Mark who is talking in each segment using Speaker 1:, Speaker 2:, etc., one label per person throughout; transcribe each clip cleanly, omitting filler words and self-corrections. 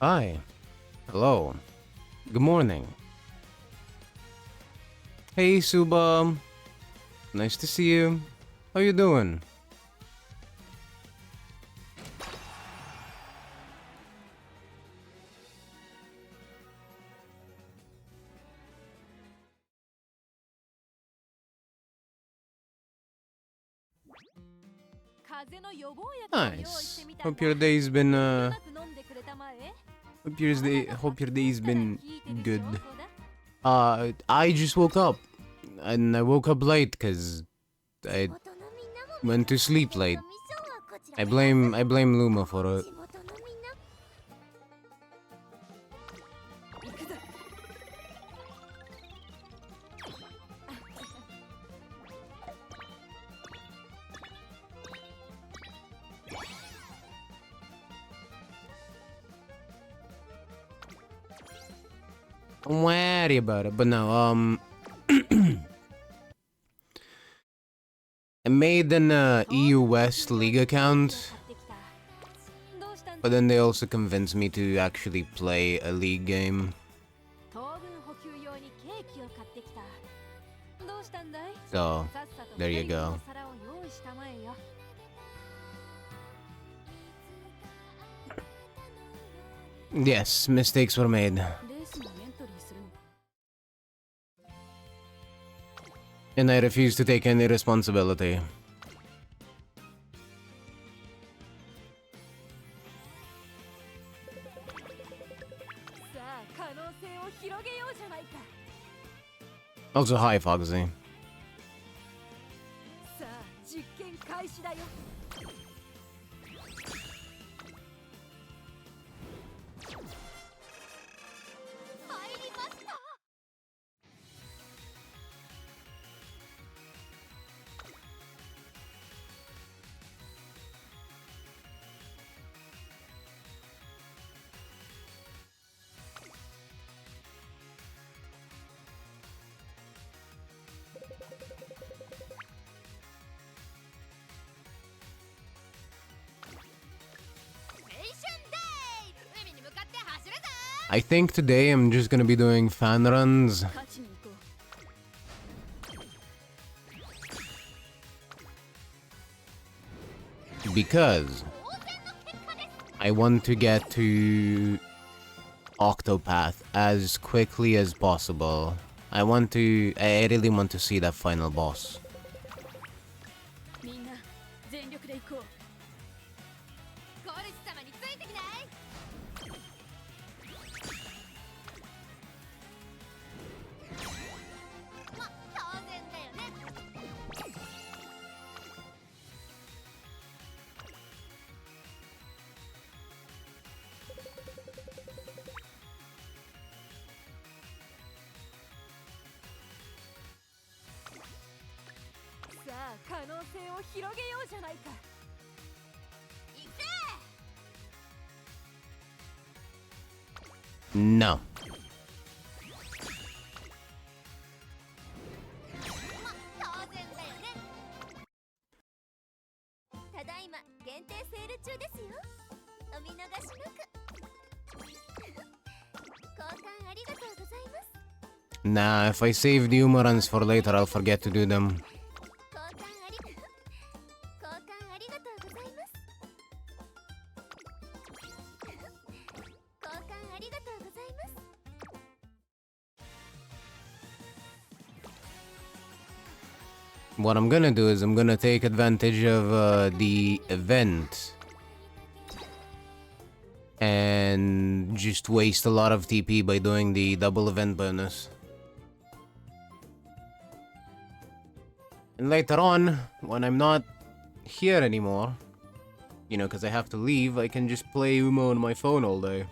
Speaker 1: Hi. Hello. Good morning. Hey, Suba. Nice to see you. How you doing? Nice. Hope your day's been hope your day's been good. I just woke up, and I woke up late cuz I went to sleep late. I blame Luma for it. Don't worry about it. But no, I made an EU West League account, but then they also convinced me to actually play a league game. So, there you go. Yes, mistakes were made. And I refuse to take any responsibility. Also, hi, Foxy. I think today I'm just gonna be doing fan runs. Because I want to get to Octopath as quickly as possible. I really want to see that final boss. No. Nah, if I save the Umarans for later, I'll forget to do them. What I'm gonna do is I'm gonna take advantage of the event and just waste a lot of TP by doing the double event bonus. And later on, when I'm not here anymore, you know, because I have to leave, I can just play Umo on my phone all day.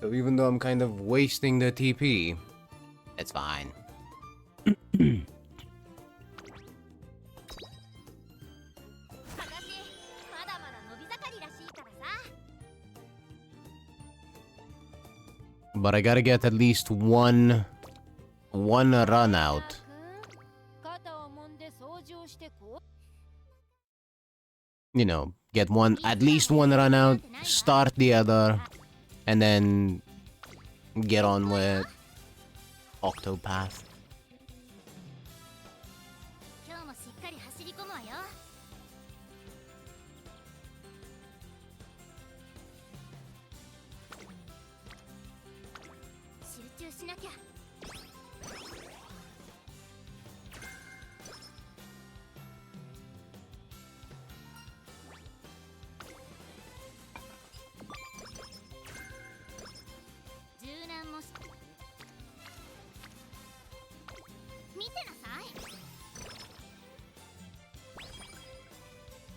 Speaker 1: So even though I'm kind of wasting the TP, it's fine. But I gotta get at least one run out you know, get at least one run out, start the other, and then get on with Octopath.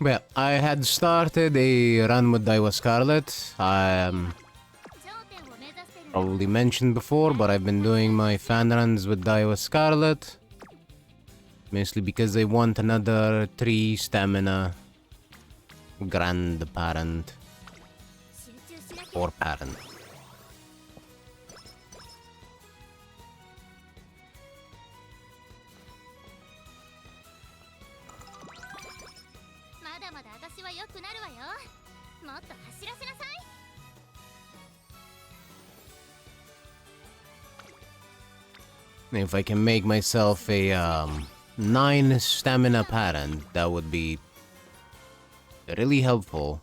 Speaker 1: Well, I had started a run with Daiwa Scarlet. Probably mentioned before, but I've been doing my fan runs with Daiwa Scarlet. Mostly because I want another 3 stamina grandparent. Or parent. If I can make myself a 9 stamina parent, that would be really helpful.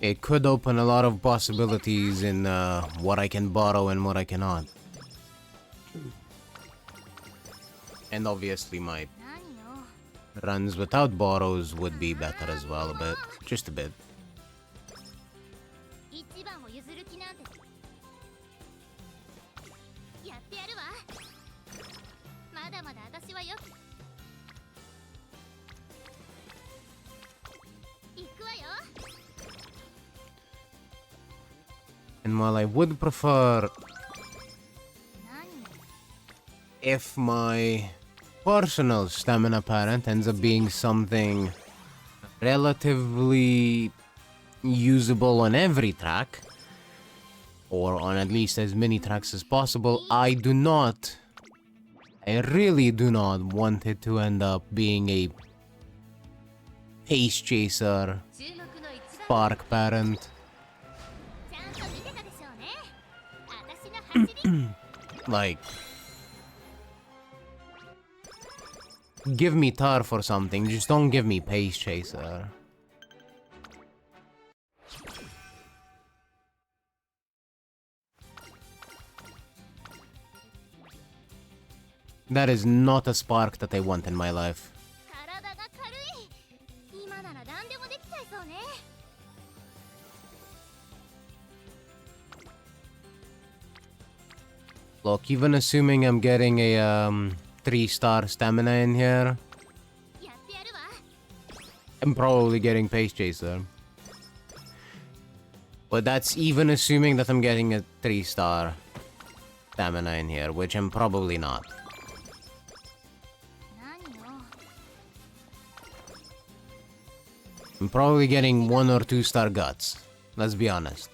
Speaker 1: It could open a lot of possibilities in what I can borrow and what I cannot. And obviously my runs without borrows would be better as well a bit. Just a bit. And while I would prefer if my personal stamina parent ends up being something relatively usable on every track, or on at least as many tracks as possible, I really do not want it to end up being a pace chaser, spark parent. Like, give me Tar for something, just don't give me Pace Chaser. That is not a spark that I want in my life. Look, even assuming I'm getting a 3-star stamina in here, I'm probably getting Pace Chaser. But that's even assuming that I'm getting a 3-star stamina in here, which I'm probably not. I'm probably getting 1 or 2-star guts. Let's be honest.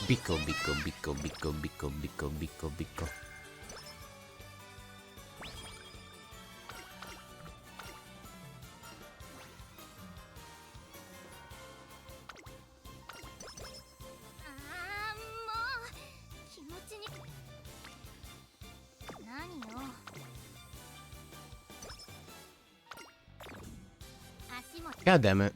Speaker 1: Biko, biko, biko, biko, biko, biko, biko, biko. God damn it.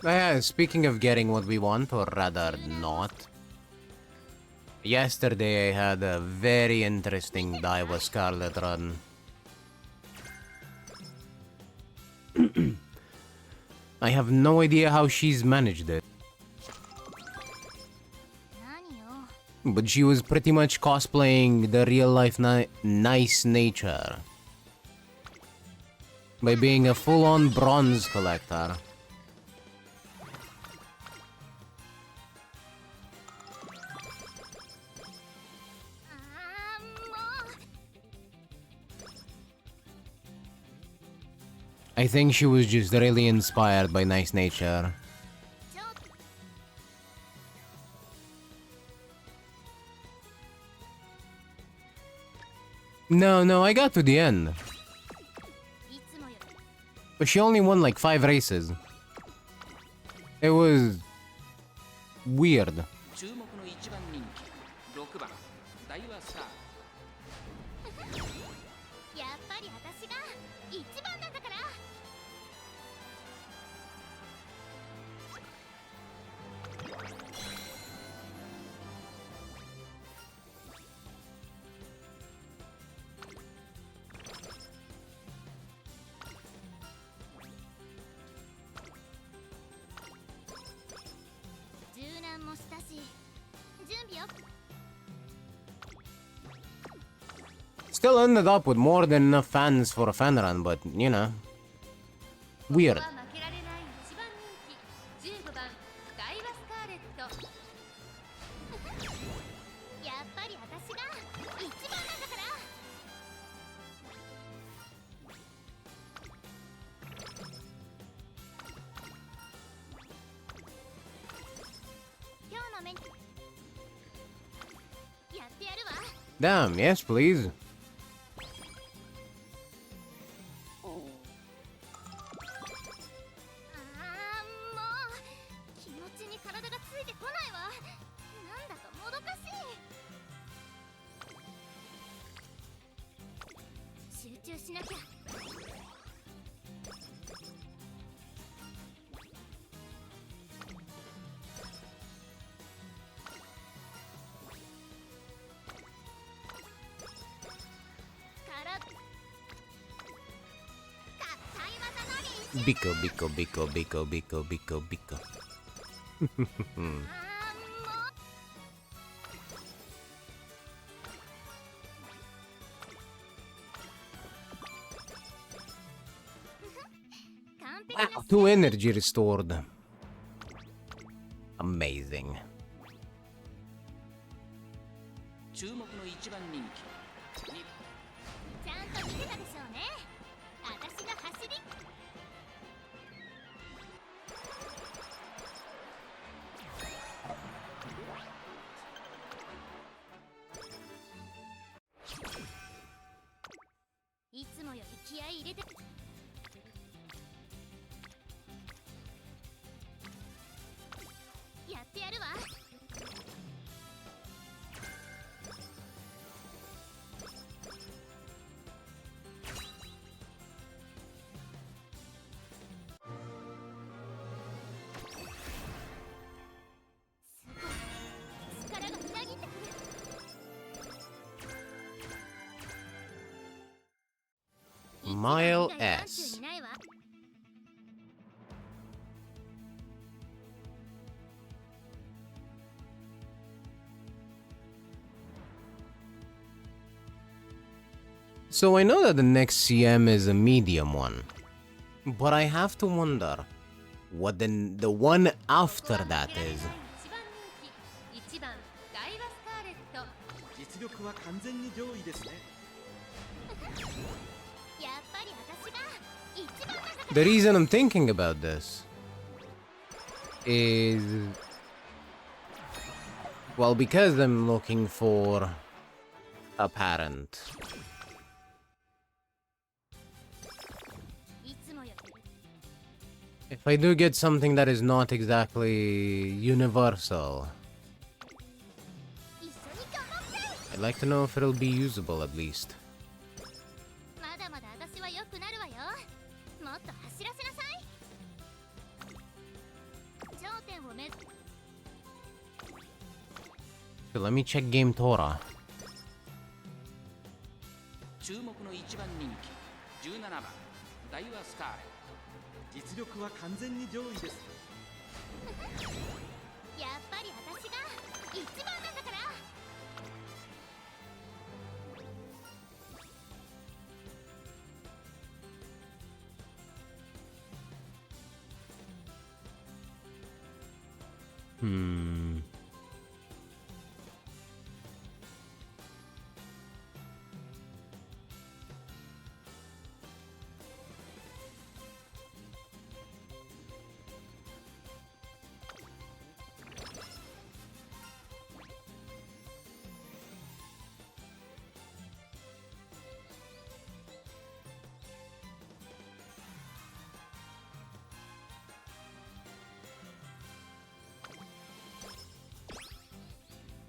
Speaker 1: Yeah, speaking of getting what we want, or rather not. Yesterday I had a very interesting Daiwa Scarlet run. I have no idea how she's managed it. But she was pretty much cosplaying the real life nice nature. By being a full-on bronze collector. I think she was just really inspired by nice nature. No, I got to the end. But she only won like 5 races. It was weird. Still ended up with more than enough fans for a fan run, but you know, weird. Damn, yes, please. Biko, biko, biko, biko, biko, biko, biko. Wow, 2 energy restored. Amazing. Mile S. So I know that the next CM is a medium one, but I have to wonder what the one after that is. The reason I'm thinking about this is, well, because I'm looking for a parent. If I do get something that is not exactly universal, I'd like to know if it'll be usable at least. let me check Game Tora.
Speaker 2: 注目の一番人気17番ダイワスカーレ実力は完全に上位です。
Speaker 3: やっぱり私が一番なんだから。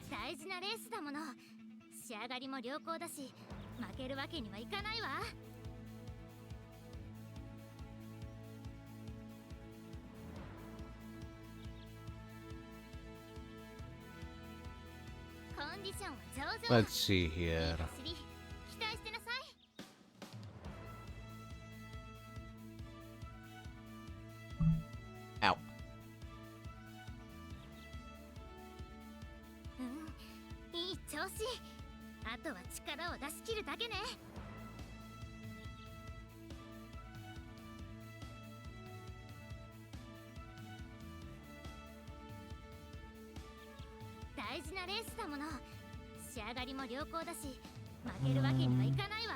Speaker 3: 大事なレースだもの。仕上がりも良好だし、負けるわけにはいかないわ。コンディションは上々。
Speaker 1: Let's see here.
Speaker 3: 期待してなさい。
Speaker 1: Ow.
Speaker 3: いい調子。あとは力を出し切るだけね。大事なレースだもの。仕上がりも良好だし、負けるわけにはいかないわ。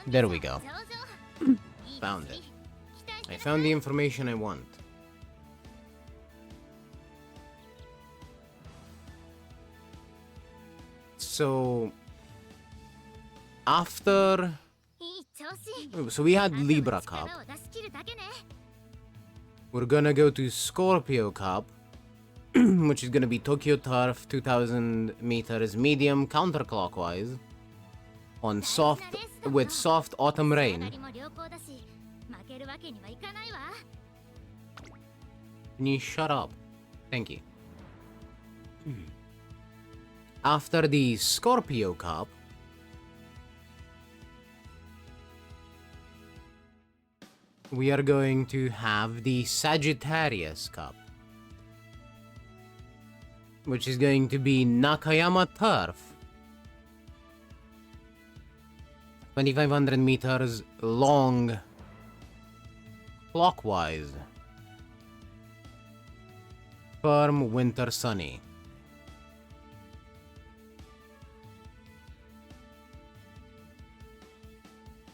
Speaker 1: There we go. Found it. I found the information I want. So after we had Libra Cup. We're gonna go to Scorpio Cup, which is gonna be Tokyo Turf 2000 meters medium counterclockwise on soft with soft autumn rain. Can you shut up? Thank you. After the Scorpio Cup, we are going to have the Sagittarius Cup, which is going to be Nakayama Turf. 2500 meters long clockwise. Firm winter sunny.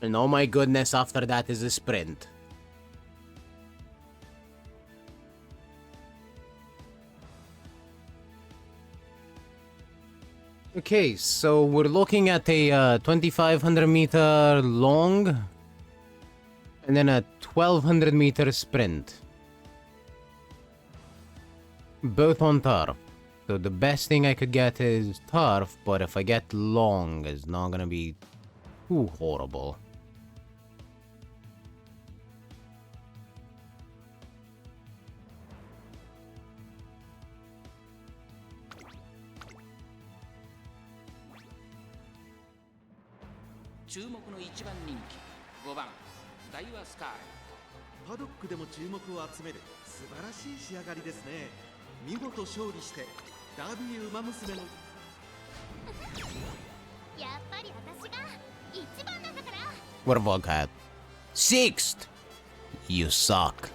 Speaker 1: And oh my goodness, after that is a sprint. Okay, so we're looking at a 2500 meter long and then a 1200 meter sprint. Both on turf. So the best thing I could get is turf, but if I get long, it's not gonna be too horrible. What have I got? Sixth! You suck.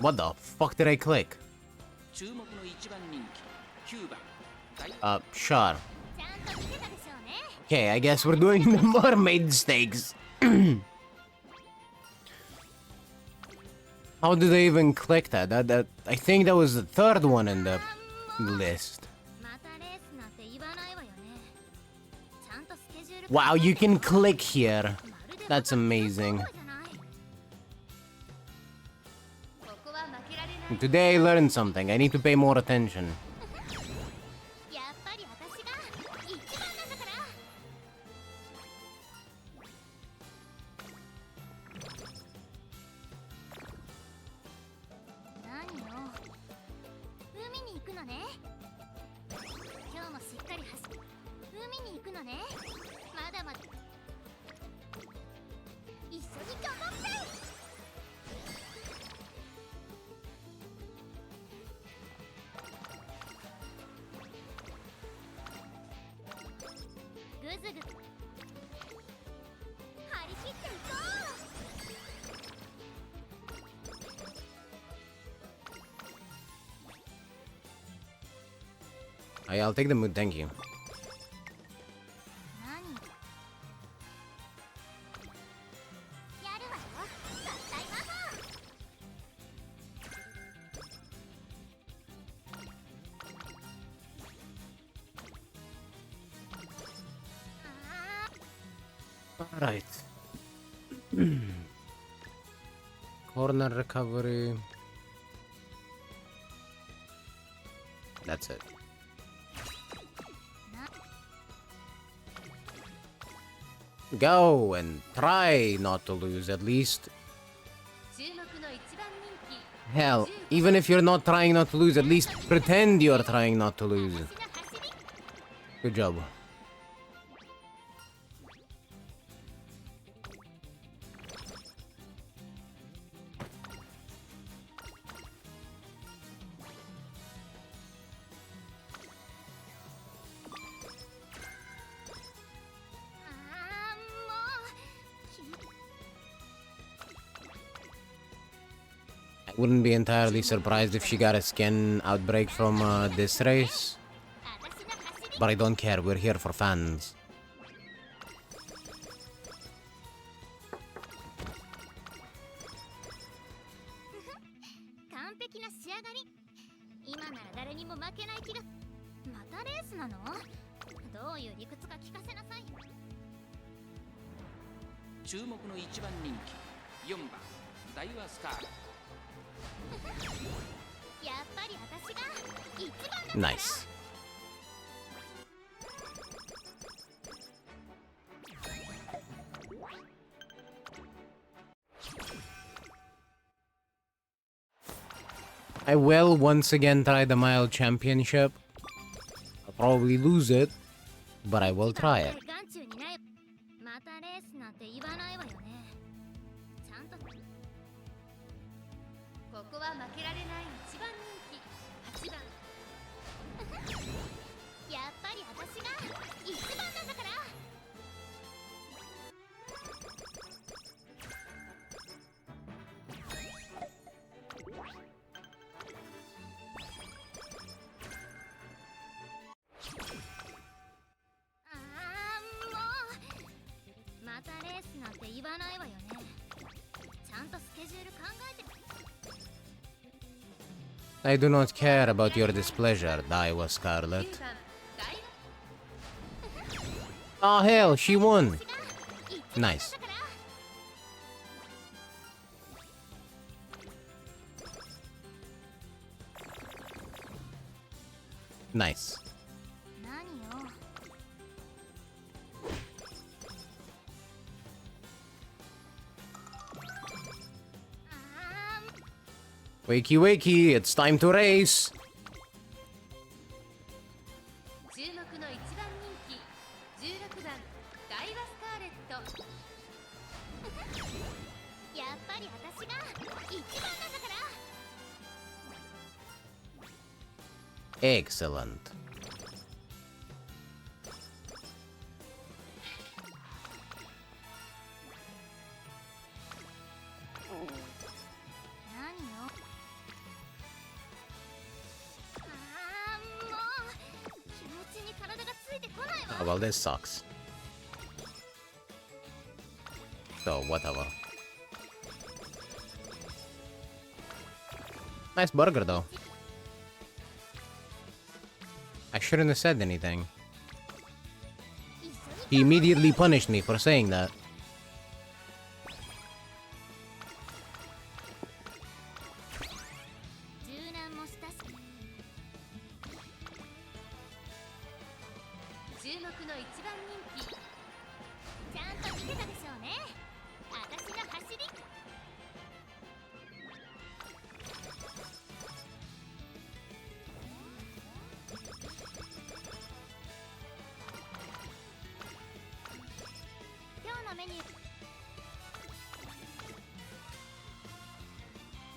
Speaker 1: What the fuck did I click? Sure. Okay, I guess we're doing the mermaid stakes. How did I even click that? That I think that was the third one in the list.
Speaker 3: またレースなんて言わないわよね。ちゃんとスケジュール
Speaker 1: Wow, you can click here.
Speaker 3: まるで
Speaker 1: That's amazing.
Speaker 3: そうじゃない。ここは負けられない。
Speaker 1: Today I learned something. I need to pay more attention.
Speaker 3: やっぱり私が一番なんだから。何よ。海に行くのね。今日もしっかり走る。海に行くのね。まだまだ。一緒に頑張って。ぐずぐず張り切っていこう。
Speaker 1: I'll take the mood, thank you.
Speaker 3: 何やるわよ合体魔法。あ
Speaker 1: Alright. Corner recovery. That's it.
Speaker 3: な
Speaker 1: Go and try not to lose at least.
Speaker 3: 注目の一番人気
Speaker 1: Hell, even if you're not trying not to lose, at least pretend you're trying not to lose.
Speaker 3: 私の走り。
Speaker 1: Good job. I wouldn't be entirely surprised if she got a skin outbreak from this race.
Speaker 3: 私の走り。
Speaker 1: But I don't care, we're here for fans.
Speaker 3: 完璧な仕上がり。今なら誰にも負けない気が。またレースなの？どういう理屈か聞かせなさい。
Speaker 2: 注目の一番人気4番ダイワスカーレ。
Speaker 3: やっぱり私が一番だから。
Speaker 1: Nice. I will once again try the mile championship. I'll probably lose it, but I will try it.
Speaker 3: 眼中にない。またレースなんて言わないわよね。ちゃんと。ここは負けられない一番人気8番。やっぱり私が一番なんだから。もうまたレースなんて言わないわよね。ちゃんとスケジュール考えて。
Speaker 1: I do not care about your displeasure, Daiwa Scarlet.
Speaker 3: 9番ダイワ。
Speaker 1: Oh hell, she won!
Speaker 3: 私が一番
Speaker 1: Nice.
Speaker 3: だから。
Speaker 1: Nice.
Speaker 3: 何よ。
Speaker 1: Wakey wakey, it's time to race!
Speaker 3: 注目の一番人気16番ダイワスカーレット。やっぱり私が一番なんだから。
Speaker 1: Excellent.
Speaker 3: 何よ。もう気持ちに体がついてこないわ。
Speaker 1: Oh, well, this sucks. So, whatever. Nice burger, though. I shouldn't have said anything. He immediately punished me for saying that.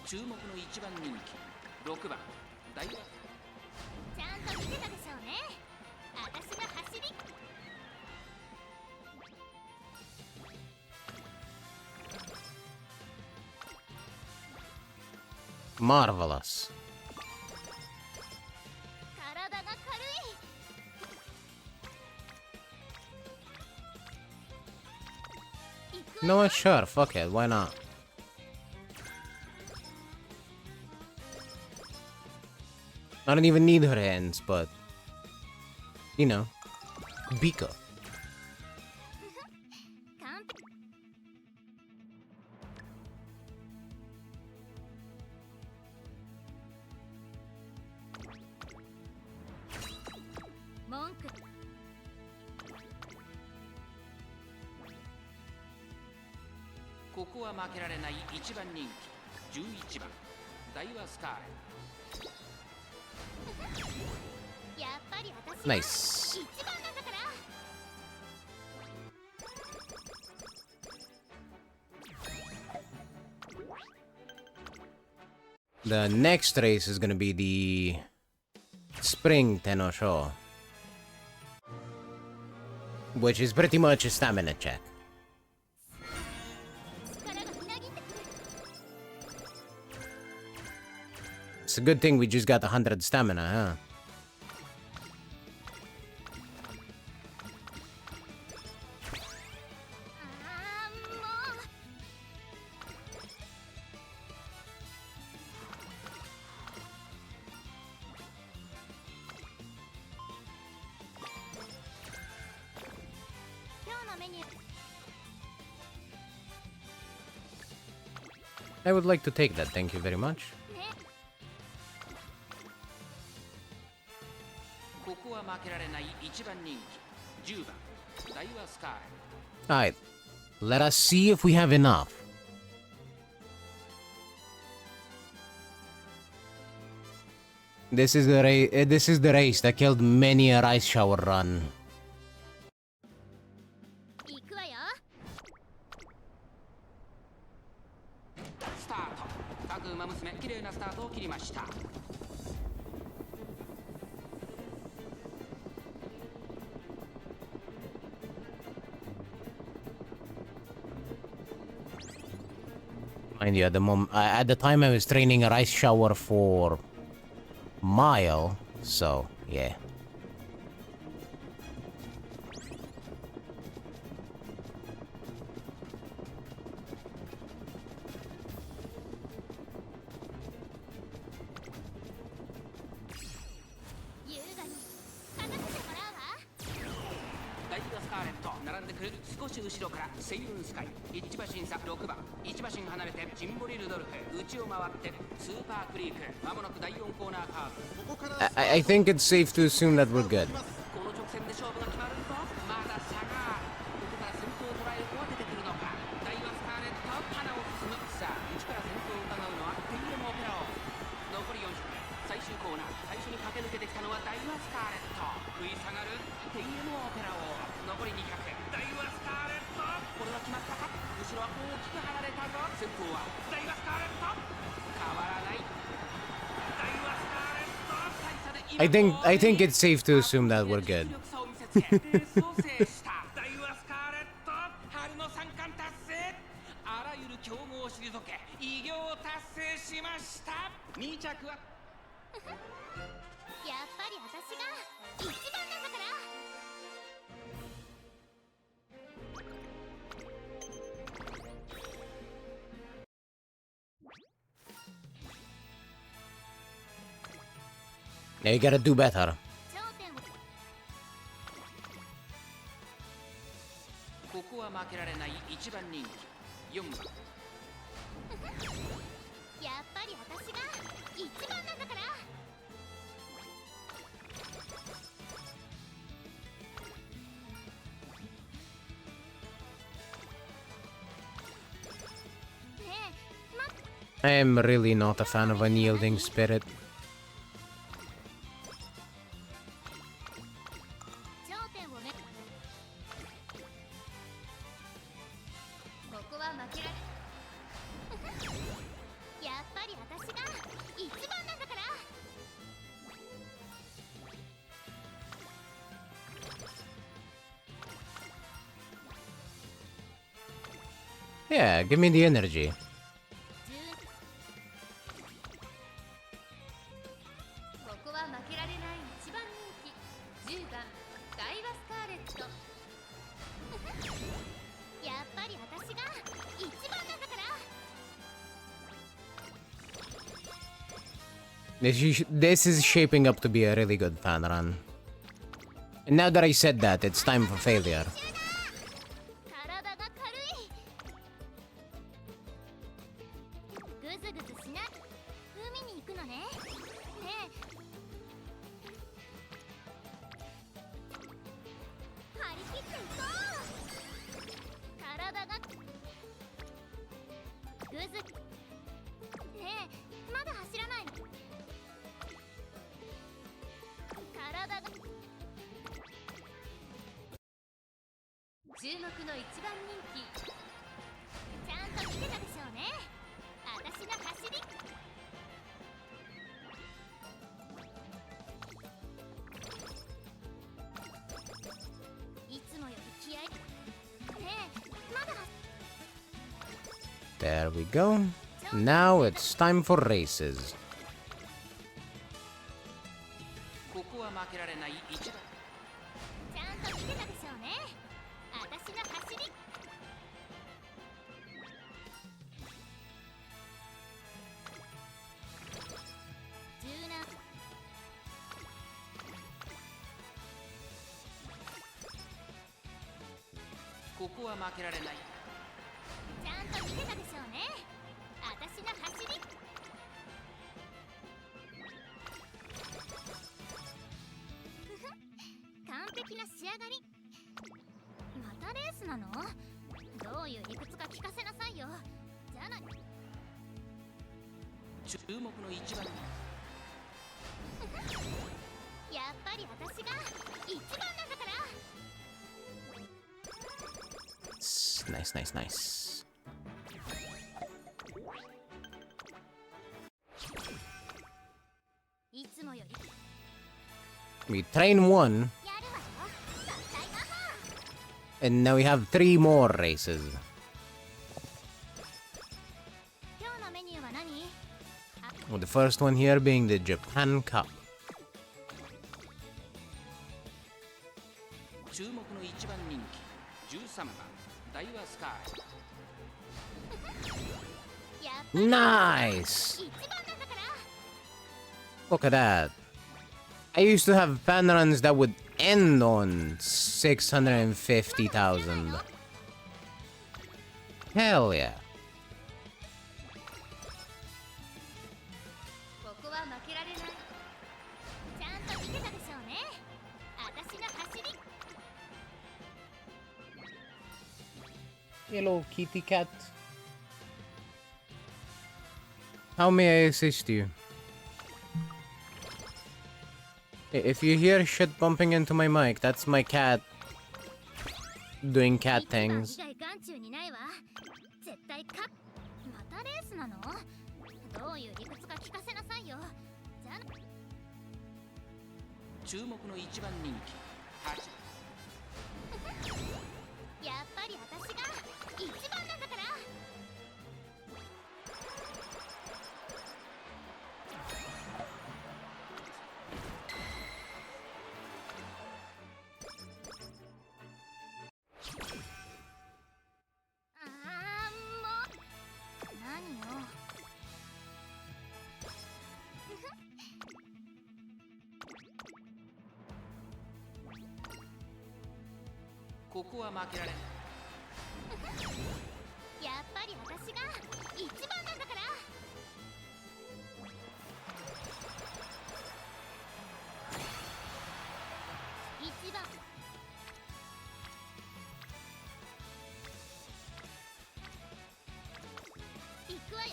Speaker 2: 注目の一番人気6番ダイワ。ちゃんと見てたでしょうね。私の走り。
Speaker 1: Marvelous. No one, sure, fuck it, why not? I don't even need her hands, but you know, Bika.
Speaker 2: ここは負けられない一番人気11番ダイワスカーレ。
Speaker 1: Nice. The next race is gonna be the Spring Tenno Show, which is pretty much a stamina check. It's a good thing we just got 100 stamina, huh? I would like to take that, thank you very much. Alright, let us see if we have enough. This is the race that killed many a rice shower run. Mind you, at the time I was training a rice shower for Mile, so yeah. I think it's safe to assume that we're good. I think it's safe to assume that we're good. Now you gotta do better.
Speaker 3: 頂点を
Speaker 2: ここは負けられない一番人気4番。
Speaker 3: やっぱり私が一番なんだから。ねえ、待って。
Speaker 1: I'm really not a fan of unyielding spirit.
Speaker 3: 頂点をね。ここは負けられ。やっぱり私が一番なんだから。
Speaker 1: Yeah, give me the energy.
Speaker 3: ここは負けられない一番人気10番ダイワスカーレット。やっぱり私が一番なんだから。
Speaker 1: This is shaping up to be a really good fan run. And now that I said that, it's time for failure.
Speaker 3: 体が軽い。ぐずぐずしない。海に行くのね。ねえ。張り切っていこう。体がぐず。ねえ、まだ走らないの。体が注目の一番人気。ちゃんと見てたでしょうね、私の走り。いつもより気合い。ねえ、まだ走。
Speaker 1: There we go. Now it's time for races.
Speaker 2: ここは負けられない一番。
Speaker 3: ちゃんと見てたでしょうね、私の走り。柔軟。
Speaker 2: ここは負けられない。
Speaker 3: ちゃんと見てたでしょうね、私の走り。ふふ、完璧な仕上がり。またレースなの？どういう理屈か聞かせなさいよ。じゃない。
Speaker 2: 注目の一番人
Speaker 3: やっぱり私が一番なんだから。
Speaker 1: Nice, nice, nice.
Speaker 3: いつもより
Speaker 1: We train one,
Speaker 3: やるわよ。合体魔法。
Speaker 1: and now we have 3 more races.
Speaker 3: 今日のメニューは何？
Speaker 1: With the first one here being the Japan Cup.
Speaker 2: 注目の一番人気13番ダイワスカーレ。
Speaker 3: やっぱり
Speaker 1: Nice!
Speaker 3: 一番なんだから。
Speaker 1: Look at that. I used to have fan runs that would end on 650,000. Hell yeah.
Speaker 3: ここは負けられない。ちゃんと見てたでしょうね、私の走り。
Speaker 1: Hello, kitty cat. How may I assist you? If you hear shit bumping into my mic, that's my cat doing cat
Speaker 3: 一番
Speaker 1: things.
Speaker 3: 以外眼中にないわ。絶対か。またレースなの？どういう理屈か聞かせなさいよ。じゃあ
Speaker 2: 注目の一番人気8番。
Speaker 3: やっぱり私が一番なんだから。
Speaker 2: ここは負けられない。
Speaker 3: やっぱり私が一番なんだから。一番。行くわよ。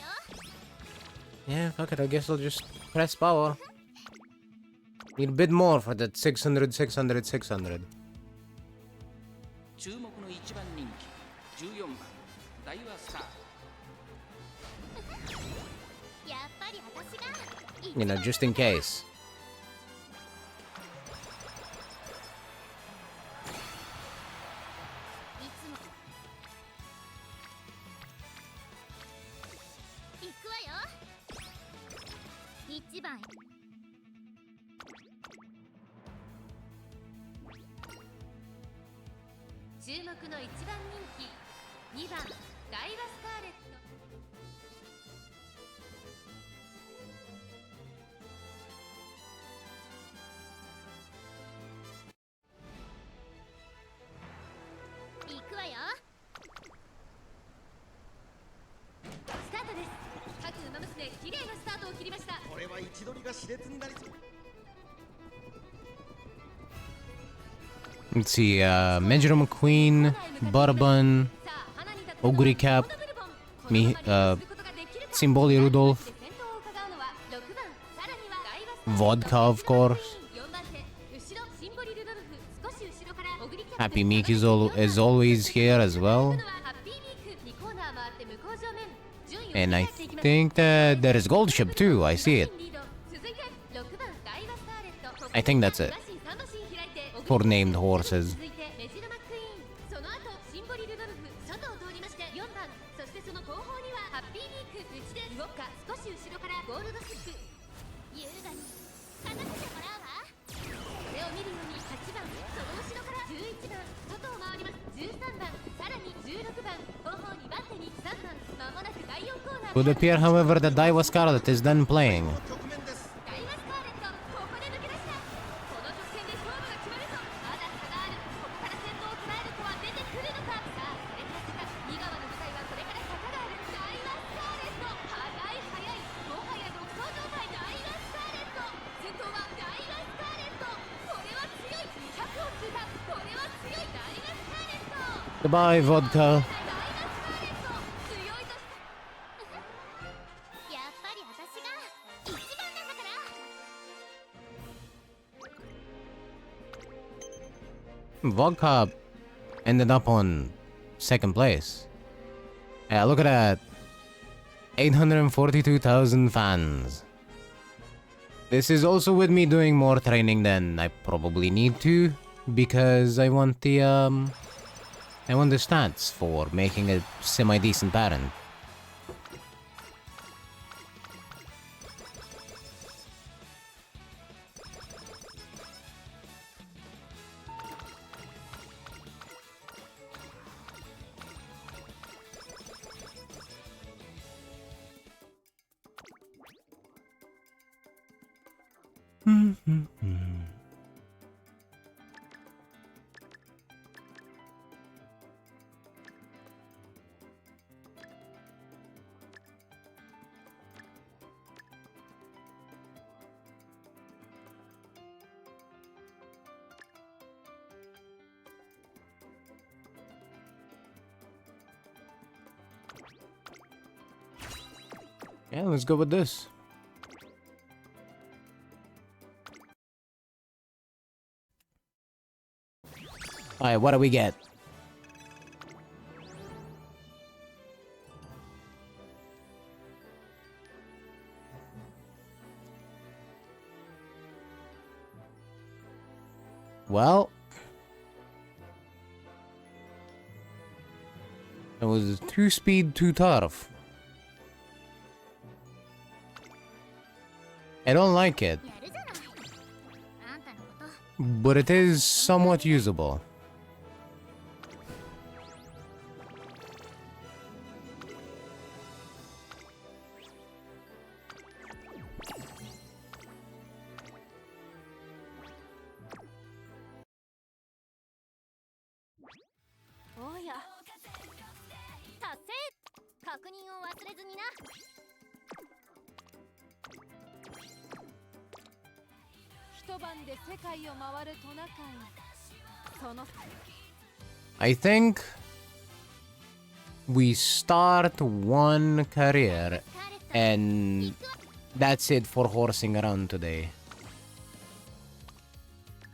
Speaker 1: Yeah, fuck it, I guess I'll just press power. Need a bit more for that 600, 600, 600.
Speaker 2: 注目の一番人気14番ダイワスター。
Speaker 3: やっぱり私が
Speaker 1: You know, just in case.
Speaker 3: いつも行くわよ。一番。注目の一番人気2番ダイワスカーレット。行くわよ。スタートです。各馬娘綺麗なスタートを切りました。
Speaker 4: これは位置取りが熾烈になりそう。
Speaker 1: Let's see, Major McQueen, Bourbon, Ogre Cap, Symboli Rudolph, Vodka, of course. Happy Meek is always here as well. And I think that there is Gold Ship too, I see it. I think that's it. For named horses. It would appear, however, that Daiwa Scarlet is then playing. バイ vodka.
Speaker 3: やっぱり私が一番なんだから。
Speaker 1: Vodka ended up on second place. Yeah, look at that. 842,000 fans. This is also with me doing more training than I probably need to, because I want the stats for making a semi-decent parent. Yeah, let's go with this. Alright, what do we get? Well, it was 2-speed, 2-turf. I don't like it,
Speaker 3: やるじゃない。あんたのこと。
Speaker 1: but it is somewhat usable.
Speaker 3: 確認を忘れずにな。
Speaker 5: 一晩で世界を回るトナカイ。その
Speaker 1: I think we start one career and that's it for horsing around today.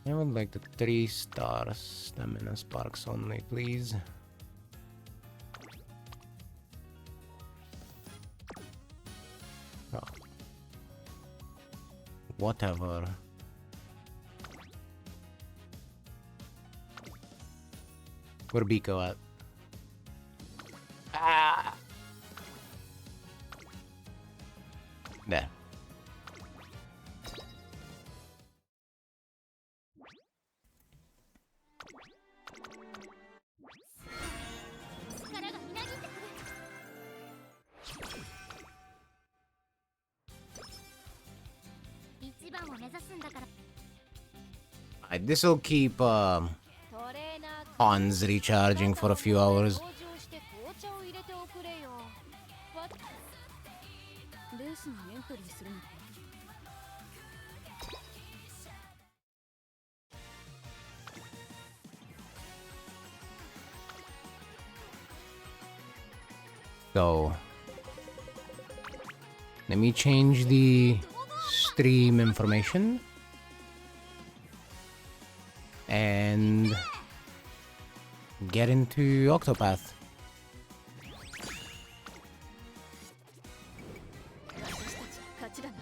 Speaker 1: I would like the 3 stars stamina sparks only, please. Oh. Whatever. Where Biko at? Ah! There.
Speaker 3: 力がみなぎってくる。一番を目指すんだから。
Speaker 1: This'll keep
Speaker 5: トレーナー
Speaker 1: Hans recharging for a few hours.
Speaker 5: 登場して紅茶を入れておくれよ。レースにエントリーするのか。
Speaker 1: So let me change the stream information and get into Octopath.
Speaker 5: 私たち勝ちだな。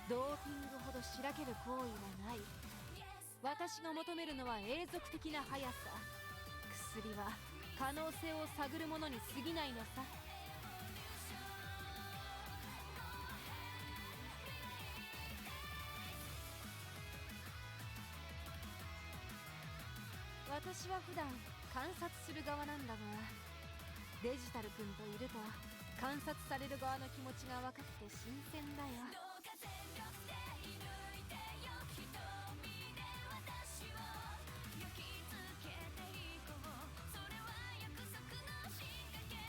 Speaker 5: ドーピングほどしらける行為はない。私が求めるのは永続的な速さ。薬は可能性を探るものに過ぎないのさ。私は普段観察する側なんだが、デジタル君といると観察される側の気持ちが分かって新鮮だよ。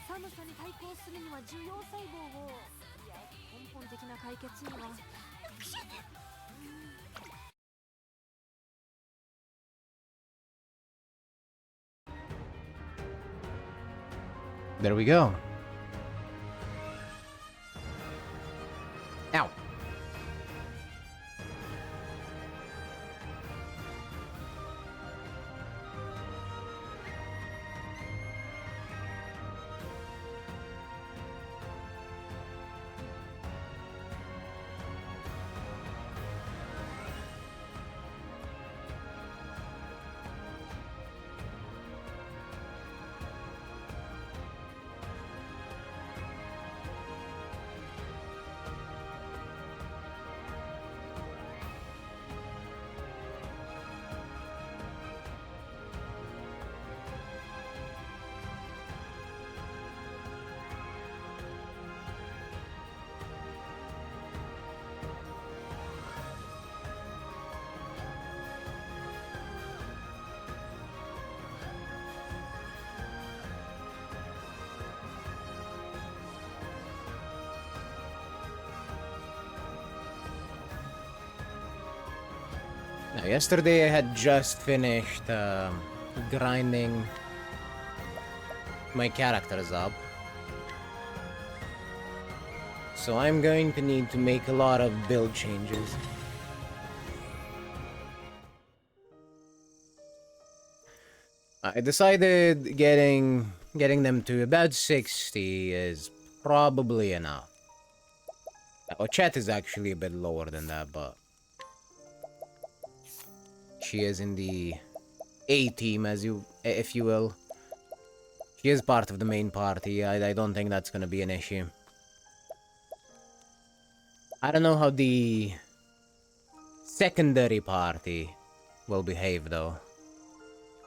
Speaker 5: 寒さに対抗するには受容細胞を、いや根本的な解決には。
Speaker 1: There we go. Ow. Now, yesterday I had just finished grinding my characters up. So I'm going to need to make a lot of build changes. I decided getting them to about 60 is probably enough. Chat is actually a bit lower than that, but she is in the A team, if you will. She is part of the main party. I don't think that's gonna be an issue. I don't know how the secondary party will behave, though,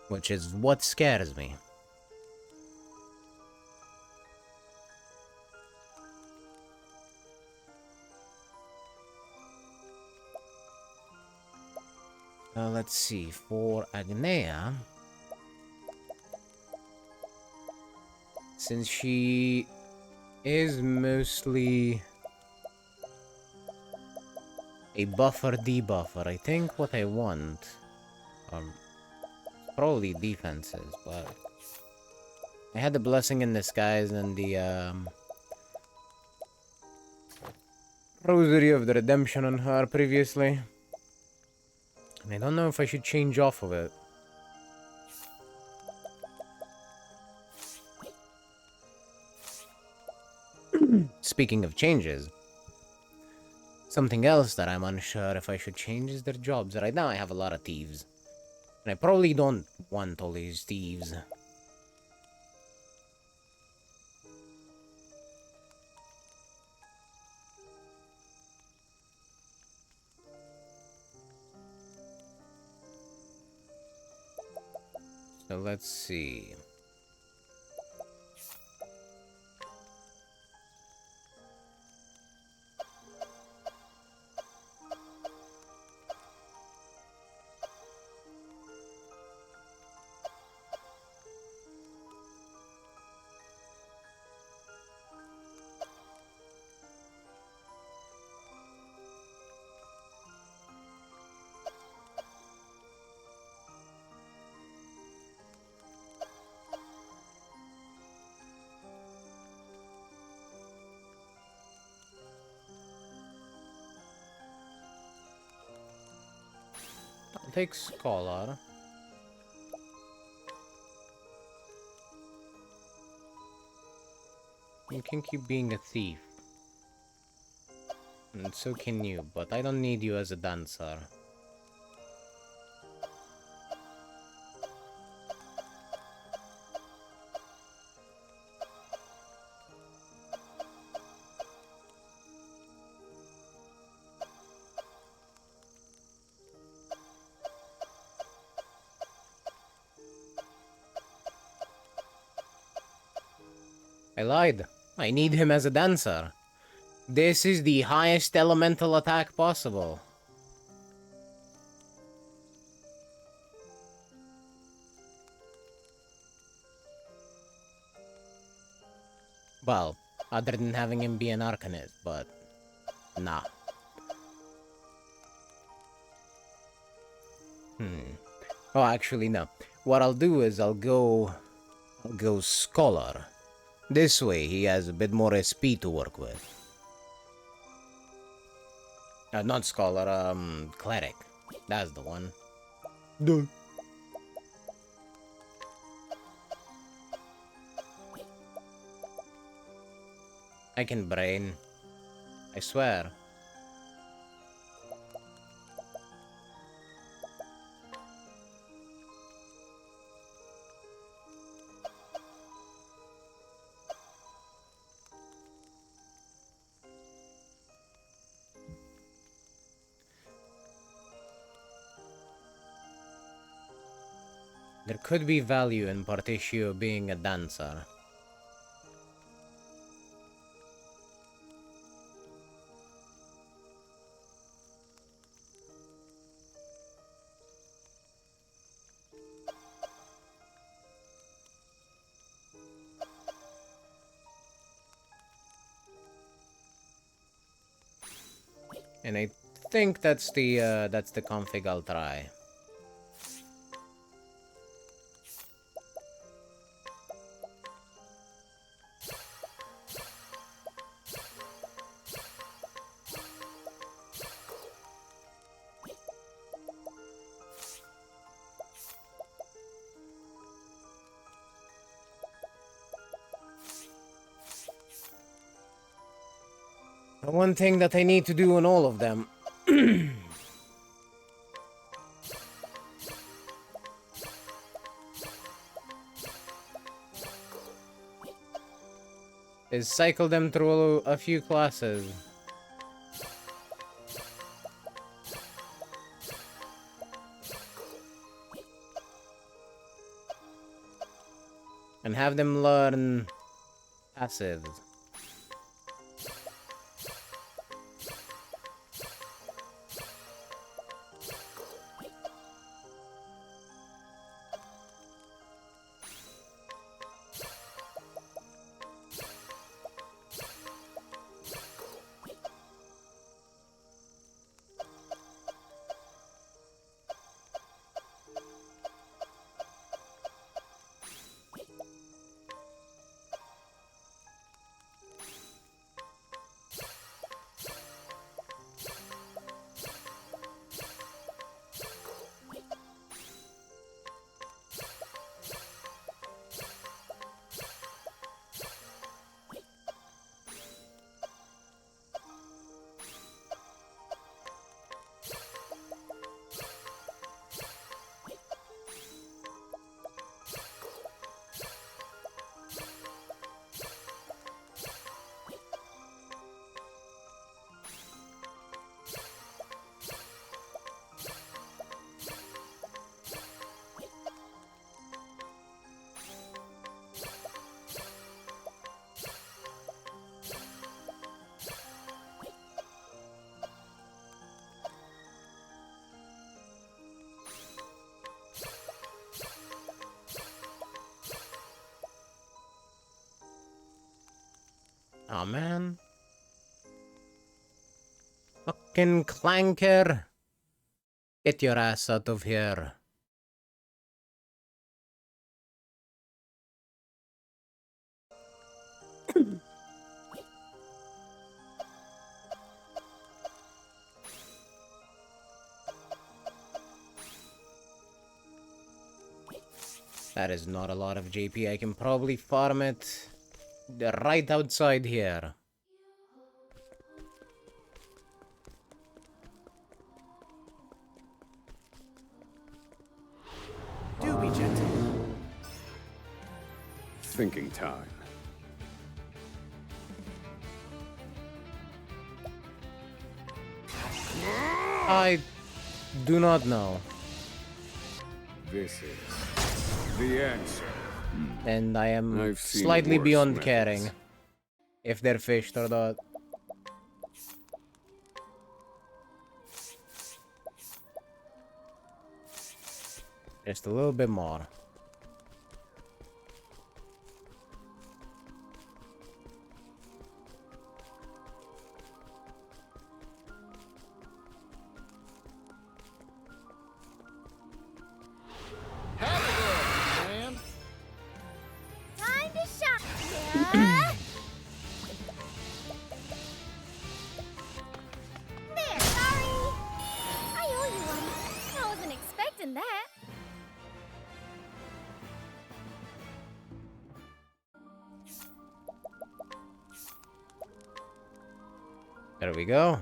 Speaker 1: which is what scares me. Let's see, for Agnea, since she is mostly a buffer debuffer, I think what I want probably defenses, but I had the blessing in disguise and the rosary of the redemption on her previously. And I don't know if I should change off of it. Speaking of changes, something else that I'm unsure if I should change is their jobs. Right now I have a lot of thieves. And I probably don't want all these thieves. So let's see. I'll take Scholar. You can keep being a thief. And so can you, but I don't need you as a dancer. I lied. I need him as a dancer. This is the highest elemental attack possible. Well, other than having him be an Arcanist, but nah. Oh, actually, no. What I'll do is I'll go Scholar. This way, he has a bit more SP to work with. Not Scholar, Cleric. That's the one. Duh. I can brain. I swear. There could be value in Particio being a dancer. And I think that's the config I'll try. The one thing that I need to do in all of them is cycle them through a few classes. And have them learn passives. Oh man. Fucking clanker. Get your ass out of here. That is not a lot of JP. I can probably farm it right outside here.
Speaker 6: Do be gentle.
Speaker 7: Thinking time.
Speaker 1: I do not know.
Speaker 7: This is the answer.
Speaker 1: And I am
Speaker 7: I've seen
Speaker 1: slightly
Speaker 7: worse
Speaker 1: beyond
Speaker 7: methods.
Speaker 1: caring if they're fished or not. Just a little bit more.
Speaker 4: Man.
Speaker 3: Time to shop. Yeah. There, sorry. I owe you one. I wasn't expecting that.
Speaker 1: There we go.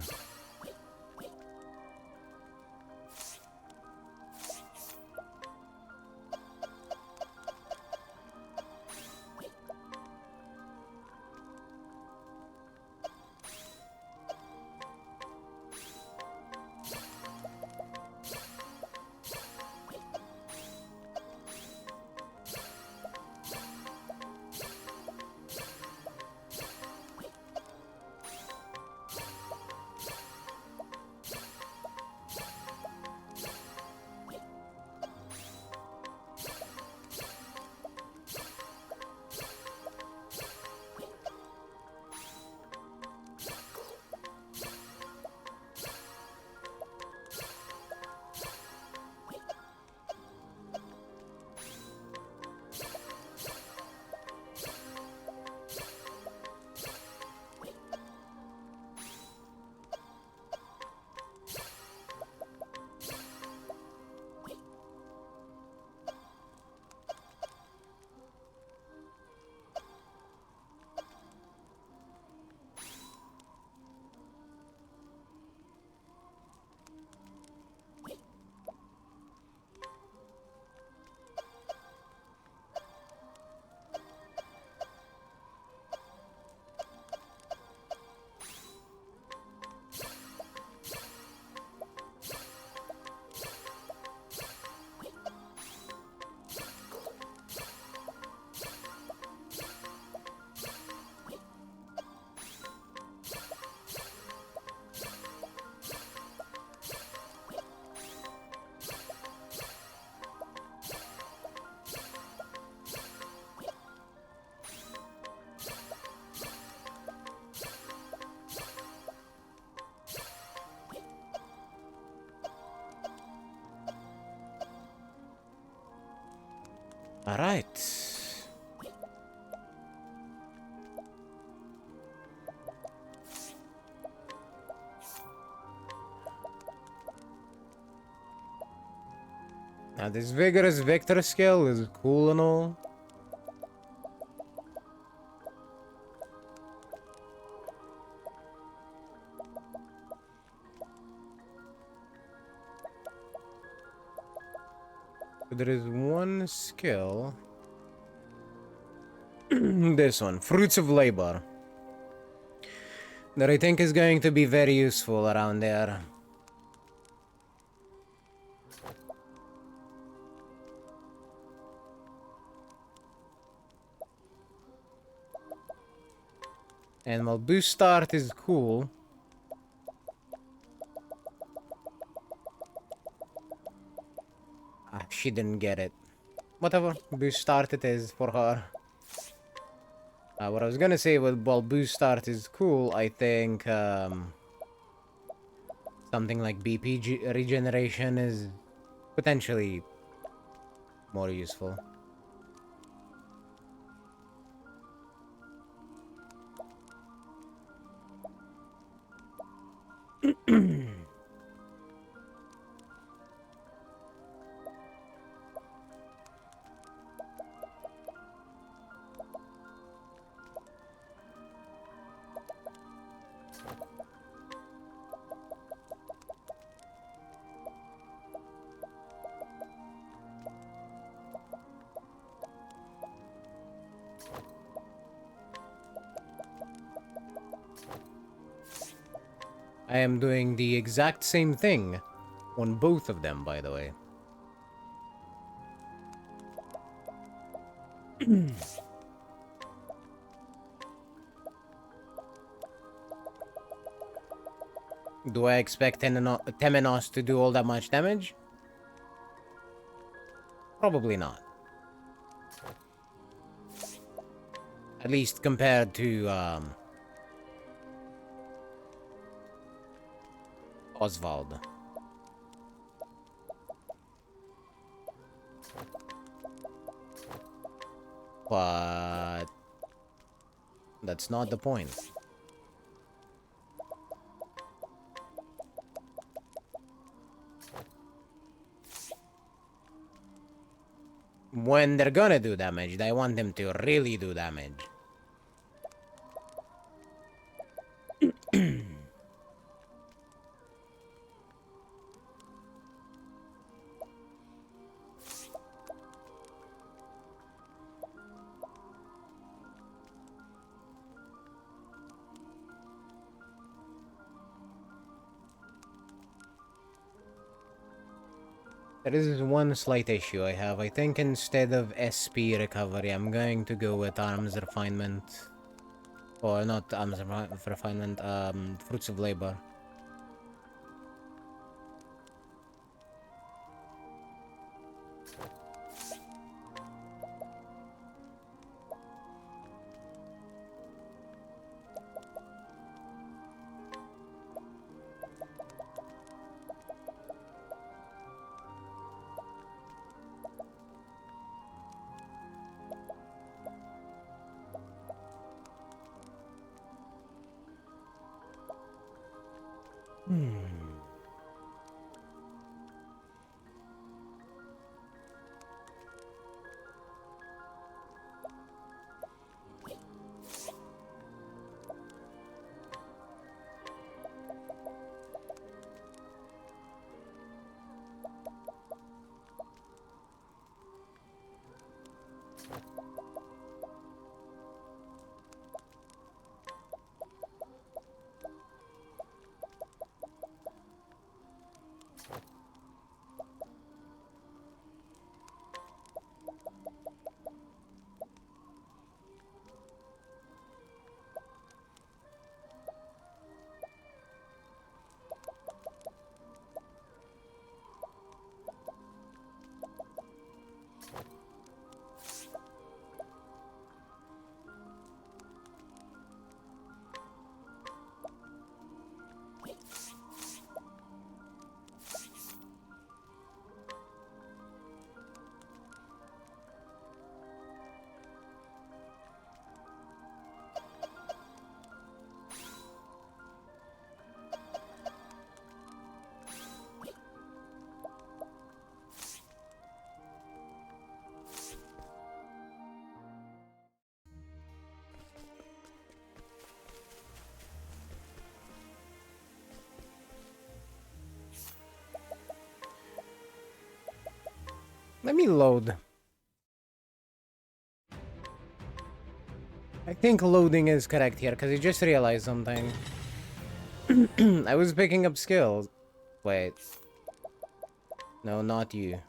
Speaker 1: All right. Now this vigorous vector skill is cool and all. But there is one skill. This one, Fruits of Labor. That I think is going to be very useful around there. And while boost start is cool, she didn't get it. Whatever, boost start it is for her. What I was gonna say, while boost start is cool, I think something like BP regeneration is potentially more useful. I am doing the exact same thing on both of them, by the way. Do I expect Temenos to do all that much damage? Probably not. At least compared to Oswald. But that's not the point. When they're gonna do damage, I want them to really do damage. There is one slight issue I have. I think instead of SP recovery, I'm going to go with arms refinement. Or not arms refinement, fruits of labor. Let me load. I think loading is correct here, because I just realized something. I was picking up skills. Wait. No, not you.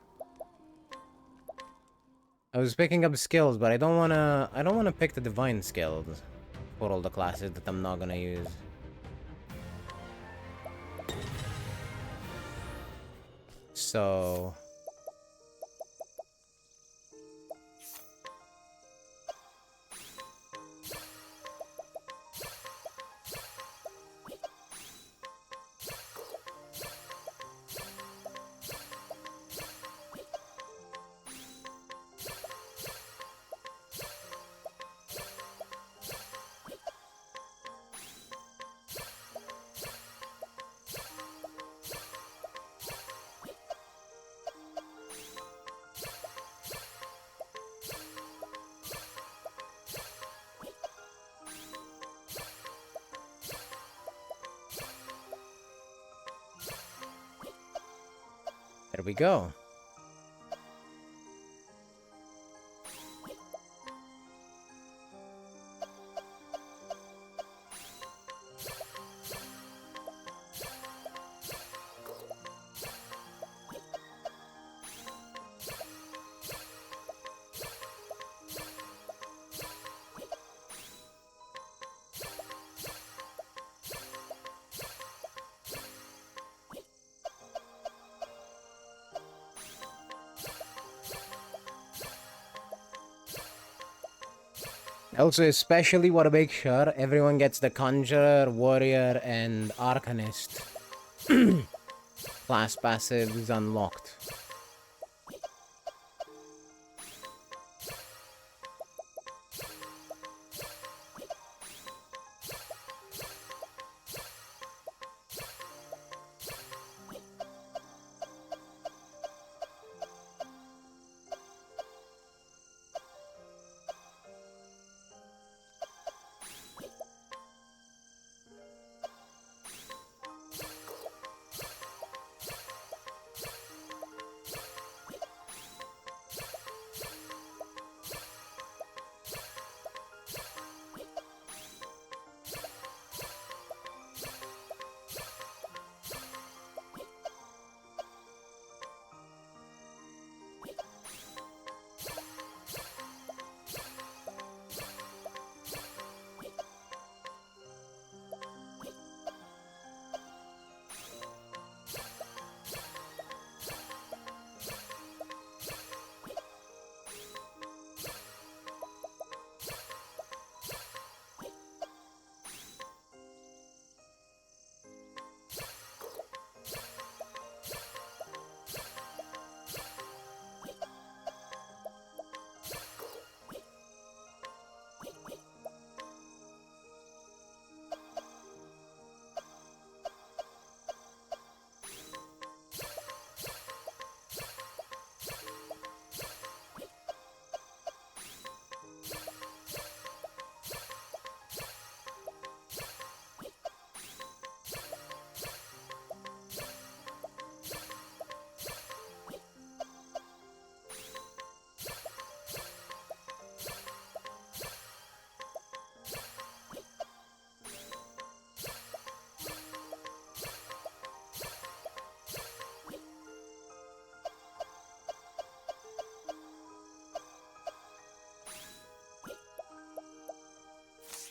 Speaker 1: I was picking up skills, but I don't wanna pick the divine skills for all the classes that I'm not gonna use. So There we go. Also, especially want to make sure everyone gets the Conjurer, Warrior, and Arcanist class passives unlocked.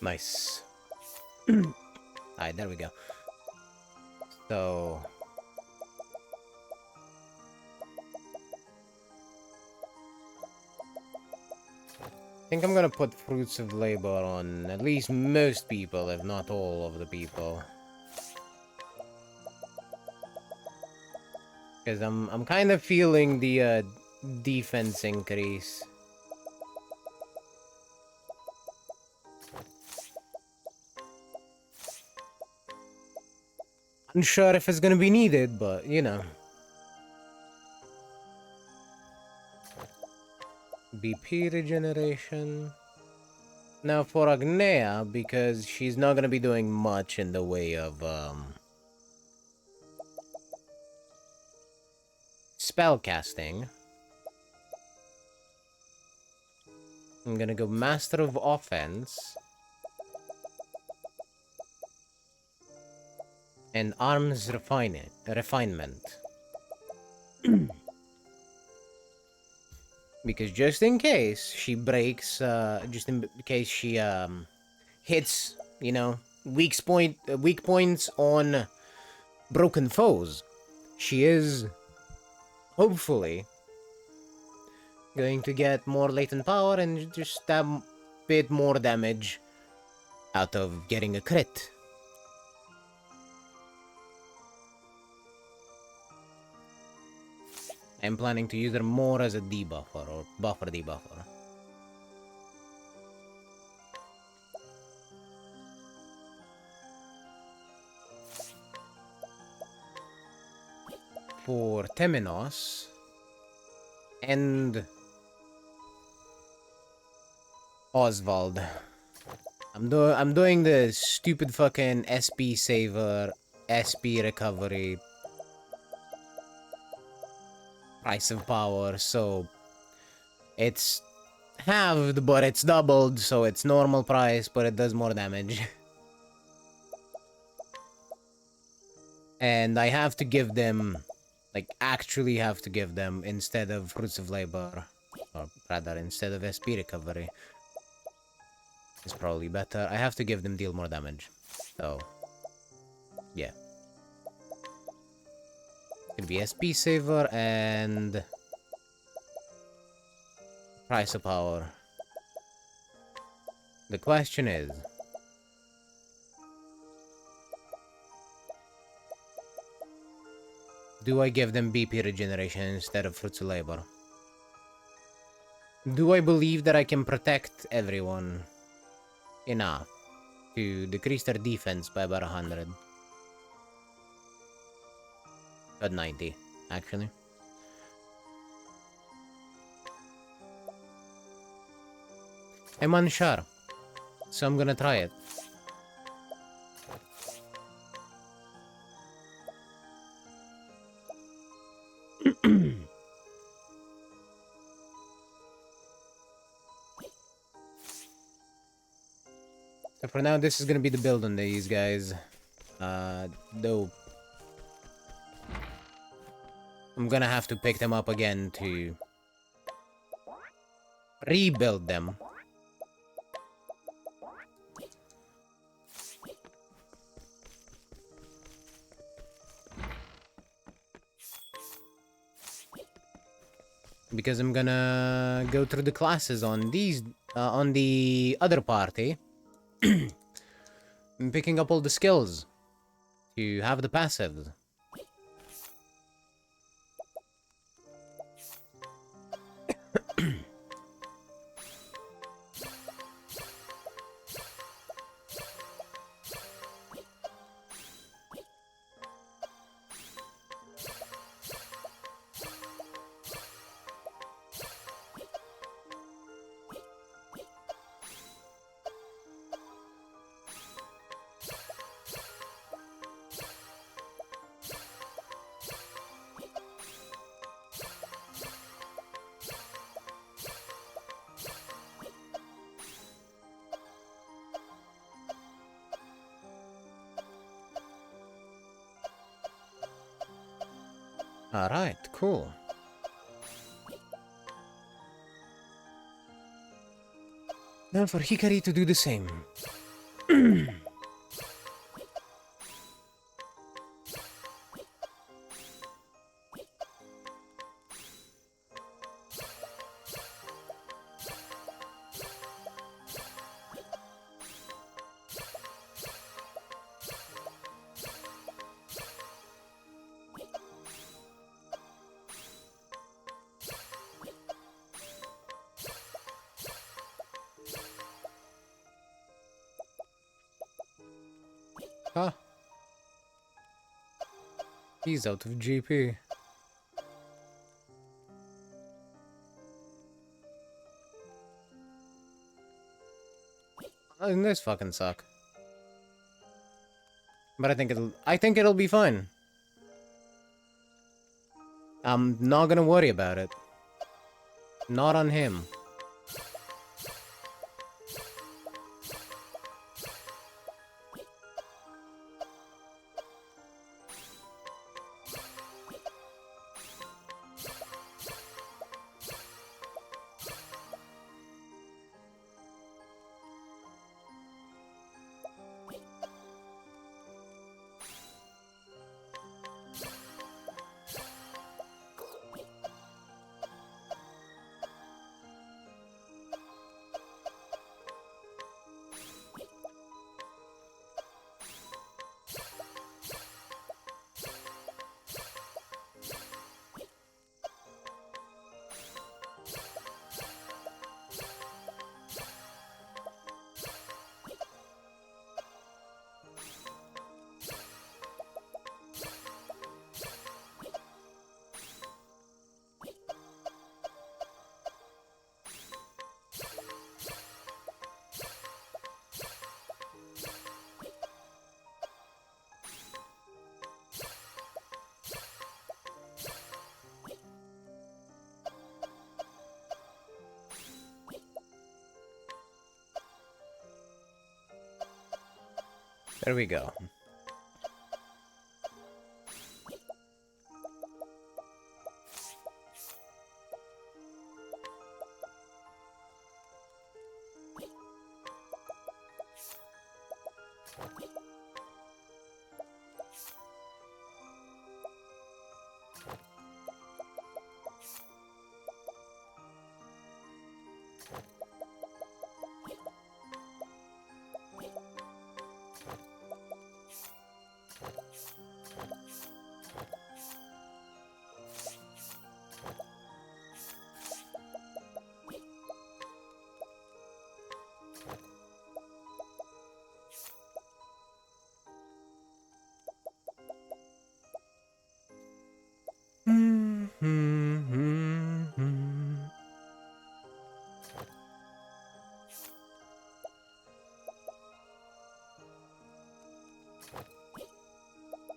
Speaker 1: Nice. Alright, there we go. So... I think I'm gonna put Fruits of Labor on at least most people, if not all of the people. Because I'm kind of feeling the defense increase. Unsure if it's gonna be needed, but you know. BP regeneration. Now for Agnea, because she's not gonna be doing much in the way of spell casting. I'm gonna go Master of Offense. And Arms Refinement. Because just in case she breaks, just in case she hits, you know, weak points on broken foes, she is hopefully going to get more latent power and just a bit more damage out of getting a crit. I'm planning to use her more as a debuffer or buffer debuffer. For Temenos and Oswald, I'm doing the stupid fucking SP saver, SP recovery price of power, so it's halved, but it's doubled, so it's normal price, but it does more damage. And I have to give them, like, actually have to give them, instead of Fruits of Labor, or rather, instead of SP Recovery, it's probably better. I have to give them deal more damage. So, yeah. Could be SP Saver and price of power. The question is, do I give them BP regeneration instead of Fruits of Labor? Do I believe that I can protect everyone enough to decrease their defense by about 100? About 90, actually. I'm unsure, so I'm gonna try it. So for now, this is gonna be the build on these guys. Though I'm gonna have to pick them up again to rebuild them. Because I'm gonna go through the classes on these, on the other party. I'm picking up all the skills to have the passives. Alright, cool. Now for Hikari to do the same. Huh? He's out of GP. Doesn't this fucking suck? But I think it'll be fine. I'm not gonna worry about it. Not on him. There we go.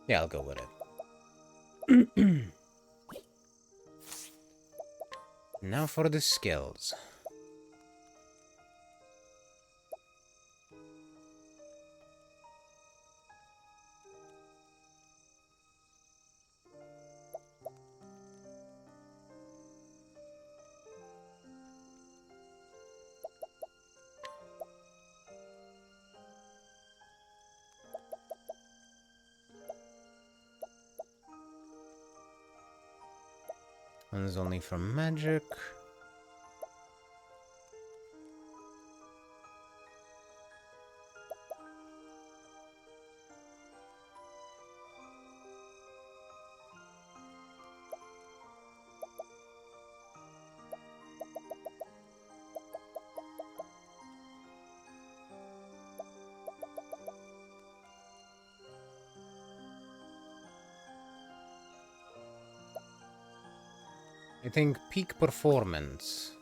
Speaker 1: Yeah, I'll go with it. Now for the skills. One's only from magic. I think peak performance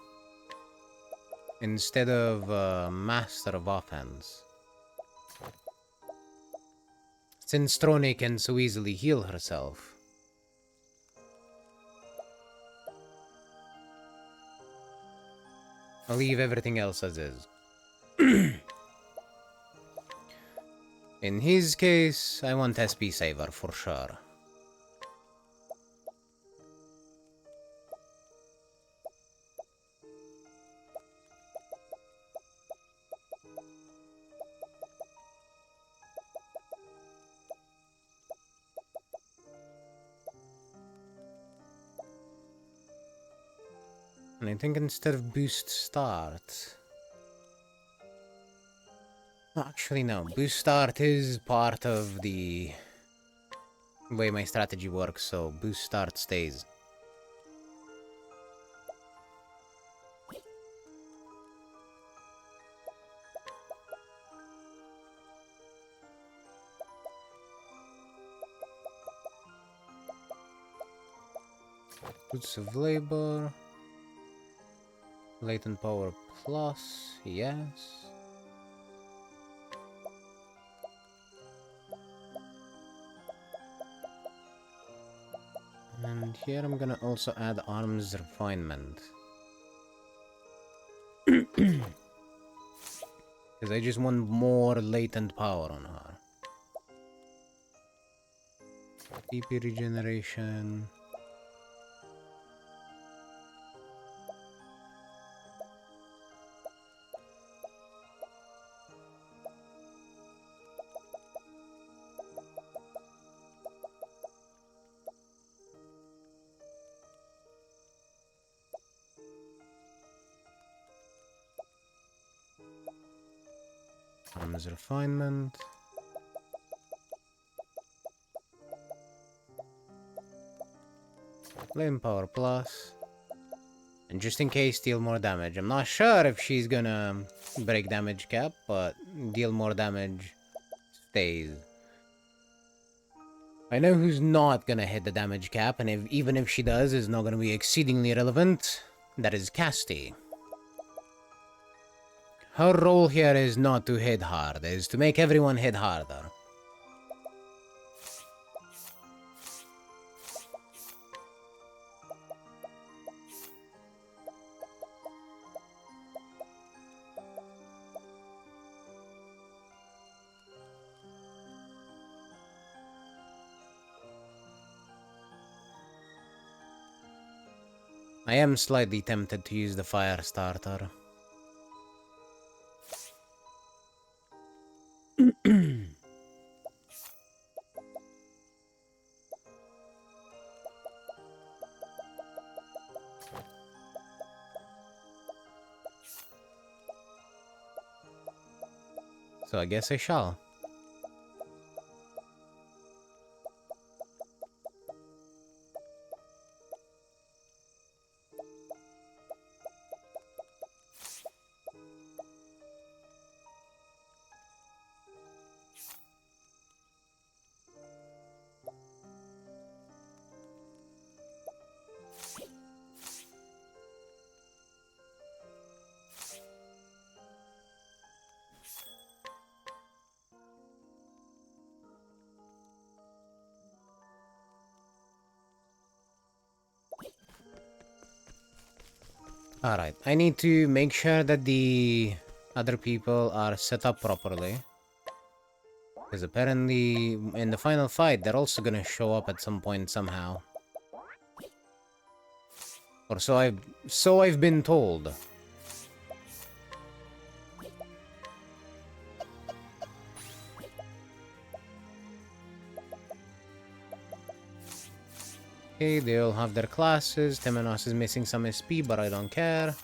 Speaker 1: instead of master of offense. Since Trone can so easily heal herself. I'll leave everything else as is. In his case, I want SP Saver for sure. And I think instead of boost start... Actually, no. Boost start is part of the way my strategy works, so boost start stays. Boots of labor. Latent power plus, yes. And here I'm gonna also add arms refinement. Because I just want more latent power on her. PP regeneration. Arms refinement. Flame power plus. And just in case, deal more damage. I'm not sure if she's gonna break damage cap, but deal more damage stays. I know who's not gonna hit the damage cap, and even if she does, it's not gonna be exceedingly relevant. That is Casty. Her role here is not to hit hard, is to make everyone hit harder. I am slightly tempted to use the fire starter. So I guess I shall. Alright, I need to make sure that the other people are set up properly. Because apparently, in the final fight, they're also gonna show up at some point somehow. Or so I've been told. Okay, they all have their classes. Temenos is missing some SP, but I don't care.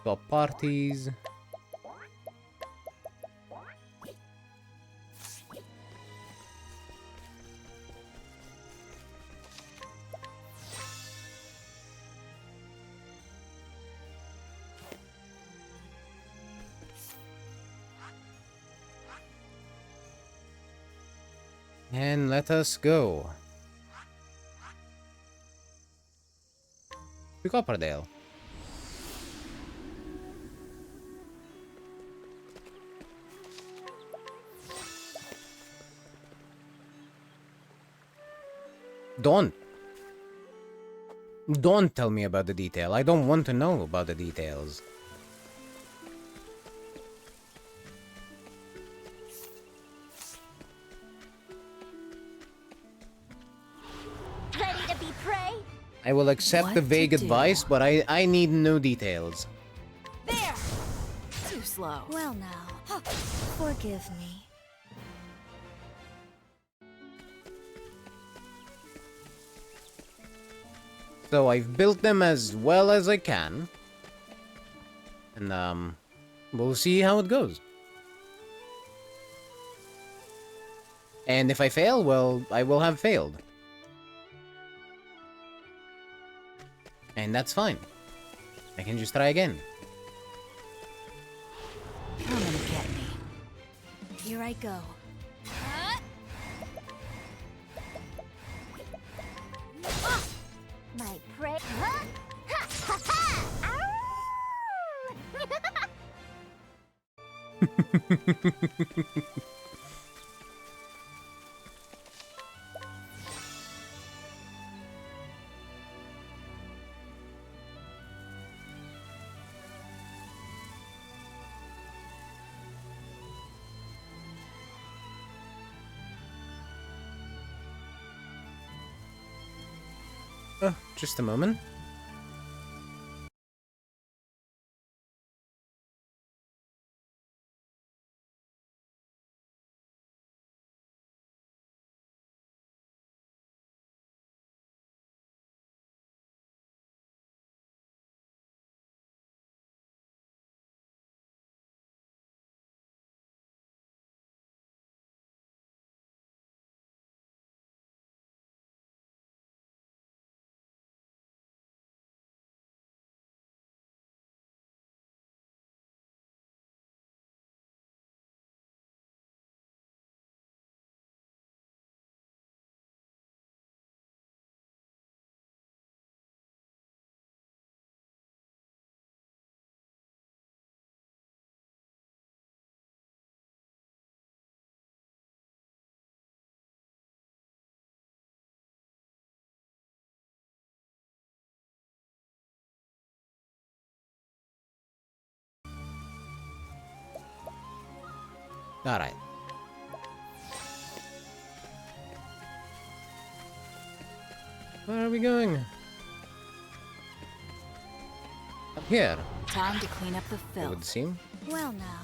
Speaker 1: Top parties. And let us go. To Copperdale. Don't tell me about the detail. I don't want to know about the details.
Speaker 3: Ready to be prey?
Speaker 1: I will accept the
Speaker 5: What
Speaker 1: vague
Speaker 5: to do?
Speaker 1: advice, but I need no details.
Speaker 5: There! Too slow.
Speaker 3: Well now, forgive me.
Speaker 1: So I've built them as well as I can. And we'll see how it goes. And if I fail, well, I will have failed. And that's fine. I can just try again.
Speaker 5: Come and get me.
Speaker 3: Here I go. My prey. Huh? Ha ha ha!
Speaker 1: Just a moment. Alright. Where are we going? Up here,
Speaker 8: Time to clean up the
Speaker 1: it
Speaker 8: filth.
Speaker 1: would seem.
Speaker 3: Well now.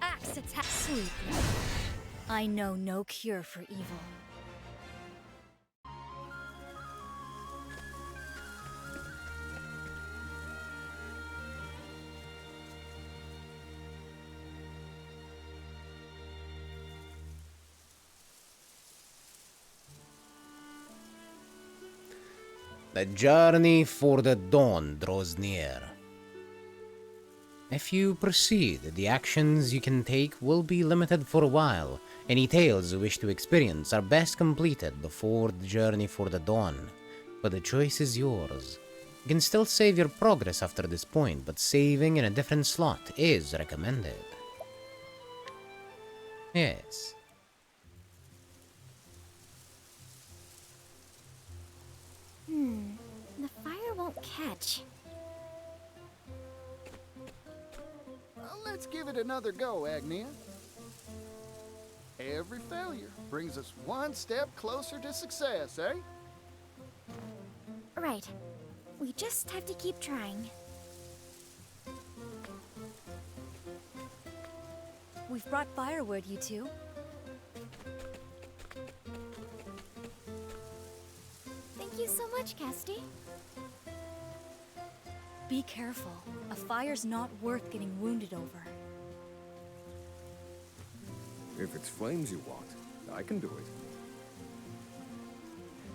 Speaker 3: Axe attack.
Speaker 8: Sleep. I know no cure for evil.
Speaker 1: The journey for the dawn draws near. If you proceed, the actions you can take will be limited for a while. Any tales you wish to experience are best completed before the journey for the dawn, but the choice is yours. You can still save your progress after this point, but saving in a different slot is recommended. Yes.
Speaker 3: The fire won't catch.
Speaker 4: Well, let's give it another go, Agnia. Every failure brings us one step closer to success, eh?
Speaker 3: Right. We just have to keep trying.
Speaker 8: We've brought firewood, you two.
Speaker 3: Thank you so much, Casty.
Speaker 8: Be careful. A fire's not worth getting wounded over.
Speaker 7: If it's flames you want, I can do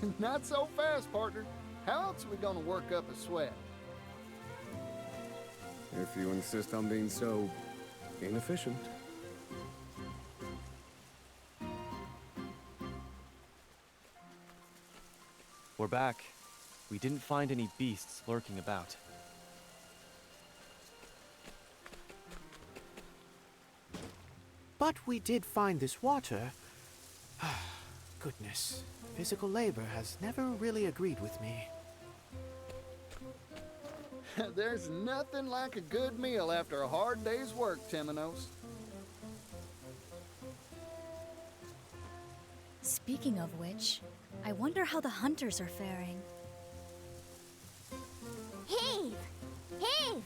Speaker 7: it.
Speaker 4: Not so fast, partner. How else are we gonna work up a sweat?
Speaker 7: If you insist on being so inefficient.
Speaker 9: We're back. We didn't find any beasts lurking about.
Speaker 6: But we did find this water. Goodness, physical labor has never really agreed with me.
Speaker 4: There's nothing like a good meal after a hard day's work, Temenos.
Speaker 8: Speaking of which, I wonder how the hunters are faring.
Speaker 3: Heave! Heave!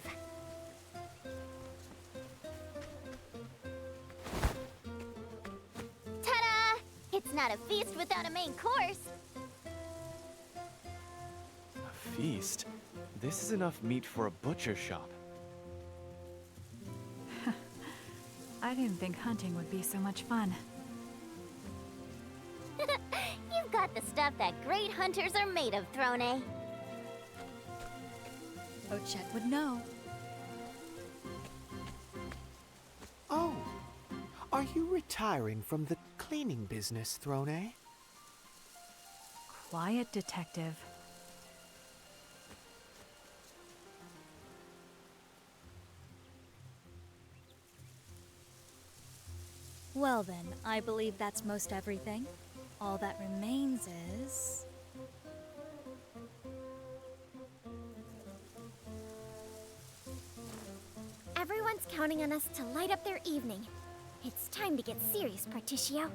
Speaker 3: Ta-da! It's not a feast without a main course.
Speaker 9: A feast? This is enough meat for a butcher shop.
Speaker 5: I didn't think hunting would be so much fun.
Speaker 3: You've got the stuff that great hunters are made of, Throne.
Speaker 8: Ochette would know.
Speaker 6: Oh, are you retiring from the cleaning business, Throne?
Speaker 5: Quiet detective.
Speaker 8: Well then, I believe that's most everything. All that remains is...
Speaker 3: Everyone's counting on us to light up their evening. It's time to get serious, Particio.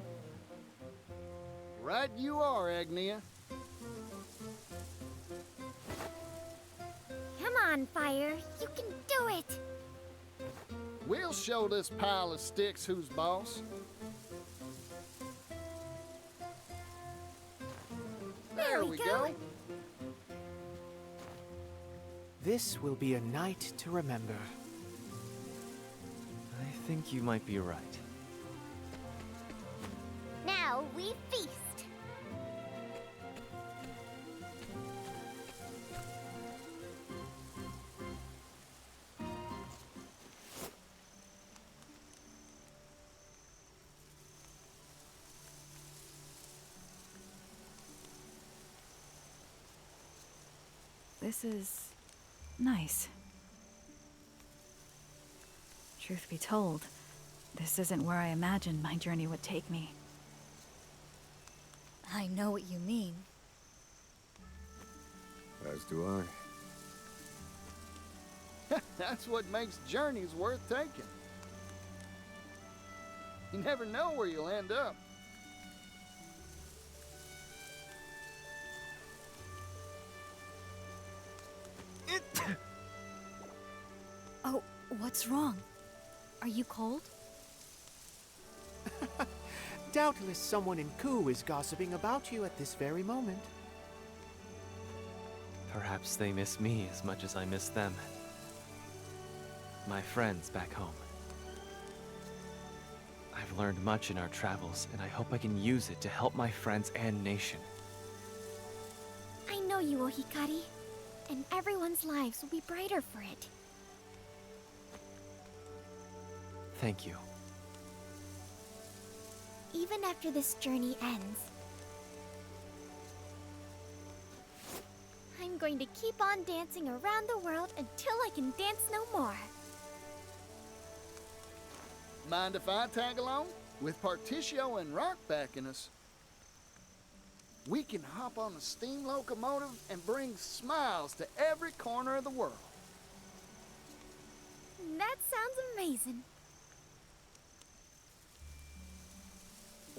Speaker 4: Right you are, Agnia.
Speaker 3: Come on, Fire. You can do it!
Speaker 4: We'll show this pile of sticks who's boss.
Speaker 3: There we go.
Speaker 6: This will be a night to remember.
Speaker 9: I think you might be right.
Speaker 3: Now we feast.
Speaker 5: This is nice. Truth be told, this isn't where I imagined my journey would take me.
Speaker 8: I know what you mean.
Speaker 7: As do I.
Speaker 4: That's what makes journeys worth taking. You never know where you'll end up.
Speaker 8: What's wrong? Are you cold?
Speaker 6: Doubtless someone in Ku is gossiping about you at this very moment.
Speaker 9: Perhaps they miss me as much as I miss them. My friends back home. I've learned much in our travels, and I hope I can use it to help my friends and nation.
Speaker 3: I know you, Ohikari. And everyone's lives will be brighter for it.
Speaker 9: Thank you.
Speaker 3: Even after this journey ends, I'm going to keep on dancing around the world until I can dance no more.
Speaker 4: Mind if I tag along? With Particio and Rock backing us, we can hop on a steam locomotive and bring smiles to every corner of the world.
Speaker 3: That sounds amazing.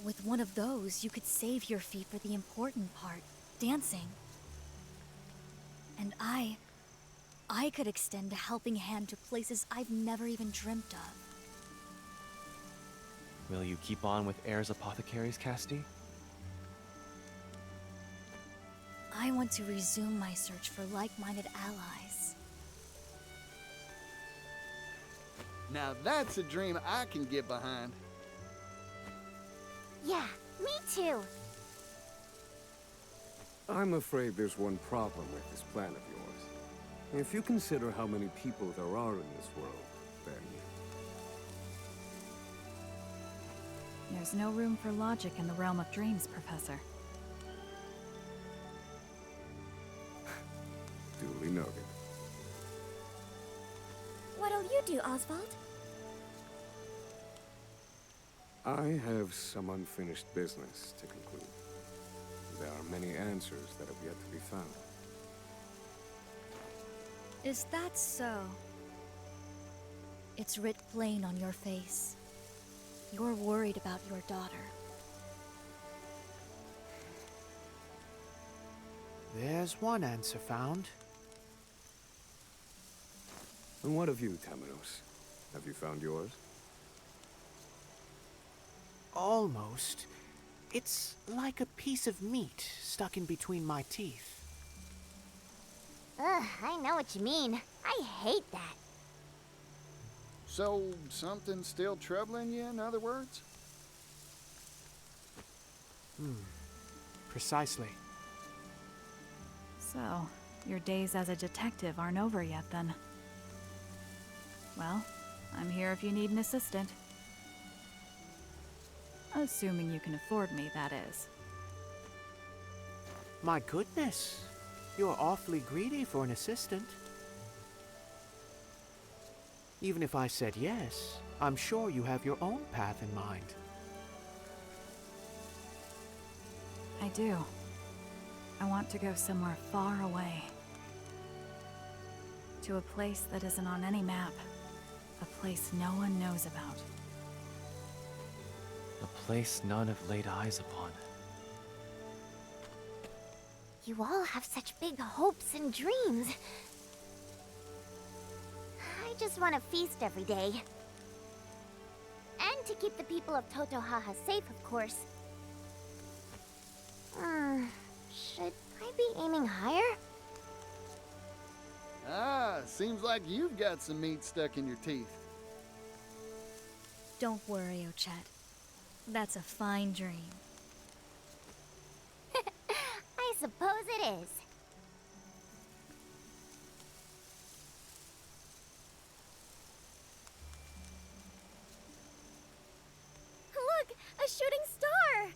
Speaker 8: With one of those, you could save your feet for the important part, dancing. And I could extend a helping hand to places I've never even dreamt of.
Speaker 9: Will you keep on with Air's apothecaries, Casti?
Speaker 8: I want to resume my search for like-minded allies.
Speaker 4: Now that's a dream I can get behind.
Speaker 3: Yeah, me too.
Speaker 7: I'm afraid there's one problem with this plan of yours. If you consider how many people there are in this world, then...
Speaker 10: There's no room for logic in the realm of dreams, Professor.
Speaker 7: Duly noted.
Speaker 3: What'll you do, Oswald?
Speaker 7: I have some unfinished business to conclude. There are many answers that have yet to be found.
Speaker 8: Is that so? It's writ plain on your face. You're worried about your daughter.
Speaker 6: There's one answer found.
Speaker 7: And what of you, Tamanos? Have you found yours?
Speaker 6: Almost. It's like a piece of meat stuck in between my teeth.
Speaker 3: Ugh, I know what you mean. I hate that.
Speaker 4: So, something's still troubling you, in other words?
Speaker 6: Precisely.
Speaker 10: So, your days as a detective aren't over yet, then. Well, I'm here if you need an assistant. Assuming you can afford me, that is.
Speaker 6: My goodness. You're awfully greedy for an assistant. Even if I said yes, I'm sure you have your own path in mind.
Speaker 10: I do. I want to go somewhere far away. To a place that isn't on any map. A place no one knows about.
Speaker 9: A place none have laid eyes upon.
Speaker 3: You all have such big hopes and dreams. I just want to feast every day. And to keep the people of Totohaha safe, of course. Should I be aiming higher?
Speaker 4: Ah, seems like you've got some meat stuck in your teeth.
Speaker 8: Don't worry, Ochet. That's a fine dream.
Speaker 3: I suppose it is. Look! A shooting star!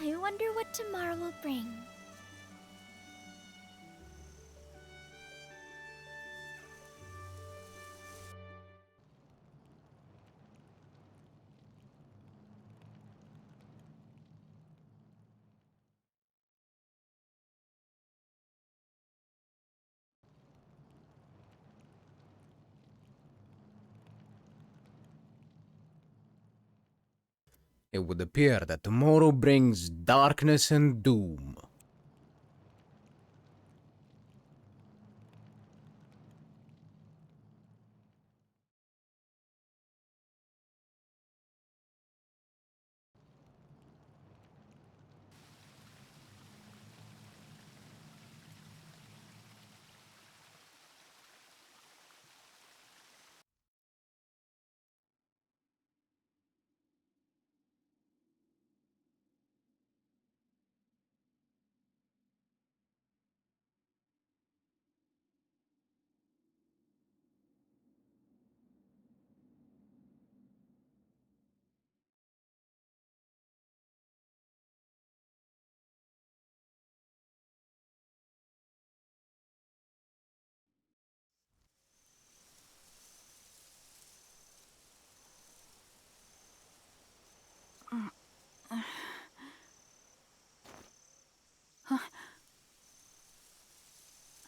Speaker 3: I wonder what tomorrow will bring.
Speaker 1: It would appear that tomorrow brings darkness and doom.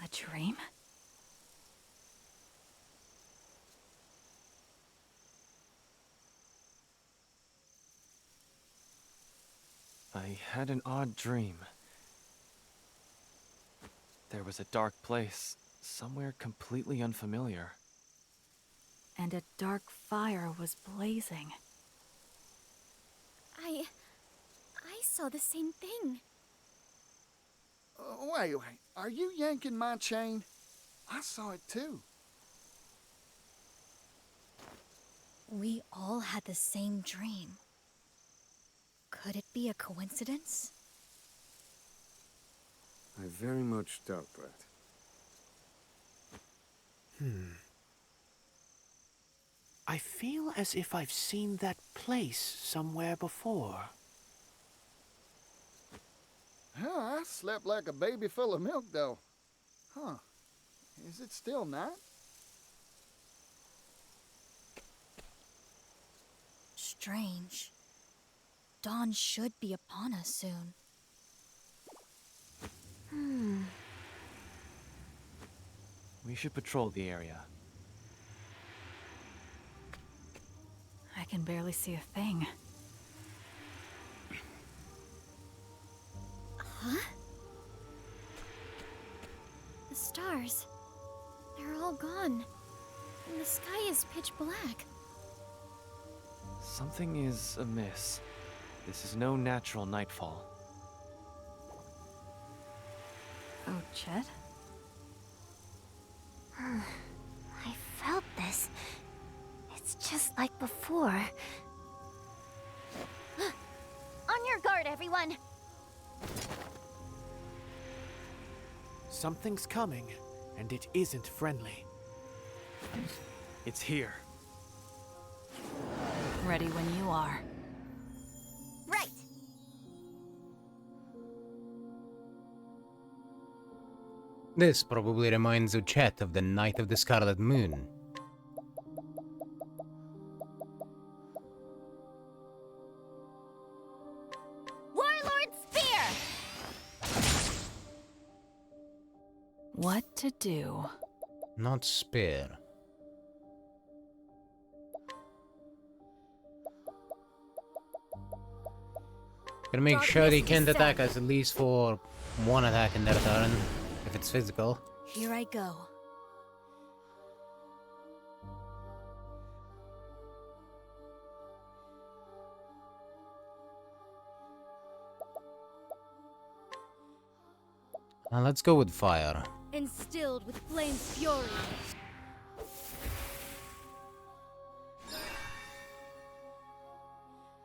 Speaker 10: A dream?
Speaker 9: I had an odd dream. There was a dark place, somewhere completely unfamiliar.
Speaker 10: And a dark fire was blazing.
Speaker 3: I saw the same thing.
Speaker 4: Wait. Are you yanking my chain? I saw it too.
Speaker 8: We all had the same dream. Could it be a coincidence?
Speaker 7: I very much doubt that.
Speaker 6: I feel as if I've seen that place somewhere before.
Speaker 4: I slept like a baby full of milk, though. Huh. Is it still night?
Speaker 8: Strange. Dawn should be upon us soon.
Speaker 9: We should patrol the area.
Speaker 10: I can barely see a thing.
Speaker 3: Huh? The stars. They're all gone. And the sky is pitch black.
Speaker 9: Something is amiss. This is no natural nightfall.
Speaker 10: Oh, Chet?
Speaker 3: I felt this. It's just like before. On your guard, everyone!
Speaker 6: Something's coming, and it isn't friendly.
Speaker 9: It's here.
Speaker 10: Ready when you are.
Speaker 3: Right!
Speaker 1: This probably reminds Chet of the Night of the Scarlet Moon.
Speaker 3: Warlord Spear!
Speaker 10: What to do?
Speaker 1: Not spear. Gonna make sure they can't attack us at least for one attack in their turn, if it's physical.
Speaker 8: Here I go.
Speaker 1: Now let's go with fire.
Speaker 3: Instilled with flame's fury.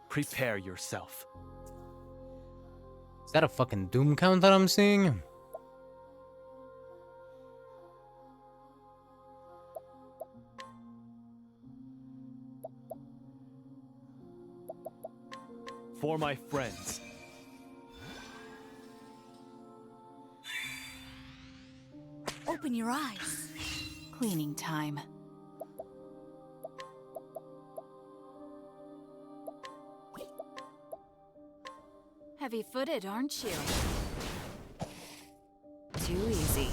Speaker 9: Prepare yourself.
Speaker 1: Is that a fucking doom counter I'm seeing?
Speaker 9: For my friends.
Speaker 8: Open your eyes.
Speaker 10: Cleaning time. Heavy-footed, aren't you? Too easy.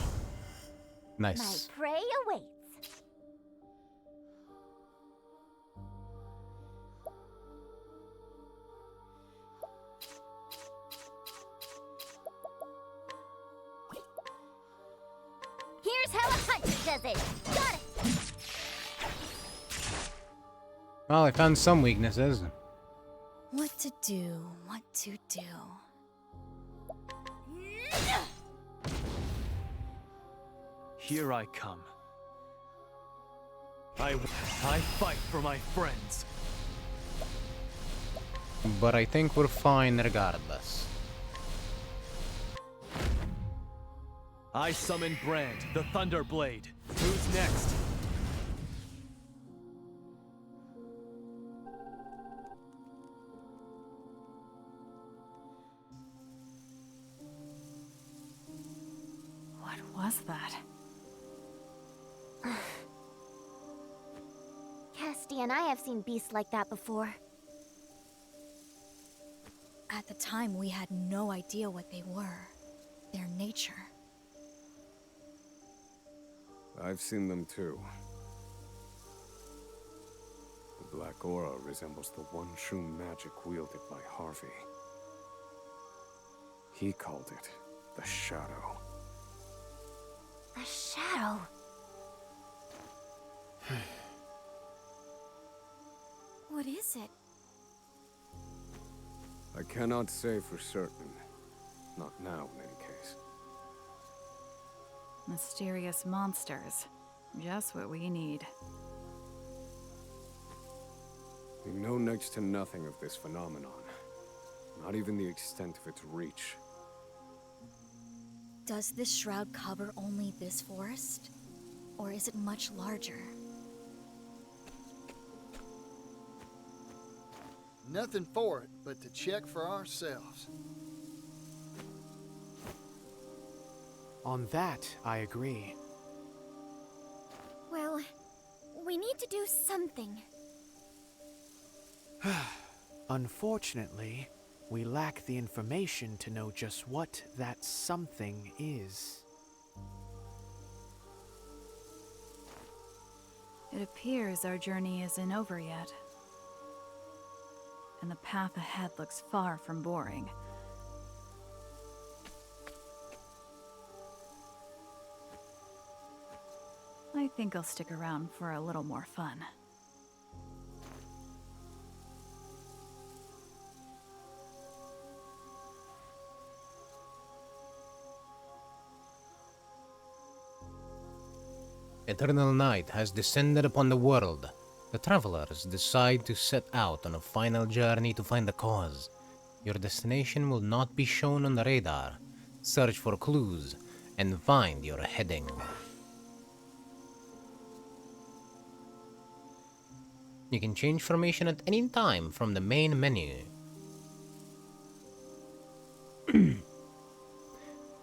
Speaker 1: Nice.
Speaker 3: My prey awaits. punch does it. Got it.
Speaker 1: Well, I found some weaknesses.
Speaker 8: What to do, what to do.
Speaker 9: Here I come. I fight for my friends.
Speaker 1: But I think we're fine regardless.
Speaker 9: I summon Brand, the Thunderblade. Who's next?
Speaker 10: What was that?
Speaker 3: Casty and I have seen beasts like that before.
Speaker 8: At the time, we had no idea what they were. Their nature.
Speaker 7: I've seen them too. The black aura resembles the one true magic wielded by Harvey. He called it the Shadow.
Speaker 3: A shadow. What is it?
Speaker 7: I cannot say for certain. Not now, in any case.
Speaker 10: Mysterious monsters. Just what we need.
Speaker 7: We know next to nothing of this phenomenon. Not even the extent of its reach.
Speaker 8: Does this shroud cover only this forest? Or is it much larger?
Speaker 4: Nothing for it but to check for ourselves.
Speaker 6: On that, I agree.
Speaker 3: Well, we need to do something.
Speaker 6: Unfortunately, we lack the information to know just what that something is.
Speaker 10: It appears our journey isn't over yet. And the path ahead looks far from boring. I think I'll stick around for a little more fun.
Speaker 1: Eternal night has descended upon the world. The travelers decide to set out on a final journey to find the cause. Your destination will not be shown on the radar. Search for clues and find your heading. You can change formation at any time from the main menu.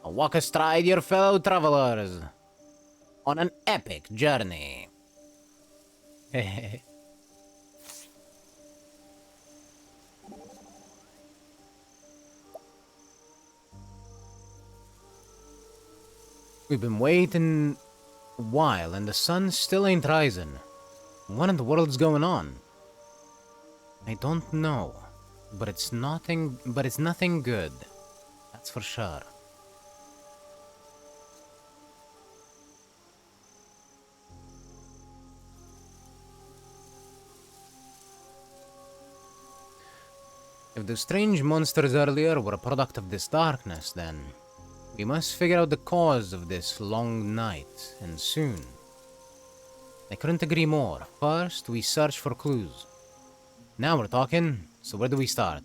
Speaker 1: Walk astride your fellow travelers on an epic journey. We've been waiting a while and the sun still ain't rising. What in the world's going on? I don't know, but it's nothing good. That's for sure. If the strange monsters earlier were a product of this darkness, then we must figure out the cause of this long night, and soon. I couldn't agree more. First, we search for clues. Now we're talking, so where do we start?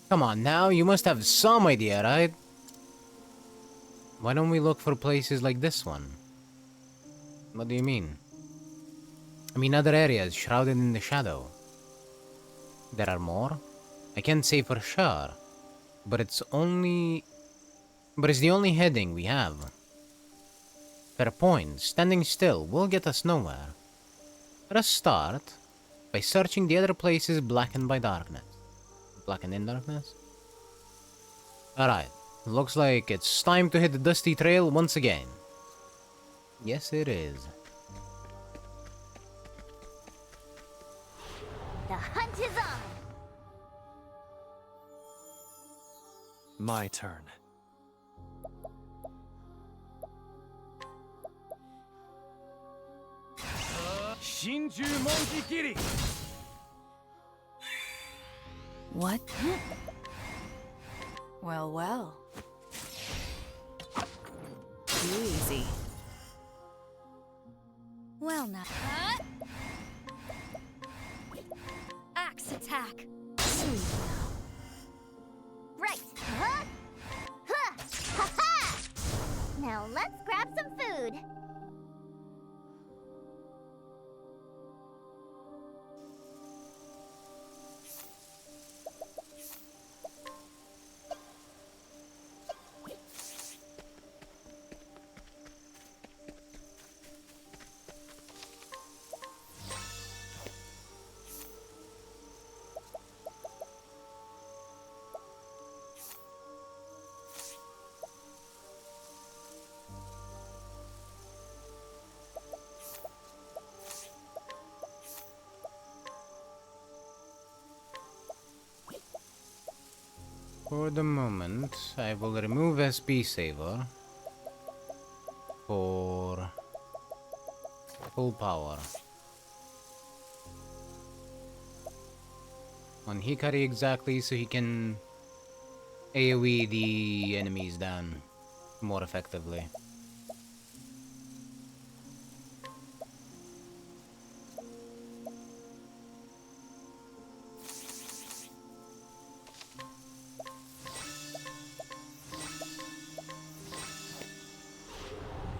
Speaker 1: Come on now, you must have some idea, right? Why don't we look for places like this one? What do you mean? I mean other areas shrouded in the shadow. There are more? I can't say for sure, but it's the only heading we have. Fair point. Standing still will get us nowhere. Let us start by searching the other places blackened by darkness. Blackened in darkness? Alright. Looks like it's time to hit the dusty trail once again. Yes, it is.
Speaker 3: The hunt is on!
Speaker 9: My turn.
Speaker 10: What? Well, well. Too easy.
Speaker 8: Well now. Axe attack.
Speaker 3: Right. Huh? Huh. Ha ha! Now let's grab some food.
Speaker 1: For the moment, I will remove SP Saver for full power. On Hikari exactly, so he can AoE the enemies down more effectively.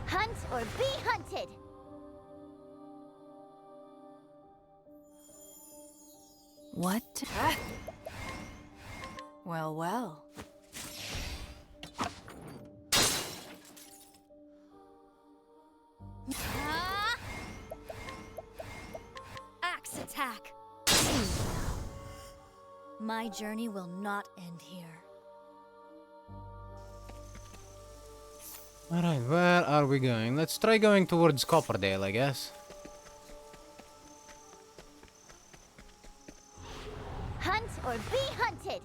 Speaker 3: Hunt or be hunted.
Speaker 10: What? Well, well.
Speaker 8: Axe attack. My journey will not end here.
Speaker 1: Alright, where are we going? Let's try going towards Copperdale, I guess.
Speaker 3: Hunt or be hunted.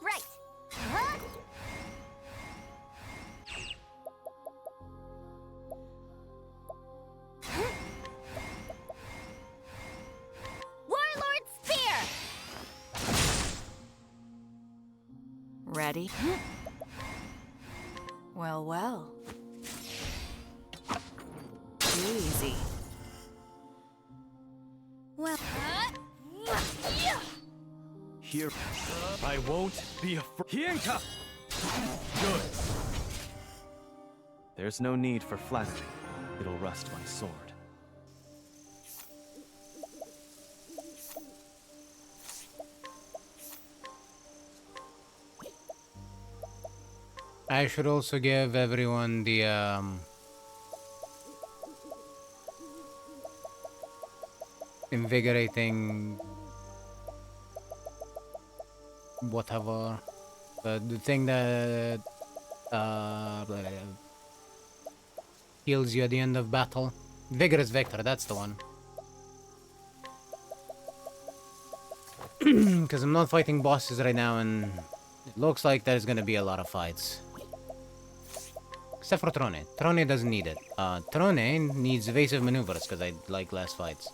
Speaker 3: Right. Huh? Warlord Spear.
Speaker 10: Ready? Well, well. Too easy.
Speaker 8: Well,
Speaker 9: Here, I won't be afraid. Good. There's no need for flattery. It'll rust my sword.
Speaker 1: I should also give everyone the invigorating whatever, the thing that heals you at the end of battle. Vigorous Vector, that's the one. Because I'm not fighting bosses right now, and it looks like there's gonna be a lot of fights. Except for Trone. Trone doesn't need it. Trone needs evasive maneuvers because I like less fights.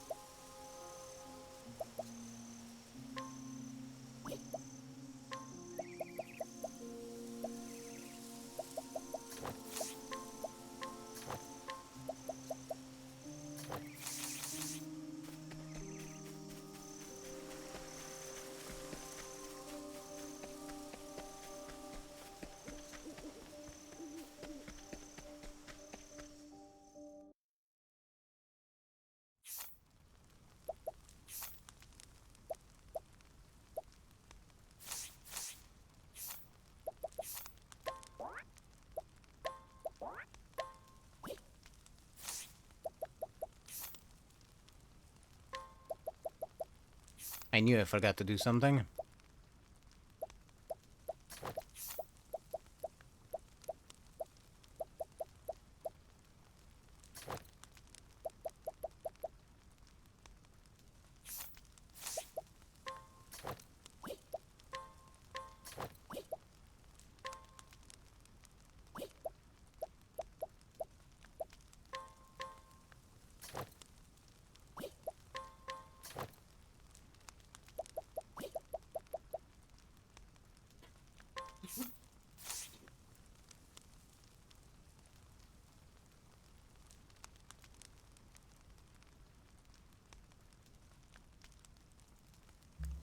Speaker 1: I knew I forgot to do something.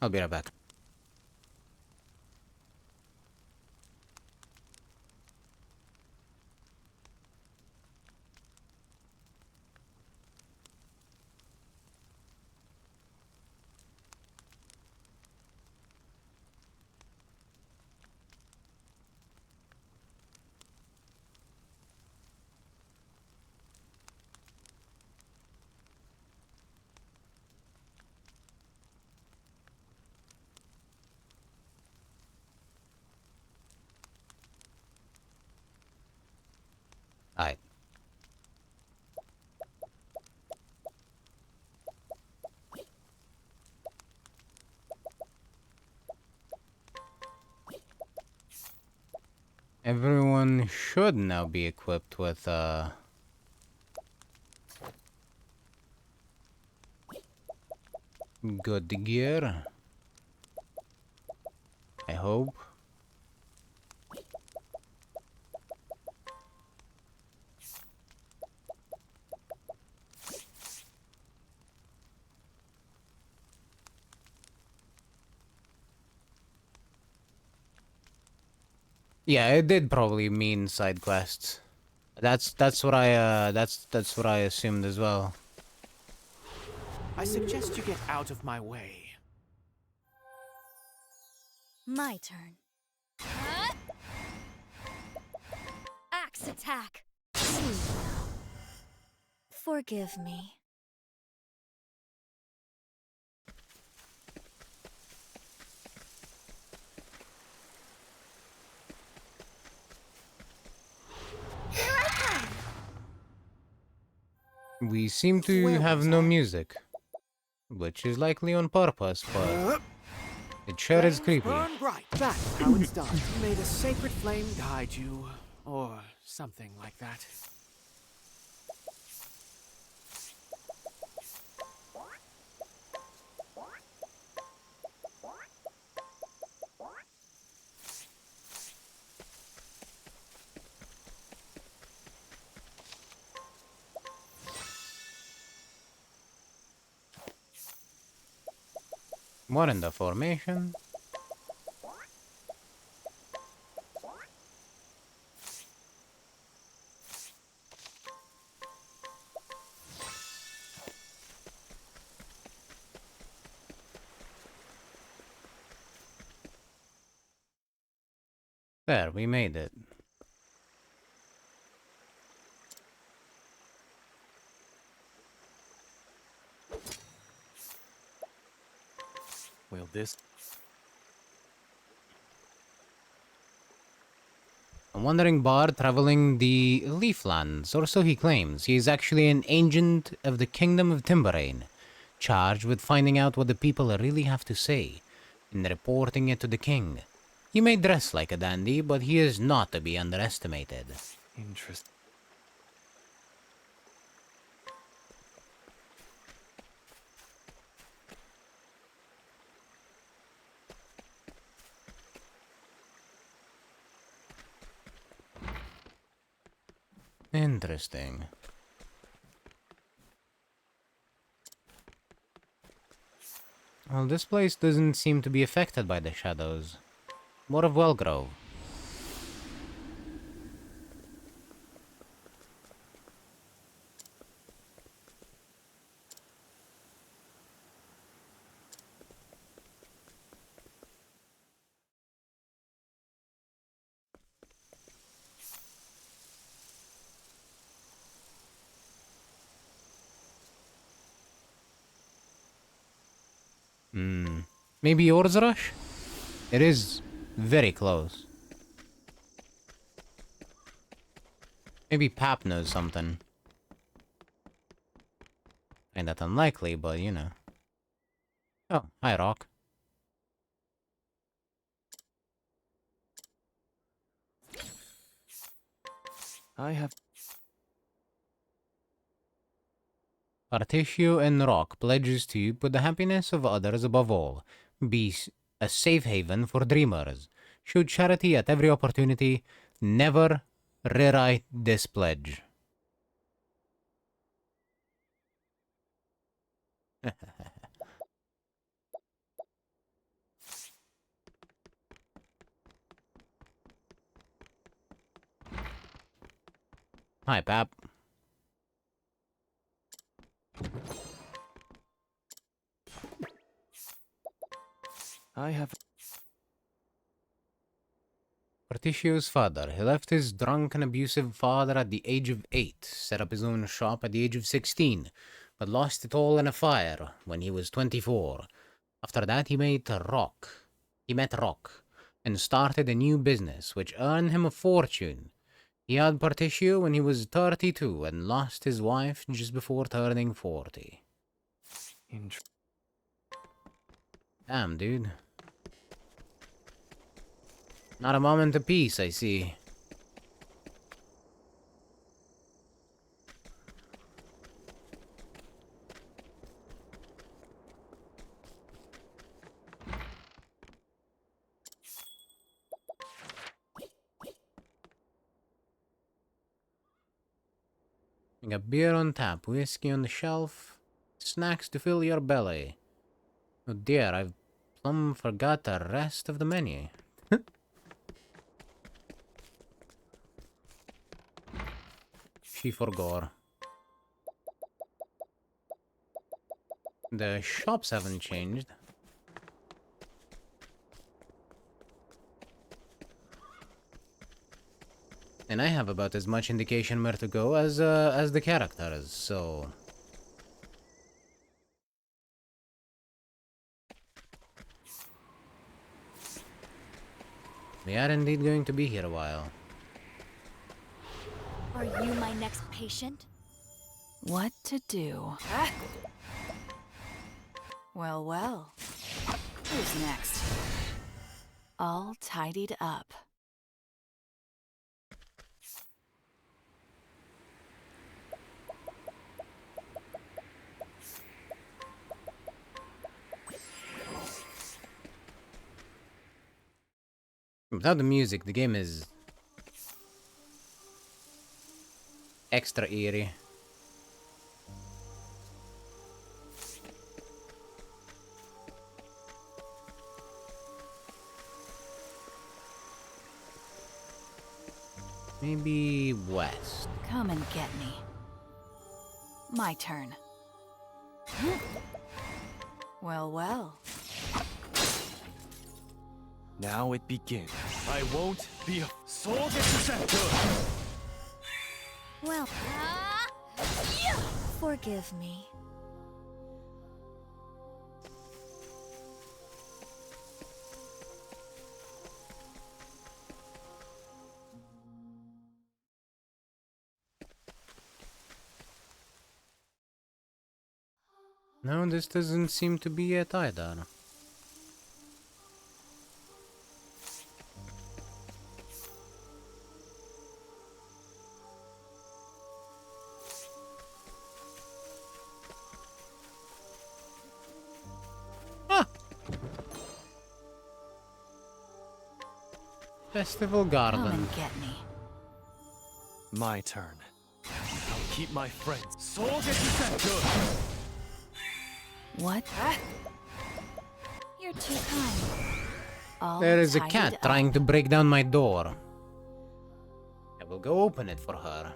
Speaker 1: I'll be right back. Alright. Everyone should now be equipped with, good gear. I hope. Yeah, it did probably mean side quests. That's what that's what I assumed as well.
Speaker 6: I suggest you get out of my way.
Speaker 8: My turn. Axe attack! Forgive me.
Speaker 1: We seem to
Speaker 6: Where
Speaker 1: have
Speaker 6: was
Speaker 1: no
Speaker 6: I?
Speaker 1: music, which is likely on purpose, but it sure is
Speaker 6: Flames
Speaker 1: creepy.
Speaker 6: burn bright. That's how it's done. May the sacred flame guide you, or something like that.
Speaker 1: What in the formation? There, we made it.
Speaker 9: Will this...
Speaker 1: A wandering bard traveling the Leaflands, or so he claims. He is actually an agent of the Kingdom of Timberain, charged with finding out what the people really have to say, and reporting it to the king. He may dress like a dandy, but he is not to be underestimated.
Speaker 9: Interesting.
Speaker 1: Interesting. Well, this place doesn't seem to be affected by the shadows. What of Wellgrove? Maybe yours, Rush? It is very close. Maybe Pap knows something. Ain't that unlikely, but you know. Oh, hi, Rock.
Speaker 9: I have...
Speaker 1: Artesio and Rock pledges to put the happiness of others above all, be a safe haven for dreamers, show charity at every opportunity, never rewrite this pledge. Hi, Pap.
Speaker 9: I have.
Speaker 1: Berticio's father. He left his drunk and abusive father at the age of 8, set up his own shop at the age of 16, but lost it all in a fire when he was 24. After that, he met Rock, and started a new business, which earned him a fortune. He had Berticio when he was 32 and lost his wife just before turning 40. Damn, dude. Not a moment of peace, I see. You got beer on tap, whiskey on the shelf, snacks to fill your belly. Oh dear, I've plumb forgot the rest of the menu. She forgot. The shops haven't changed. And I have about as much indication where to go as the characters, so... We are indeed going to be here a while.
Speaker 8: Are you my next patient?
Speaker 10: What to do? Well, well. Who's next? All tidied up.
Speaker 1: Without the music, the game is extra eerie. Maybe west.
Speaker 10: Come and get me. My turn. Well, well.
Speaker 9: Now it begins. I won't be a
Speaker 8: Well, forgive me.
Speaker 1: No, this doesn't seem to be it either. Festival Garden.
Speaker 10: Come and get me.
Speaker 9: My turn. I'll keep my friends.
Speaker 10: What? You're too kind. All
Speaker 1: There is a
Speaker 10: tidied
Speaker 1: cat
Speaker 10: up.
Speaker 1: trying to break down my door. I will go open it for her.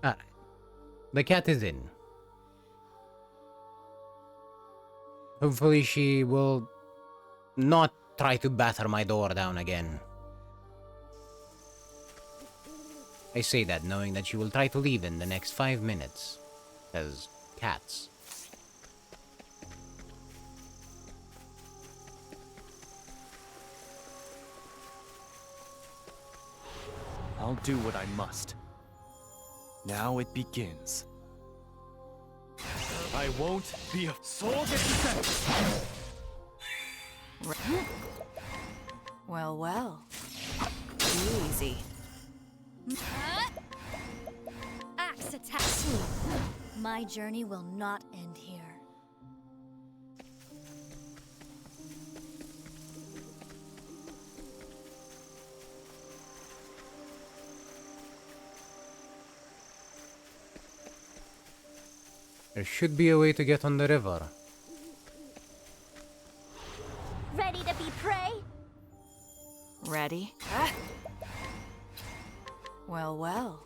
Speaker 1: Alright. The cat is in. Hopefully she will not try to batter my door down again. I say that knowing that she will try to leave in the next 5 minutes. Because cats.
Speaker 9: I'll do what I must. Now it begins. I won't be a
Speaker 10: Well, well. Easy.
Speaker 8: Axe attack! My journey will not end here.
Speaker 1: There should be a way to get on the river.
Speaker 3: Ready to be prey?
Speaker 10: Ready? Well, well.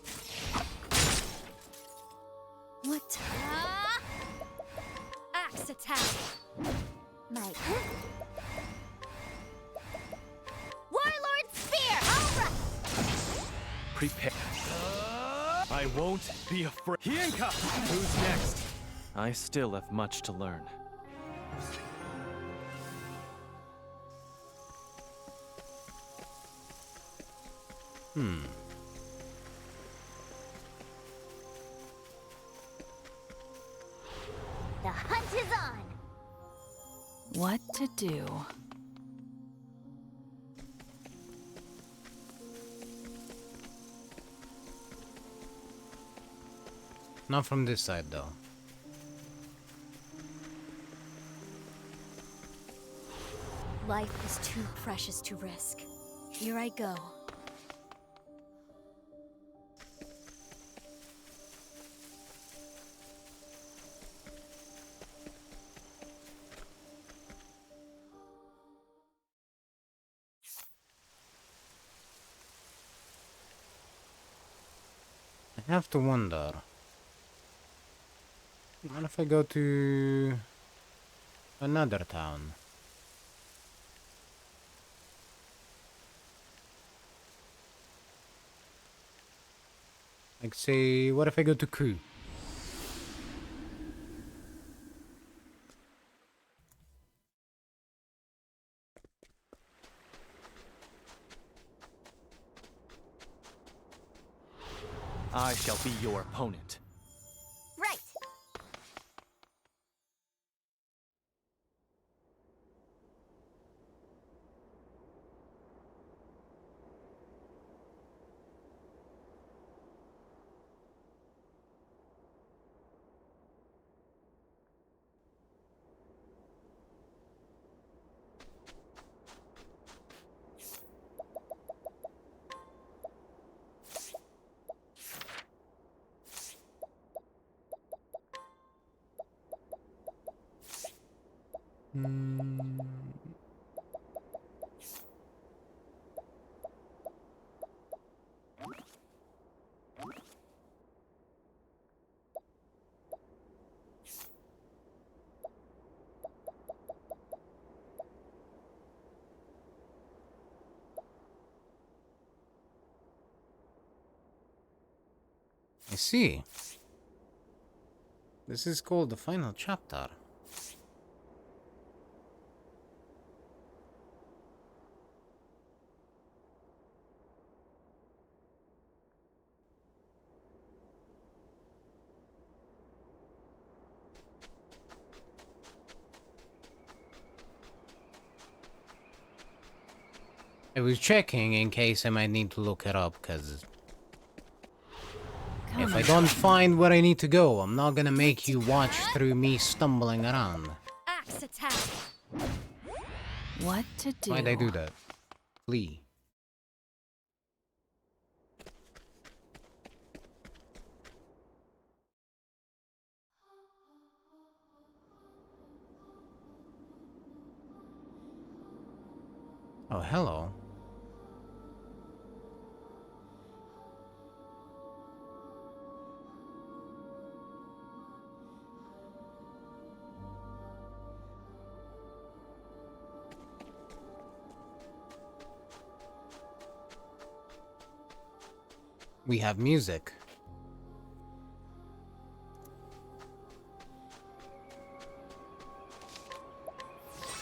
Speaker 8: What? Axe attack!
Speaker 3: My Warlord Spear! Alright!
Speaker 9: Prepare. I won't be afraid. Hienka! Who's next? I still have much to learn.
Speaker 3: The hunt is on!
Speaker 10: What to do?
Speaker 1: Not from this side, though.
Speaker 8: Life is too precious to risk. Here I go.
Speaker 1: I have to wonder. What if I go to another town? Like, say, what if I go to Ku?
Speaker 9: I shall be your opponent.
Speaker 3: Right!
Speaker 1: I see. This is called the final chapter. I was checking in case I might need to look it up, because if I don't find where I need to go, I'm not gonna make you watch through me stumbling around.
Speaker 8: Axe attack!
Speaker 10: What to do?
Speaker 1: Why'd I do that? Flee. Oh, hello. We have music.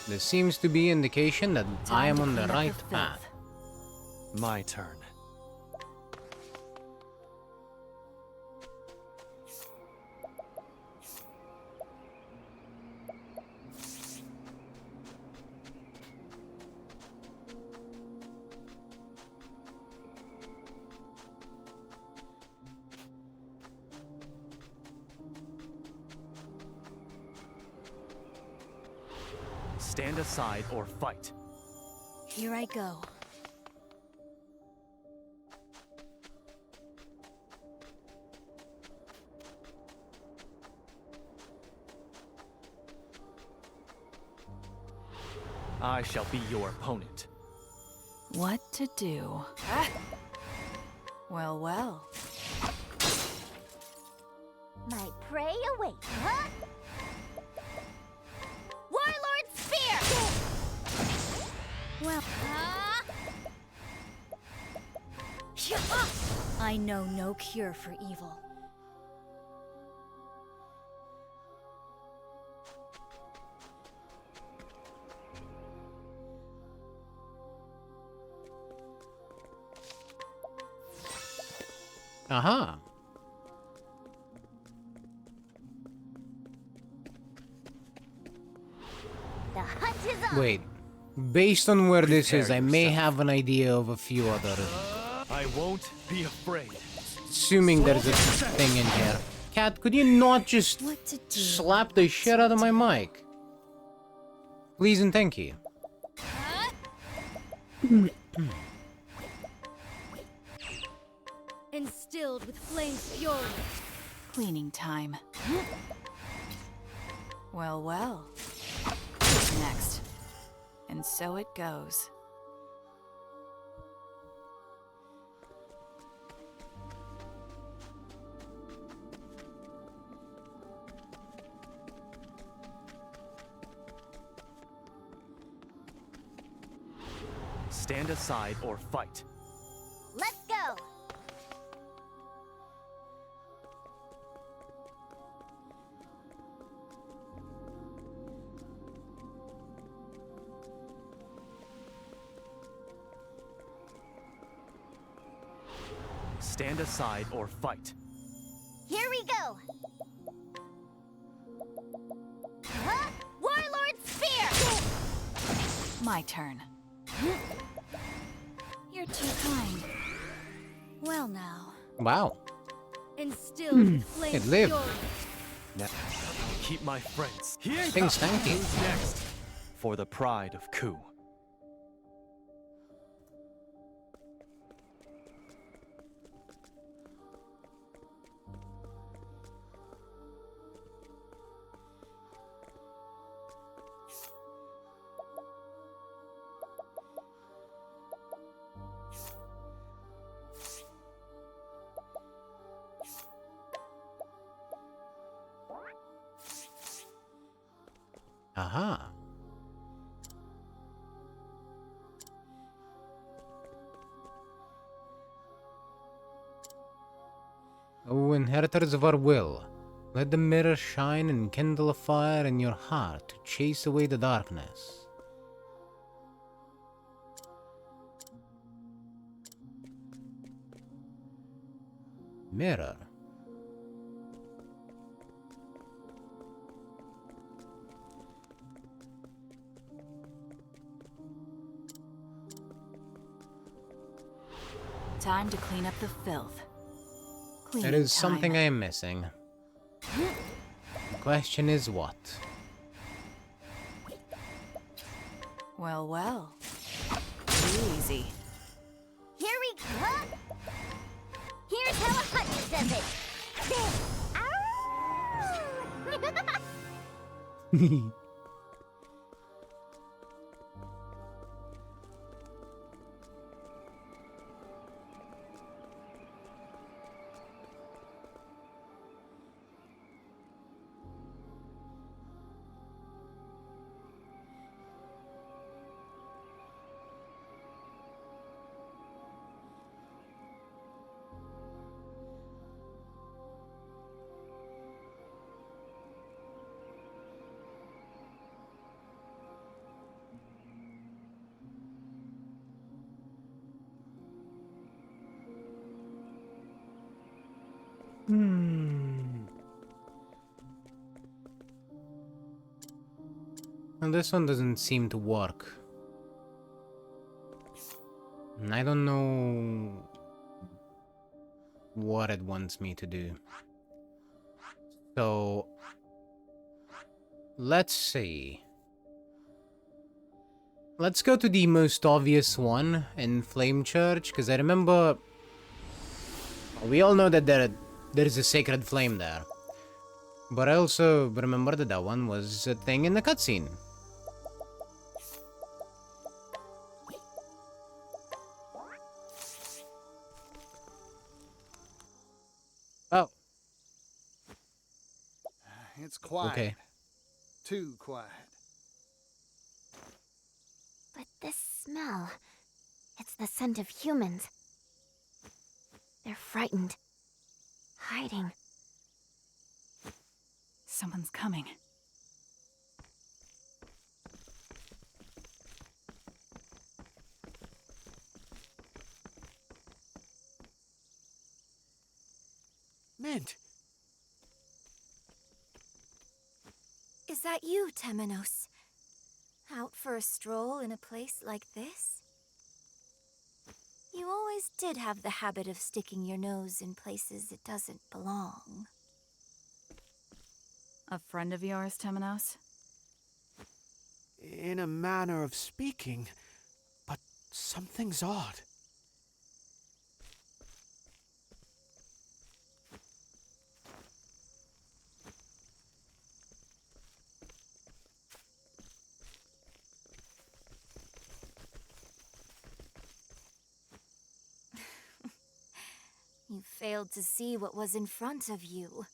Speaker 1: This seems to be indication that I am on the right path.
Speaker 9: My turn. Stand aside or fight.
Speaker 8: Here I go.
Speaker 9: I shall be your opponent.
Speaker 10: What to do? Well, well.
Speaker 3: My prey awaits, huh? Warlord Spear!
Speaker 8: Well, I know no cure for evil.
Speaker 1: Aha.
Speaker 3: The hunt is on!
Speaker 1: Wait. Based on where this
Speaker 9: Prepare
Speaker 1: is, I may
Speaker 9: yourself.
Speaker 1: have an idea of a few other.
Speaker 9: I won't be afraid.
Speaker 1: Assuming there's a thing in here. Cat, could you not just
Speaker 8: What to do?
Speaker 1: slap the shit out of my mic? Please and thank you.
Speaker 8: Instilled with flame's fury.
Speaker 10: Cleaning time. Well, well. Who's next? And so it goes.
Speaker 9: Stand aside or fight.
Speaker 3: Let's go!
Speaker 9: Stand aside or fight.
Speaker 3: Here we go! Huh? Warlord Spear!
Speaker 10: My turn. You're too kind.
Speaker 8: Well now.
Speaker 1: Wow.
Speaker 8: Instilled with flame's
Speaker 1: It lived.
Speaker 8: fury.
Speaker 9: Keep my friends.
Speaker 1: Things thank you.
Speaker 9: Who's next? For the pride of Ku.
Speaker 1: Aha. O inheritors of our will, let the mirror shine and kindle a fire in your heart to chase away the darkness. Mirror.
Speaker 10: Time to clean up the filth.
Speaker 1: There
Speaker 10: Cleaning
Speaker 1: is something I
Speaker 10: time.
Speaker 1: am missing. The question is what?
Speaker 10: Well, well. Too easy.
Speaker 3: Here we go! Here's how a hunter does it! Ow!
Speaker 1: And this one doesn't seem to work. And I don't know what it wants me to do. So let's see. let's go to the most obvious one in Flame Church, because I remember... We all know that there's a sacred flame there. But I also remember that that one was a thing in the cutscene. Oh.
Speaker 4: It's quiet.
Speaker 1: Okay.
Speaker 4: Too quiet.
Speaker 3: But this smell, it's the scent of humans. They're frightened, hiding.
Speaker 10: Someone's coming.
Speaker 6: Mint,
Speaker 8: Is that you, Temenos? Out for a stroll in a place like this? You always did have the habit of sticking your nose in places it doesn't belong.
Speaker 10: A friend of yours, Temenos?
Speaker 6: in a manner of speaking, but something's odd.
Speaker 8: You failed to see what was in front of you.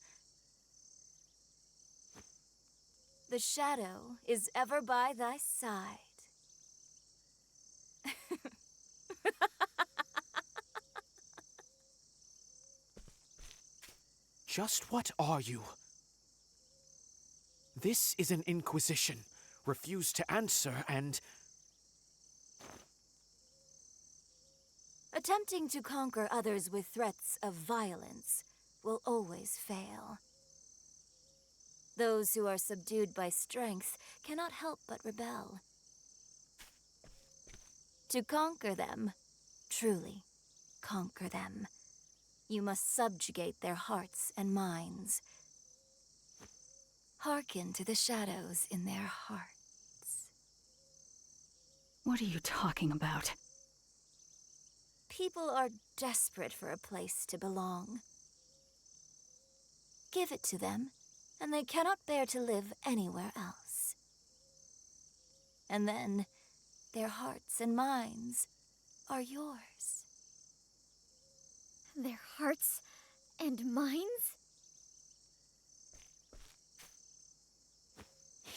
Speaker 8: The shadow is ever by thy side.
Speaker 6: Just what are you? This is an inquisition. Refuse to answer and...
Speaker 8: Attempting to conquer others with threats of violence will always fail. Those who are subdued by strength cannot help but rebel. To conquer them, truly conquer them, you must subjugate their hearts and minds. Hearken to the shadows in their hearts.
Speaker 10: What are you talking about?
Speaker 8: People are desperate for a place to belong. Give it to them, and they cannot bear to live anywhere else. And then, their hearts and minds are yours.
Speaker 3: Their hearts and minds?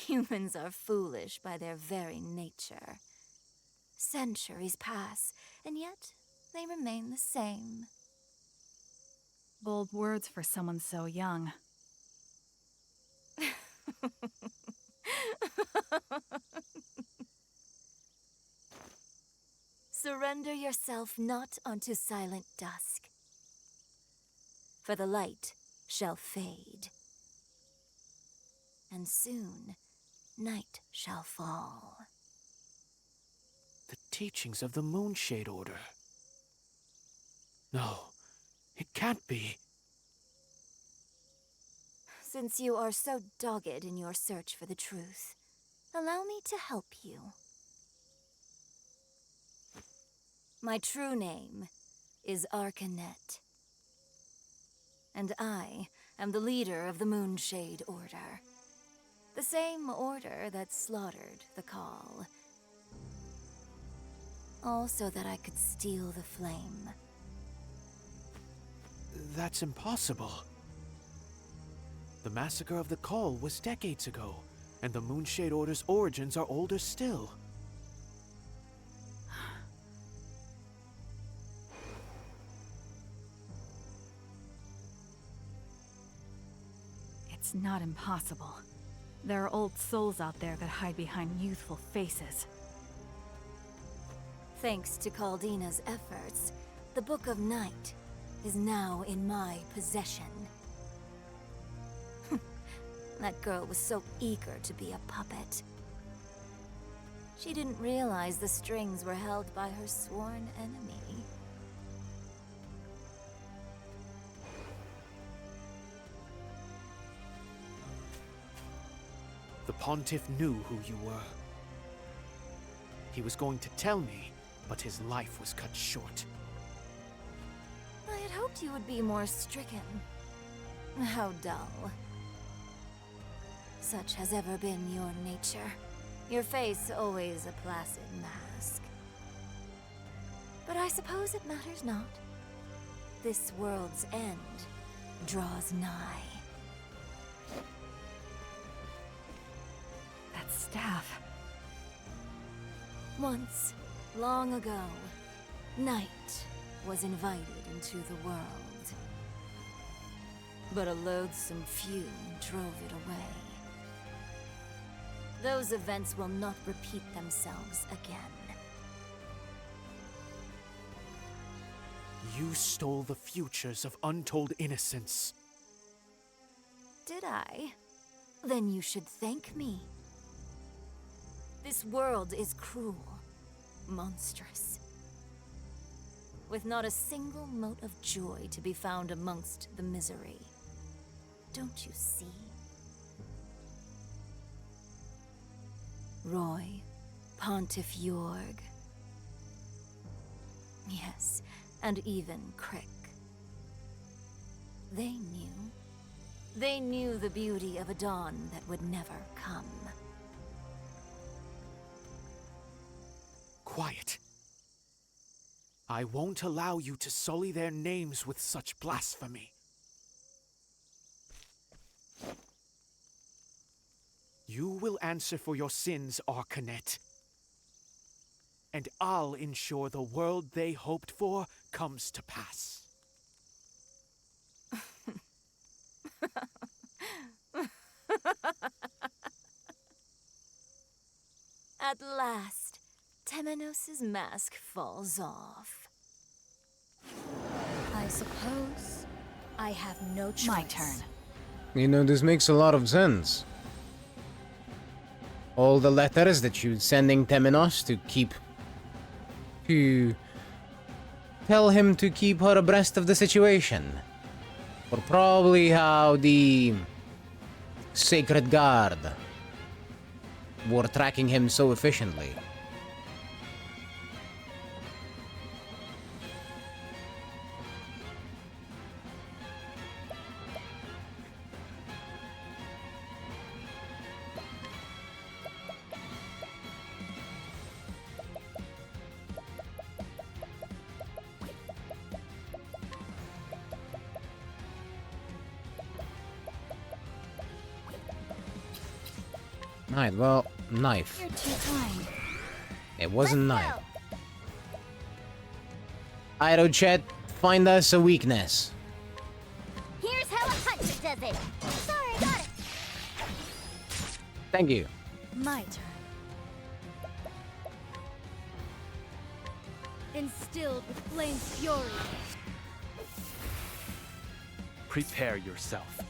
Speaker 8: Humans are foolish by their very nature. Centuries pass, and yet they remain the same.
Speaker 10: Bold words for someone so young.
Speaker 8: Surrender yourself not unto silent dusk, for the light shall fade, and soon night shall fall.
Speaker 6: the teachings of the Moonshade Order. No, it can't be.
Speaker 8: Since you are so dogged in your search for the truth, allow me to help you. My true name is Arcanet, and I am the leader of the Moonshade Order. The same order that slaughtered the Call. All so that I could steal the flame.
Speaker 6: That's impossible. The massacre of the Call was decades ago, and the Moonshade Order's origins are older still.
Speaker 10: It's not impossible. There are old souls out there that hide behind youthful faces.
Speaker 8: Thanks to Caldina's efforts, the Book of Night is now in my possession. That girl was so eager to be a puppet. She didn't realize the strings were held by her sworn enemy.
Speaker 6: The Pontiff knew who you were. He was going to tell me, but his life was cut short.
Speaker 8: I had hoped you would be more stricken. How dull. Such has ever been your nature. Your face always a placid mask. But I suppose it matters not. This world's end draws nigh.
Speaker 10: That staff.
Speaker 8: Once, long ago, night was invited into the world. But a loathsome fume drove it away. Those events will not repeat themselves again.
Speaker 6: You stole the futures of untold innocence.
Speaker 8: Did I? Then you should thank me. This world is cruel, monstrous, with not a single mote of joy to be found amongst the misery. Don't you see? Roy, Pontiff Jorg. Yes, and even Crick. They knew. They knew the beauty of a dawn that would never come.
Speaker 6: Quiet. I won't allow you to sully their names with such blasphemy. You will answer for your sins, Arcanet. And I'll ensure the world they hoped for comes to pass.
Speaker 8: At last, Temenos' mask falls off. I suppose I have no choice.
Speaker 10: My turn.
Speaker 1: You know, this makes a lot of sense. All the letters that you're sending Temenos to tell him to keep her abreast of the situation. Or probably how the Sacred Guard were tracking him so efficiently. Right, well, knife.
Speaker 3: You're too kind.
Speaker 1: It wasn't knife. Ido Chet, find us a weakness.
Speaker 3: Here's how a hunter does it. Sorry, got it.
Speaker 1: Thank you.
Speaker 3: My turn. Instilled with flame's fury.
Speaker 9: Prepare yourself.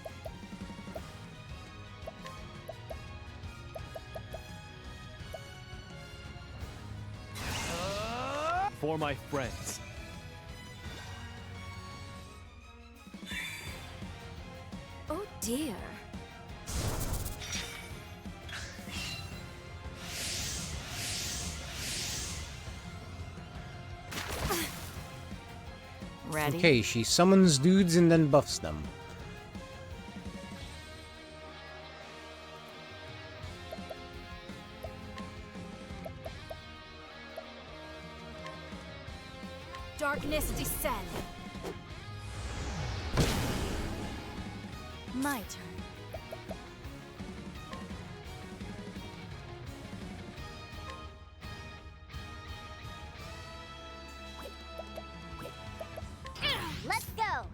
Speaker 9: For my friends.
Speaker 8: Oh dear.
Speaker 10: Ready?
Speaker 1: Okay, she summons dudes and then buffs them.
Speaker 3: Darkness descend. My turn. Let's go.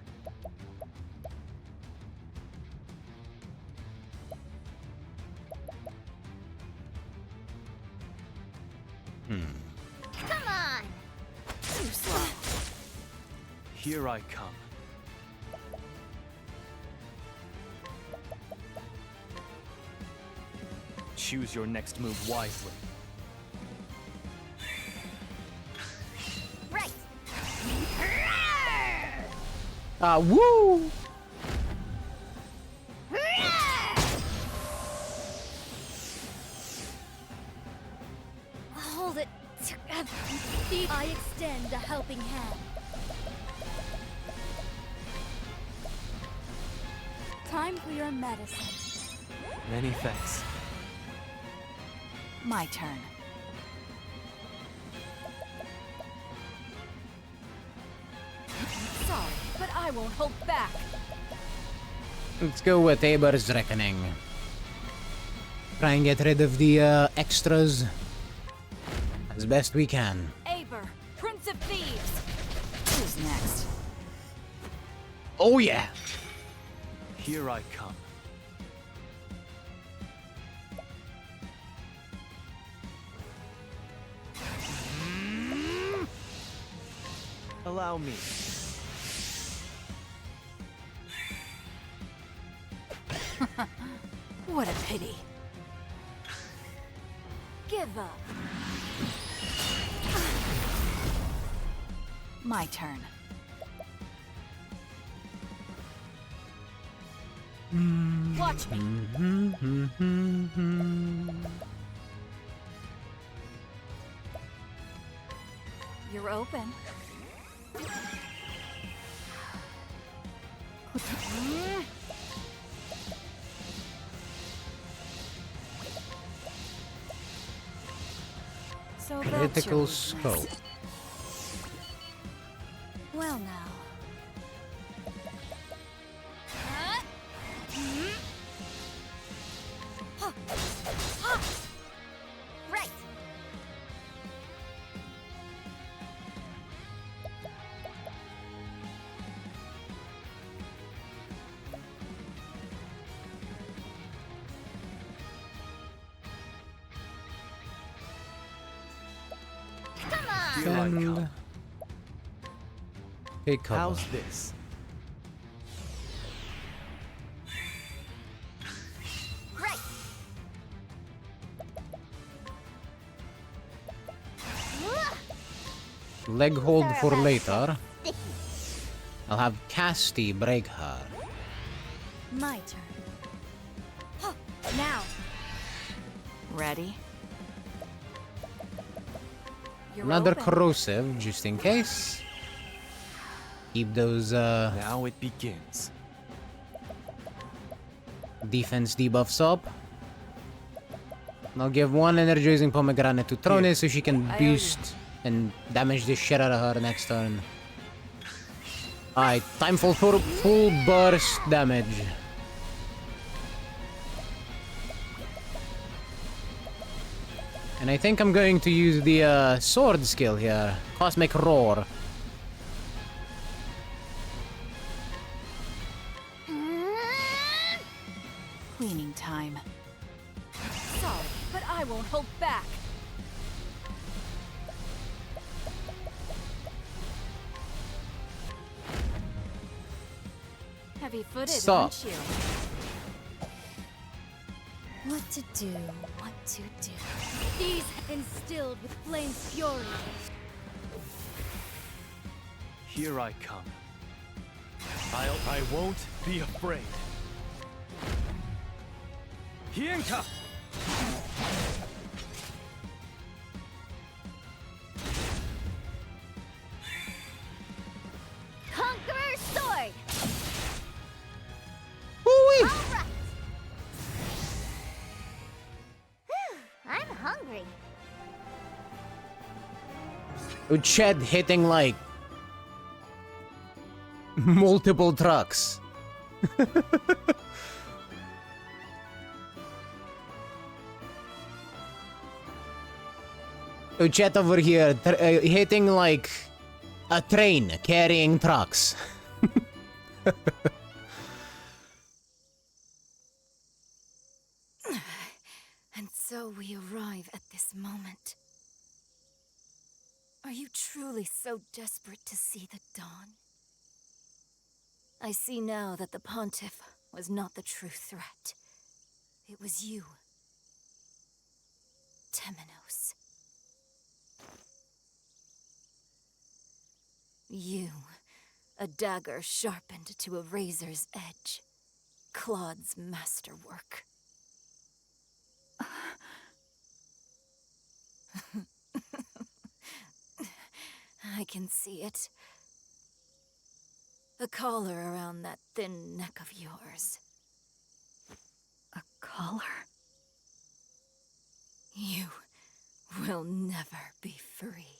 Speaker 3: Come on.
Speaker 10: Too slow.
Speaker 9: Here I come. Choose your next move wisely.
Speaker 3: Right.
Speaker 1: Woo!
Speaker 3: Hold it. I extend a helping hand. Time for your medicine.
Speaker 9: Many thanks.
Speaker 10: My turn.
Speaker 5: Sorry, but I won't hold back.
Speaker 1: Let's go with Eber's Reckoning. Try and get rid of the extras as best we can.
Speaker 5: Aber, Prince of Thieves.
Speaker 10: Who's next?
Speaker 1: Oh yeah!
Speaker 9: Here I come. Allow me.
Speaker 10: What a pity.
Speaker 5: Give up.
Speaker 10: My turn.
Speaker 5: Watch me.
Speaker 10: You're open. So that's your
Speaker 1: Critical
Speaker 10: weakness.
Speaker 1: scope.
Speaker 10: Well now.
Speaker 3: Right.
Speaker 9: Here I
Speaker 1: And
Speaker 9: come.
Speaker 1: take cover.
Speaker 9: How's this?
Speaker 3: Right.
Speaker 1: Leg hold for
Speaker 3: Sorry about
Speaker 1: later.
Speaker 3: Sticky.
Speaker 1: I'll have Casty break her.
Speaker 3: My turn. Now.
Speaker 10: Ready? You're
Speaker 1: Another
Speaker 10: open.
Speaker 1: corrosive, just in case. Keep those
Speaker 9: Now it begins.
Speaker 1: defense debuffs up. And I'll give one energizing pomegranate to Trone so she can
Speaker 10: I owe you.
Speaker 1: boost and damage the shit out of her next turn. Alright, time for full burst damage. And I think I'm going to use the sword skill here. Cosmic Roar.
Speaker 10: Cleaning time.
Speaker 5: Sorry, but I won't hold back. Heavy-footed,
Speaker 1: Stop.
Speaker 5: aren't you?
Speaker 3: What to do, what to do. These instilled with flame's fury.
Speaker 9: Here I come. I won't be afraid. Hienka!
Speaker 3: Conqueror's sword!
Speaker 1: Woo-wee!
Speaker 3: Alright! I'm hungry.
Speaker 1: Uched hitting like multiple trucks. Uchet over here hitting like a train carrying trucks.
Speaker 8: And so we arrive at this moment. Are you truly so desperate to see the dawn? I see now that the Pontiff was not the true threat. It was you, Temenos. You, a dagger sharpened to a razor's edge. Claude's masterwork. I can see it. The collar around that thin neck of yours.
Speaker 10: A collar?
Speaker 8: You will never be free.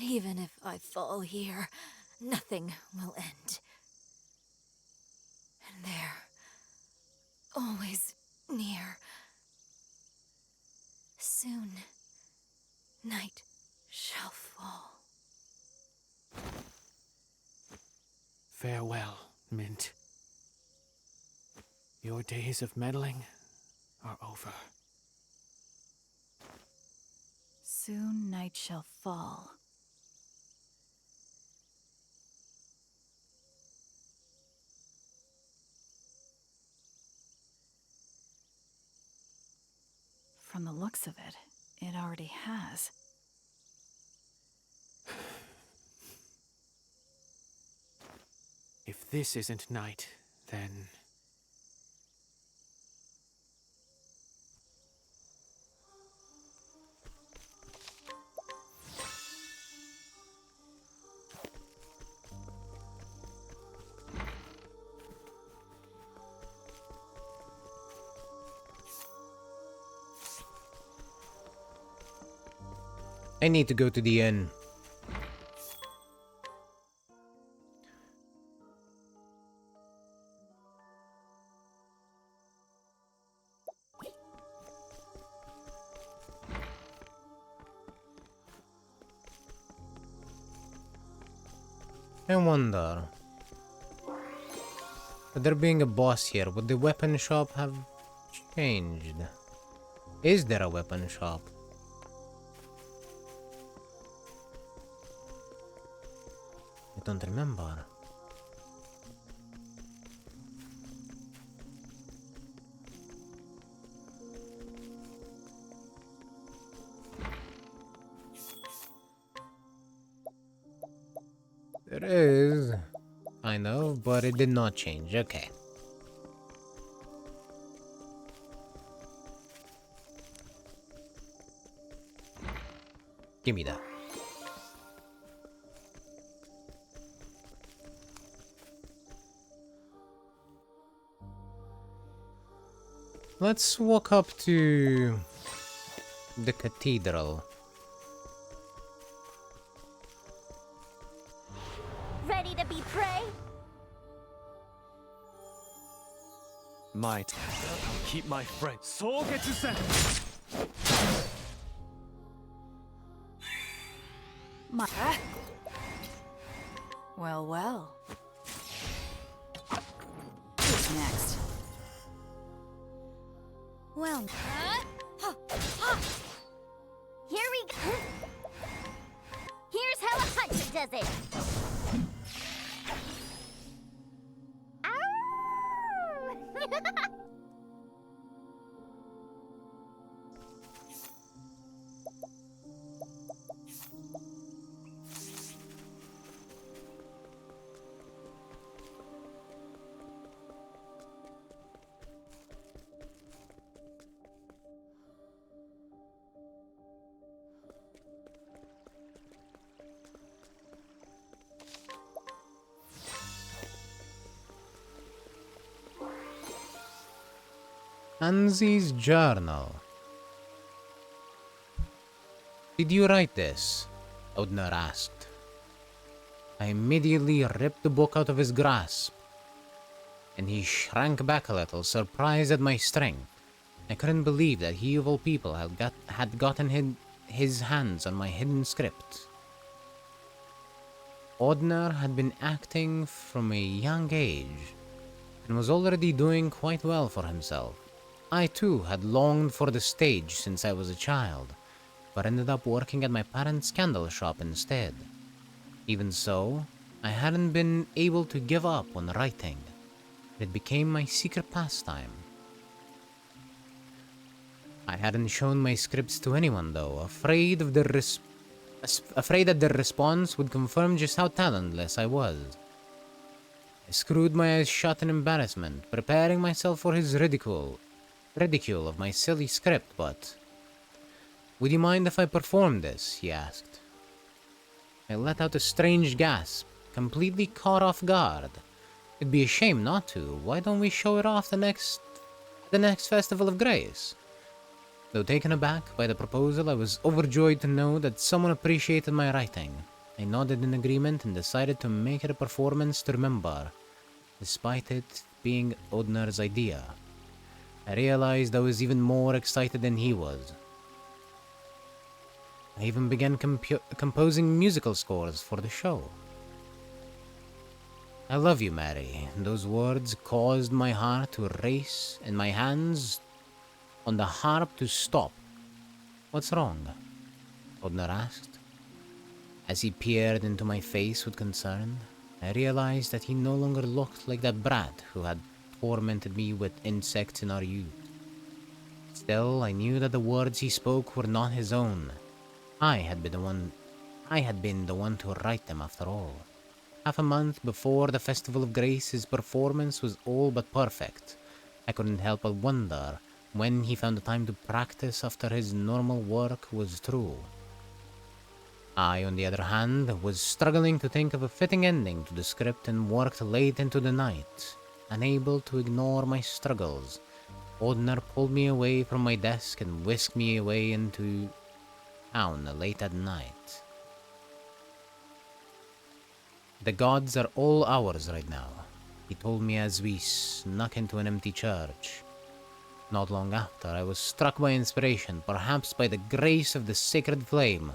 Speaker 8: Even if I fall here, nothing will end. And they're always near. Soon, night shall fall.
Speaker 6: Farewell, Mint. Your days of meddling are over.
Speaker 10: Soon night shall fall. From the looks of it, it already has.
Speaker 6: If this isn't night, then...
Speaker 1: I need to go to the inn. I wonder, with there being a boss here, would the weapon shop have changed? Is there a weapon shop? I don't remember. There is, I know, but it did not change. Okay. Give me that. Let's walk up to the cathedral.
Speaker 3: Ready to be prey?
Speaker 9: Might. Keep my friend. Sogetsu-sen!
Speaker 10: Well, well. Who's next?
Speaker 3: Well, here we go. Here's how a hunter does it. Ow!
Speaker 1: Anzi's journal. Did you write this? Odner asked. I immediately ripped the book out of his grasp, and he shrank back a little, surprised at my strength. I couldn't believe that he of all people had gotten his hands on my hidden script. Odner had been acting from a young age, and was already doing quite well for himself. I too had longed for the stage since I was a child, but ended up working at my parents' candle shop instead. Even so, I hadn't been able to give up on writing. It became my secret pastime. I hadn't shown my scripts to anyone though, afraid that their response would confirm just how talentless I was. I screwed my eyes shut in embarrassment, preparing myself for his ridicule of my silly script, but... Would you mind if I performed this? He asked. I let out a strange gasp, completely caught off guard. It'd be a shame not to. Why don't we show it off the next Festival of Grace? Though taken aback by the proposal, I was overjoyed to know that someone appreciated my writing. I nodded in agreement and decided to make it a performance to remember, despite it being Odner's idea. I realized I was even more excited than he was. I even began composing musical scores for the show. I love you, Mary. Those words caused my heart to race and my hands on the harp to stop. What's wrong? Odner asked. As he peered into my face with concern, I realized that he no longer looked like that brat who had tormented me with insects in our youth. Still, I knew that the words he spoke were not his own. I had been the one to write them after all. Half a month before the Festival of Grace, his performance was all but perfect. I couldn't help but wonder when he found the time to practice after his normal work was through. I, on the other hand, was struggling to think of a fitting ending to the script and worked late into the night. Unable to ignore my struggles, Odner pulled me away from my desk and whisked me away into town late at night. The gods are all ours right now, he told me as we snuck into an empty church. Not long after, I was struck by inspiration, perhaps by the grace of the sacred flame.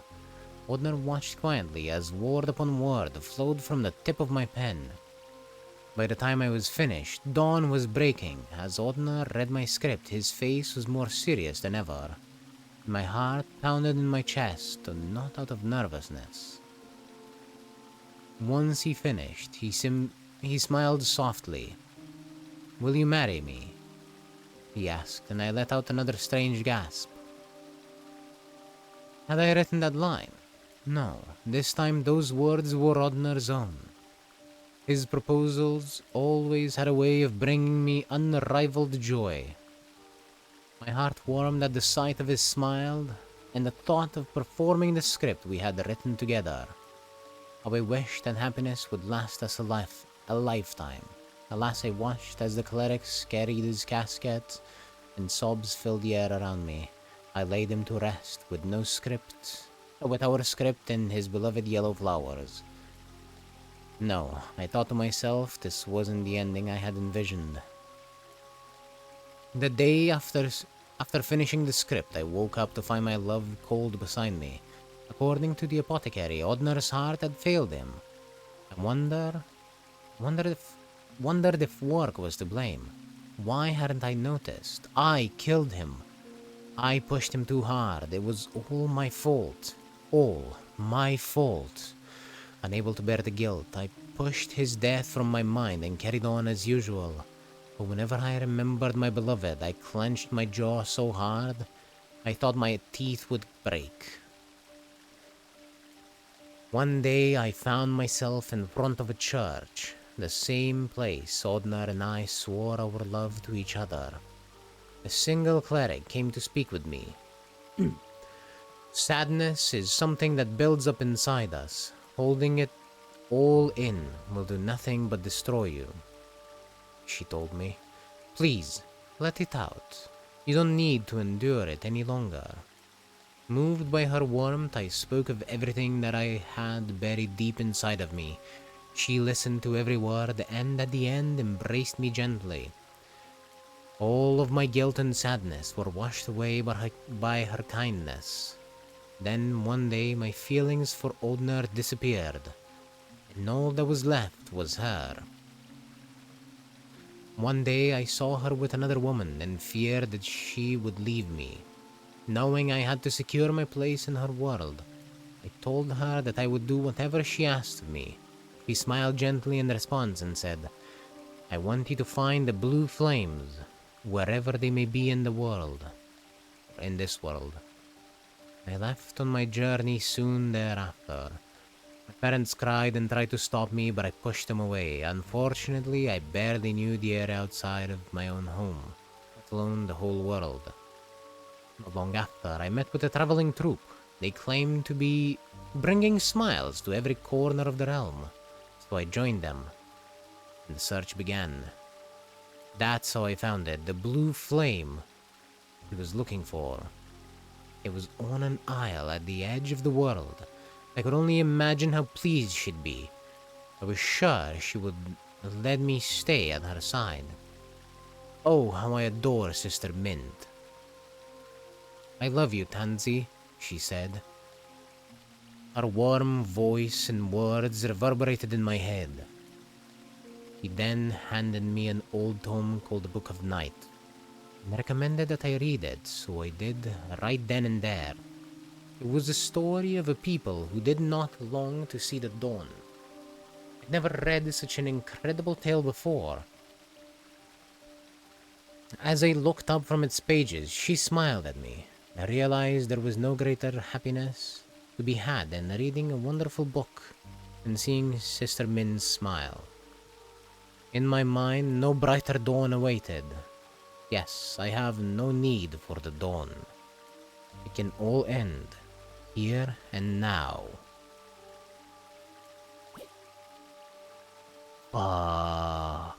Speaker 1: Odner watched quietly as word upon word flowed from the tip of my pen. By the time I was finished, dawn was breaking. As Odner read my script, his face was more serious than ever. My heart pounded in my chest, though not out of nervousness. Once he finished, he smiled softly. "Will you marry me?" he asked, and I let out another strange gasp. Had I written that line? No, this time those words were Odner's own. His proposals always had a way of bringing me unrivaled joy. My heart warmed at the sight of his smile and the thought of performing the script we had written together. How I wished that happiness would last us a lifetime. Alas, I watched as the clerics carried his casket, and sobs filled the air around me. I laid him to rest with our script and his beloved yellow flowers. No, I thought to myself, this wasn't the ending I had envisioned. The day after finishing the script, I woke up to find my love cold beside me. According to the apothecary, Odner's heart had failed him. I wondered if work was to blame. Why hadn't I noticed? I killed him. I pushed him too hard. It was all my fault. All my fault. Unable to bear the guilt, I pushed his death from my mind and carried on as usual. But whenever I remembered my beloved, I clenched my jaw so hard, I thought my teeth would break. One day I found myself in front of a church, the same place Odner and I swore our love to each other. A single cleric came to speak with me. Sadness is something that builds up inside us. Holding it all in will do nothing but destroy you, she told me. Please, let it out. You don't need to endure it any longer. Moved by her warmth, I spoke of everything that I had buried deep inside of me. She listened to every word and at the end embraced me gently. All of my guilt and sadness were washed away by her kindness. Then one day my feelings for Odner disappeared, and all that was left was her. One day I saw her with another woman and feared that she would leave me. Knowing I had to secure my place in her world, I told her that I would do whatever she asked of me. She smiled gently in response and said, "I want you to find the blue flames, wherever they may be in the world, or in this world." I left on my journey soon thereafter. My parents cried and tried to stop me, but I pushed them away. Unfortunately, I barely knew the air outside of my own home, let alone the whole world. Not long after, I met with a traveling troupe. They claimed to be bringing smiles to every corner of the realm. So I joined them, and the search began. That's how I found it, the blue flame I was looking for. It was on an isle at the edge of the world. I could only imagine how pleased she'd be. I was sure she would let me stay at her side. Oh, how I adore Sister Mint. I love you, Tansy, she said. Her warm voice and words reverberated in my head. He then handed me an old tome called the Book of Night, and recommended that I read it, so I did right then and there. It was the story of a people who did not long to see the dawn. I'd never read such an incredible tale before. As I looked up from its pages, she smiled at me. I realized there was no greater happiness to be had than reading a wonderful book and seeing Sister Min's smile. In my mind, no brighter dawn awaited. Yes, I have no need for the dawn. It can all end, here and now. Fuck.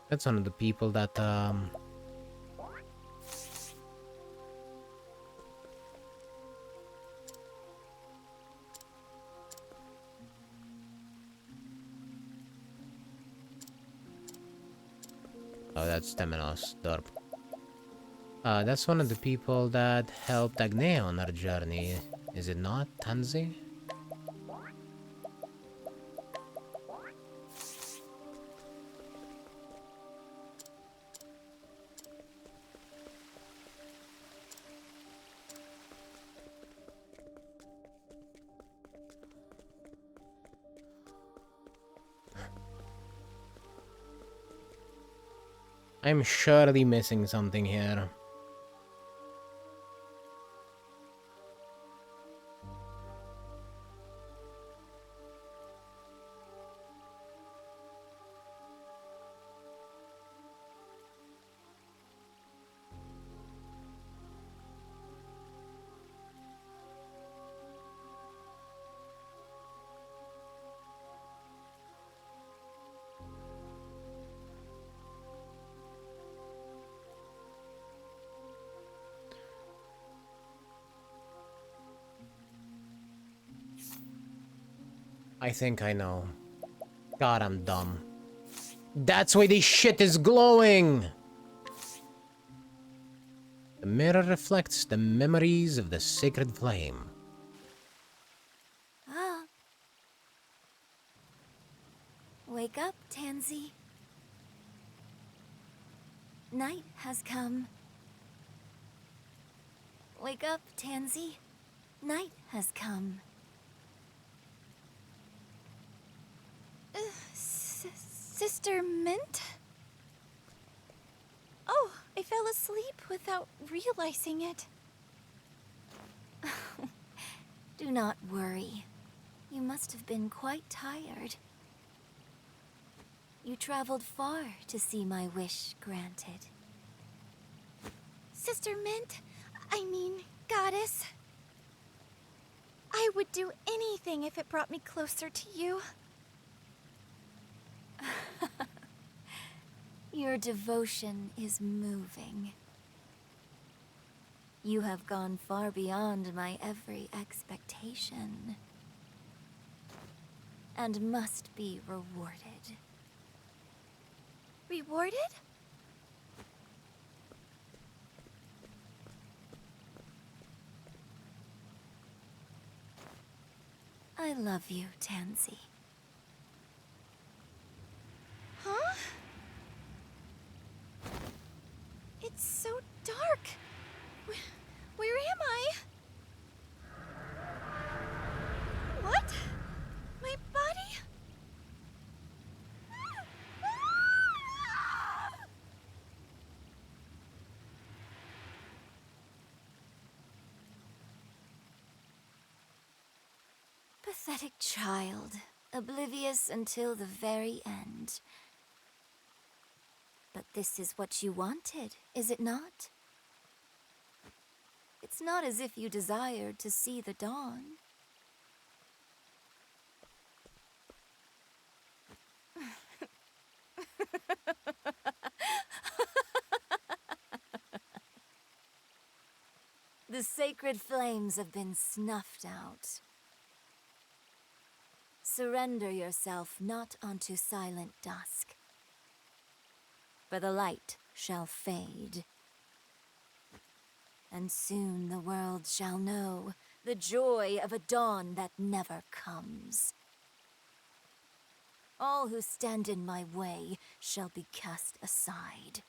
Speaker 1: That's one of the people that, Oh, that's Temenos, Derp. That's one of the people that helped Agne on her journey, is it not, Tansy? I'm surely missing something here. I think I know. God, I'm dumb. That's why this shit is glowing! The mirror reflects the memories of the sacred flame.
Speaker 8: Ah. Wake up, Tansy. Night has come. Wake up, Tansy. Night has come.
Speaker 11: Sister Mint? Oh, I fell asleep without realizing it.
Speaker 8: Do not worry. You must have been quite tired. You traveled far to see my wish granted.
Speaker 11: Sister Mint, I mean, Goddess. I would do anything if it brought me closer to you.
Speaker 8: Your devotion is moving. You have gone far beyond my every expectation, and must be rewarded.
Speaker 11: Rewarded?
Speaker 8: I love you, Tansy.
Speaker 11: Huh? It's so dark. Where am I? What? My body?
Speaker 8: pathetic child, oblivious until the very end. But this is what you wanted, is it not? It's not as if you desired to see the dawn. The sacred flames have been snuffed out. Surrender yourself not unto silent dusk, for the light shall fade. And soon the world shall know the joy of a dawn that never comes. All who stand in my way shall be cast aside.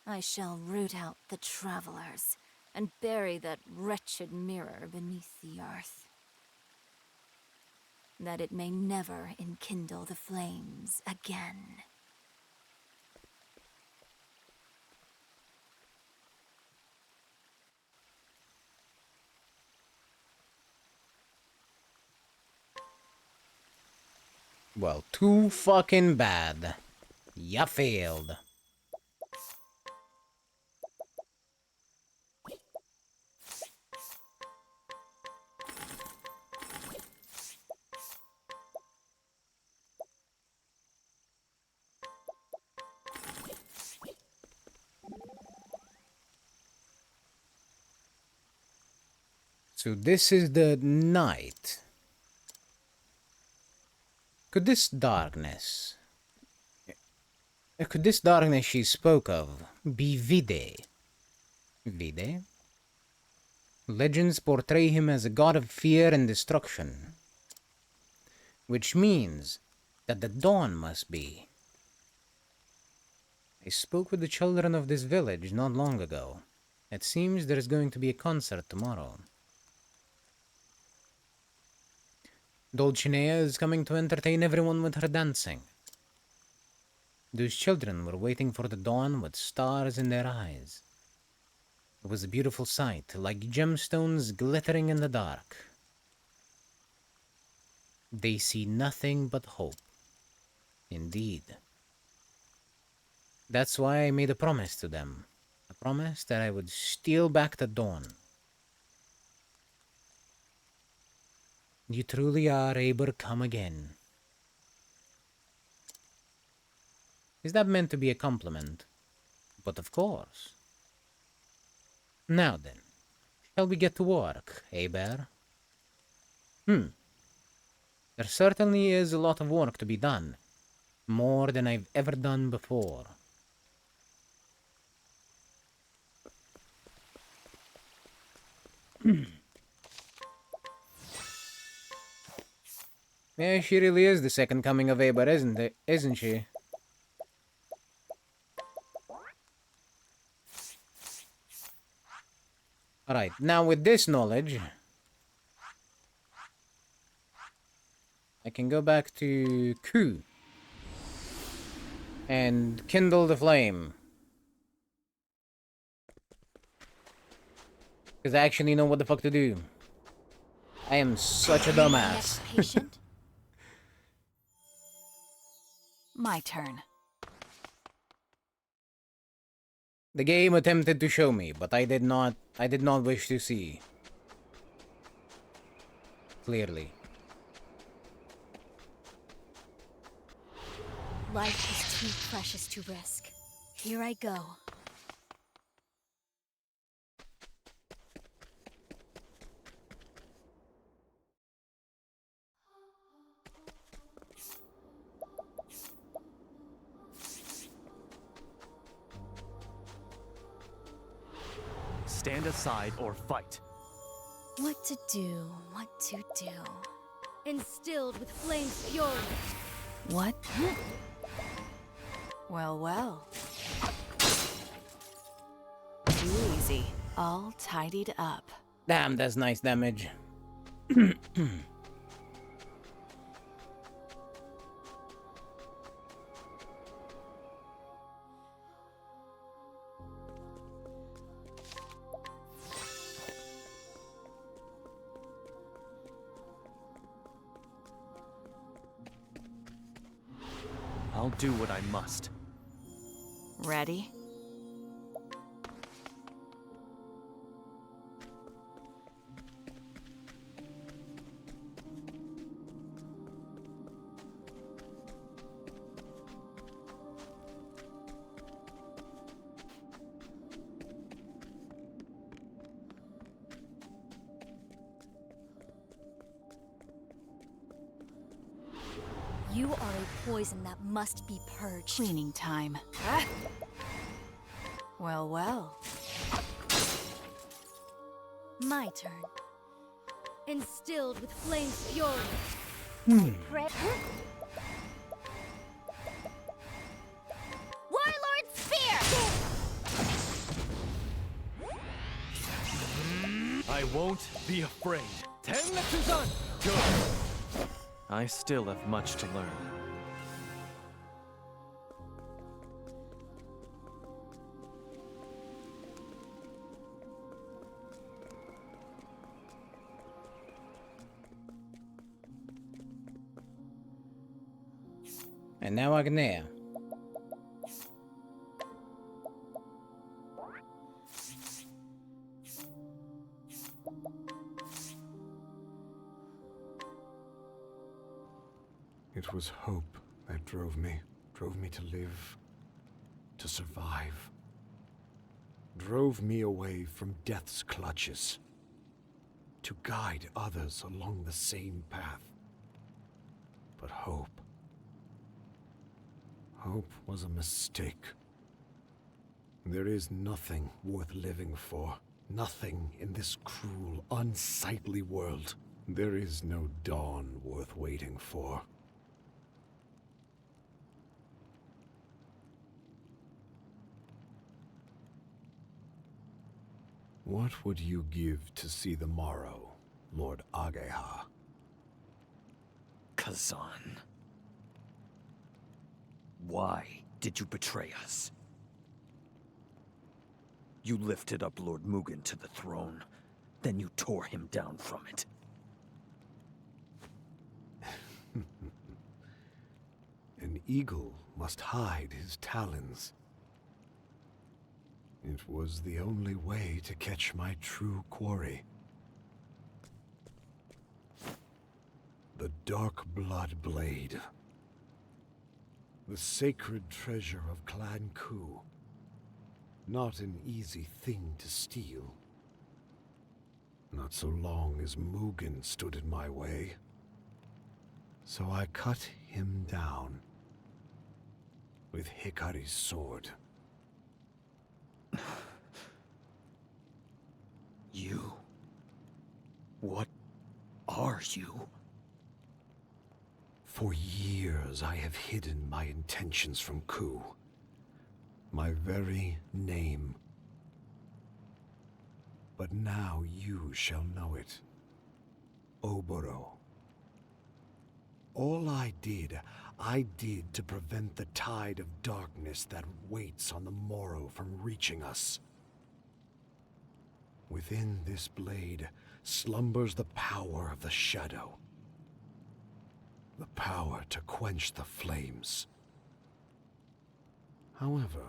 Speaker 8: I shall root out the travelers and bury that wretched mirror beneath the earth, that it may never enkindle the flames again.
Speaker 1: Well, too fucking bad. Ya failed. So this is the night. Could this darkness she spoke of be Vide? Vide? Legends portray him as a god of fear and destruction, which means that the dawn must be. I spoke with the children of this village not long ago. It seems there is going to be a concert tomorrow. Dulcinea is coming to entertain everyone with her dancing. Those children were waiting for the dawn with stars in their eyes. It was a beautiful sight, like gemstones glittering in the dark. They see nothing but hope. Indeed. That's why I made a promise to them. A promise that I would steal back the dawn. You truly are able to come again. Is that meant to be a compliment? But of course. Now then, shall we get to work, eh, Bear? There certainly is a lot of work to be done. More than I've ever done before. Yeah, she really is the second coming of Eber, isn't she? Alright, now with this knowledge, I can go back to Ku and kindle the flame. Because I actually know what the fuck to do. I am such a dumbass.
Speaker 10: Patient? My turn.
Speaker 1: The game attempted to show me, but I did not wish to see. Clearly.
Speaker 3: Life is too precious to risk. Here I go.
Speaker 9: Stand aside or fight.
Speaker 3: What to do, what to do. Instilled with flame's fury.
Speaker 10: What? Well, well. Too easy. All tidied up.
Speaker 1: Damn, that's nice damage.
Speaker 9: I'll do what I must.
Speaker 10: Ready?
Speaker 11: You are a poison that must be purged.
Speaker 10: Cleaning time. Well, well.
Speaker 11: My turn.
Speaker 3: Instilled with flame's fury.
Speaker 11: Warlord Spear!
Speaker 9: I won't be afraid. Tenmetsu-zan! Good. I still have much to learn.
Speaker 1: And now I can hear.
Speaker 7: It was hope that drove me to live, to survive. Drove me away from death's clutches, to guide others along the same path. But hope was a mistake. There is nothing worth living for, nothing in this cruel, unsightly world. There is no dawn worth waiting for. What would you give to see the morrow, Lord Ageha?
Speaker 12: Kazan. Why did you betray us? You lifted up Lord Mugen to the throne, then you tore him down from it.
Speaker 7: An eagle must hide his talons. It was the only way to catch my true quarry. The Dark Blood Blade. The sacred treasure of Clan Ku. Not an easy thing to steal. Not so long as Mugen stood in my way. So I cut him down with Hikari's sword.
Speaker 12: You? What are you?
Speaker 7: For years I have hidden my intentions from Ku. My very name. But now you shall know it. Oboro. All I did to prevent the tide of darkness that waits on the morrow from reaching us. Within this blade slumbers the power of the shadow. The power to quench the flames. However,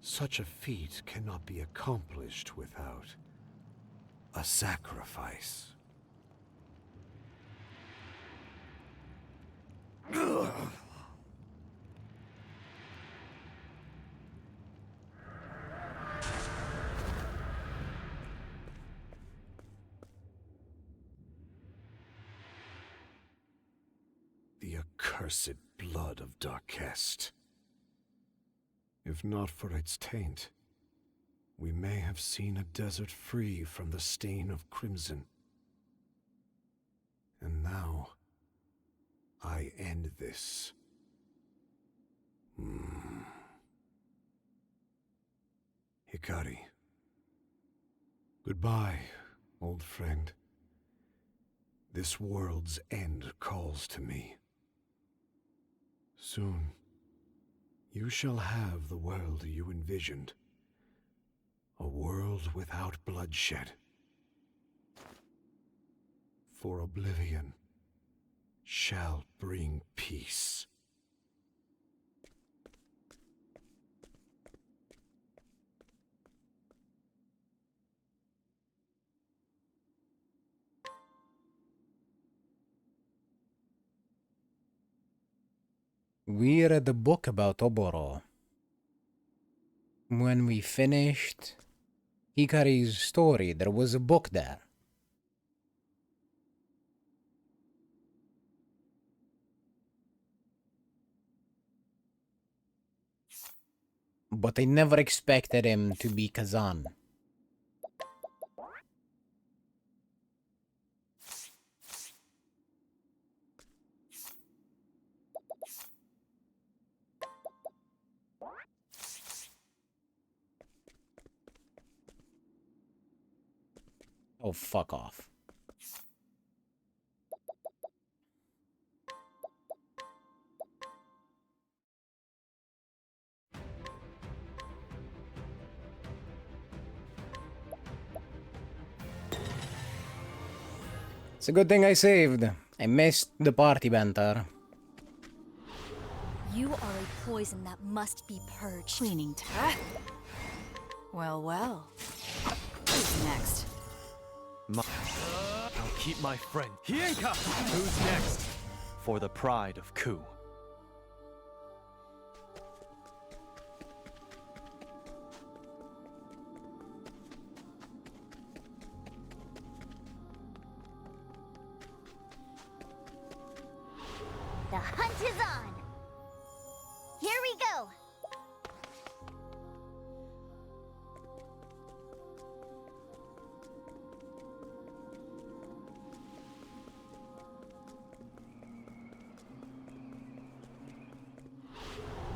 Speaker 7: such a feat cannot be accomplished without a sacrifice. The accursed blood of Darkest. If not for its taint, we may have seen a desert free from the stain of crimson. And now, I end this. Hikari. Goodbye, old friend. This world's end calls to me. Soon, you shall have the world you envisioned. A world without bloodshed. For oblivion shall bring peace.
Speaker 1: We read a book about Oboro. When we finished Hikari's story, there was a book there. But I never expected him to be Kazan. Oh, fuck off. It's a good thing I saved. I missed the party banter.
Speaker 8: You are a poison that must be purged.
Speaker 10: Cleaning time. Well, well. Who's next?
Speaker 9: I'll keep my friend. Hienka! Who's next? For the pride of Ku.
Speaker 3: The hunt is on! Here we go!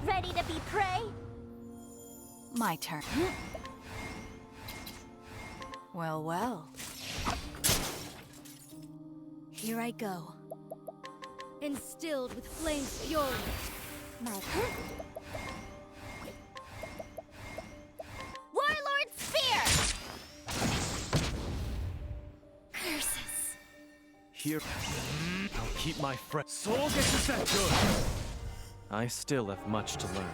Speaker 3: Ready to be prey?
Speaker 10: My turn. Well, well.
Speaker 8: Here I go.
Speaker 5: Instilled with flame's fury.
Speaker 3: My Warlord Spear!
Speaker 8: Curses.
Speaker 9: Here. I'll keep my friend. Soul gets set good. I still have much to learn.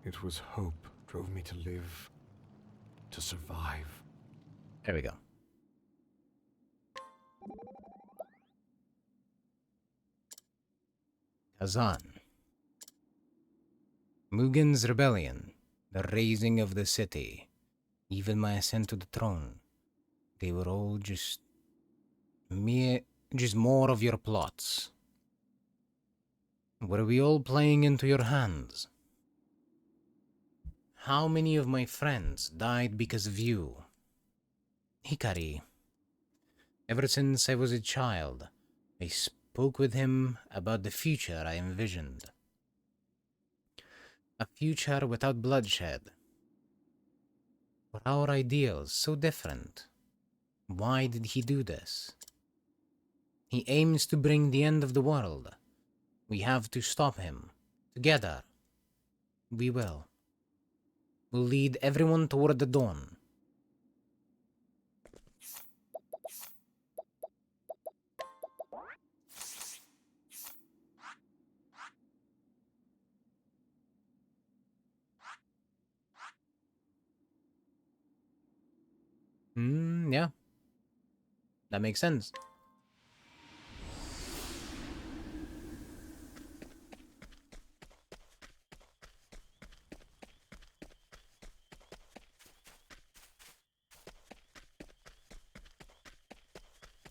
Speaker 7: It was hope drove me to live, to survive.
Speaker 1: There we go. Kazan. Mugen's rebellion, the raising of the city, even my ascent to the throne. They were all just more of your plots. Were we all playing into your hands? How many of my friends died because of you? Hikari. Ever since I was a child, I spoke with him about the future I envisioned. A future without bloodshed. But our ideals so different. Why did he do this? He aims to bring the end of the world. We have to stop him. Together. We will. We'll lead everyone toward the dawn. Yeah. That makes sense.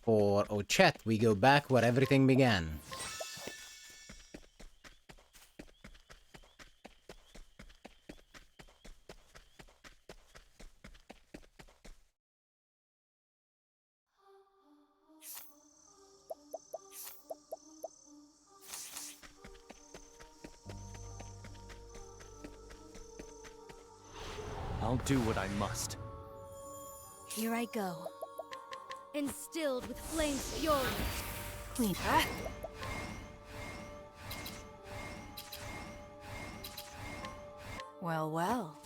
Speaker 1: For Ochet, we go back where everything began.
Speaker 9: I'll do what I must.
Speaker 8: Here I go.
Speaker 5: Instilled with flame's fury.
Speaker 10: Clean. Well, well.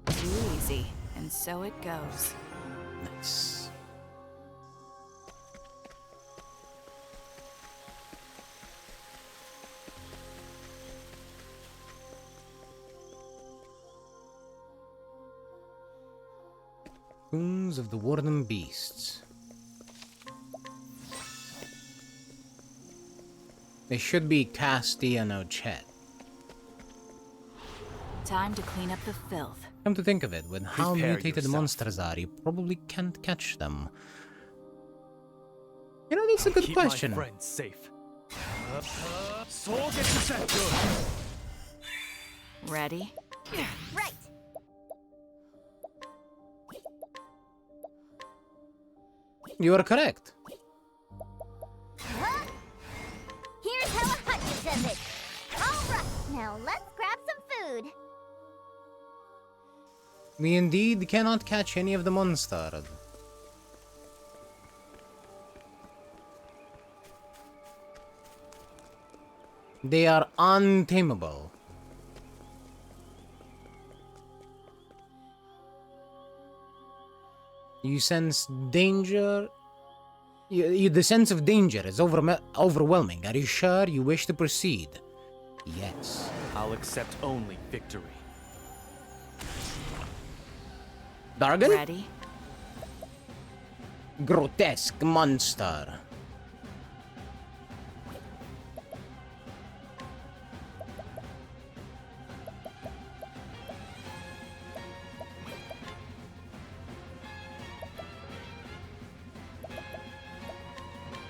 Speaker 10: Too easy, and so it goes.
Speaker 1: Nice. Boons of the Warden Beasts. They should be Casti and Ochet.
Speaker 10: Time to clean up the filth.
Speaker 1: Come to think of it, with how
Speaker 9: Prepare
Speaker 1: mutated
Speaker 9: yourself.
Speaker 1: monsters are, you probably can't catch them. You know, that's a good
Speaker 9: Keep
Speaker 1: question.
Speaker 9: my friends safe. Soul gets set good.
Speaker 10: Ready?
Speaker 3: Right.
Speaker 1: You are correct.
Speaker 3: Huh? Here's how a hunter does it. All right, now let's grab some food.
Speaker 1: We indeed cannot catch any of the monsters. They are untamable. You sense danger. The sense of danger is overwhelming. Are you sure you wish to proceed? Yes.
Speaker 9: I'll accept only victory.
Speaker 1: Dargon?
Speaker 10: Ready?
Speaker 1: Grotesque monster.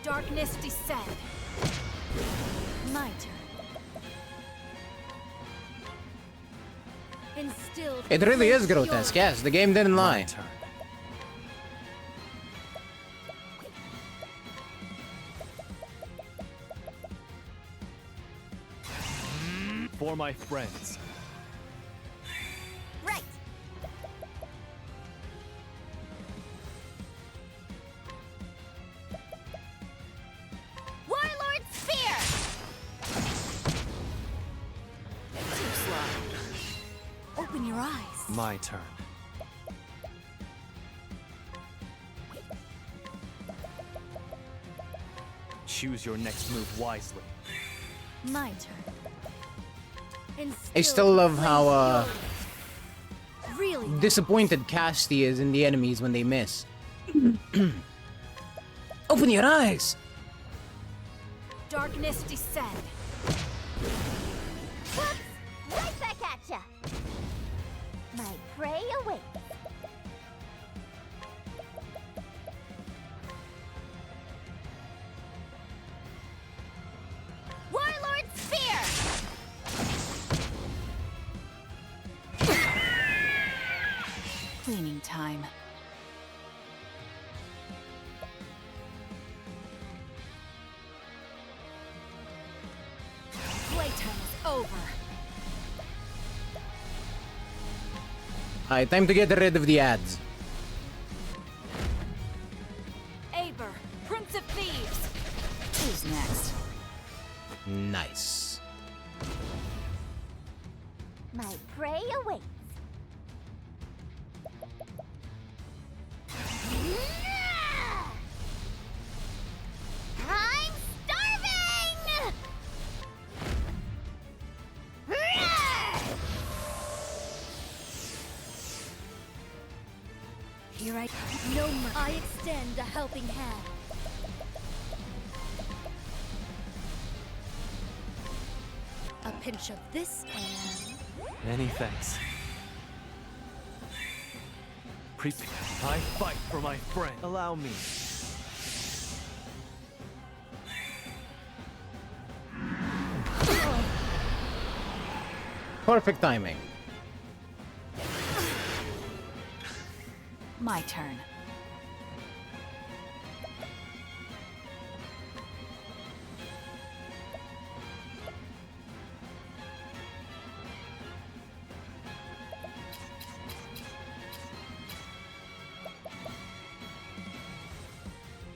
Speaker 5: Darkness descend. My turn. Instilled.
Speaker 1: It really is grotesque, yes, the game didn't
Speaker 9: My
Speaker 1: lie.
Speaker 9: turn. For my friends.
Speaker 3: Right. Warlord Spear!
Speaker 5: Too slow. Open your eyes.
Speaker 9: My turn. Choose your next move wisely.
Speaker 5: My turn.
Speaker 1: I still love how
Speaker 5: Really?
Speaker 1: disappointed Casti is in the enemies when they miss. Open your eyes!
Speaker 5: Darkness descend.
Speaker 3: Whoops! Right back at ya! My prey awaits. Warlord Spear!
Speaker 10: Cleaning time.
Speaker 5: Playtime is over.
Speaker 1: Alright, time to get rid of the ads.
Speaker 5: Aber, Prince of Thieves.
Speaker 10: Who's next?
Speaker 1: Nice.
Speaker 3: My prey awaits. I'm starving!
Speaker 5: Here I no mercy. I extend a helping hand. A pinch of this and
Speaker 9: Many thanks. Prepare. I fight for my friend. Allow me.
Speaker 1: Perfect timing.
Speaker 10: My turn.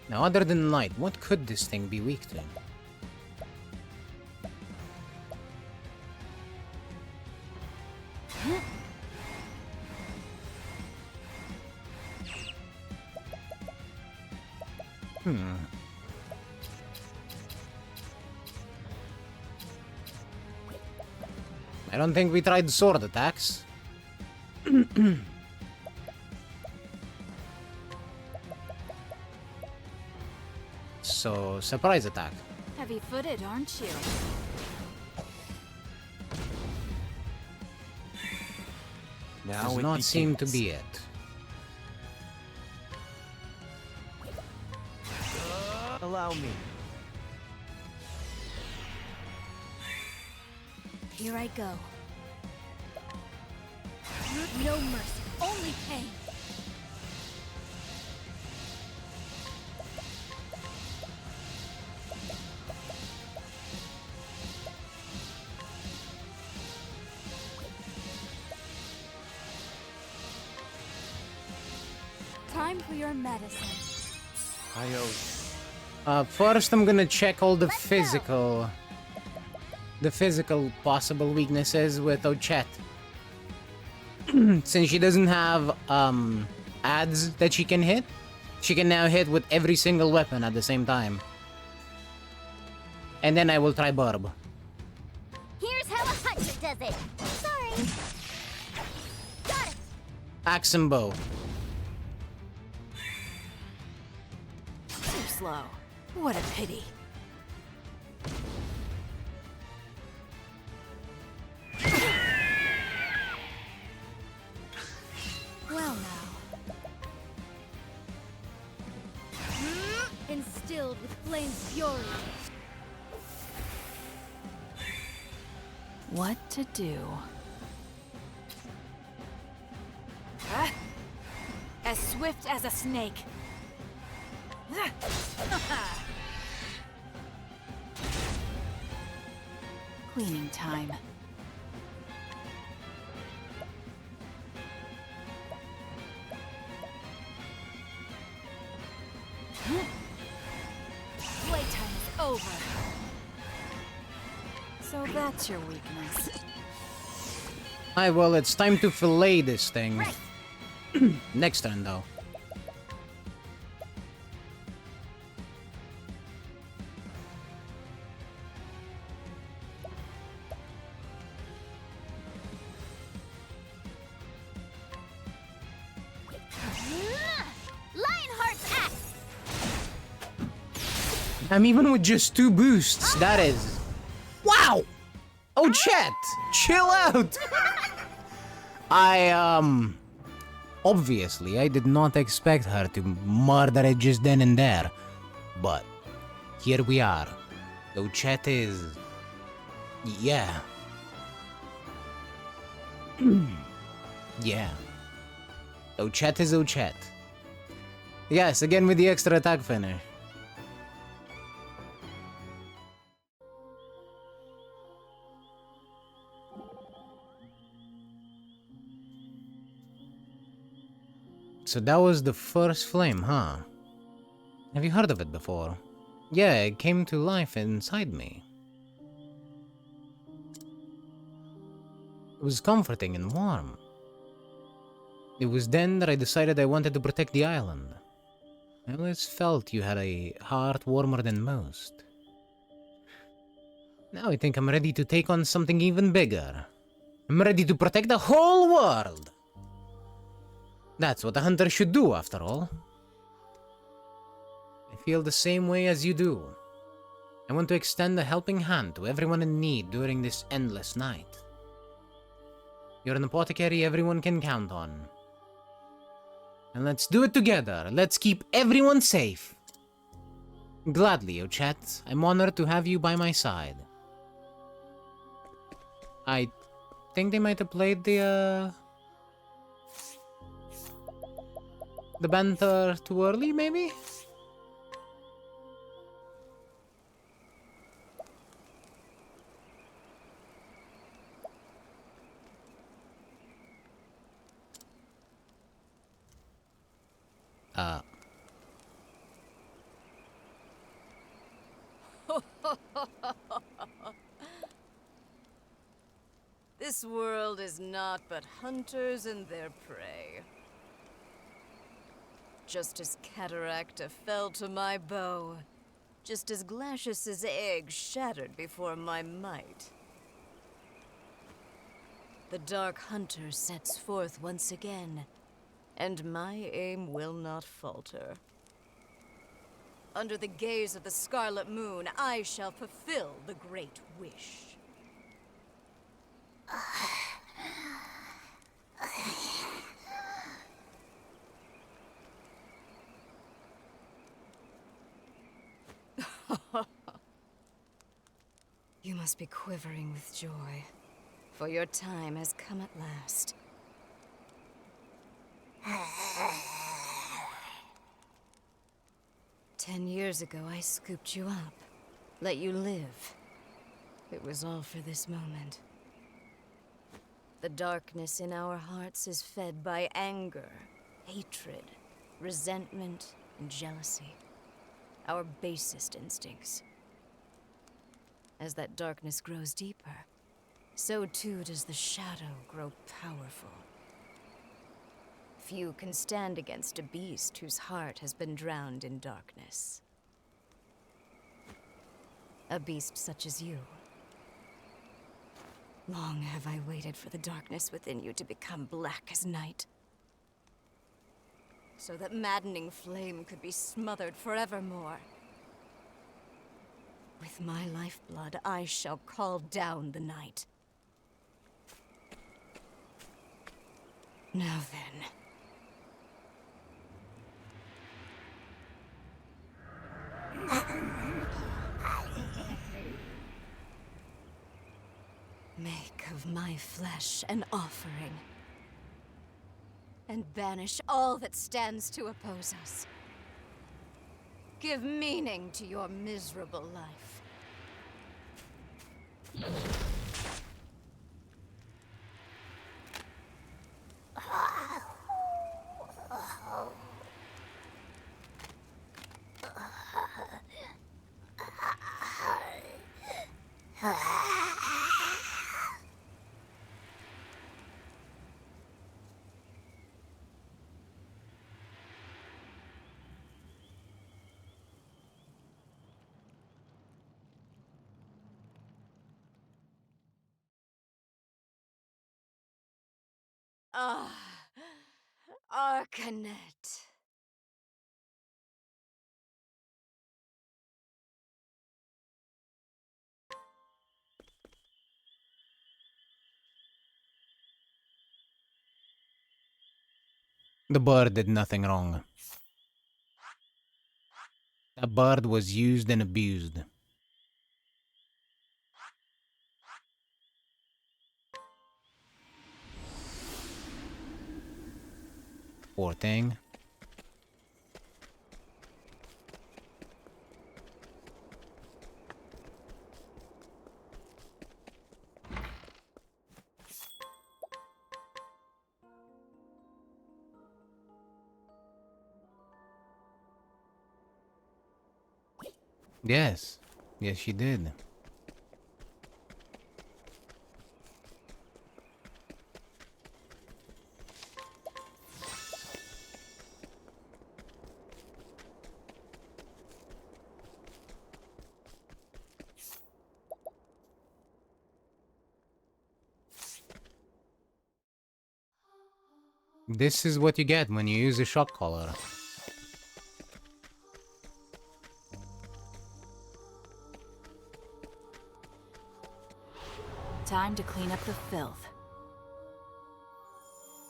Speaker 1: Now, other than light, what could this thing be weak to? I don't think we tried sword attacks. So, surprise attack.
Speaker 10: Heavy-footed, aren't you?
Speaker 9: Now
Speaker 1: Does
Speaker 9: it
Speaker 1: not seem to
Speaker 9: begins.
Speaker 1: be it.
Speaker 9: Allow me.
Speaker 3: Here I go. No mercy, only pain. Time for your medicine.
Speaker 9: I owe
Speaker 1: First I'm gonna check all the physical possible weaknesses with Ochet. Since she doesn't have ads that she can hit, she can now hit with every single weapon at the same time. And then I will try Burb.
Speaker 3: Here's how a hunter does it. Sorry. Got it.
Speaker 1: Axe and bow.
Speaker 10: Too slow. What a pity.
Speaker 3: Well now. Instilled with flame's fury.
Speaker 10: What to do? As swift as a snake. Cleaning time.
Speaker 3: Playtime is over.
Speaker 10: So that's your weakness.
Speaker 1: Alright, well, it's time to fillet this thing. Next turn, though.
Speaker 3: Lionheart's axe.
Speaker 1: I'm even with just 2 boosts. That is... Wow! Oh, chat! Chill out! Obviously, I did not expect her to murder it just then and there. But, here we are. Though chat is... Yeah. Yeah. Ochet is Ochet. Yes, again with the extra attack finish. So that was the first flame, huh? Have you heard of it before? Yeah, it came to life inside me. It was comforting and warm. It was then that I decided I wanted to protect the island. I always felt you had a heart warmer than most. Now I think I'm ready to take on something even bigger. I'm ready to protect the whole world! That's what a hunter should do, after all. I feel the same way as you do. I want to extend a helping hand to everyone in need during this endless night. You're an apothecary everyone can count on. And let's do it together. Let's keep everyone safe. Gladly, Ochet. I'm honored to have you by my side. I think they might have played the banter too early, maybe?
Speaker 8: This world is naught but hunters and their prey. Just as Cataracta fell to my bow, just as Glacius's egg shattered before my might. The Dark Hunter sets forth once again, and my aim will not falter. Under the gaze of the Scarlet Moon, I shall fulfill the Great Wish. You must be quivering with joy, for your time has come at last. 10 years ago, I scooped you up, let you live. It was all for this moment. The darkness in our hearts is fed by anger, hatred, resentment, and jealousy. Our basest instincts. As that darkness grows deeper, so too does the shadow grow powerful. Few can stand against a beast whose heart has been drowned in darkness. A beast such as you. Long have I waited for the darkness within you to become black as night, so that maddening flame could be smothered forevermore. With my lifeblood, I shall call down the night. Now then. Make of my flesh an offering, and banish all that stands to oppose us. Give meaning to your miserable life. Ah, Arcanet.
Speaker 1: The bird did nothing wrong. That bird was used and abused. Poor thing. Yes. Yes, she did. This is what you get when you use a shock collar.
Speaker 10: Time to clean up the filth.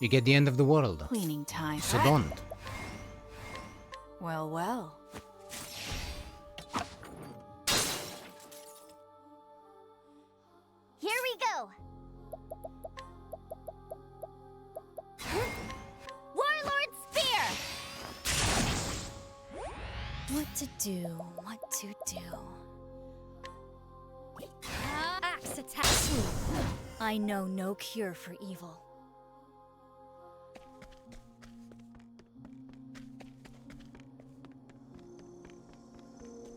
Speaker 1: You get the end of the world.
Speaker 10: Cleaning time.
Speaker 1: So don't.
Speaker 10: Well, well.
Speaker 3: Here we go! Warlord Spear! What to do, what to do. Axe attack! I know no cure for evil.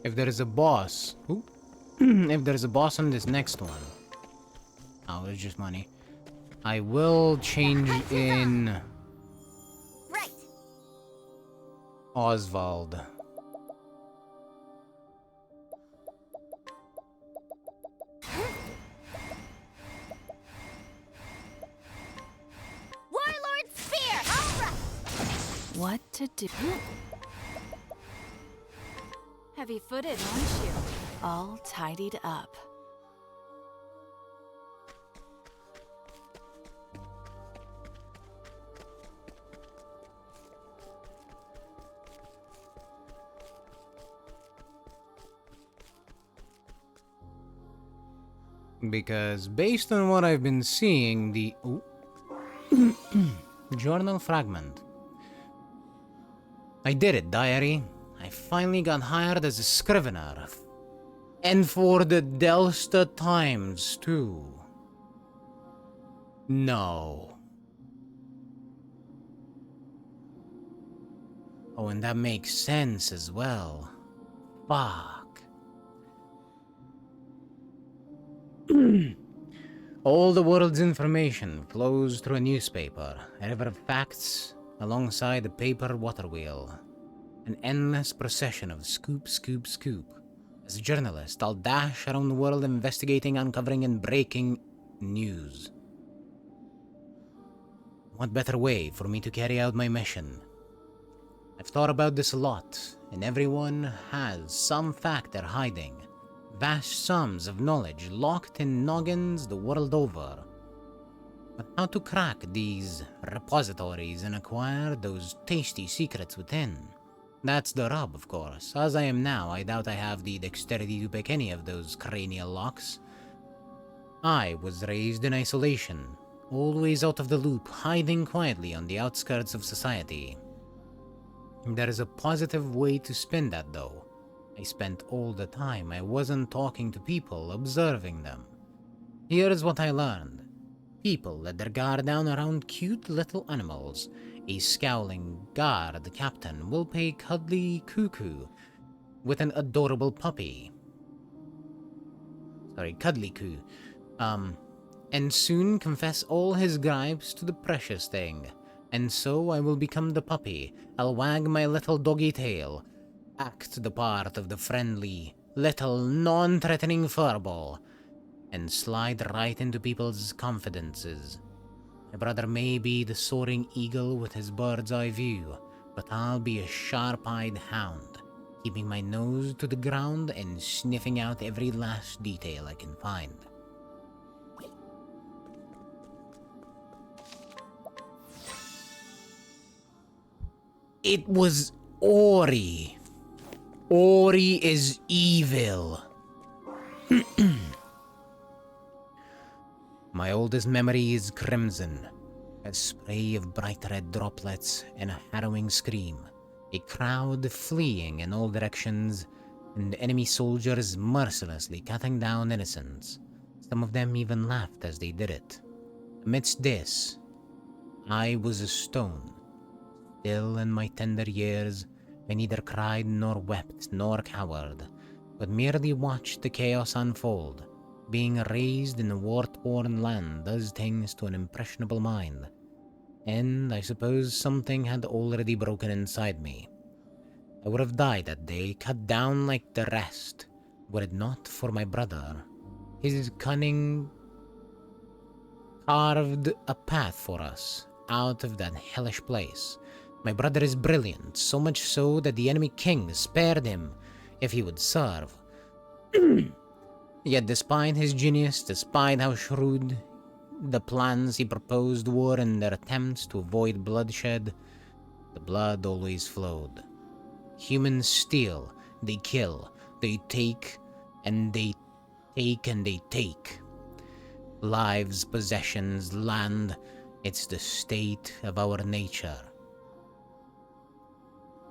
Speaker 1: If there is a boss... Ooh. If there is a boss on this next one... Oh, it's just money. I will change in...
Speaker 3: Right!
Speaker 1: Oswald.
Speaker 3: Warlord Spear! Alright!
Speaker 10: What to do? Heavy-footed, aren't you? All tidied up.
Speaker 1: Because based on what I've been seeing, the journal fragment. I did it, diary. I finally got hired as a scrivener. And for the Delsta Times, too. No. Oh, and that makes sense as well. Fuck. All the world's information flows through a newspaper, a river of facts, alongside a paper water wheel. An endless procession of scoop, scoop, scoop. As a journalist, I'll dash around the world investigating, uncovering, and breaking news. What better way for me to carry out my mission? I've thought about this a lot, and everyone has some fact they're hiding. Vast sums of knowledge locked in noggins the world over. But how to crack these repositories and acquire those tasty secrets within? That's the rub, of course. As I am now, I doubt I have the dexterity to pick any of those cranial locks. I was raised in isolation, always out of the loop, hiding quietly on the outskirts of society. There is a positive way to spin that, though. I spent all the time I wasn't talking to people, observing them. Here's what I learned. People let their guard down around cute little animals. A scowling guard captain will pay cuddly cuckoo with an adorable puppy. Sorry, cuddly coo. And soon confess all his gripes to the precious thing. And so I will become the puppy. I'll wag my little doggy tail. Act the part of the friendly, little, non-threatening furball, and slide right into people's confidences. My brother may be the soaring eagle with his bird's eye view, but I'll be a sharp-eyed hound, keeping my nose to the ground and sniffing out every last detail I can find. It was Ori. Ori is evil. My oldest memory is crimson, a spray of bright red droplets and a harrowing scream, a crowd fleeing in all directions, and enemy soldiers mercilessly cutting down innocents. Some of them even laughed as they did it. Amidst this, I was a stone. Still in my tender years, I neither cried nor wept nor cowered, but merely watched the chaos unfold. Being raised in a war-torn land does things to an impressionable mind, and I suppose something had already broken inside me. I would have died that day, cut down like the rest, were it not for my brother. His cunning carved a path for us out of that hellish place. My brother is brilliant, so much so that the enemy king spared him if he would serve. Yet despite his genius, despite how shrewd the plans he proposed were in their attempts to avoid bloodshed, the blood always flowed. Humans steal, they kill, they take, and they take, and they take. Lives, possessions, land, it's the state of our nature.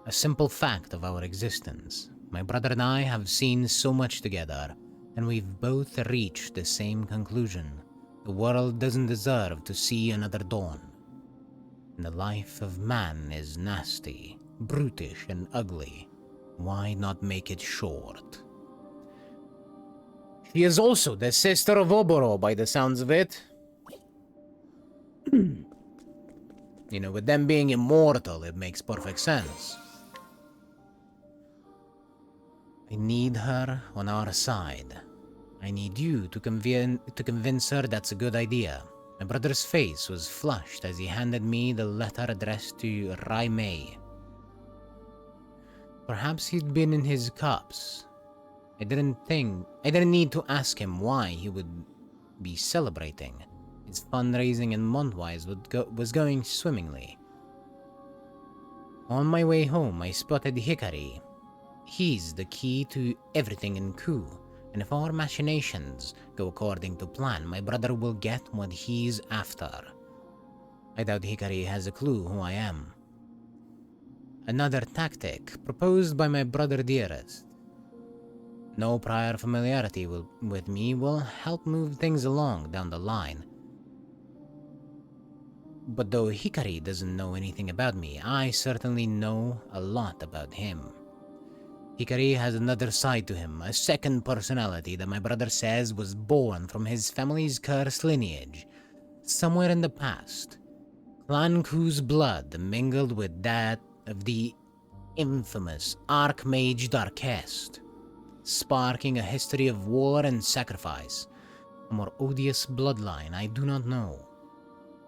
Speaker 1: A simple fact of our existence. My brother and I have seen so much together, and we've both reached the same conclusion. The world doesn't deserve to see another dawn. And the life of man is nasty, brutish, and ugly. Why not make it short? She is also the sister of Oboro, by the sounds of it. You know, with them being immortal, it makes perfect sense. I need her on our side. I need you to convince her that's a good idea. My brother's face was flushed as he handed me the letter addressed to Rai Mei. Perhaps he'd been in his cups. I didn't need to ask him why he would be celebrating. His fundraising in Montwise was going swimmingly. On my way home, I spotted Hikari. He's the key to everything in Ku, and if our machinations go according to plan, my brother will get what he's after. I doubt Hikari has a clue who I am. Another tactic proposed by my brother dearest. No prior familiarity with me will help move things along down the line. But though Hikari doesn't know anything about me, I certainly know a lot about him. Hikari has another side to him, a second personality that my brother says was born from his family's cursed lineage. Somewhere in the past, Clan Ku's blood mingled with that of the infamous Archmage Darkest, sparking a history of war and sacrifice. A more odious bloodline I do not know.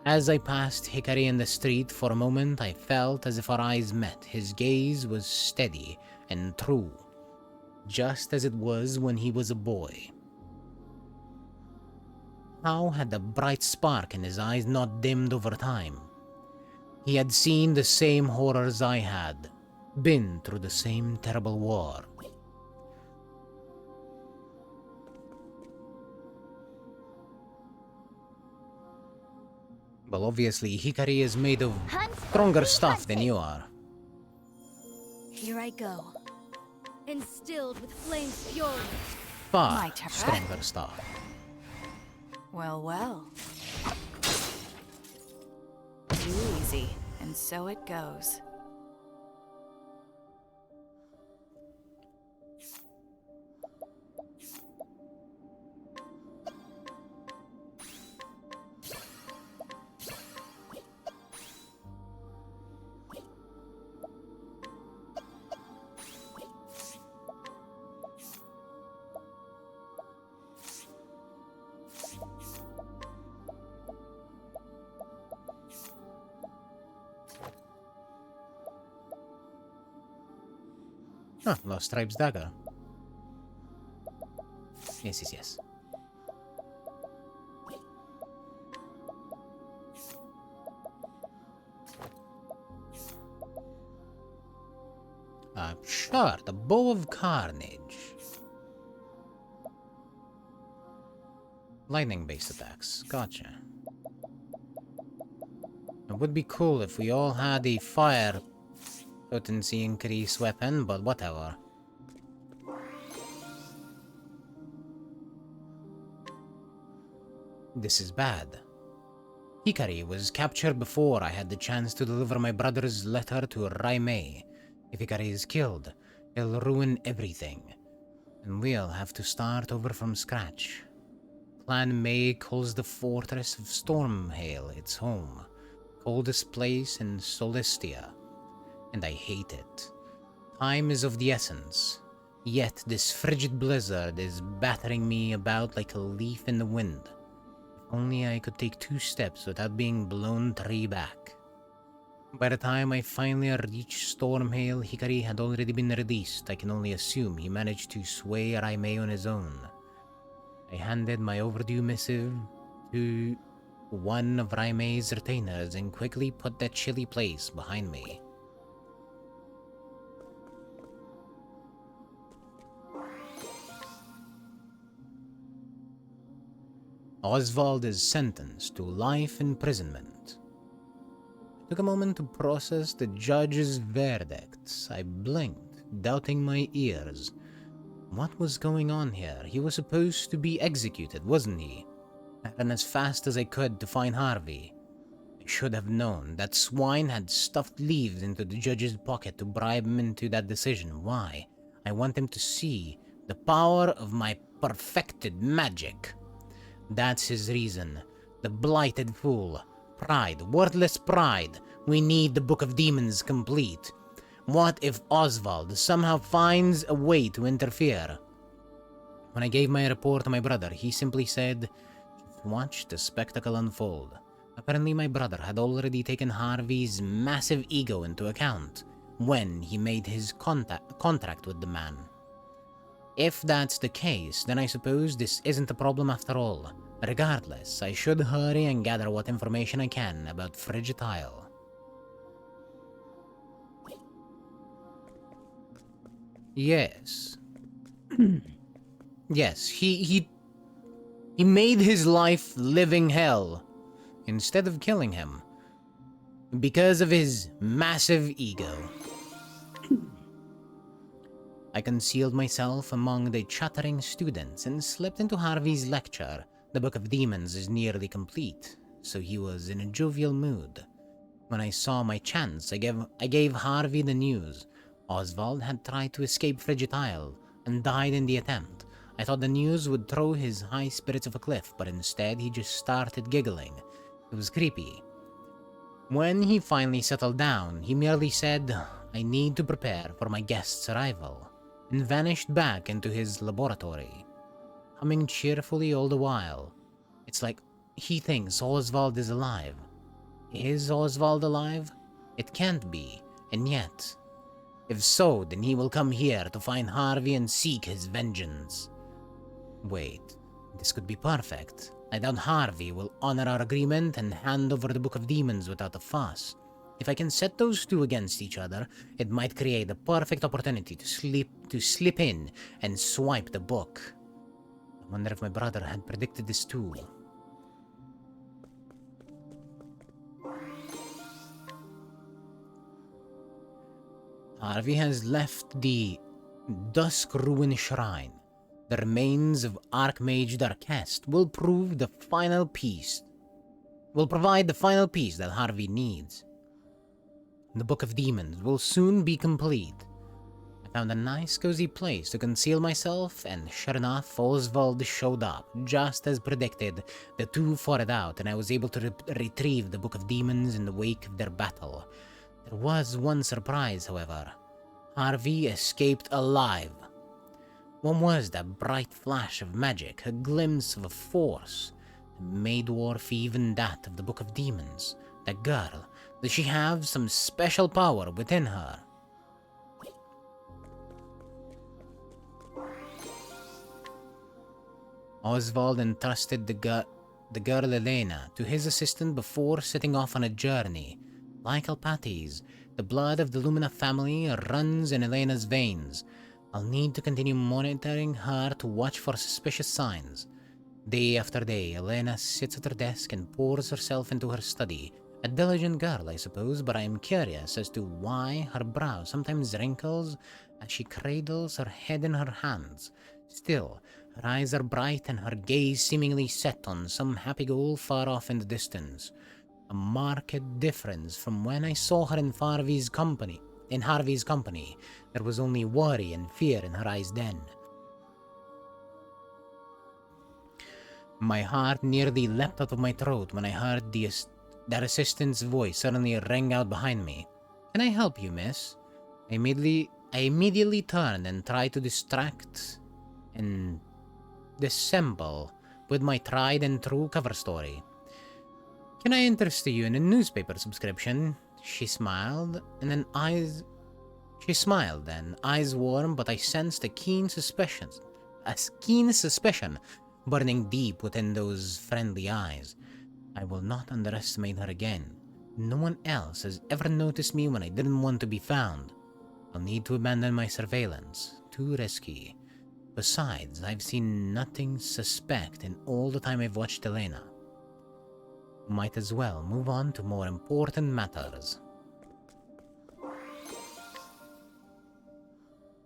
Speaker 1: As I passed Hikari in the street for a moment, I felt as if our eyes met. His gaze was steady and true, just as it was when he was a boy. How had the bright spark in his eyes not dimmed over time? He had seen the same horrors I had, been through the same terrible war. Well, obviously, Hikari is made of stronger stuff than you are.
Speaker 8: Here I go.
Speaker 5: Instilled with flame's fury.
Speaker 1: Far stronger stuff.
Speaker 10: Well, well. Too easy, and so it goes.
Speaker 1: Ah, Lost Stripes dagger. Yes. Sure, the Bow of Carnage. Lightning-based attacks, gotcha. It would be cool if we all had a fire potency increase weapon, but whatever. This is bad. Hikari was captured before I had the chance to deliver my brother's letter to Raimei. If Hikari is killed, it'll ruin everything, and we'll have to start over from scratch. Clan Mei calls the fortress of Stormhail its home, coldest place in Solistia, and I hate it. Time is of the essence, yet this frigid blizzard is battering me about like a leaf in the wind. If only I could take 2 steps without being blown 3 back. By the time I finally reached Stormhail, Hikari had already been released. I can only assume he managed to sway Raimei on his own. I handed my overdue missive to one of Raimei's retainers and quickly put that chilly place behind me. Oswald is sentenced to life imprisonment. I took a moment to process the judge's verdicts. I blinked, doubting my ears. What was going on here? He was supposed to be executed, wasn't he? I ran as fast as I could to find Harvey. I should have known. That swine had stuffed leaves into the judge's pocket to bribe him into that decision. Why? I want him to see the power of my perfected magic. That's his reason. The blighted fool. Pride. Worthless pride. We need the Book of Demons complete. What if Oswald somehow finds a way to interfere? When I gave my report to my brother, he simply said, "Just watch the spectacle unfold." Apparently my brother had already taken Harvey's massive ego into account. when he made his contract with the man. If that's the case, then I suppose this isn't a problem after all. Regardless, I should hurry and gather what information I can about Frigitile. Yes. Yes, he made his life living hell instead of killing him because of his massive ego. I concealed myself among the chattering students and slipped into Harvey's lecture. The Book of Demons is nearly complete, so he was in a jovial mood. When I saw my chance, I gave Harvey the news. Oswald had tried to escape Frigitile and died in the attempt. I thought the news would throw his high spirits off a cliff, but instead he just started giggling. It was creepy. When he finally settled down, he merely said, "I need to prepare for my guest's arrival," and vanished back into his laboratory, humming cheerfully all the while. It's like he thinks Oswald is alive. Is Oswald alive? It can't be, and yet, if so, then he will come here to find Harvey and seek his vengeance. Wait, this could be perfect. I doubt Harvey will honor our agreement and hand over the Book of Demons without a fuss. If I can set those two against each other, it might create the perfect opportunity to slip in and swipe the book. I wonder if my brother had predicted this too. Harvey has left the Dusk Ruin Shrine. The remains of Archmage Darkest will provide the final piece that Harvey needs. The Book of Demons will soon be complete. I found a nice cozy place to conceal myself, and sure enough, Oswald showed up, just as predicted. The two fought it out, and I was able to retrieve the Book of Demons in the wake of their battle. There was one surprise, however. Harvey escaped alive. What was that bright flash of magic, a glimpse of a force that may dwarf even that of the Book of Demons? That girl, does she have some special power within her? Oswald entrusted the girl Elena to his assistant before setting off on a journey. Like Alpathi's, the blood of the Lumina family runs in Elena's veins. I'll need to continue monitoring her to watch for suspicious signs. Day after day, Elena sits at her desk and pours herself into her study. A diligent girl, I suppose, but I am curious as to why her brow sometimes wrinkles as she cradles her head in her hands. Still, her eyes are bright and her gaze seemingly set on some happy goal far off in the distance. A marked difference from when I saw her in Harvey's company. There was only worry and fear in her eyes then. My heart nearly leapt out of my throat when I heard that assistant's voice suddenly rang out behind me. "Can I help you, miss?" I immediately turned and tried to distract and dissemble with my tried and true cover story. "Can I interest you in a newspaper subscription?" She smiled, then eyes warm, but I sensed a keen suspicion burning deep within those friendly eyes. I will not underestimate her again. No one else has ever noticed me when I didn't want to be found. I'll need to abandon my surveillance. Too risky. Besides, I've seen nothing suspect in all the time I've watched Elena. Might as well move on to more important matters.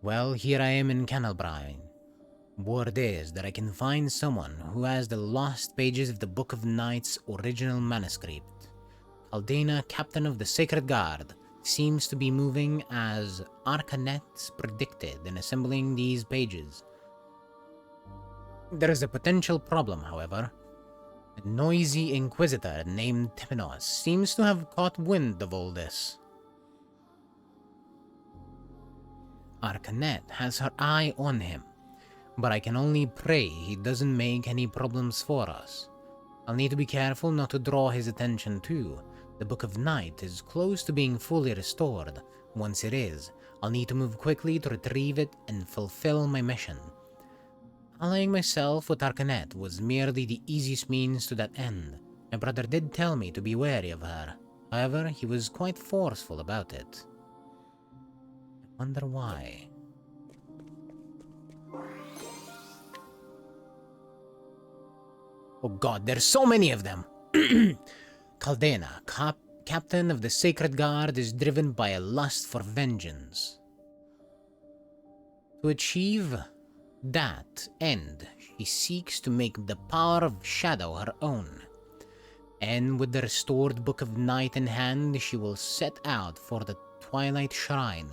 Speaker 1: Well, here I am in Kennelbrine. Word is that I can find someone who has the lost pages of the Book of Night's original manuscript. Aldana, captain of the Sacred Guard, seems to be moving as Arcanet predicted in assembling these pages. There is a potential problem, however. A noisy inquisitor named Temenos seems to have caught wind of all this. Arcanet has her eye on him, but I can only pray he doesn't make any problems for us. I'll need to be careful not to draw his attention too. The Book of Night is close to being fully restored. Once it is, I'll need to move quickly to retrieve it and fulfill my mission. Allying myself with Arcanet was merely the easiest means to that end. My brother did tell me to be wary of her. However, he was quite forceful about it. I wonder why. Oh god, there's so many of them! Caldena, captain of the Sacred Guard, is driven by a lust for vengeance. To achieve that end, she seeks to make the power of Shadow her own. And with the restored Book of Night in hand, she will set out for the Twilight Shrine.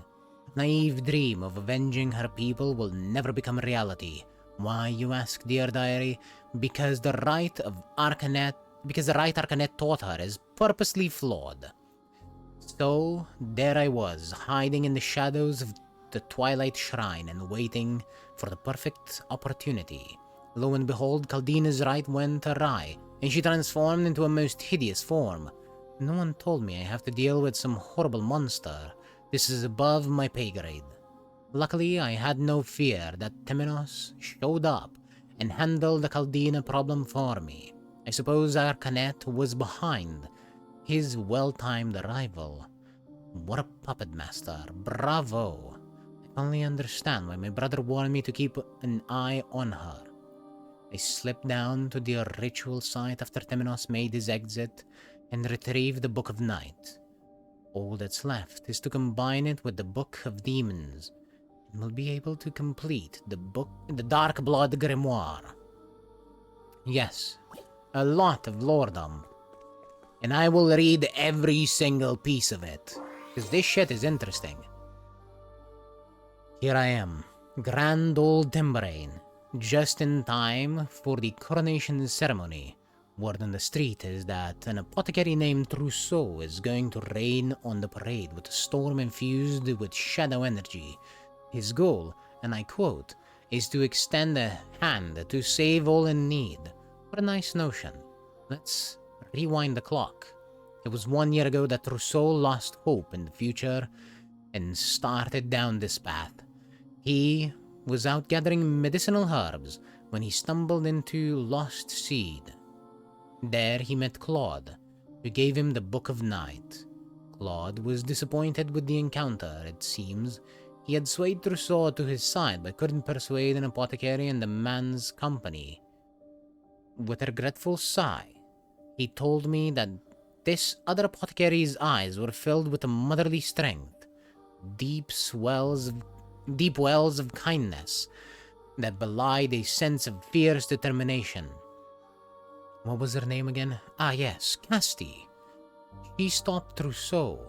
Speaker 1: Naive dream of avenging her people will never become reality. Why, you ask, dear diary? Because the right Arcanet taught her is purposely flawed. So, there I was, hiding in the shadows of the Twilight Shrine and waiting for the perfect opportunity. Lo and behold, Caldena's right went awry, and she transformed into a most hideous form. No one told me I have to deal with some horrible monster. This is above my pay grade. Luckily, I had no fear that Temenos showed up and handled the Caldena problem for me. I suppose Arcanet was behind his well-timed arrival. What a puppet master. Bravo. I finally understand why my brother warned me to keep an eye on her. I slipped down to the ritual site after Temenos made his exit and retrieved the Book of Night. All that's left is to combine it with the Book of Demons, and we'll be able to complete the Dark Blood Grimoire. Yes, a lot of loredom. And I will read every single piece of it, because this shit is interesting. Here I am, grand old Timberane, just in time for the coronation ceremony. Word on the street is that an apothecary named Trousseau is going to reign on the parade with a storm infused with shadow energy. His goal, and I quote, is to extend a hand to save all in need. What a nice notion. Let's rewind the clock. It was 1 year ago that Trousseau lost hope in the future and started down this path. He was out gathering medicinal herbs when he stumbled into Lost Seed. There he met Claude, who gave him the Book of Night. Claude was disappointed with the encounter, it seems. He had swayed Trousseau to his side, but couldn't persuade an apothecary in the man's company. With a regretful sigh, he told me that this other apothecary's eyes were filled with a motherly strength, deep wells of kindness that belied a sense of fierce determination. What was her name again? Ah, yes, Casti. She stopped Trousseau,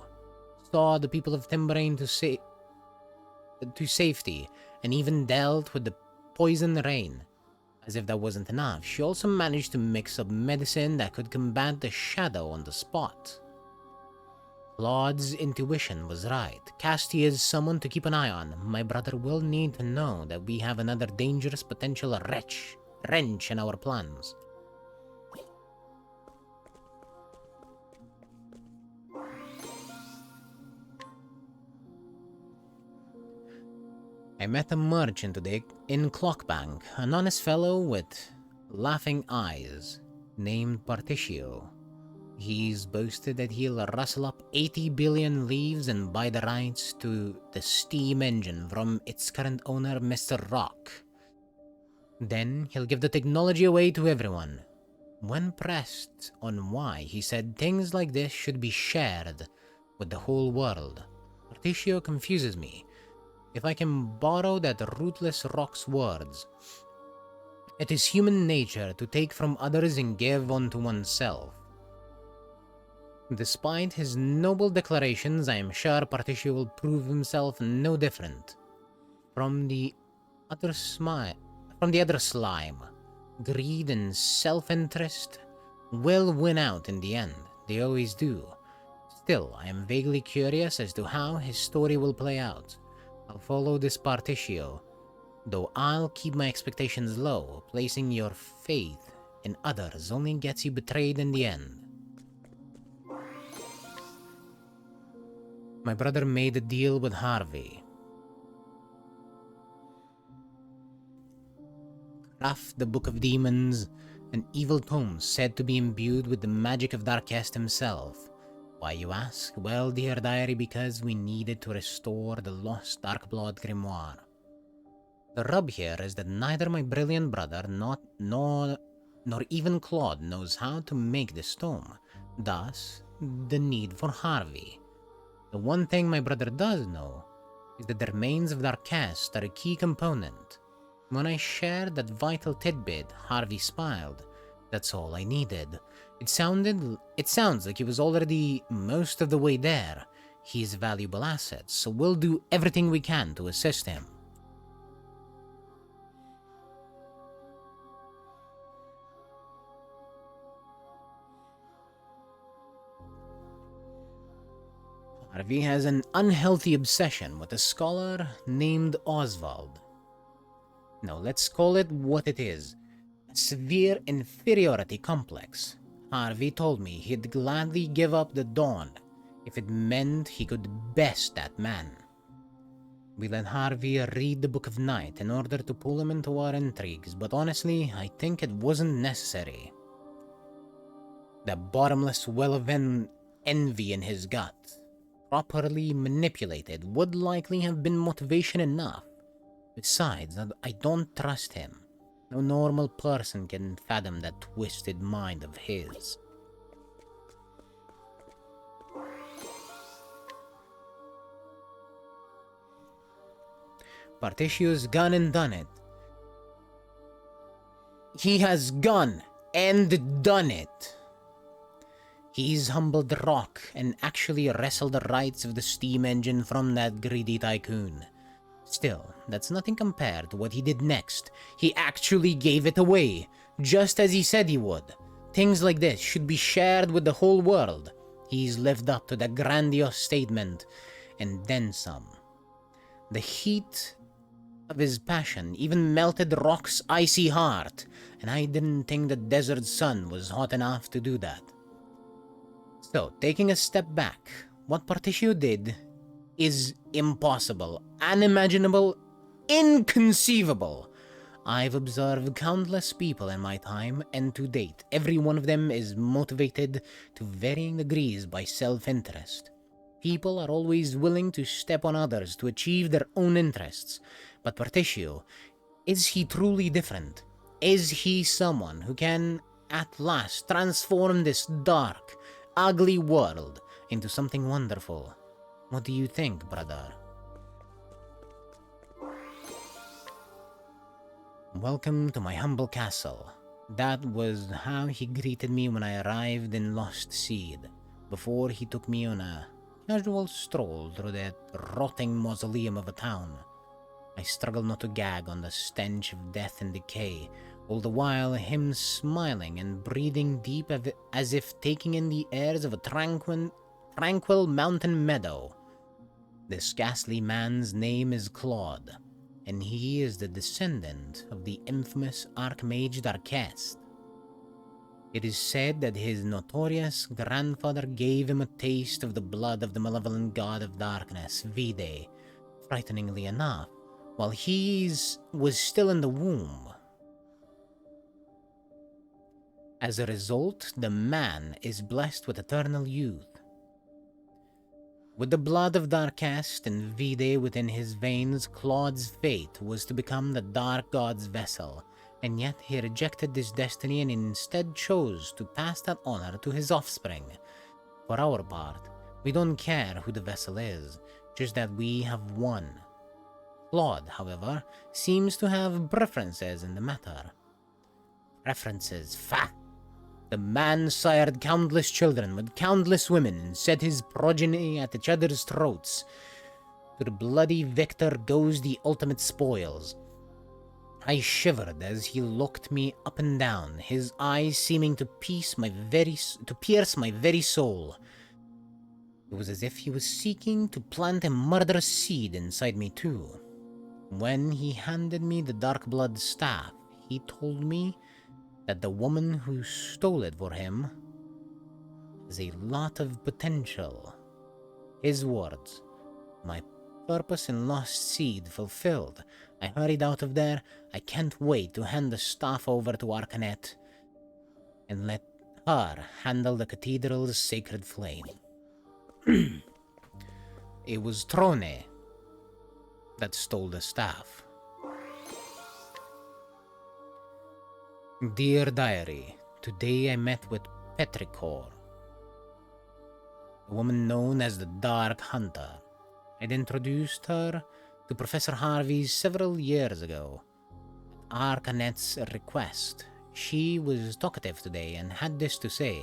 Speaker 1: saw the people of Timberane to safety, and even dealt with the poison rain. As if that wasn't enough, she also managed to mix up medicine that could combat the shadow on the spot. Claude's intuition was right. Casti is someone to keep an eye on. My brother will need to know that we have another dangerous potential wrench in our plans. I met a merchant today in Clockbank, an honest fellow with laughing eyes, named Particio. He's boasted that he'll rustle up 80 billion leaves and buy the rights to the steam engine from its current owner, Mr. Rock. Then he'll give the technology away to everyone. When pressed on why, he said things like this should be shared with the whole world. Particio confuses me. If I can borrow that ruthless Rock's words, it is human nature to take from others and give unto oneself. Despite his noble declarations, I am sure Particio will prove himself no different from the other slime. Greed and self-interest will win out in the end. They always do. Still, I am vaguely curious as to how his story will play out. I'll follow this Particio, though I'll keep my expectations low. Placing your faith in others only gets you betrayed in the end. My brother made a deal with Harvey. Craft the Book of Demons, an evil tome said to be imbued with the magic of Darkest himself. Why, you ask? Well, dear diary, because we needed to restore the lost Darkblood grimoire. The rub here is that neither my brilliant brother nor even Claude knows how to make this tome, thus the need for Harvey. The one thing my brother does know is that the remains of Darkest are a key component. When I shared that vital tidbit, Harvey smiled. That's all I needed. It sounds like he was already most of the way there. He's a valuable asset, so we'll do everything we can to assist him. Harvey has an unhealthy obsession with a scholar named Oswald. No, let's call it what it is. A severe inferiority complex. Harvey told me he'd gladly give up the Dawn if it meant he could best that man. We let Harvey read the Book of Night in order to pull him into our intrigues, but honestly, I think it wasn't necessary. The bottomless well of envy in his gut, properly manipulated, would likely have been motivation enough. Besides, I don't trust him. No normal person can fathom that twisted mind of his. Partitio's gone and done it. He has gone and done it. He's humbled Rock and actually wrestled the rights of the steam engine from that greedy tycoon. Still, that's nothing compared to what he did next. He actually gave it away, just as he said he would. Things like this should be shared with the whole world. He's lived up to that grandiose statement, and then some. The heat of his passion even melted Rock's icy heart, and I didn't think the desert sun was hot enough to do that. So, taking a step back, what Partitio did is impossible, unimaginable, inconceivable. I've observed countless people in my time, and to date, every one of them is motivated to varying degrees by self-interest. People are always willing to step on others to achieve their own interests, but Partitio, is he truly different? Is he someone who can, at last, transform this dark, ugly world into something wonderful? What do you think, brother? Welcome to my humble castle. That was how he greeted me when I arrived in Lost Seed, before he took me on a casual stroll through that rotting mausoleum of a town. I struggled not to gag on the stench of death and decay, all the while him smiling and breathing deep as if taking in the airs of a tranquil mountain meadow. This ghastly man's name is Claude, and he is the descendant of the infamous Archmage Darkest. It is said that his notorious grandfather gave him a taste of the blood of the malevolent god of darkness, Vide, frighteningly enough, while he was still in the womb. As a result, the man is blessed with eternal youth. With the blood of Darkest and Vide within his veins, Claude's fate was to become the Dark God's vessel, and yet he rejected this destiny and instead chose to pass that honor to his offspring. For our part, we don't care who the vessel is, just that we have won. Claude, however, seems to have preferences in the matter. Preferences, fa! The man sired countless children with countless women and set his progeny at each other's throats. To the bloody victor goes the ultimate spoils. I shivered as he looked me up and down, his eyes seeming to pierce my very soul. It was as if he was seeking to plant a murderous seed inside me too. When he handed me the Darkblood staff, he told me that the woman who stole it for him has a lot of potential. His words. My purpose and lost seed fulfilled. I hurried out of there. I can't wait to hand the staff over to Arcanet and let her handle the cathedral's sacred flame. It was Trone that stole the staff. Dear Diary, today I met with Petrichor, a woman known as the Dark Hunter. I'd introduced her to Professor Harvey several years ago. At Arcanet's request, she was talkative today and had this to say.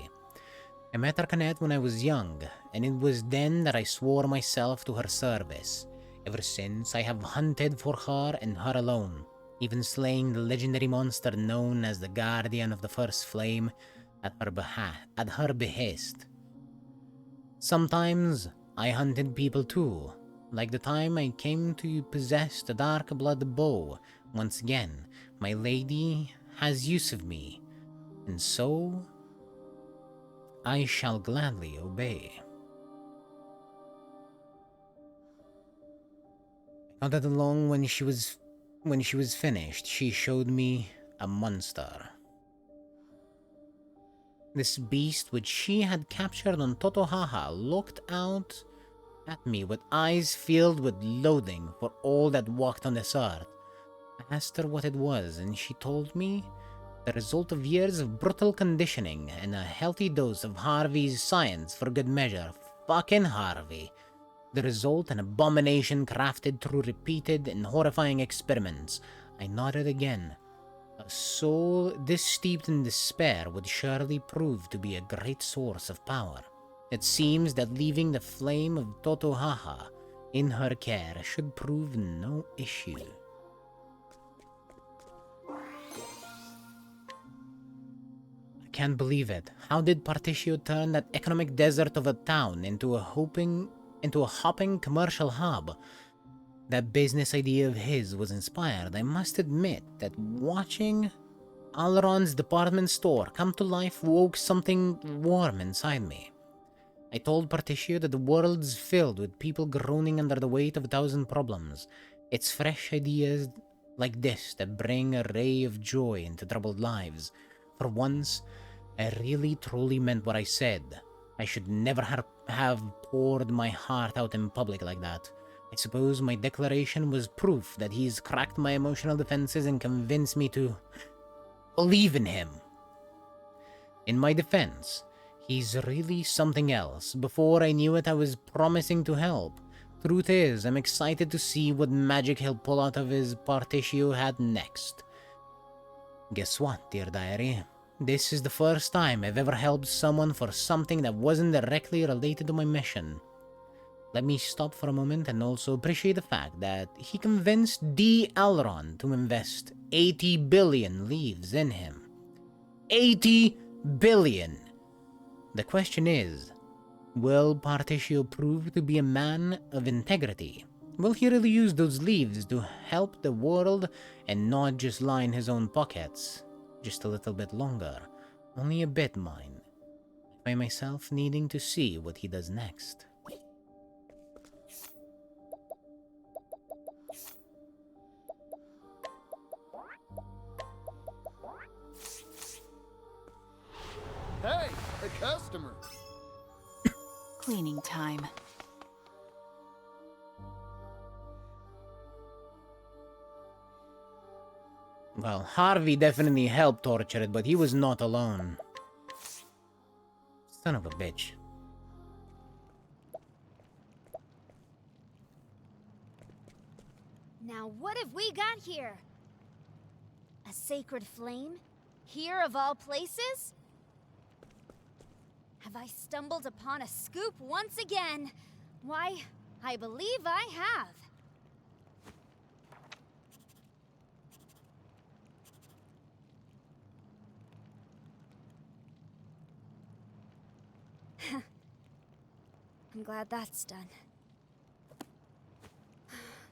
Speaker 1: I met Arcanet when I was young, and it was then that I swore myself to her service. Ever since, I have hunted for her and her alone, even slaying the legendary monster known as the Guardian of the First Flame at her behest. Sometimes, I hunted people too, like the time I came to possess the Dark Blood Bow. Once again, my lady has use of me, and so I shall gladly obey. I nodded along when she was finished. She showed me a monster. This beast, which she had captured on Totohaha, looked out at me with eyes filled with loathing for all that walked on this earth. I asked her what it was, and she told me the result of years of brutal conditioning and a healthy dose of Harvey's science for good measure. Fucking Harvey. The result, an abomination crafted through repeated and horrifying experiments. I nodded again. A soul this steeped in despair would surely prove to be a great source of power. It seems that leaving the flame of Totohaha in her care should prove no issue. I can't believe it. How did Particio turn that economic desert of a town into a hopping commercial hub? That business idea of his was inspired. I must admit that watching Alron's department store come to life woke something warm inside me. I told Particio that the world's filled with people groaning under the weight of 1,000 problems. It's fresh ideas like this that bring a ray of joy into troubled lives. For once, I really truly meant what I said. I should never have poured my heart out in public like that. I suppose my declaration was proof that he's cracked my emotional defenses and convinced me to believe in him. In my defense, he's really something else. Before I knew it, I was promising to help. Truth is, I'm excited to see what magic he'll pull out of his Particio hat next. Guess what, dear diary? This is the first time I've ever helped someone for something that wasn't directly related to my mission. Let me stop for a moment and also appreciate the fact that he convinced D. Elron to invest 80 billion leaves in him. 80 billion! The question is, will Particio prove to be a man of integrity? Will he really use those leaves to help the world and not just line his own pockets? Just a little bit longer. Only a bit, mind. I find myself needing to see what he does next.
Speaker 4: Hey, a customer.
Speaker 10: Cleaning time.
Speaker 1: Well, Harvey definitely helped torture it, but he was not alone. Son of a bitch.
Speaker 3: Now what have we got here? A sacred flame? Here of all places? Have I stumbled upon a scoop once again? Why, I believe I have. I'm glad that's done.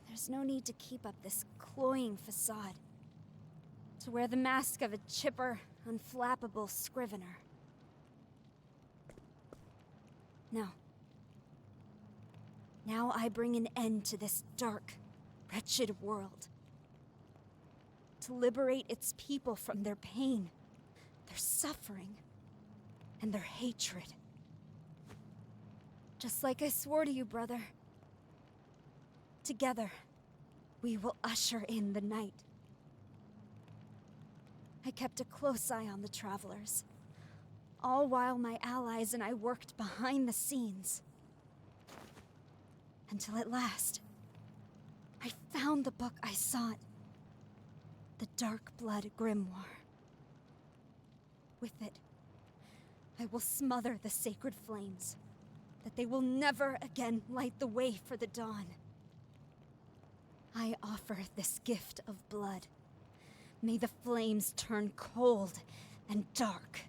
Speaker 3: There's no need to keep up this cloying facade. To wear the mask of a chipper, unflappable scrivener. No. Now I bring an end to this dark, wretched world. To liberate its people from their pain, their suffering, and their hatred. Just like I swore to you, brother. Together, we will usher in the night. I kept a close eye on the travelers, all while my allies and I worked behind the scenes. Until at last, I found the book I sought. The Dark Blood Grimoire. With it, I will smother the sacred flames, that they will never again light the way for the dawn. I offer this gift of blood. May the flames turn cold and dark.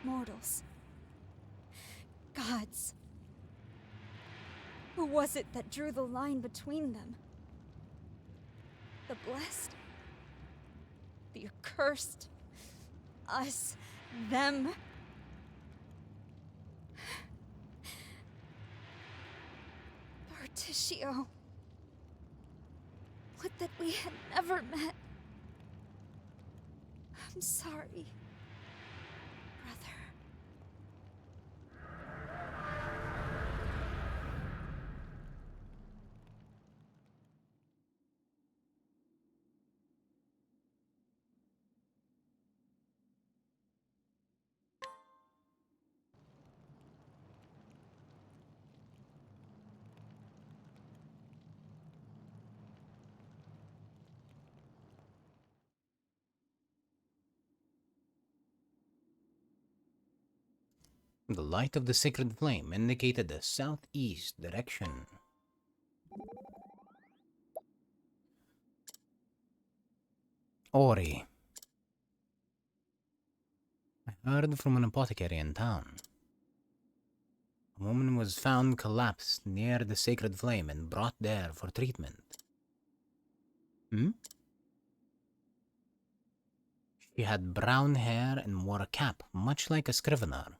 Speaker 3: Mortals. Gods. Who was it that drew the line between them? The blessed? The accursed? Us? Them? Particio. Would that we had never met. I'm sorry.
Speaker 1: The light of the sacred flame indicated the southeast direction. Ori. I heard from an apothecary in town. A woman was found collapsed near the sacred flame and brought there for treatment. She had brown hair and wore a cap, much like a scrivener.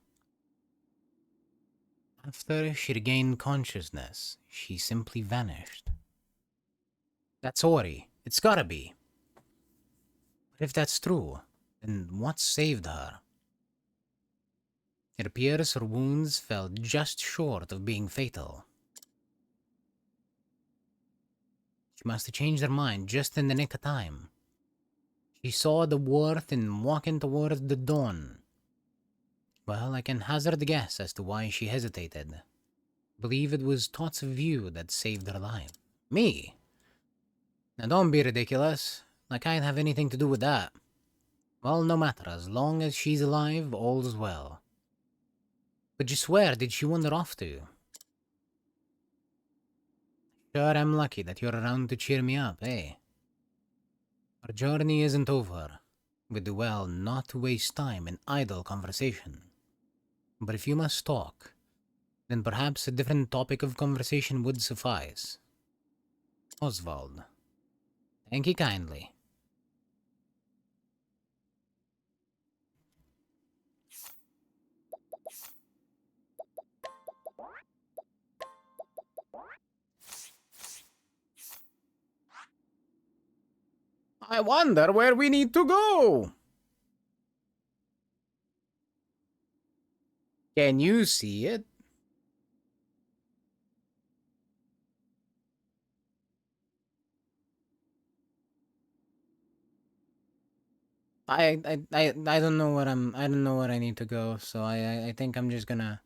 Speaker 1: After she regained consciousness, she simply vanished. That's Ori. It's gotta be. But if that's true, then what saved her? It appears her wounds fell just short of being fatal. She must have changed her mind just in the nick of time. She saw the worth in walking towards the dawn. Well, I can hazard a guess as to why she hesitated. Believe it was thoughts of you that saved her life. Me? Now don't be ridiculous, like I'd have anything to do with that. Well, no matter, as long as she's alive, all's well. But just where did she wander off to? Sure, I'm lucky that you're around to cheer me up, eh? Our journey isn't over. We'd do well not to waste time in idle conversation. But if you must talk, then perhaps a different topic of conversation would suffice. Oswald. Thank you kindly. I wonder where we need to go. Can you see it? I don't know where I don't know where I need to go, so I think I'm just gonna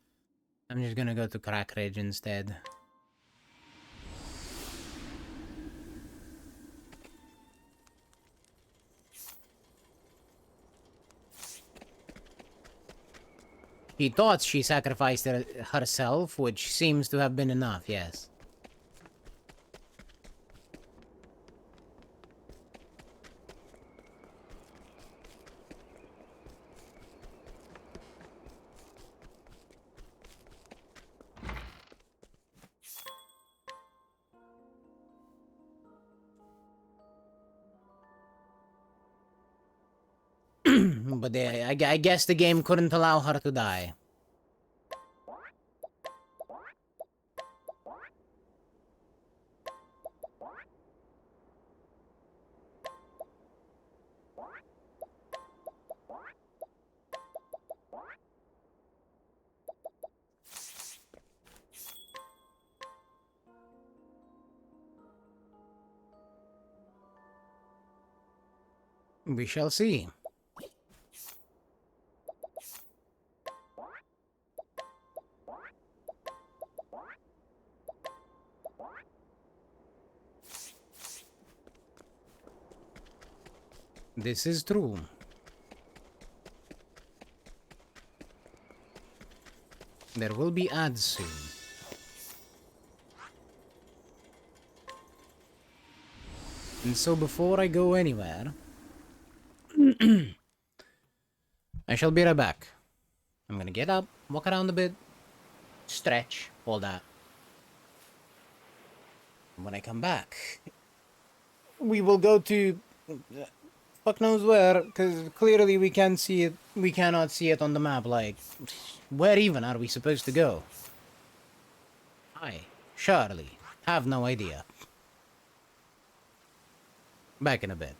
Speaker 1: go to Crack Ridge instead. She thought she sacrificed herself, which seems to have been enough, yes. But I guess the game couldn't allow her to die. We shall see. This is true. There will be ads soon. And so before I go anywhere, I shall be right back. I'm gonna get up, walk around a bit, stretch, all that. When I come back, we will go to fuck knows where, because clearly we can't see it. We cannot see it on the map. Like, where even are we supposed to go? I surely have no idea. Back in a bit.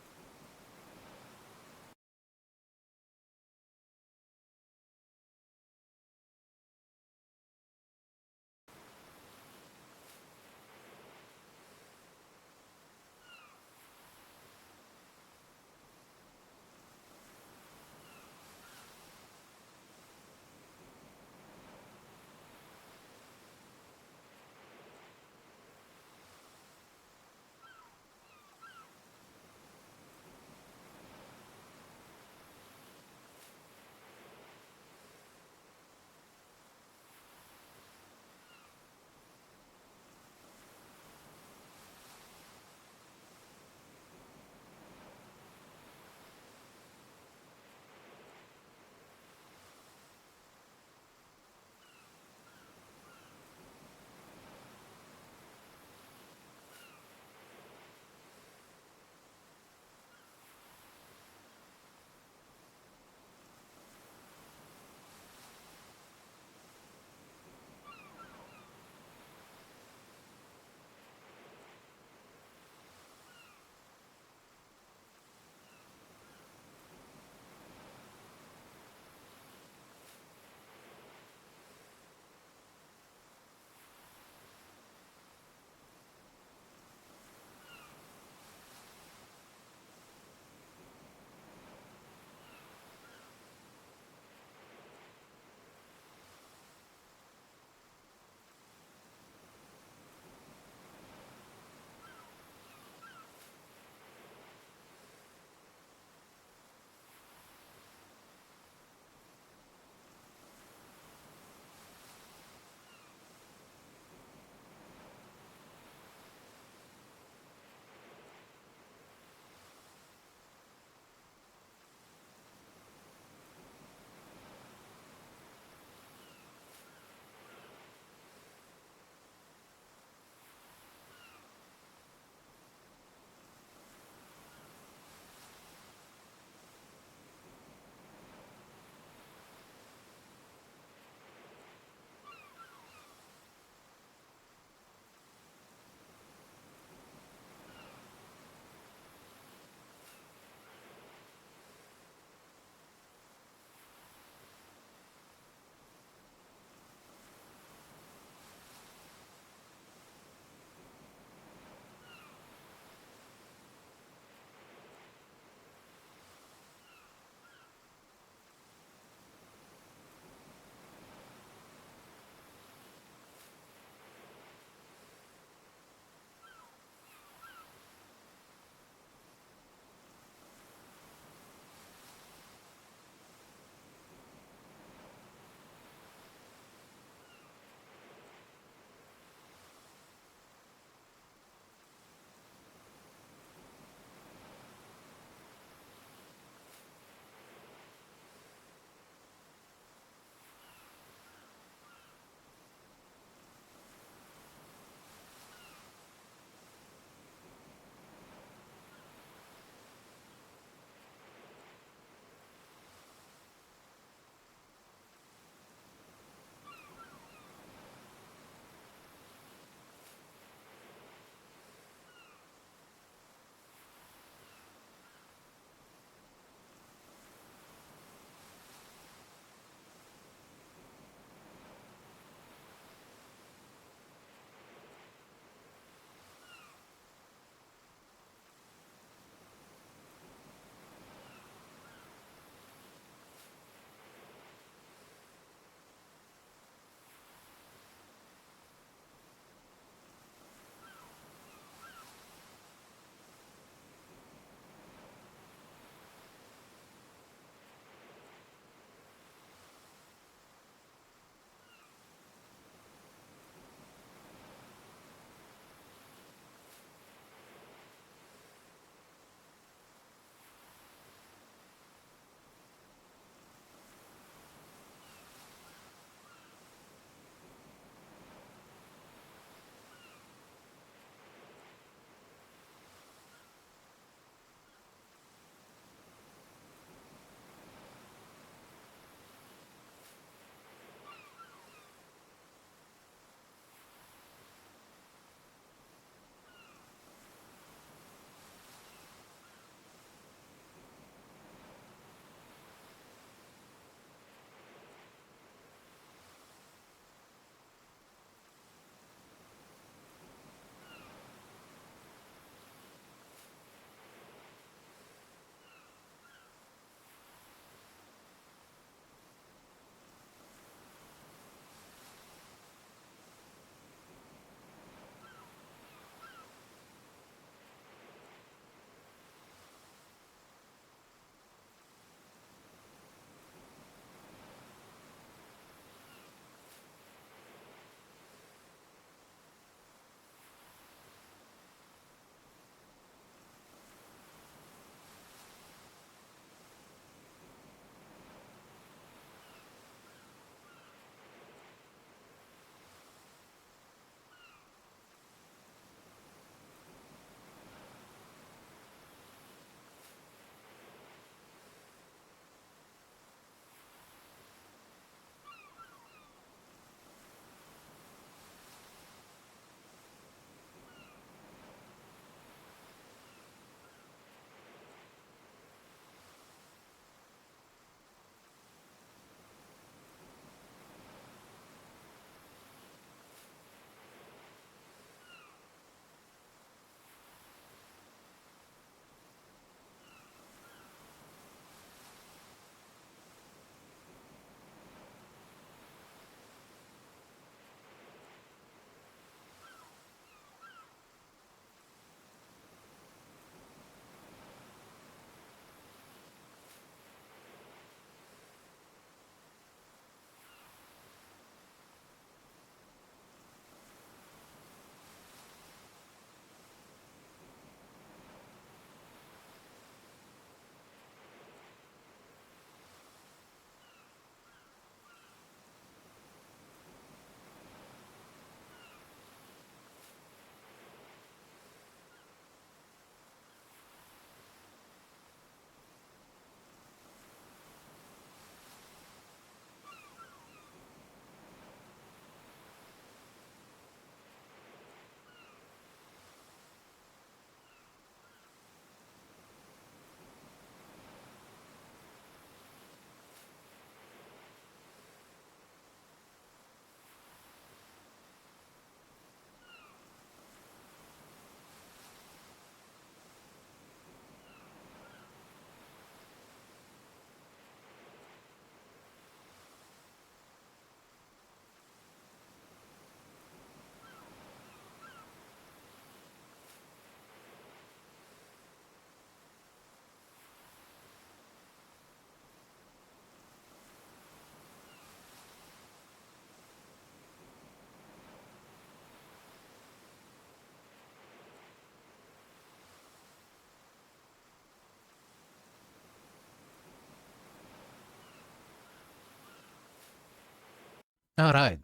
Speaker 1: Alright.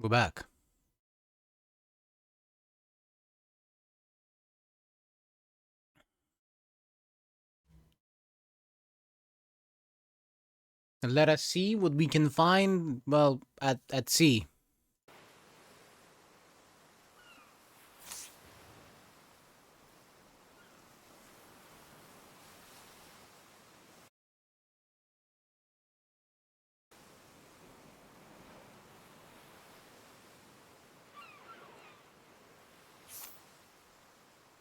Speaker 1: Go back. And let us see what we can find, well, at sea.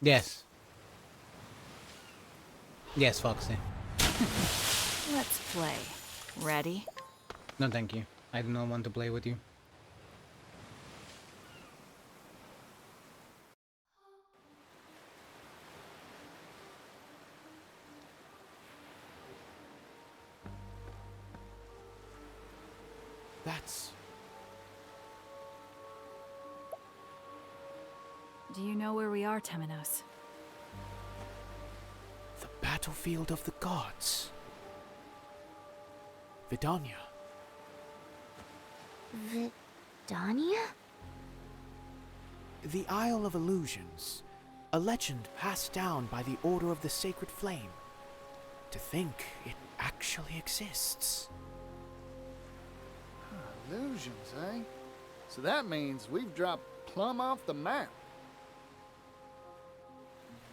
Speaker 1: Yes. Yes, Foxy.
Speaker 10: Let's play. Ready?
Speaker 1: No, thank you. I do not want to play with you.
Speaker 6: That's...
Speaker 10: Do you know where we are, Temenos?
Speaker 6: the battlefield of the gods. Vidania.
Speaker 11: Vidania?
Speaker 6: The Isle of Illusions. A legend passed down by the Order of the Sacred Flame. To think it actually exists.
Speaker 4: Illusions, eh? So that means we've dropped plumb off the map.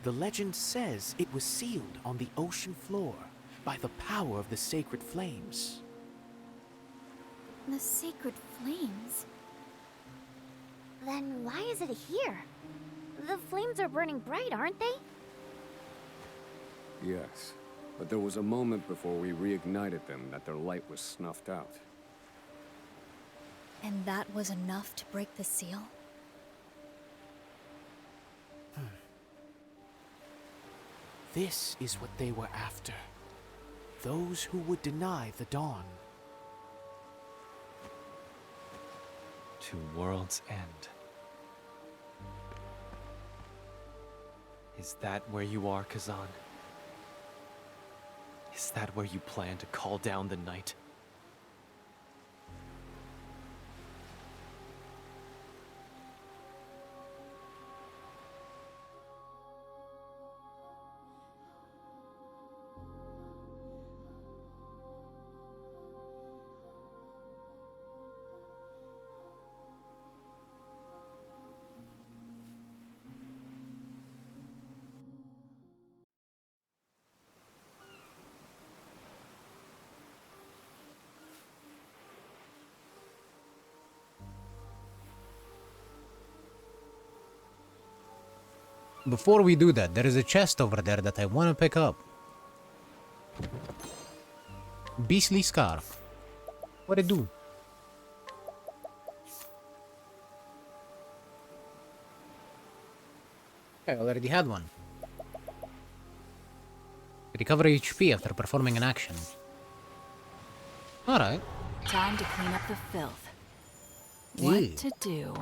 Speaker 6: The legend says it was sealed on the ocean floor by the power of the sacred flames.
Speaker 11: The sacred flames? Then why is it here? The flames are burning bright, aren't they?
Speaker 13: Yes, but there was a moment before we reignited them that their light was snuffed out.
Speaker 3: And that was enough to break the seal?
Speaker 6: This is what they were after. Those who would deny the dawn.
Speaker 9: To world's end. Is that where you are, Kazan? Is that where you plan to call down the night?
Speaker 1: Before we do that, there is a chest over there that I want to pick up. Beastly scarf. What it do? I already had one. Recover HP after performing an action. Alright.
Speaker 10: Time to clean up the filth.
Speaker 1: Yeah.
Speaker 10: What to do?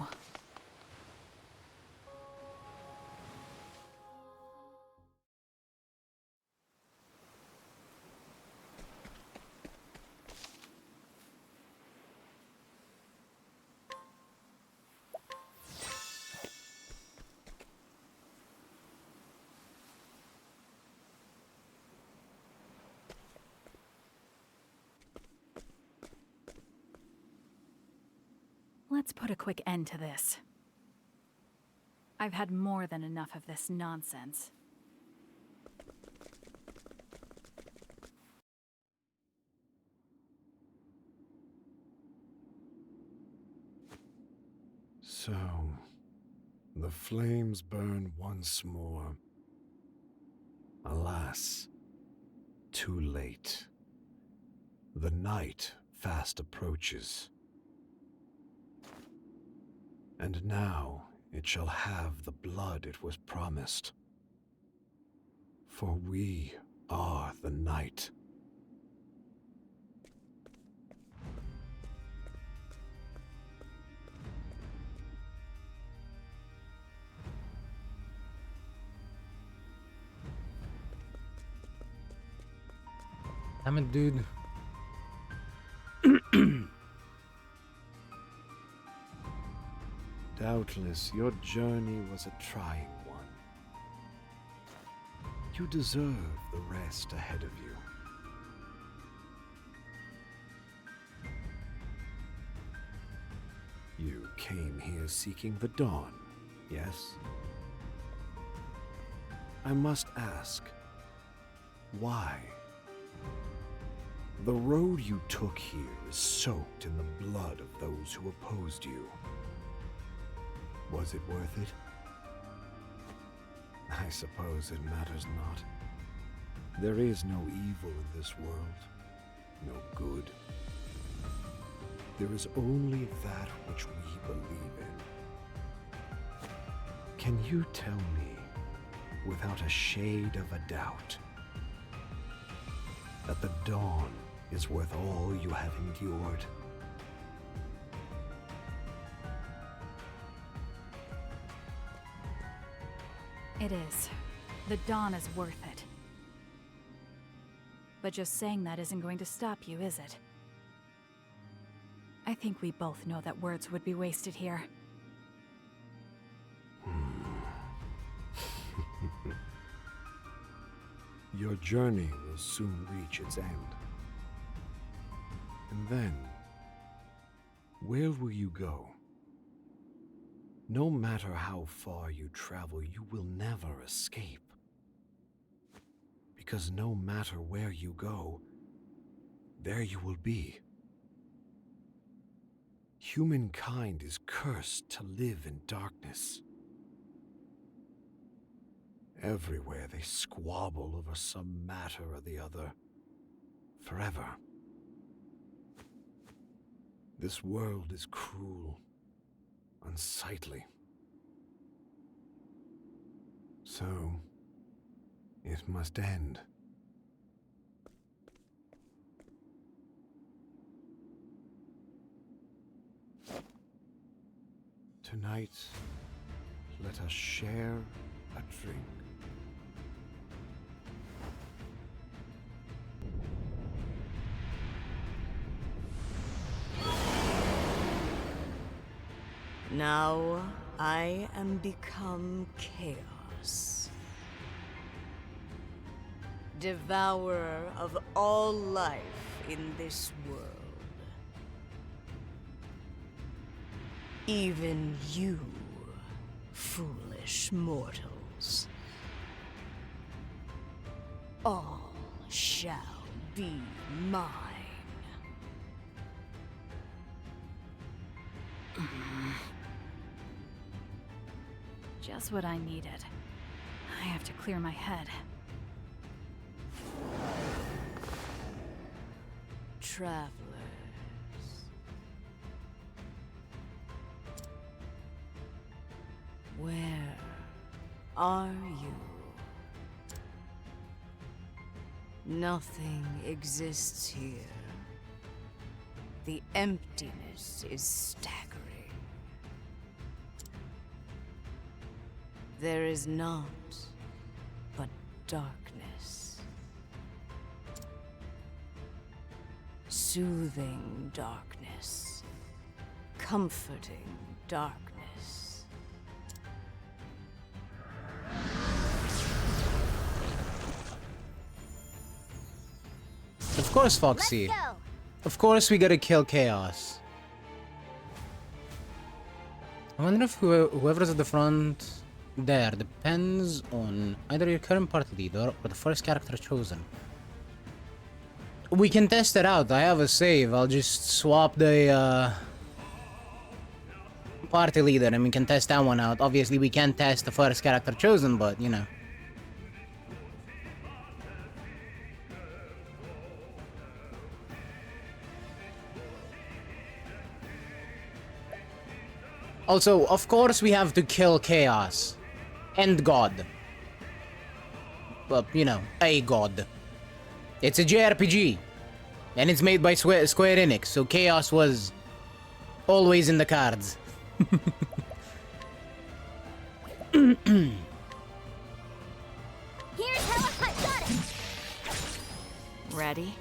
Speaker 10: Let's put a quick end to this. I've had more than enough of this nonsense.
Speaker 7: So, the flames burn once more. Alas, too late. The night fast approaches. And now it shall have the blood it was promised. For we are the night.
Speaker 1: Damn it, dude.
Speaker 7: Doubtless, your journey was a trying one. You deserve the rest ahead of you. You came here seeking the dawn, yes? I must ask, why? The road you took here is soaked in the blood of those who opposed you. Was it worth it? I suppose it matters not. There is no evil in this world, no good. There is only that which we believe in. Can you tell me, without a shade of a doubt, that the dawn is worth all you have endured?
Speaker 10: It is. The dawn is worth it. But just saying that isn't going to stop you, is it? I think we both know that words would be wasted here.
Speaker 7: Your journey will soon reach its end. And then, where will you go? No matter how far you travel, you will never escape. Because no matter where you go, there you will be. Humankind is cursed to live in darkness. Everywhere they squabble over some matter or the other, forever. This world is cruel, unsightly. So, it must end. Tonight, let us share a drink.
Speaker 14: Now I am become chaos, devourer of all life in this world. Even you, foolish mortals. All shall be mine.
Speaker 10: Just what I needed. I have to clear my head.
Speaker 14: Travelers. Where are you? Nothing exists here. The emptiness is staggering. There is naught but darkness. Soothing darkness. Comforting darkness.
Speaker 1: Of course, Foxy. Of course we gotta kill Chaos. I wonder if whoever's at the front there depends on either your current party leader or the first character chosen. We can test it out. I have a save. I'll just swap the party leader and we can test that one out. Obviously we can't test the first character chosen, but you know. Also, of course we have to kill Chaos. And God. Well, you know, a God. It's a JRPG. And it's made by Square Enix, so Chaos was always in the cards.
Speaker 3: Here's how I got it!
Speaker 14: Ready?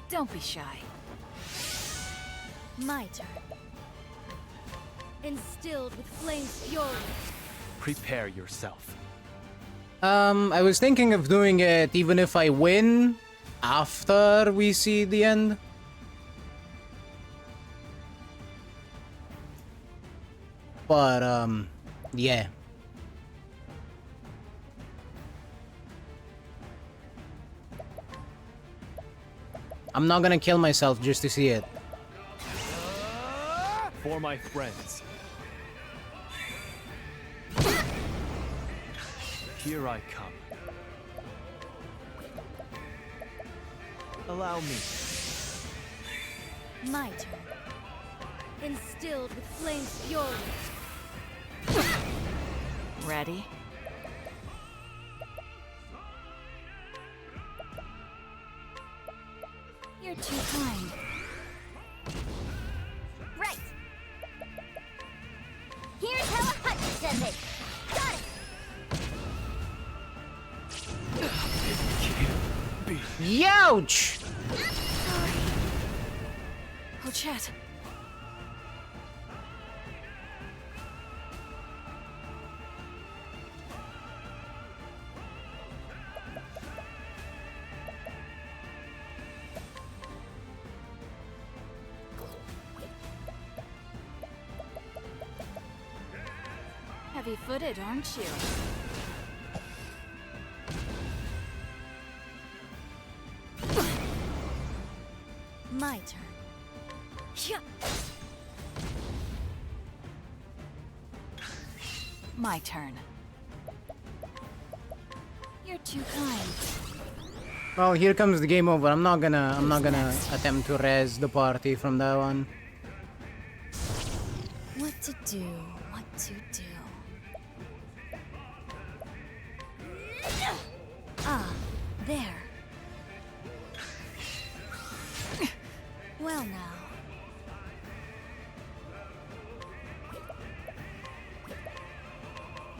Speaker 10: Don't be shy.
Speaker 5: My turn. Instilled with flame's fury.
Speaker 9: Prepare yourself.
Speaker 1: I was thinking of doing it even if I win after we see the end. But, yeah. I'm not gonna kill myself just to see it.
Speaker 9: For my friends. Here I come. Allow me.
Speaker 5: My turn. Instilled with flame's fury.
Speaker 10: Ready?
Speaker 5: You're too kind.
Speaker 15: Right. Here's how a hunter does it. Got it.
Speaker 1: Youch!
Speaker 10: Oh, Chet. Heavy-footed, aren't you?
Speaker 5: My turn. Yeah.
Speaker 10: My turn.
Speaker 5: You're too kind.
Speaker 1: Well, here comes the game over. I'm not gonna attempt to res the party from that one.
Speaker 5: What to do? What to do? Ah, there. Well now.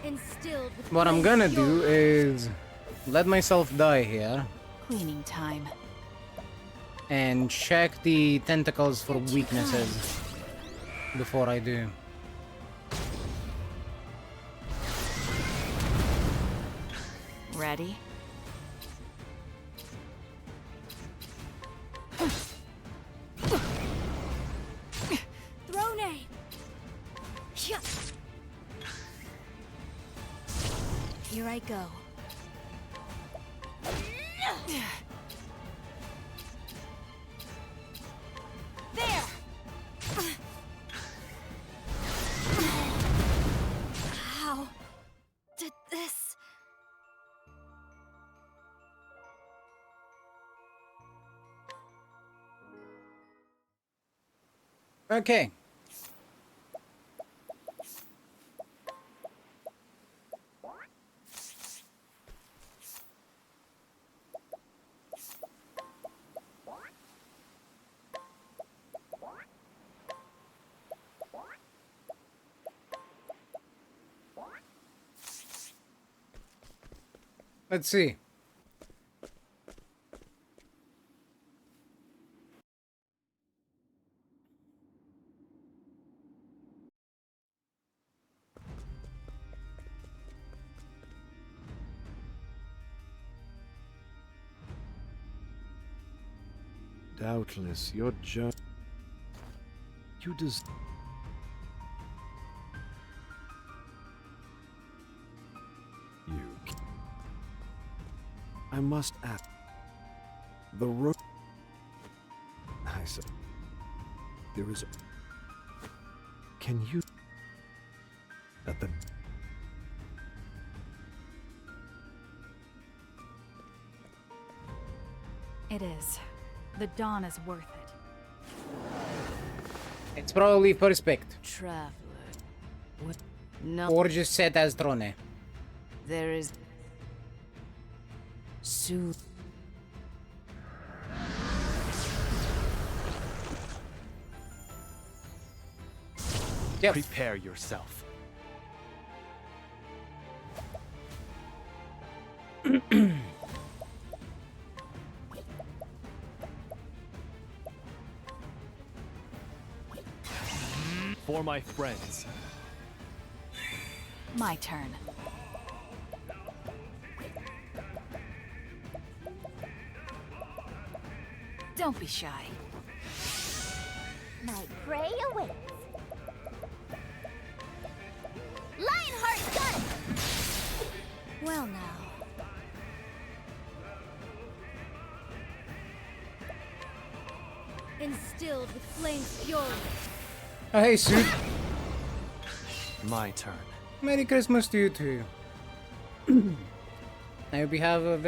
Speaker 5: Instilled with
Speaker 1: What I'm gonna do is let myself die here
Speaker 10: Cleaning time.
Speaker 1: and check the tentacles for weaknesses before I do.
Speaker 10: Ready?
Speaker 5: Throne. Yeah. Here I go. There. How did this?
Speaker 1: Okay. Let's see.
Speaker 7: Doubtless, your journey. You deserve. You. I must ask. The road. I said. There is. Can you. At the.
Speaker 10: It is. The dawn is worth it.
Speaker 1: It's probably for respect.
Speaker 14: Traveler. What? No.
Speaker 1: Or just set as Trone.
Speaker 14: There is. Soothe.
Speaker 1: Yep.
Speaker 9: Prepare yourself. my friends.
Speaker 10: My turn. Don't be shy.
Speaker 15: My prey awaits. Lionheart gun!
Speaker 3: Well now.
Speaker 5: Instilled with flame's fury.
Speaker 1: Oh, hey, Soup.
Speaker 9: My turn.
Speaker 1: Merry Christmas to you too. I hope you have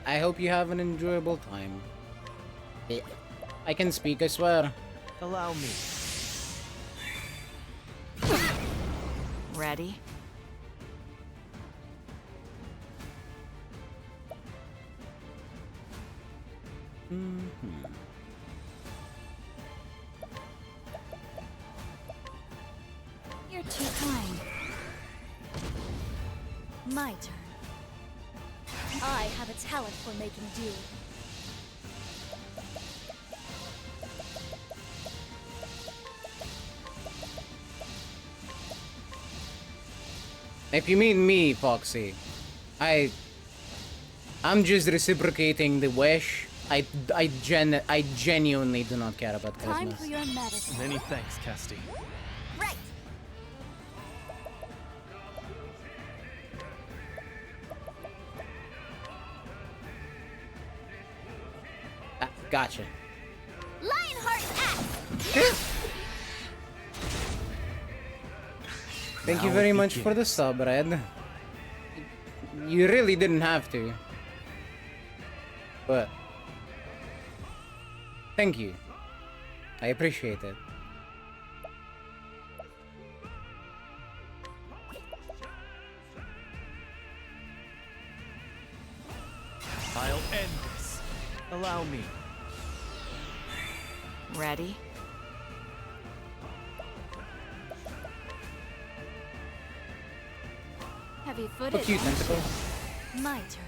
Speaker 1: I hope you have an enjoyable time. I can speak, I swear.
Speaker 9: Allow me.
Speaker 10: Ready? You're too kind.
Speaker 3: My turn. I have a talent for making do.
Speaker 1: If you mean me, Foxy, I'm just reciprocating the wish. I genuinely do not care about
Speaker 3: Time
Speaker 1: Christmas.
Speaker 3: for your medicine.
Speaker 9: Many thanks, Casti.
Speaker 15: Right.
Speaker 1: Gotcha.
Speaker 15: Lionheart axe!
Speaker 1: Thank you very much for the sub, Red. You really didn't have to. But thank you. I appreciate it.
Speaker 9: I'll end this. Allow me.
Speaker 10: Ready?
Speaker 5: Heavy-footed.
Speaker 1: Fuck you, Tentacle.
Speaker 3: My turn.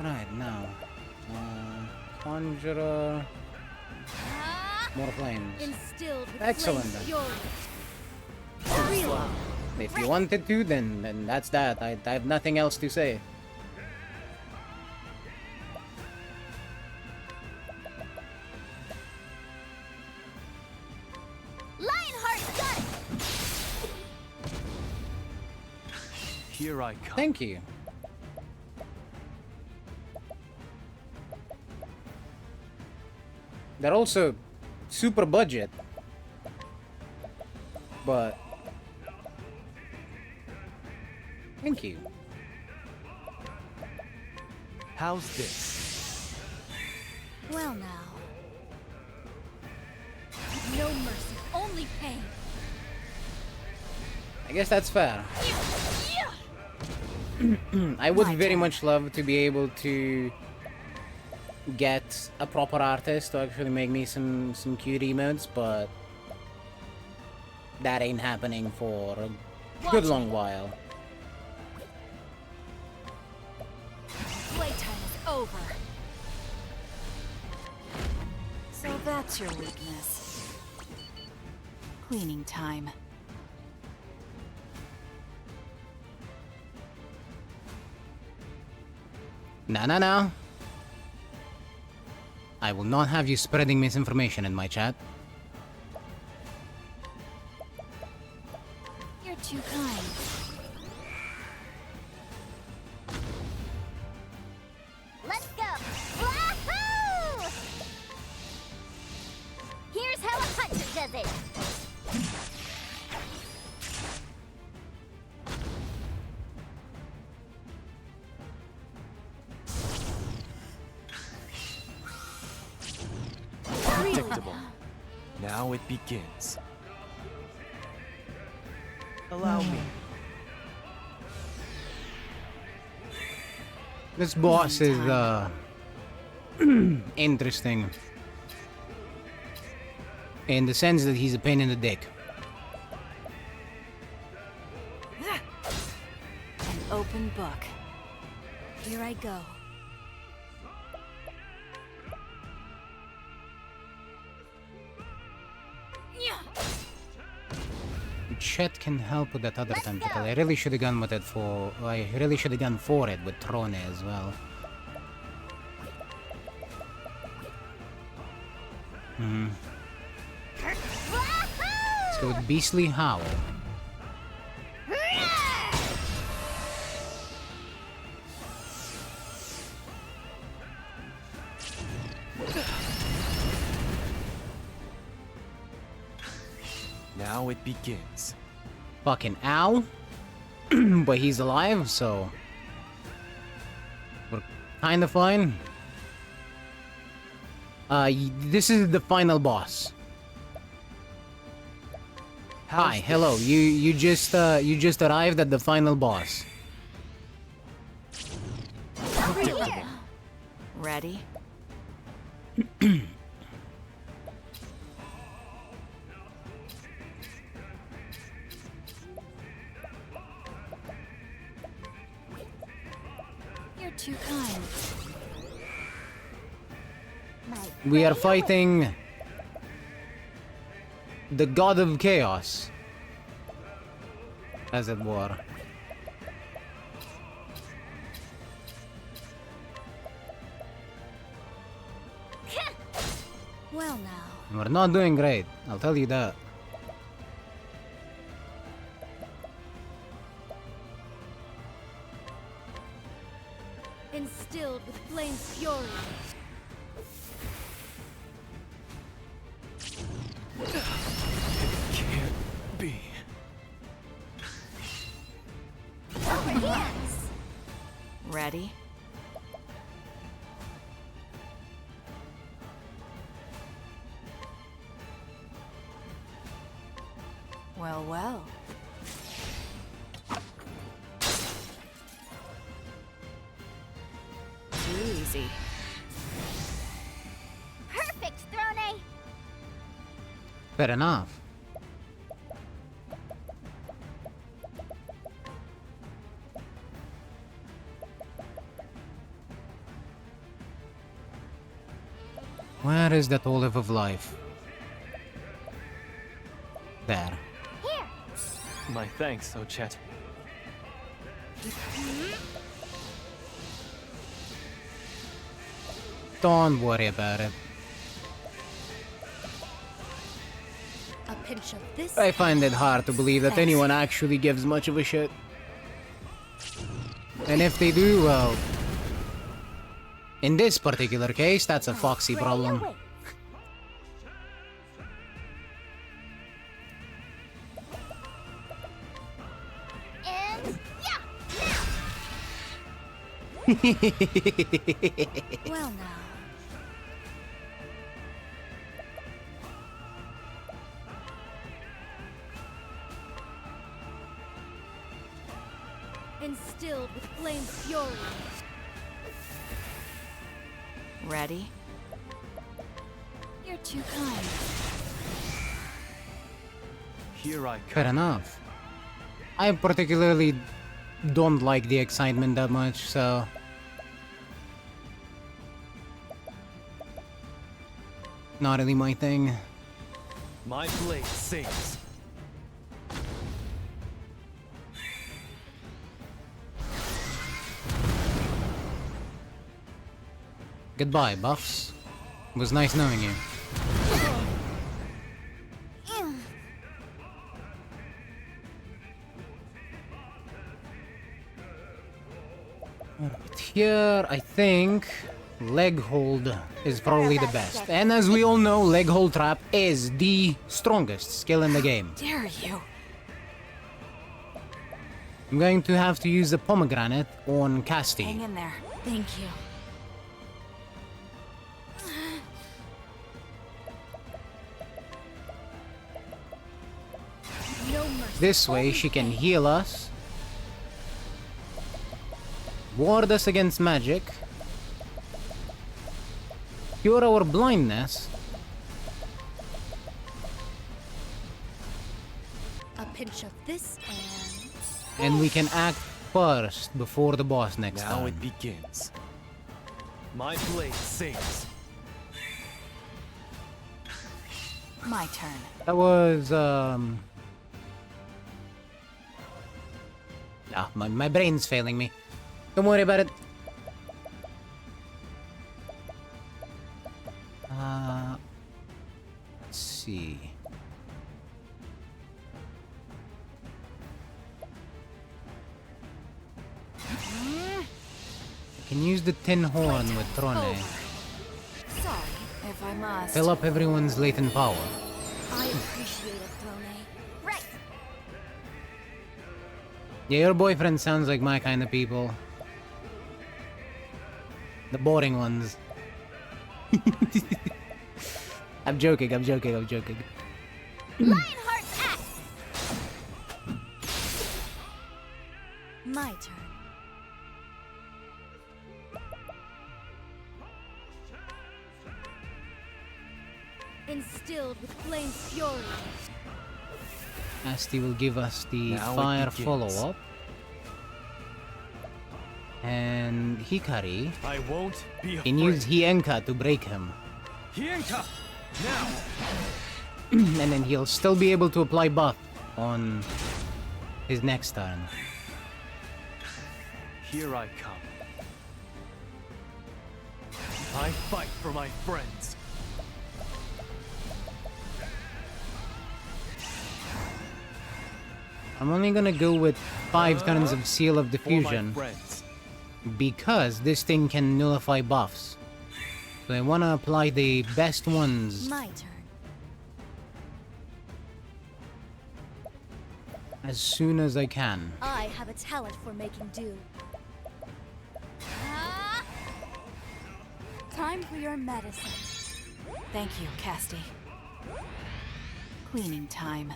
Speaker 1: Right now. Conjurer. More flames.
Speaker 5: Instilled with
Speaker 1: Excellent.
Speaker 5: flame's fury. Reload.
Speaker 1: If you wanted to, then that's that. I have nothing else to say.
Speaker 15: Lionheart gun!
Speaker 9: Here I come.
Speaker 1: Thank you. They're also super budget. But thank you.
Speaker 9: How's this?
Speaker 3: Well now.
Speaker 5: No mercy, only pain.
Speaker 1: I guess that's fair. I would very much love to be able to get a proper artist to actually make me some cute emotes, but that ain't happening for a good long while.
Speaker 10: Playtime is over. So that's your weakness. Cleaning time.
Speaker 1: No. I will not have you spreading misinformation in my chat.
Speaker 3: You're too kind.
Speaker 15: Let's go! Wahoo! Here's how a hunter does it!
Speaker 9: Predictable. Now it begins. Allow me.
Speaker 1: This boss is interesting in the sense that he's a pain in the dick.
Speaker 10: An open book.
Speaker 3: Here I go.
Speaker 1: Chet can help with that other tentacle. I really should have gone with it for... I really should have gone for it with Trone as well. Let's go with Beastly Howl.
Speaker 9: Now it begins.
Speaker 1: Fucking ow. But he's alive, so... we're kinda fine. This is the final boss. Hi, hello. You just arrived at the final boss.
Speaker 10: Ready?
Speaker 3: You're too kind.
Speaker 1: We are fighting the god of chaos, as it were.
Speaker 3: Well now.
Speaker 1: We're not doing great, I'll tell you that.
Speaker 5: Instilled with flame's fury.
Speaker 9: Can't be.
Speaker 3: Yes.
Speaker 10: Ready? Well, well. Too easy.
Speaker 15: Perfect, Throne!
Speaker 1: Fair enough. Where is that olive of life? There.
Speaker 15: Here!
Speaker 9: My thanks, Ochet.
Speaker 1: Don't worry about it.
Speaker 3: A pinch of this.
Speaker 1: I find it hard to believe that anyone actually gives much of a shit. And if they do, well... in this particular case, that's a Foxy problem.
Speaker 15: And yeah!
Speaker 3: Well now.
Speaker 5: Instilled with flame's fury.
Speaker 10: Ready?
Speaker 3: You're too kind.
Speaker 9: Here I
Speaker 1: Fair enough. I particularly don't like the excitement that much, so... not really my thing.
Speaker 9: My blade sings.
Speaker 1: Goodbye, buffs. It was nice knowing you. Alright, here I think leg hold is probably the best. And as we all know, leg hold trap is the strongest skill in the game.
Speaker 10: Dare you?
Speaker 1: I'm going to have to use the pomegranate on Casti.
Speaker 10: Hang in there.
Speaker 3: Thank you.
Speaker 5: No mercy.
Speaker 1: This way she can heal us, ward us against magic, cure our blindness,
Speaker 3: A pinch of this
Speaker 1: and we can act first before the boss next
Speaker 9: Now
Speaker 1: time.
Speaker 9: it begins. My blade sings.
Speaker 10: My turn.
Speaker 1: That was, Ah, my brain's failing me. Don't worry about it. Let's see. I can use the tin horn with Trone.
Speaker 8: Sorry if I must.
Speaker 1: Fill up everyone's latent power.
Speaker 8: I appreciate it, Throne. Right.
Speaker 1: Yeah, your boyfriend sounds like my kind of people. The boring ones. I'm joking.
Speaker 15: Lionheart's axe!
Speaker 8: My turn.
Speaker 5: Instilled with Flame's fury.
Speaker 1: Asti will give us the
Speaker 9: Now it
Speaker 1: fire
Speaker 9: begins.
Speaker 1: follow-up. And Hikari
Speaker 9: I won't be
Speaker 1: can use Hienka to break him.
Speaker 9: Hienka! Now!
Speaker 1: And then he'll still be able to apply buff on his next turn.
Speaker 9: Here I come. I fight for my friends.
Speaker 1: I'm only gonna go with 5 turns of Seal of
Speaker 9: For my
Speaker 1: Diffusion
Speaker 9: friends.
Speaker 1: because this thing can nullify buffs. So I wanna apply the best ones
Speaker 8: My turn.
Speaker 1: as soon as I can.
Speaker 8: I have a talent for making do.
Speaker 3: Time for your medicine.
Speaker 10: Thank you, Casti. Cleaning time.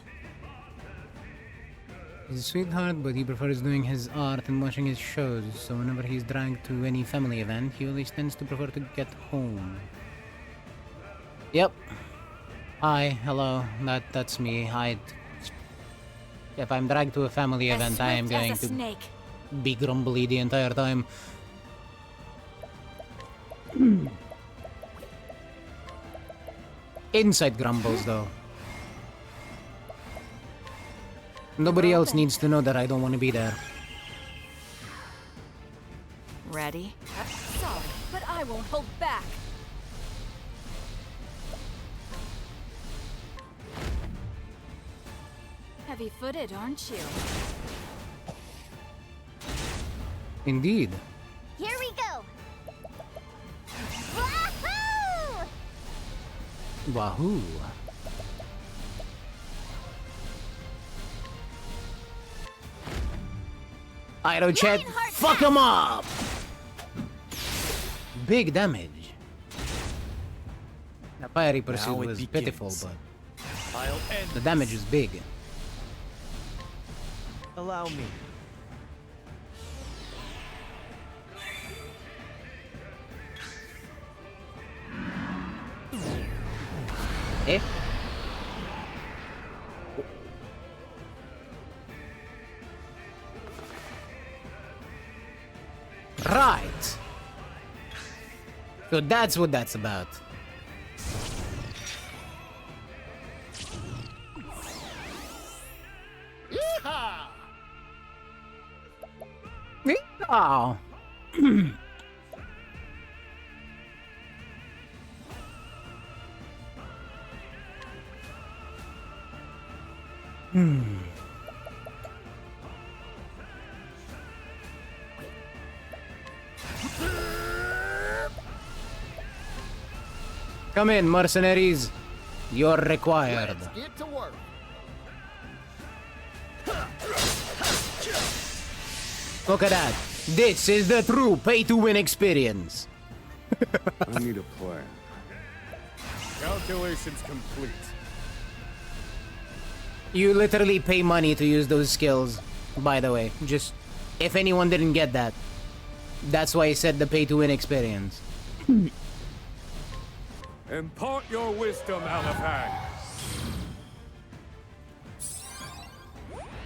Speaker 1: He's a sweetheart, but he prefers doing his art and watching his shows, so whenever he's dragged to any family event, he always tends to prefer to get home. Yep. Hi, hello, that's me. If I'm dragged to a family event, I am going to be grumbly the entire time. Inside grumbles, though. Nobody else needs to know that I don't want to be there.
Speaker 10: Ready?
Speaker 5: Sorry, but I won't hold back.
Speaker 10: Heavy-footed, aren't you?
Speaker 1: Indeed.
Speaker 15: Here we go! Wahoo!
Speaker 1: Wahoo. Ido Chet, fuck him up! Big damage. The fiery pursuit
Speaker 9: Now it
Speaker 1: was
Speaker 9: begins.
Speaker 1: pitiful, but
Speaker 9: I'll end
Speaker 1: the damage is big.
Speaker 9: Allow me.
Speaker 1: Eh? Right. So that's what that's about.
Speaker 4: Yeehaw!
Speaker 1: Oh. Come in, mercenaries. You're required.
Speaker 4: Let's get to work.
Speaker 1: Look at that. This is the true pay-to-win experience.
Speaker 13: I need a plan.
Speaker 7: Calculations complete.
Speaker 1: You literally pay money to use those skills, by the way. Just, if anyone didn't get that. That's why I said the pay-to-win experience.
Speaker 7: Impart your wisdom, Alafang.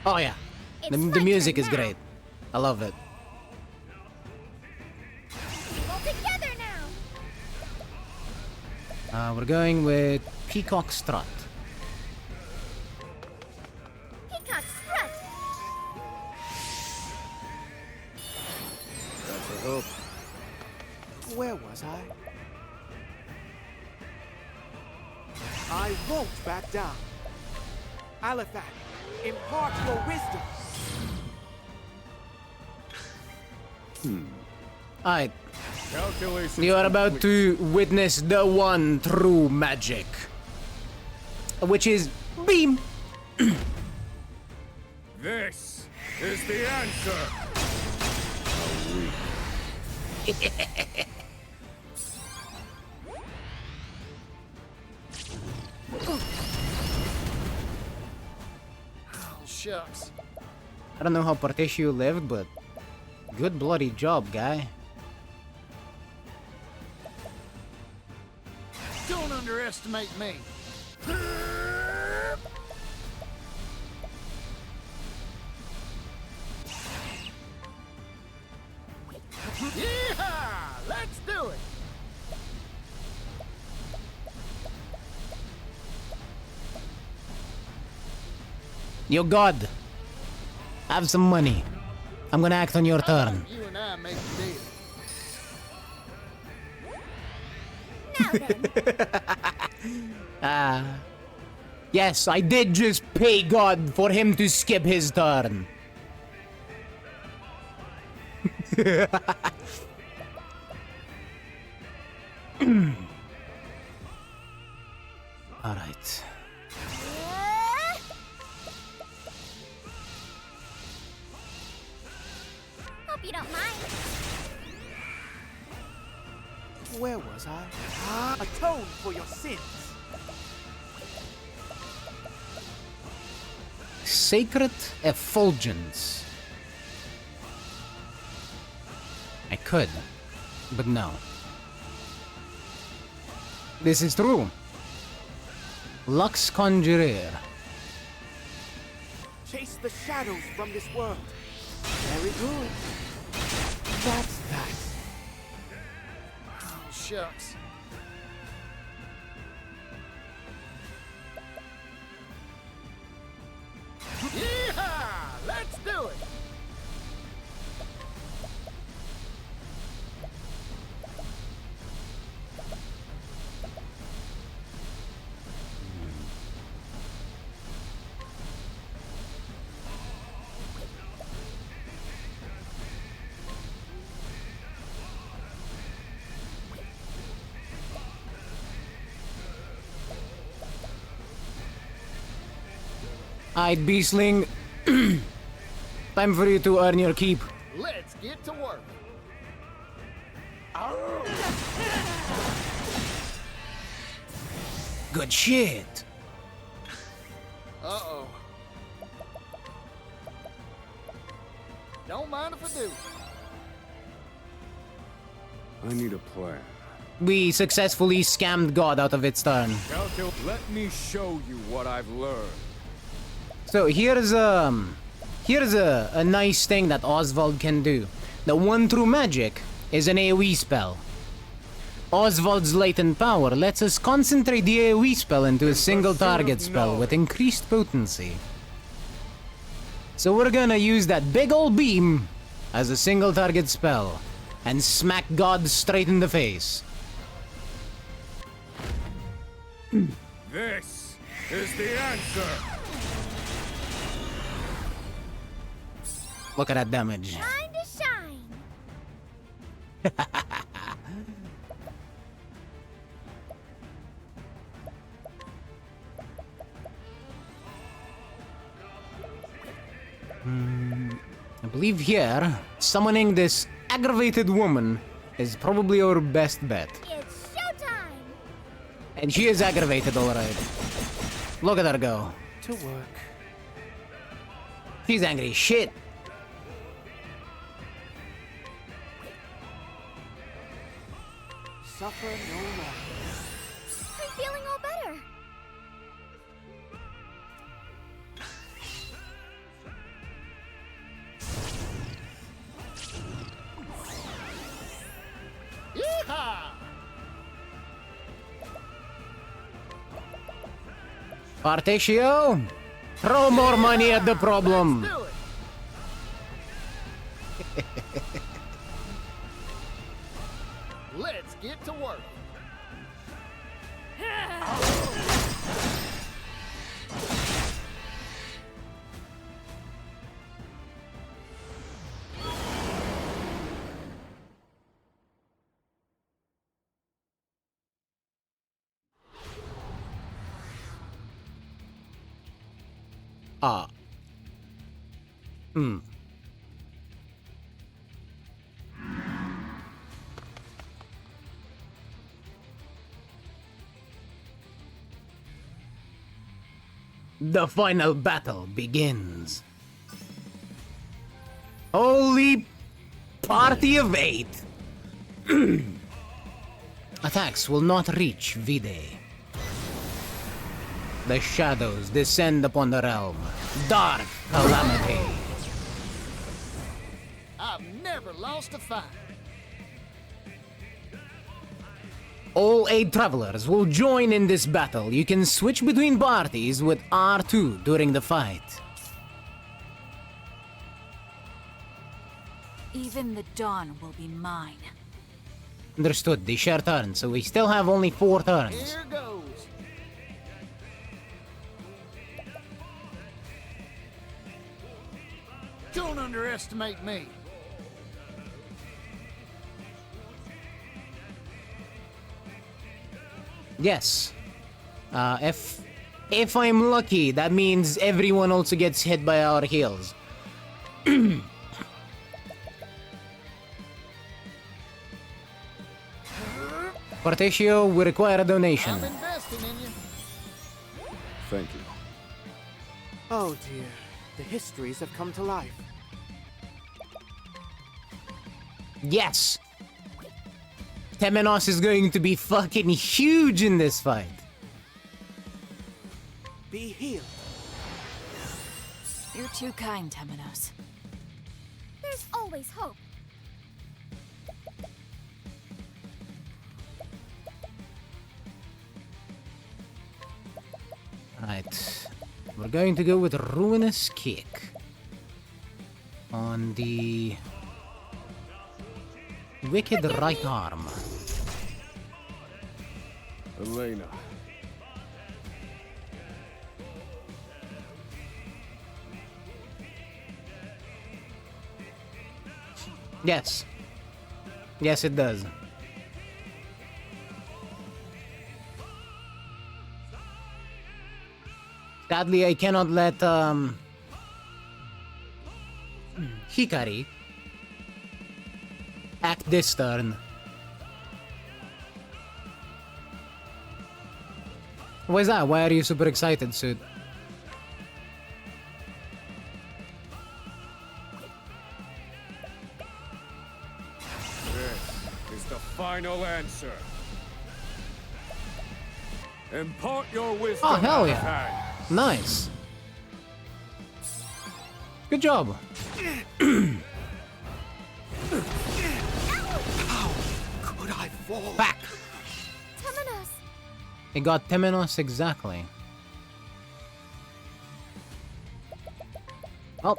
Speaker 1: Oh yeah. The music is great. I love it.
Speaker 15: All together now!
Speaker 1: We're going with Peacock Strut.
Speaker 15: Peacock strut!
Speaker 6: Where was I? I won't back down. Aliphat, impart your wisdom.
Speaker 1: Alright. You are about to witness the one true magic, which is beam.
Speaker 16: This is the answer.
Speaker 4: Oh, shucks.
Speaker 1: I don't know how Partitio lived, but good bloody job, guy.
Speaker 4: Don't underestimate me. Yeehaw! Let's do it.
Speaker 1: Yo, God. Have some money. I'm gonna act on your turn.
Speaker 4: You and I make a deal.
Speaker 1: Yes, I did just pay God for him to skip his turn. All right.
Speaker 15: Hope you don't mind.
Speaker 6: Where was I? Atone for your sins.
Speaker 1: Sacred effulgence. I could, but no. This is true. Lux Conjurer.
Speaker 6: Chase the shadows from this world. Very good. That's that.
Speaker 4: Oh, shucks. Yeehaw! Let's do it.
Speaker 1: Alright, Beastling. Time for you to earn your keep.
Speaker 4: Let's get to work.
Speaker 1: Good shit.
Speaker 4: Uh-oh. Don't mind if I do.
Speaker 13: I need a plan.
Speaker 1: We successfully scammed God out of its turn.
Speaker 16: Let me show you what I've learned.
Speaker 1: So here's a nice thing that Oswald can do. The one true magic is an AoE spell. Oswald's latent power lets us concentrate the AoE spell into a single target spell with increased potency. So we're gonna use that big ol' beam as a single target spell and smack God straight in the face.
Speaker 16: This is the answer.
Speaker 1: Look at that damage.
Speaker 15: Time to shine.
Speaker 1: I believe here, summoning this aggravated woman is probably our best bet.
Speaker 15: It's showtime.
Speaker 1: And she is aggravated, alright. Look at her go.
Speaker 6: To work.
Speaker 1: She's angry as shit.
Speaker 6: Suffer no more.
Speaker 15: I'm feeling all better.
Speaker 4: Yeehaw!
Speaker 1: Partitio, throw more money at the problem.
Speaker 4: Do it. Let's get to work.
Speaker 1: The final battle begins. Holy party of 8! Attacks will not reach Vide. The shadows descend upon the realm. Dark calamity.
Speaker 4: I've never lost a fight.
Speaker 1: All 8 travelers will join in this battle. You can switch between parties with R2 during the fight.
Speaker 10: Even the dawn will be mine.
Speaker 1: Understood, they share turns, so we still have only 4 turns.
Speaker 4: Here goes. Don't underestimate me.
Speaker 1: Yes. If I'm lucky, that means everyone also gets hit by our heals. Portatio, we require a donation.
Speaker 4: I'm investing in you.
Speaker 13: Thank you.
Speaker 6: Oh dear, the histories have come to life.
Speaker 1: Yes! Temenos is going to be fucking huge in this fight.
Speaker 6: Be healed.
Speaker 10: You're too kind, Temenos.
Speaker 15: There's always hope.
Speaker 1: Right. We're going to go with Ruinous Kick. On the wicked right arm.
Speaker 13: Elena.
Speaker 1: Yes. Yes, it does. Sadly, I cannot let, Hikari act this turn. Why is that? Why are you super excited, Sid?
Speaker 16: This is the final answer. Impart your wisdom.
Speaker 1: Oh, hell
Speaker 16: out of
Speaker 1: yeah.
Speaker 16: hand.
Speaker 1: Nice. Good job.
Speaker 6: How could I fall?
Speaker 1: Back.
Speaker 15: Temenos.
Speaker 1: It got Temenos exactly. Well,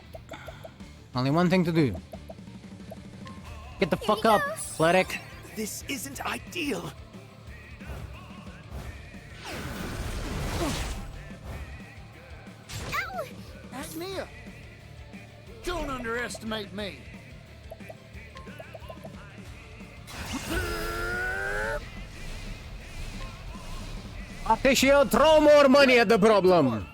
Speaker 1: only one thing to do. Get the fuck up, cleric.
Speaker 6: This isn't ideal.
Speaker 4: Agnia. Don't underestimate me.
Speaker 1: Patricio, throw more money at the problem.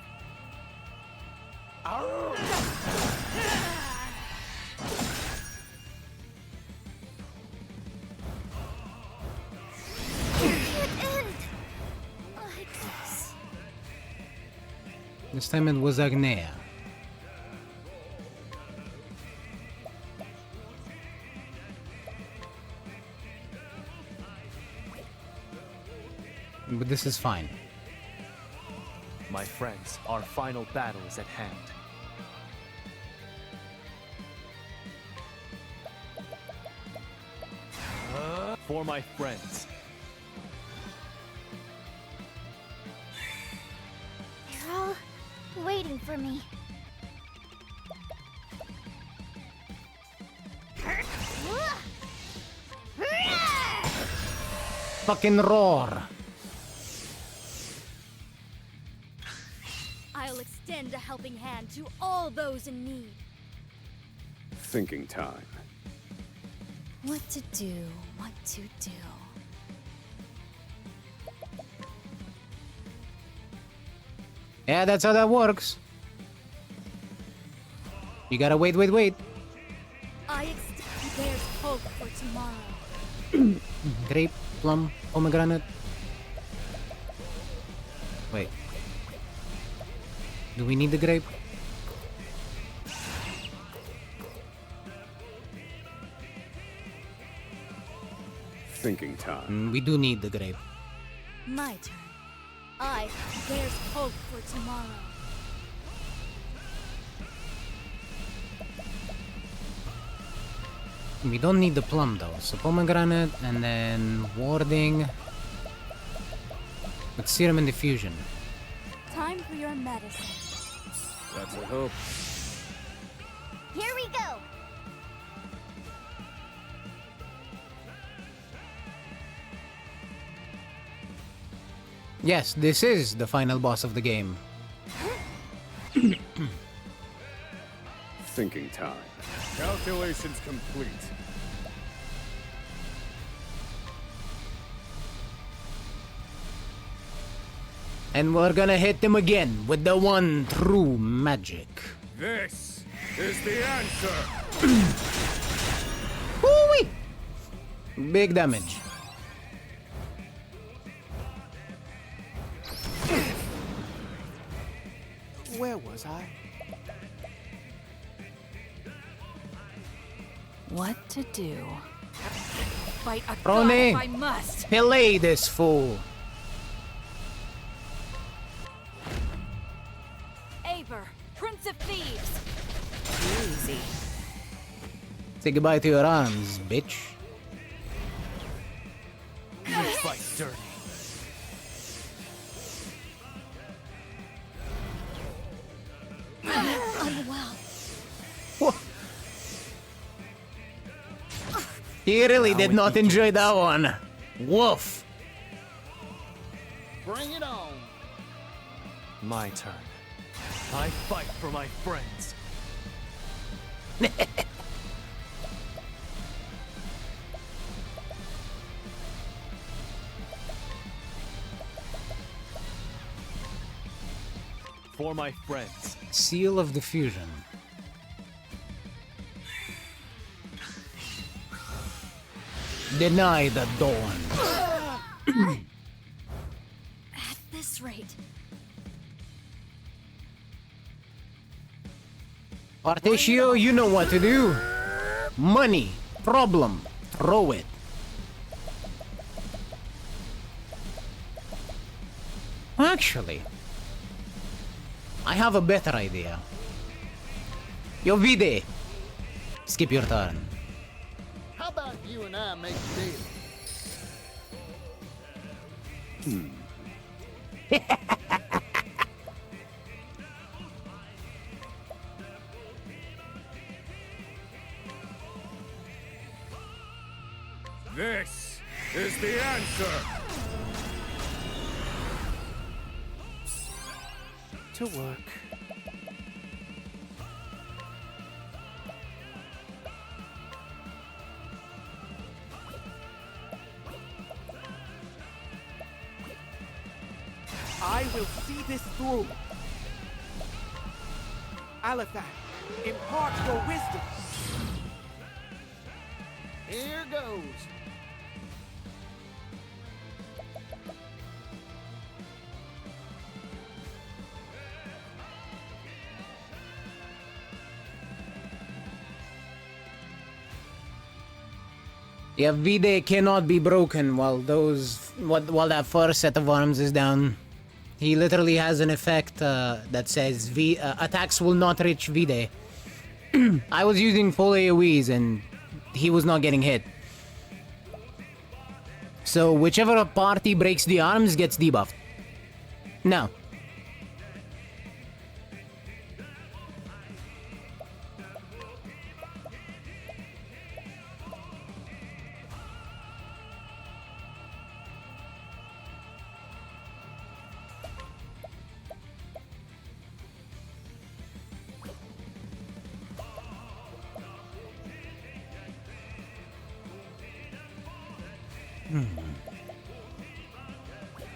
Speaker 1: This time it was Agnea. But this is fine.
Speaker 9: My friends, our final battle is at hand. For my friends.
Speaker 15: They're all waiting for me.
Speaker 1: fucking roar.
Speaker 15: I'll extend a helping hand to all those in need.
Speaker 13: Thinking time.
Speaker 3: What to do, what to do.
Speaker 1: Yeah, that's how that works. You gotta wait.
Speaker 15: There's hope for tomorrow.
Speaker 1: Grape, plum, pomegranate. Wait. Do we need the grape?
Speaker 13: Thinking time.
Speaker 1: We do need the grape.
Speaker 15: My turn. There's hope for tomorrow.
Speaker 1: We don't need the plum though. So pomegranate and then warding. With serum and diffusion.
Speaker 15: Time for your medicine.
Speaker 16: That's a hope.
Speaker 15: Here we go.
Speaker 1: Yes, this is the final boss of the game.
Speaker 13: Thinking time.
Speaker 16: Calculations complete.
Speaker 1: And we're gonna hit them again with the one true magic.
Speaker 16: This is the answer.
Speaker 1: Woo-wee! Big damage.
Speaker 6: Where was I?
Speaker 10: What to do? Fight a god
Speaker 1: Rone,
Speaker 10: if I must.
Speaker 1: Pillay this fool.
Speaker 5: Aver, Prince of Thieves.
Speaker 10: Easy.
Speaker 1: Say goodbye to your arms, bitch.
Speaker 6: You fight dirty.
Speaker 15: Unwell.
Speaker 1: He really
Speaker 6: Now
Speaker 1: did
Speaker 6: it
Speaker 1: not
Speaker 6: begins.
Speaker 1: enjoy that one. Woof.
Speaker 4: Bring it on.
Speaker 6: My turn. I fight for my friends. For my friends.
Speaker 1: Seal of diffusion. Deny the dawn.
Speaker 3: At this rate.
Speaker 1: Particio, you know what to do. Money. Problem. Throw it. Actually, I have a better idea. Yo, Vide. Skip your turn.
Speaker 4: How about you and I make a deal?
Speaker 16: This is the answer.
Speaker 6: To work. I will see this through. Alathan, impart your wisdom.
Speaker 4: Here goes.
Speaker 1: Yeah, Vide cannot be broken while while that first set of arms is down. He literally has an effect that says attacks will not reach Vide. I was using full AoEs and he was not getting hit. So whichever party breaks the arms gets debuffed. Now.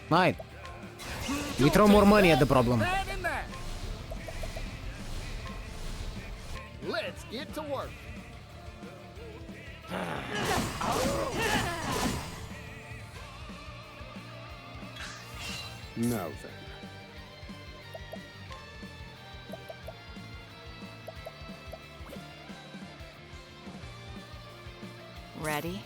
Speaker 1: Right. We throw more money at the problem.
Speaker 4: That and that. Let's get to work.
Speaker 13: Now then.
Speaker 10: Ready?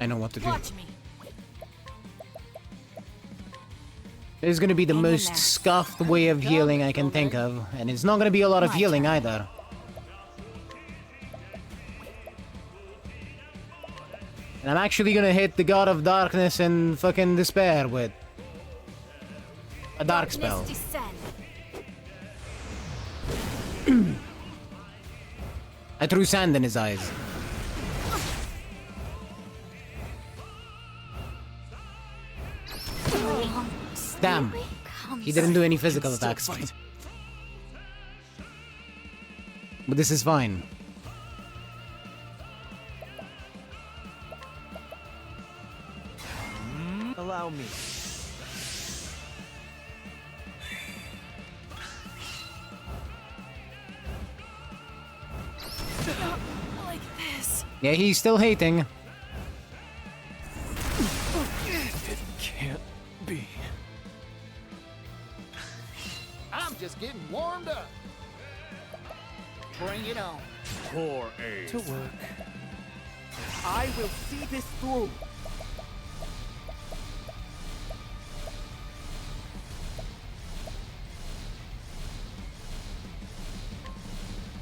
Speaker 1: I know what to do.
Speaker 10: Watch me.
Speaker 1: It's gonna be the most scuffed way of healing I can think of, and it's not gonna be a lot of healing either. And I'm actually gonna hit the God of Darkness and fucking Despair with a dark spell. I threw sand in his eyes. Damn. He didn't do any physical attacks. But this is fine.
Speaker 9: Allow me.
Speaker 10: Like this.
Speaker 1: Yeah, he's still hating.
Speaker 9: It can't be.
Speaker 4: I'm just getting warmed up. Bring it on.
Speaker 16: Poor Ace.
Speaker 6: To work. I will see this through.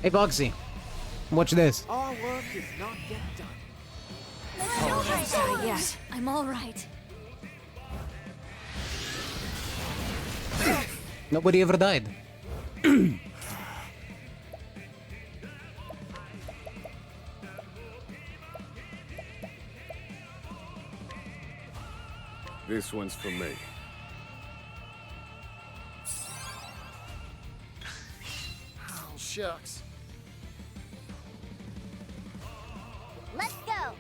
Speaker 1: Hey, Boxy. Watch this.
Speaker 6: Our work is not yet done.
Speaker 15: Don't die yet. I'm all right.
Speaker 1: Nobody ever died.
Speaker 13: This one's for me.
Speaker 4: Oh, shucks.
Speaker 15: Let's go.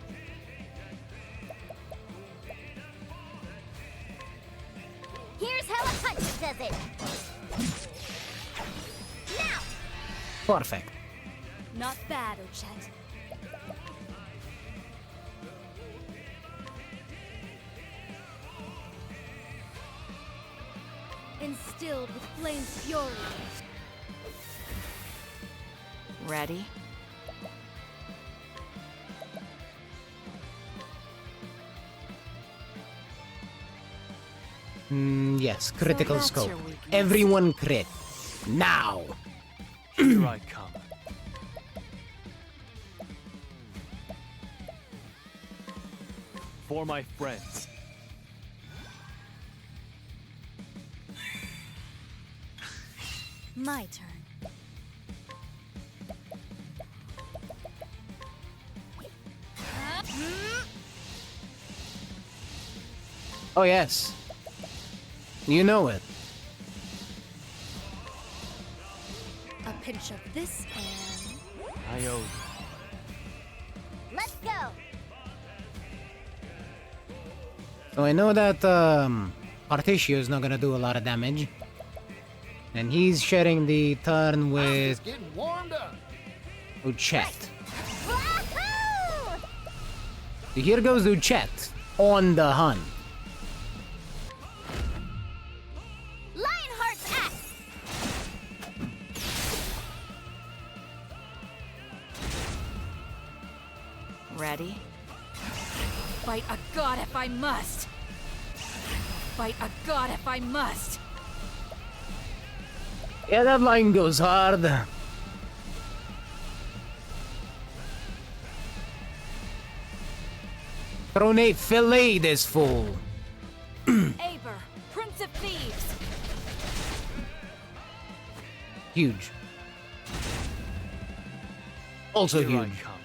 Speaker 15: Here's how a hunter does it. Now.
Speaker 1: Perfect.
Speaker 15: Not bad, Ochet. Instilled with flame's fury.
Speaker 10: Ready?
Speaker 1: Yes, critical
Speaker 10: that's
Speaker 1: scope.
Speaker 10: your weakness.
Speaker 1: Everyone crit. Now!
Speaker 9: Here I come. For my friends.
Speaker 15: My turn.
Speaker 1: Oh, yes. You know it.
Speaker 15: A pinch of this and...
Speaker 9: I owe you.
Speaker 15: Let's go!
Speaker 1: So I know that, Partitio is not gonna do a lot of damage. And he's sharing the turn with
Speaker 4: Getting warmed up.
Speaker 1: Uchet. So here goes Uchet on the hunt.
Speaker 15: Lionheart's axe!
Speaker 10: Ready? Fight a god if I must! Fight a god if I must!
Speaker 1: Yeah, that line goes hard. Pronate fillet this fool.
Speaker 10: Aber, Prince of Thieves!
Speaker 1: Huge. Also
Speaker 9: Here I
Speaker 1: huge.
Speaker 9: come.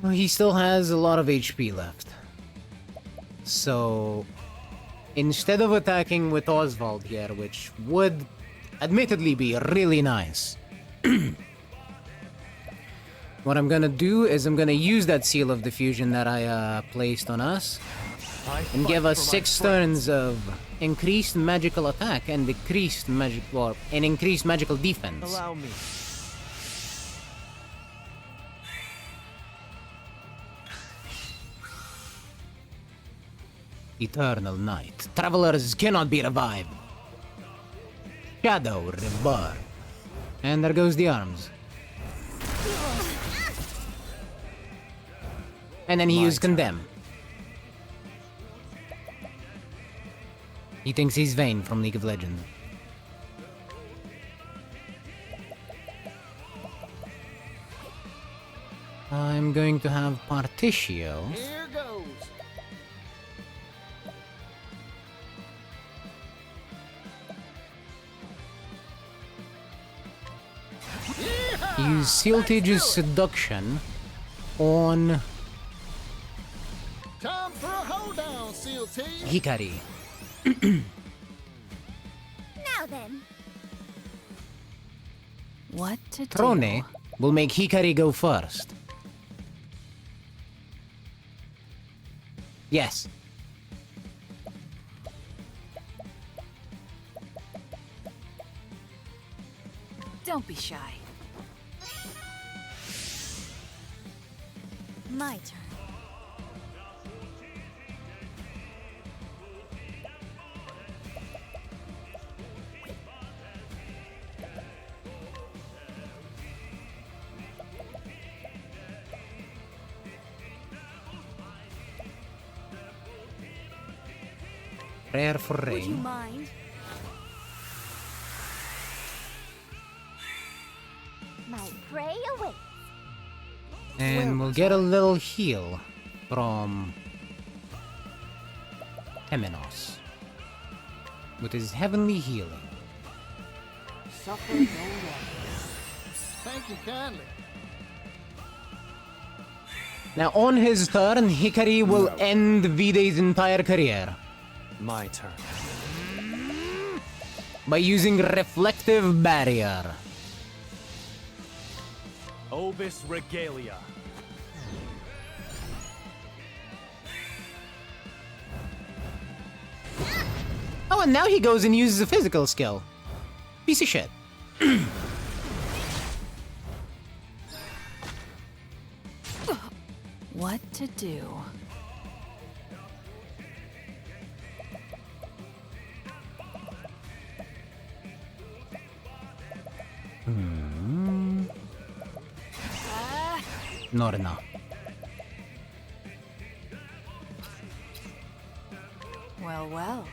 Speaker 1: Well, he still has a lot of HP left. So, instead of attacking with Oswald here, which would admittedly be really nice, what I'm gonna do is I'm gonna use that Seal of Diffusion that I placed on us and give us 6 turns of increased magical attack and decreased increased magical defense.
Speaker 9: Allow me.
Speaker 1: Eternal night. Travelers cannot be revived. Shadow reborn. And there goes the arms. And then he used Condemn. He thinks he's Vayne from League of Legends. I'm going to have Particio.
Speaker 4: Here goes.
Speaker 1: Use Sealtage's Seduction on
Speaker 4: Time for a hoedown, Seal T.
Speaker 1: Hikari.
Speaker 15: Now then.
Speaker 10: What to do?
Speaker 1: Trone will make Hikari go first. Yes.
Speaker 10: Don't be shy.
Speaker 15: My turn.
Speaker 1: Prayer for
Speaker 15: Would you
Speaker 1: rain.
Speaker 15: mind? My prey awaits.
Speaker 1: And we'll get a little heal from Temenos with his heavenly healing.
Speaker 4: Suffer no longer. Thank you kindly.
Speaker 1: Now on his turn, Hikari will end Vide's entire career
Speaker 9: My turn.
Speaker 1: by using Reflective Barrier.
Speaker 9: Obis Regalia.
Speaker 1: Oh, and now he goes and uses a physical skill. Piece of shit.
Speaker 10: What to do?
Speaker 1: Norna.
Speaker 10: Well, well.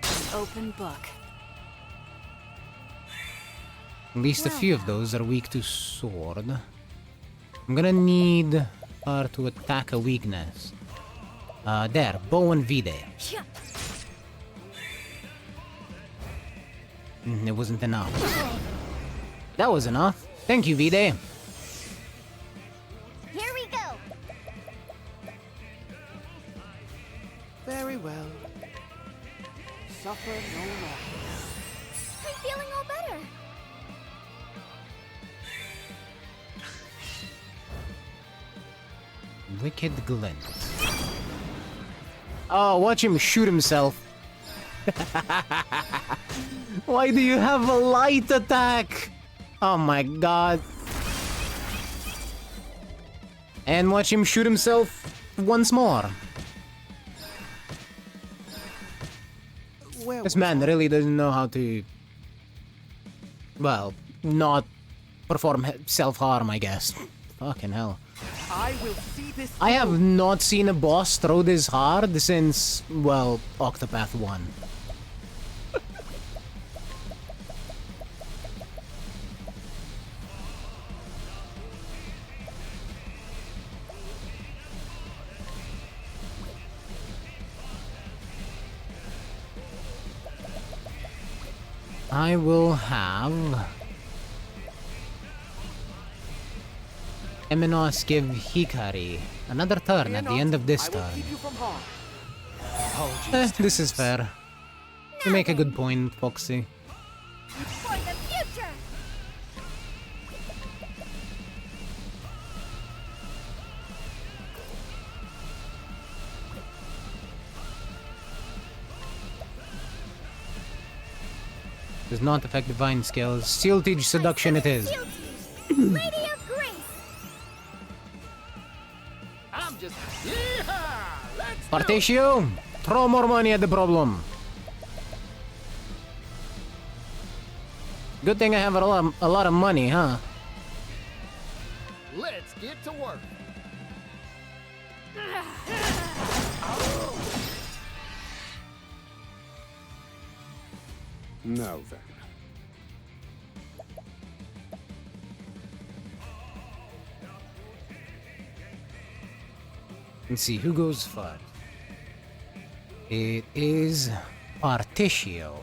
Speaker 10: An open book.
Speaker 1: At least a few of those are weak to sword. I'm gonna need her to attack a weakness. There, bow and Vide. It wasn't enough. That was enough. Thank you, Vide.
Speaker 15: Here we go.
Speaker 6: Very well. Suffer no longer.
Speaker 15: I'm feeling all better.
Speaker 1: Wicked Glint. Oh, watch him shoot himself. Why do you have a light attack? Oh my god. And watch him shoot himself once more. This man really doesn't know how to... well, not perform self-harm, I guess. Fucking hell.
Speaker 6: I will see this.
Speaker 1: I have not seen a boss throw this hard since, well, Octopath 1. I will have Eminos give Hikari another turn at the end of this turn. This is fair. You make a good point, Foxy.
Speaker 15: For the future!
Speaker 1: Does not affect divine skills. Steel Teach Seduction it is.
Speaker 15: Lady of Grace!
Speaker 4: I'm just... Yeehaw! Let's do it!
Speaker 1: Partitio, throw more money at the problem. Good thing I have a lot of money, huh?
Speaker 4: Let's get to work.
Speaker 13: Now then.
Speaker 1: Let's see, who goes first? It is Partitio.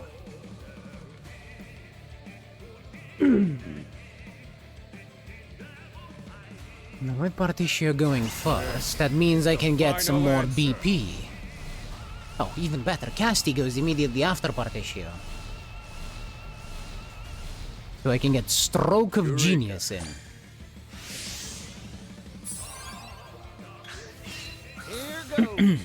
Speaker 1: Now with Partitio going first, that means I can get some more BP. Oh, even better, Casti goes immediately after Partitio. So I can get Stroke of Genius in.
Speaker 4: Here goes.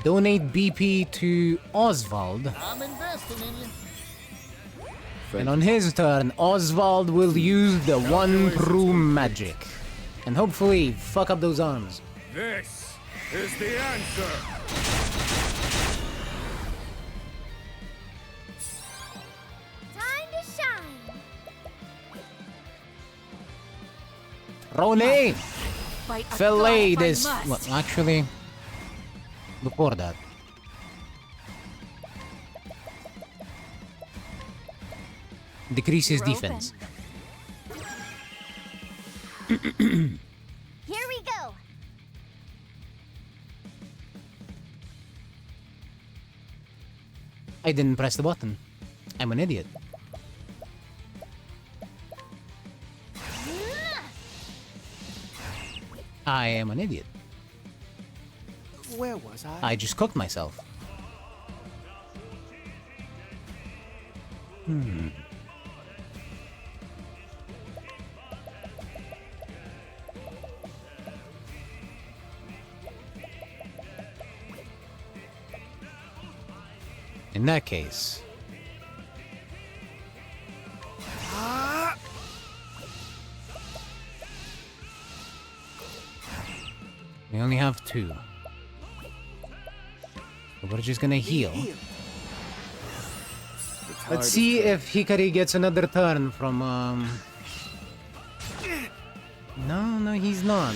Speaker 1: Donate BP to Oswald.
Speaker 4: I'm investing in you.
Speaker 1: And on his turn, Oswald will use the one true magic. And hopefully fuck up those arms.
Speaker 16: This is the answer.
Speaker 15: Time to shine!
Speaker 1: Rone!
Speaker 10: Fight a
Speaker 1: Fillet
Speaker 10: god if I
Speaker 1: this.
Speaker 10: must.
Speaker 1: Well, actually, before that. Decreases
Speaker 15: You're
Speaker 1: defense.
Speaker 15: Here we go!
Speaker 1: I didn't press the button. I'm an idiot. I am an idiot.
Speaker 6: Where was I?
Speaker 1: I just cooked myself. In that case... We only have two. So we're just gonna heal. Let's see if Hikari gets another turn from, No, he's not.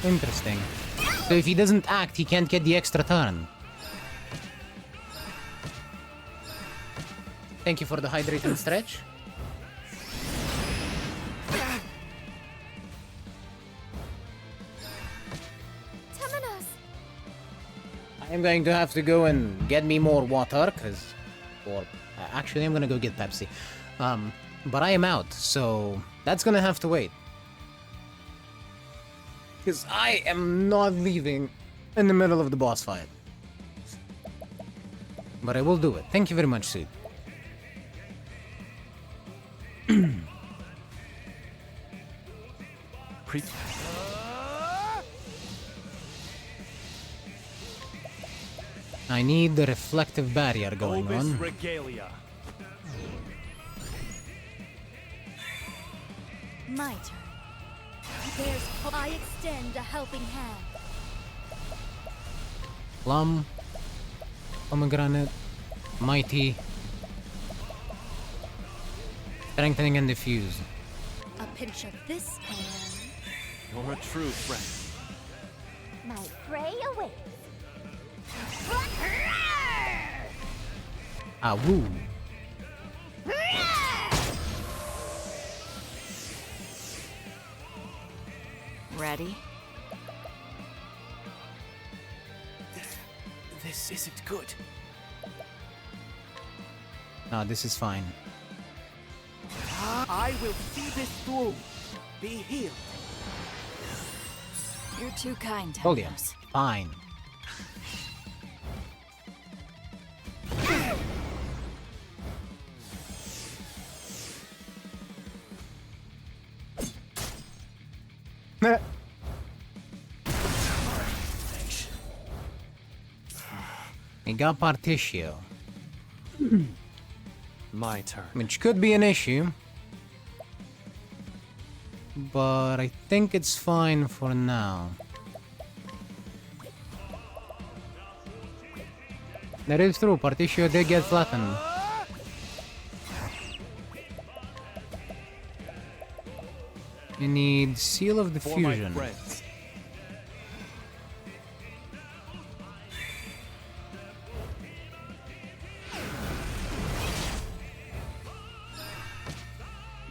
Speaker 1: Interesting. So if he doesn't act, he can't get the extra turn. Thank you for the hydrate and stretch.
Speaker 15: Temenos!
Speaker 1: I'm going to have to go and get me more water, actually, I'm gonna go get Pepsi. But I am out, so that's gonna have to wait. Because I am not leaving in the middle of the boss fight. But I will do it. Thank you very much, Sid. I need the reflective barrier going on.
Speaker 9: Regalia.
Speaker 15: My turn. There's hope. I extend a helping hand.
Speaker 1: Plum. Pomegranate. Mighty. Strengthening and diffuse.
Speaker 15: A pinch of this and
Speaker 9: You're a true friend.
Speaker 15: my prey awaits.
Speaker 1: Ah, woo.
Speaker 10: Ready?
Speaker 6: This isn't good.
Speaker 1: No, this is fine.
Speaker 6: I will see this through. Be healed.
Speaker 10: You're too kind,
Speaker 1: Told you.
Speaker 10: Tendros.
Speaker 1: Fine. We got Partitio,
Speaker 9: My turn.
Speaker 1: which could be an issue, but I think it's fine for now. That is true, Partitio did get flattened. You need Seal of
Speaker 9: For my
Speaker 1: Diffusion.
Speaker 9: friends.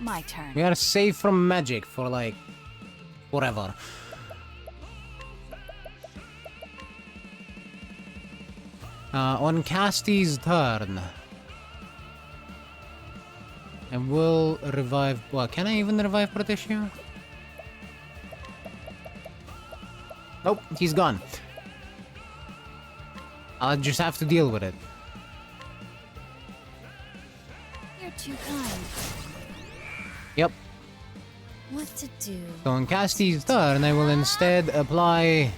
Speaker 10: My turn.
Speaker 1: We are safe from magic for like forever. On Casty's turn, I will revive. Well, can I even revive Partitio? Nope, he's gone. I'll just have to deal with it.
Speaker 3: You're too kind.
Speaker 1: Yep.
Speaker 3: What to do?
Speaker 1: So on Casty's turn, I will instead apply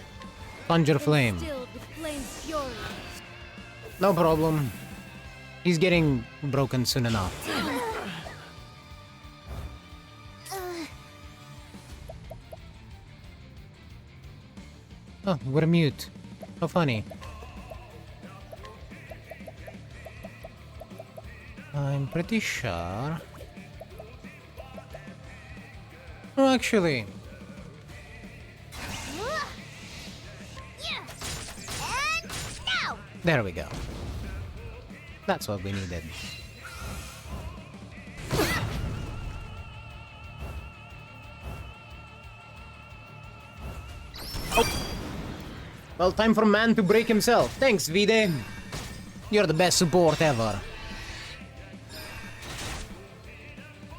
Speaker 1: Conjure Flame.
Speaker 15: Instilled with flame's fury.
Speaker 1: No problem. He's getting broken soon enough. Oh, we're mute. How funny. I'm pretty sure. Oh, actually.
Speaker 15: And now!
Speaker 1: There we go. That's what we needed. Oh. Well, time for man to break himself. Thanks, Vide. You're the best support ever.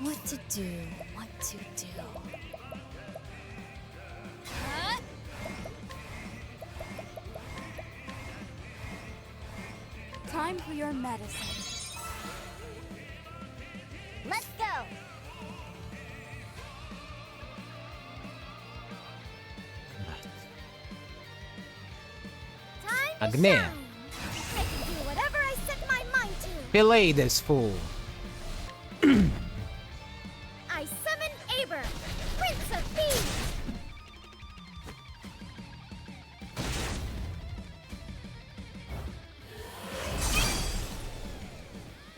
Speaker 3: What to do? What to do?
Speaker 15: Time for your medicine. Let's go! Time to
Speaker 1: Agne.
Speaker 15: shine. I can do whatever I set my mind to.
Speaker 1: Fillet this fool.
Speaker 15: I summon Aber, Prince of Thieves.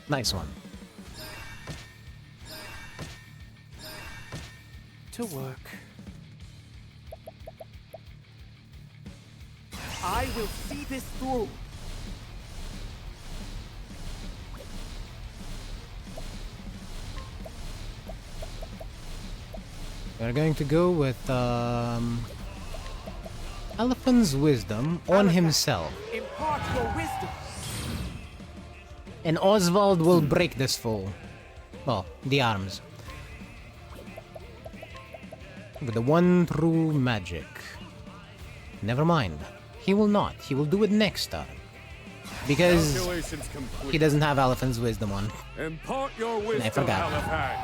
Speaker 1: Nice one.
Speaker 6: To work. I will see this through.
Speaker 1: We're going to go with Elephant's Wisdom on himself.
Speaker 6: Impart your wisdom.
Speaker 1: And Oswald will break this fool. Well, the arms. With the one true magic. Never mind. He will not. He will do it next time. Because
Speaker 16: Calculations complete.
Speaker 1: he doesn't have Elephant's Wisdom on.
Speaker 16: Impart your wisdom,
Speaker 1: I forgot.
Speaker 16: Alapag.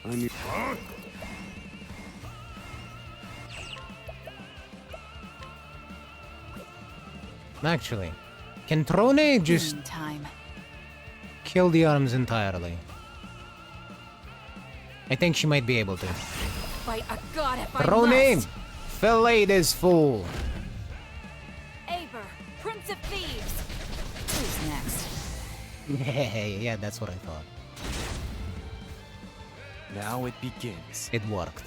Speaker 13: I need.
Speaker 1: Actually, can Trone just
Speaker 10: Time.
Speaker 1: kill the arms entirely? I think she might be able to.
Speaker 10: By a god if I
Speaker 1: Trone!
Speaker 10: must.
Speaker 1: Fillet this fool!
Speaker 10: Aber, Prince of Thieves. Who's next?
Speaker 1: Yeah, that's what I thought.
Speaker 9: Now it begins.
Speaker 1: It worked.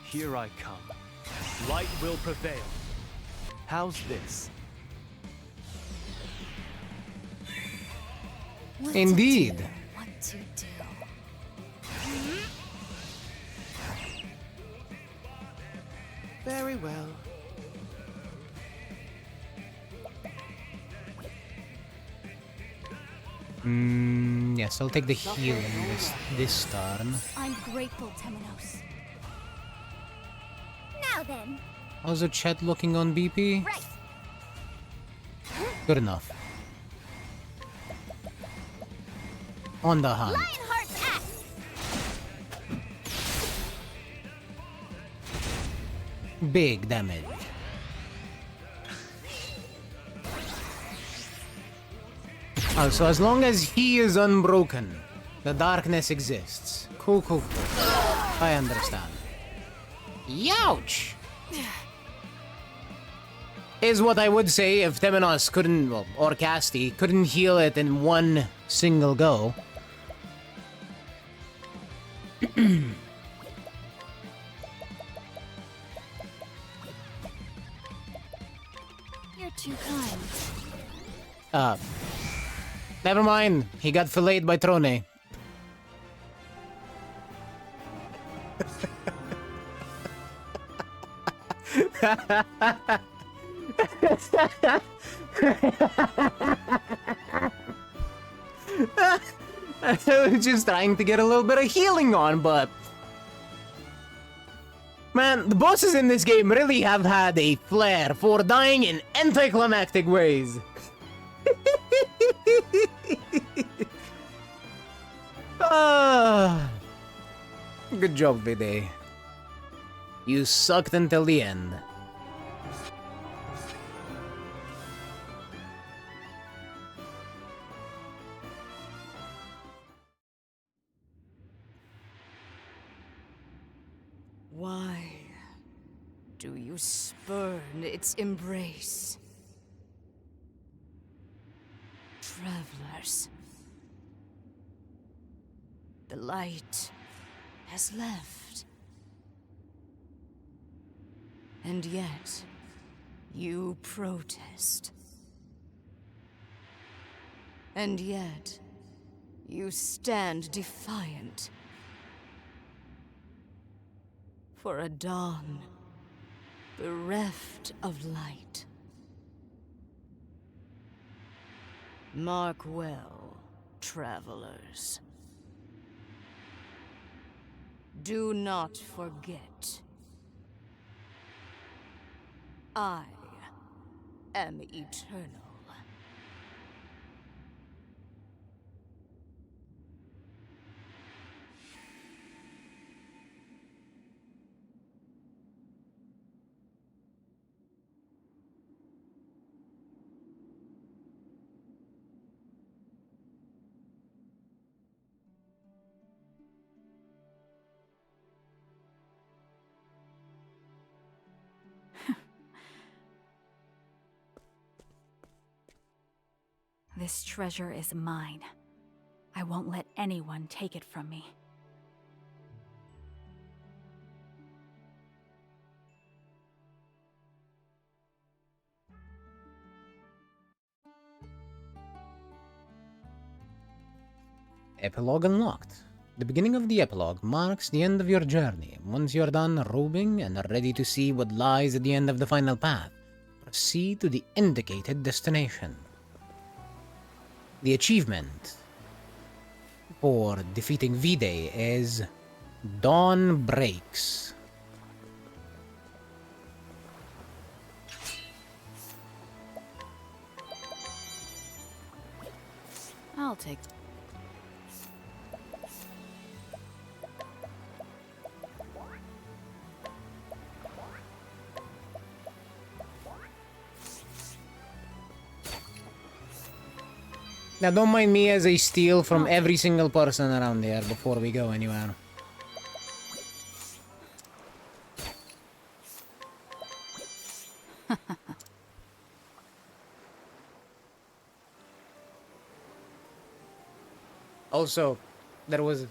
Speaker 9: Here I come. Light will prevail. How's this?
Speaker 3: What
Speaker 1: Indeed.
Speaker 3: To do? What to do?
Speaker 6: Very well.
Speaker 1: Yes, I'll take the healing this turn.
Speaker 3: I'm grateful, Temenos.
Speaker 15: Now then.
Speaker 1: How's the chat looking on BP?
Speaker 15: Right.
Speaker 1: Good enough. On the hunt.
Speaker 15: Lionheart's axe.
Speaker 1: Big damage. Oh, so as long as he is unbroken, the darkness exists. Cool, cool, cool. I understand. Youch! Is what I would say if Temenos couldn't, well, or Casti, couldn't heal it in one single go.
Speaker 3: You're too kind.
Speaker 1: Never mind. He got filleted by Trone. I was just trying to get a little bit of healing on, but... Man, the bosses in this game really have had a flair for dying in anticlimactic ways. Good job, Vide. You sucked until the end.
Speaker 14: Why do you spurn its embrace? Travelers, the light has left. And yet, you protest. And yet, you stand defiant. For a dawn bereft of light. Mark well, travelers. Do not forget. I am eternal.
Speaker 10: This treasure is mine. I won't let anyone take it from me.
Speaker 1: Epilogue unlocked. The beginning of the epilogue marks the end of your journey. Once you're done roving and are ready to see what lies at the end of the final path, proceed to the indicated destination. The achievement for defeating Vide is Dawn Breaks.
Speaker 10: I'll take...
Speaker 1: Now don't mind me as I steal from every single person around here before we go anywhere. Also, there was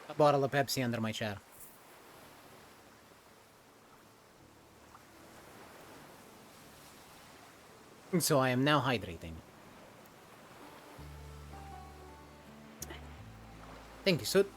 Speaker 1: a bottle of Pepsi under my chair. So I am now hydrating. Thank you, Soot.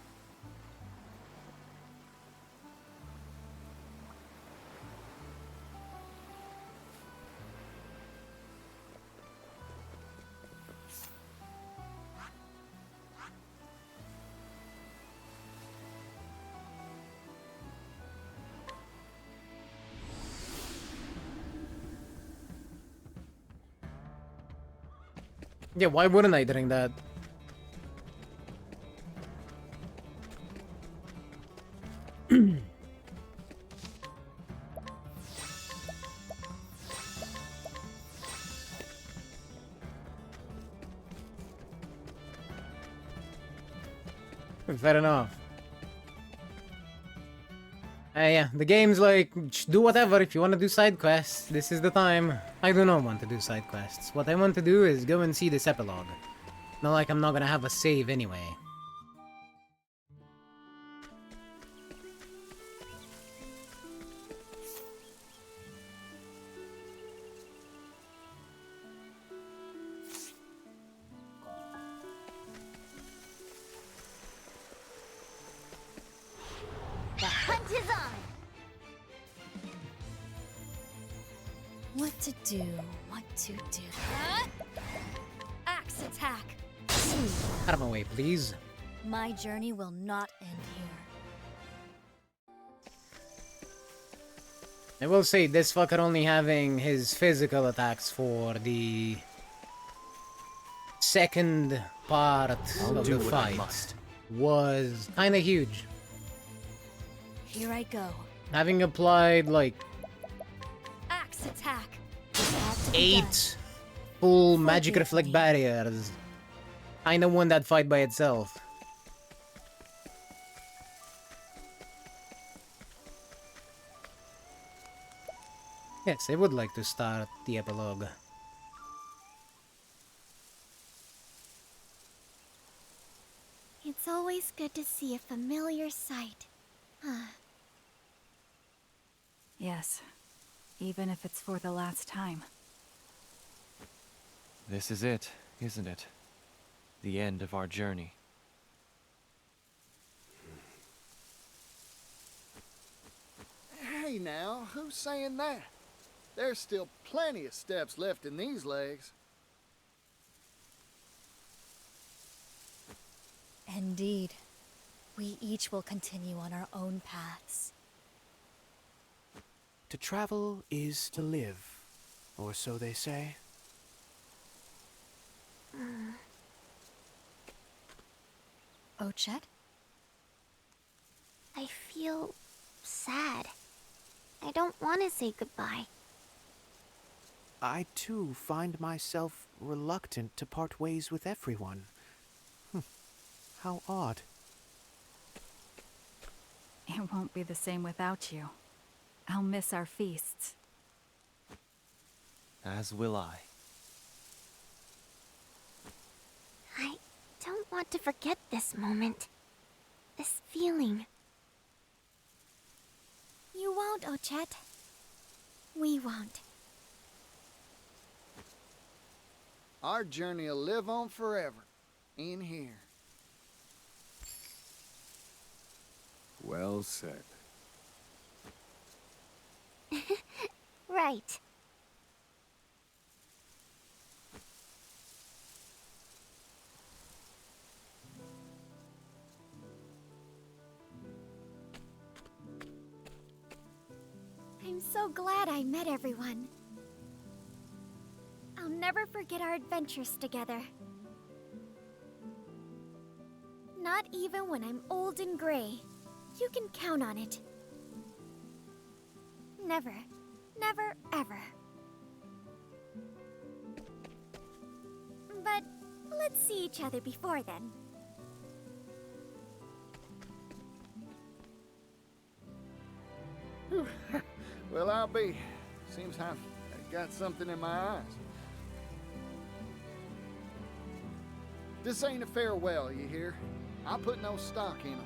Speaker 1: Yeah, why wouldn't I drink that? Fair enough. Yeah, the game's like, do whatever if you want to do side quests. This is the time. I do not want to do side quests. What I want to do is go and see this epilogue. Not like I'm not gonna have a save anyway.
Speaker 15: The hunt is on!
Speaker 3: What to do, what to do.
Speaker 15: Axe attack!
Speaker 1: Out of my way, please.
Speaker 15: My journey will not end here.
Speaker 1: I will say, this fucker only having his physical attacks for the second part of the fight was kinda huge.
Speaker 15: Here I go.
Speaker 1: Having applied, like,
Speaker 15: Axe attack!
Speaker 1: 8 full magic reflect barriers, kinda won that fight by itself. Yes, I would like to start the epilogue.
Speaker 15: It's always good to see a familiar sight.
Speaker 10: Yes, even if it's for the last time.
Speaker 9: This is it, isn't it? The end of our journey.
Speaker 4: Hey now, who's saying that? There's still plenty of steps left in these legs.
Speaker 3: Indeed. We each will continue on our own paths.
Speaker 6: To travel is to live, or so they say.
Speaker 3: Ochet?
Speaker 15: I feel sad. I don't want to say goodbye.
Speaker 6: I too find myself reluctant to part ways with everyone. How odd.
Speaker 10: It won't be the same without you. I'll miss our feasts.
Speaker 9: As will I.
Speaker 15: I don't want to forget this moment. This feeling. You won't, Ochet. We won't.
Speaker 4: Our journey'll live on forever, in here.
Speaker 13: Well said.
Speaker 15: Right. I'm so glad I met everyone. I'll never forget our adventures together. Not even when I'm old and gray. You can count on it. Never, never, ever. But let's see each other before then.
Speaker 4: Well, I'll be. Seems I've got something in my eyes. This ain't a farewell, you hear? I put no stock in them.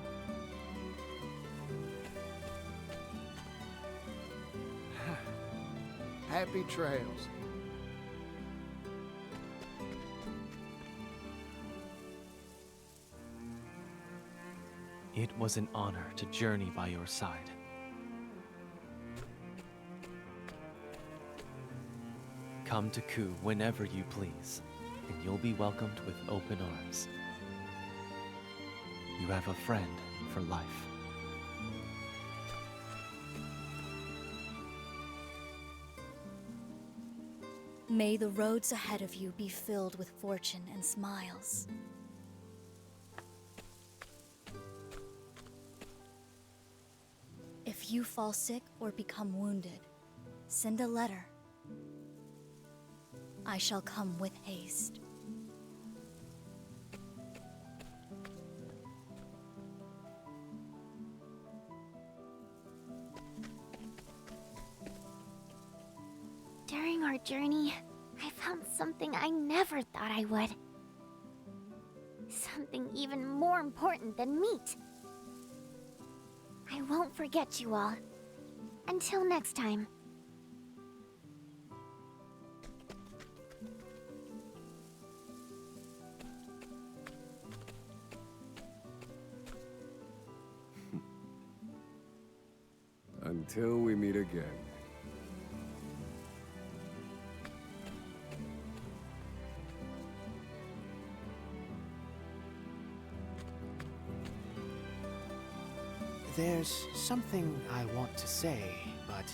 Speaker 4: Happy trails.
Speaker 9: It was an honor to journey by your side. Come to Ku whenever you please, and you'll be welcomed with open arms. You have a friend for life.
Speaker 8: May the roads ahead of you be filled with fortune and smiles. If you fall sick or become wounded, send a letter. I shall come with haste.
Speaker 15: During our journey, I found something I never thought I would. Something even more important than meat. I won't forget you all. Until next time.
Speaker 13: Until we meet again.
Speaker 6: There's something I want to say, but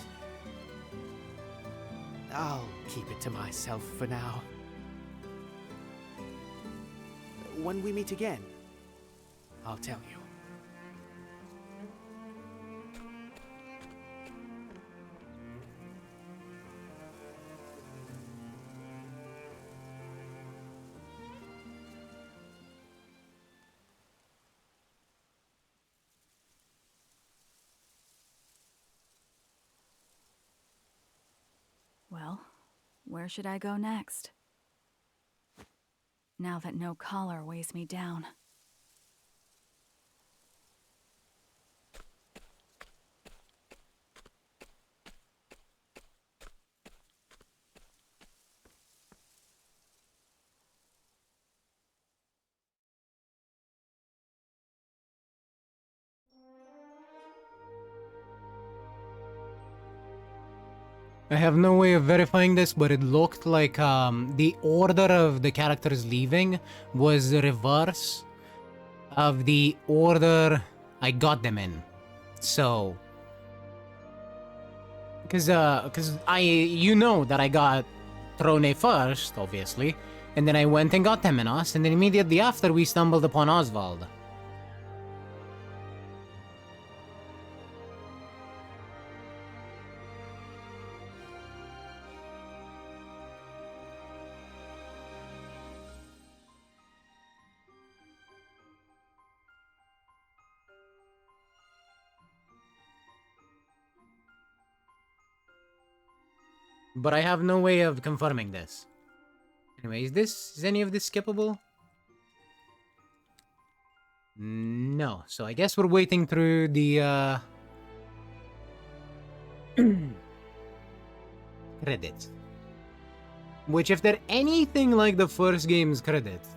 Speaker 6: I'll keep it to myself for now. When we meet again, I'll tell you.
Speaker 10: Well, where should I go next? Now that no collar weighs me down.
Speaker 1: I have no way of verifying this, but it looked like the order of the characters leaving was the reverse of the order I got them in. So, because you know that I got Trone first, obviously, and then I went and got Temenos, and then immediately after we stumbled upon Oswald. But I have no way of confirming this. Anyway, is any of this skippable? No. So I guess we're waiting through the credits. Which, if they're anything like the first game's credits,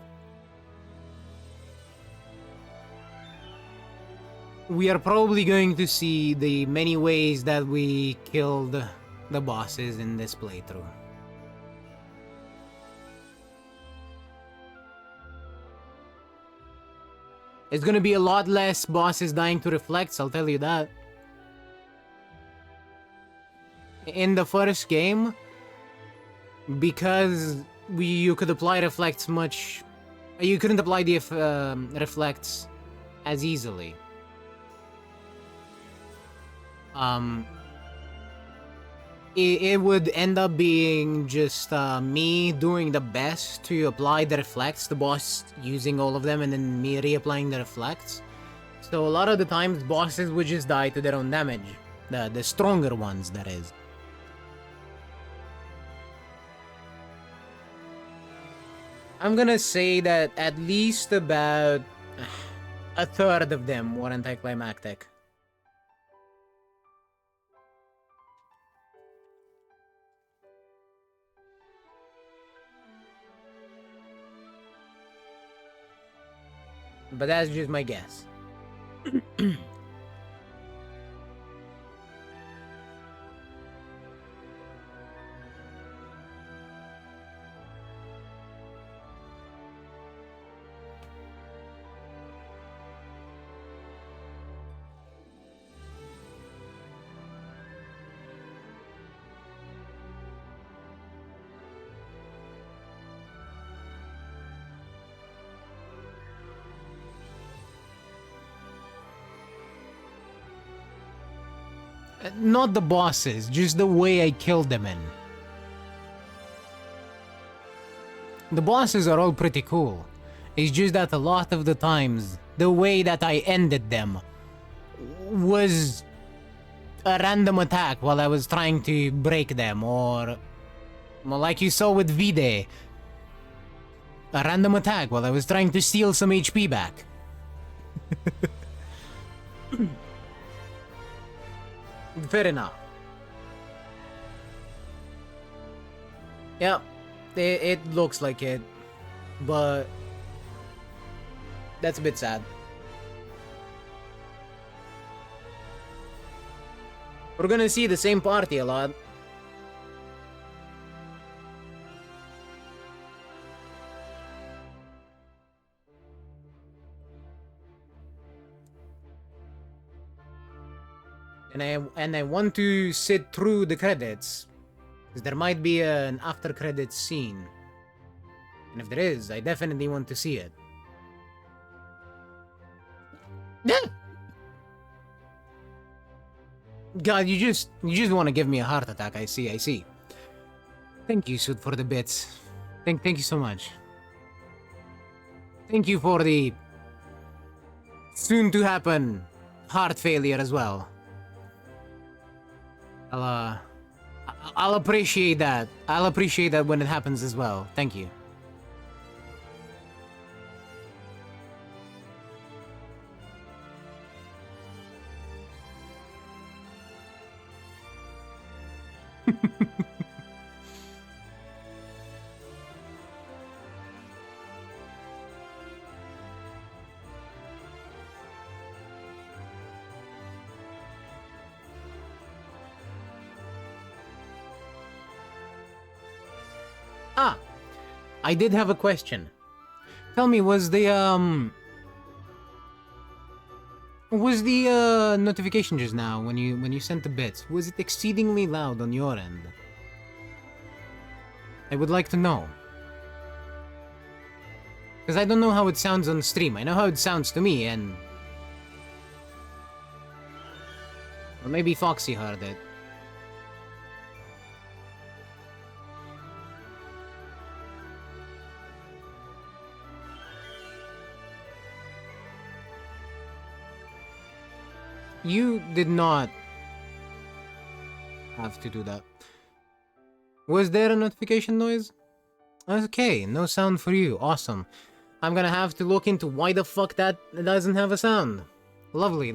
Speaker 1: we are probably going to see the many ways that we killed the bosses in this playthrough. It's gonna be a lot less bosses dying to reflects, I'll tell you that. In the first game, because you could apply reflects much... You couldn't apply the reflects as easily. It would end up being just me doing the best to apply the reflects, the boss using all of them, and then me reapplying the reflects. So a lot of the times, bosses would just die to their own damage. The stronger ones, that is. I'm gonna say that at least about a third of them were anticlimactic. But that's just my guess. Not the bosses, just the way I killed them in. The bosses are all pretty cool. It's just that a lot of the times, the way that I ended them was a random attack while I was trying to break them, or well, like you saw with Vide, a random attack while I was trying to steal some HP back. Fair enough. Yeah, it looks like it, but that's a bit sad. We're gonna see the same party a lot. And I want to sit through the credits, because there might be an after credits scene. And if there is, I definitely want to see it. God, you just want to give me a heart attack. I see. Thank you, Sud, for the bits. Thank you so much. Thank you for the soon to happen heart failure as well. I'll appreciate that. I'll appreciate that when it happens as well. Thank you. I did have a question. Tell me, was the notification just now when you sent the bits, was it exceedingly loud on your end? I would like to know. Because I don't know how it sounds on stream. I know how it sounds to me, and or maybe Foxy heard it. You did not have to do that. Was there a notification noise? Okay, no sound for you. Awesome. I'm gonna have to look into why the fuck that doesn't have a sound. Lovely.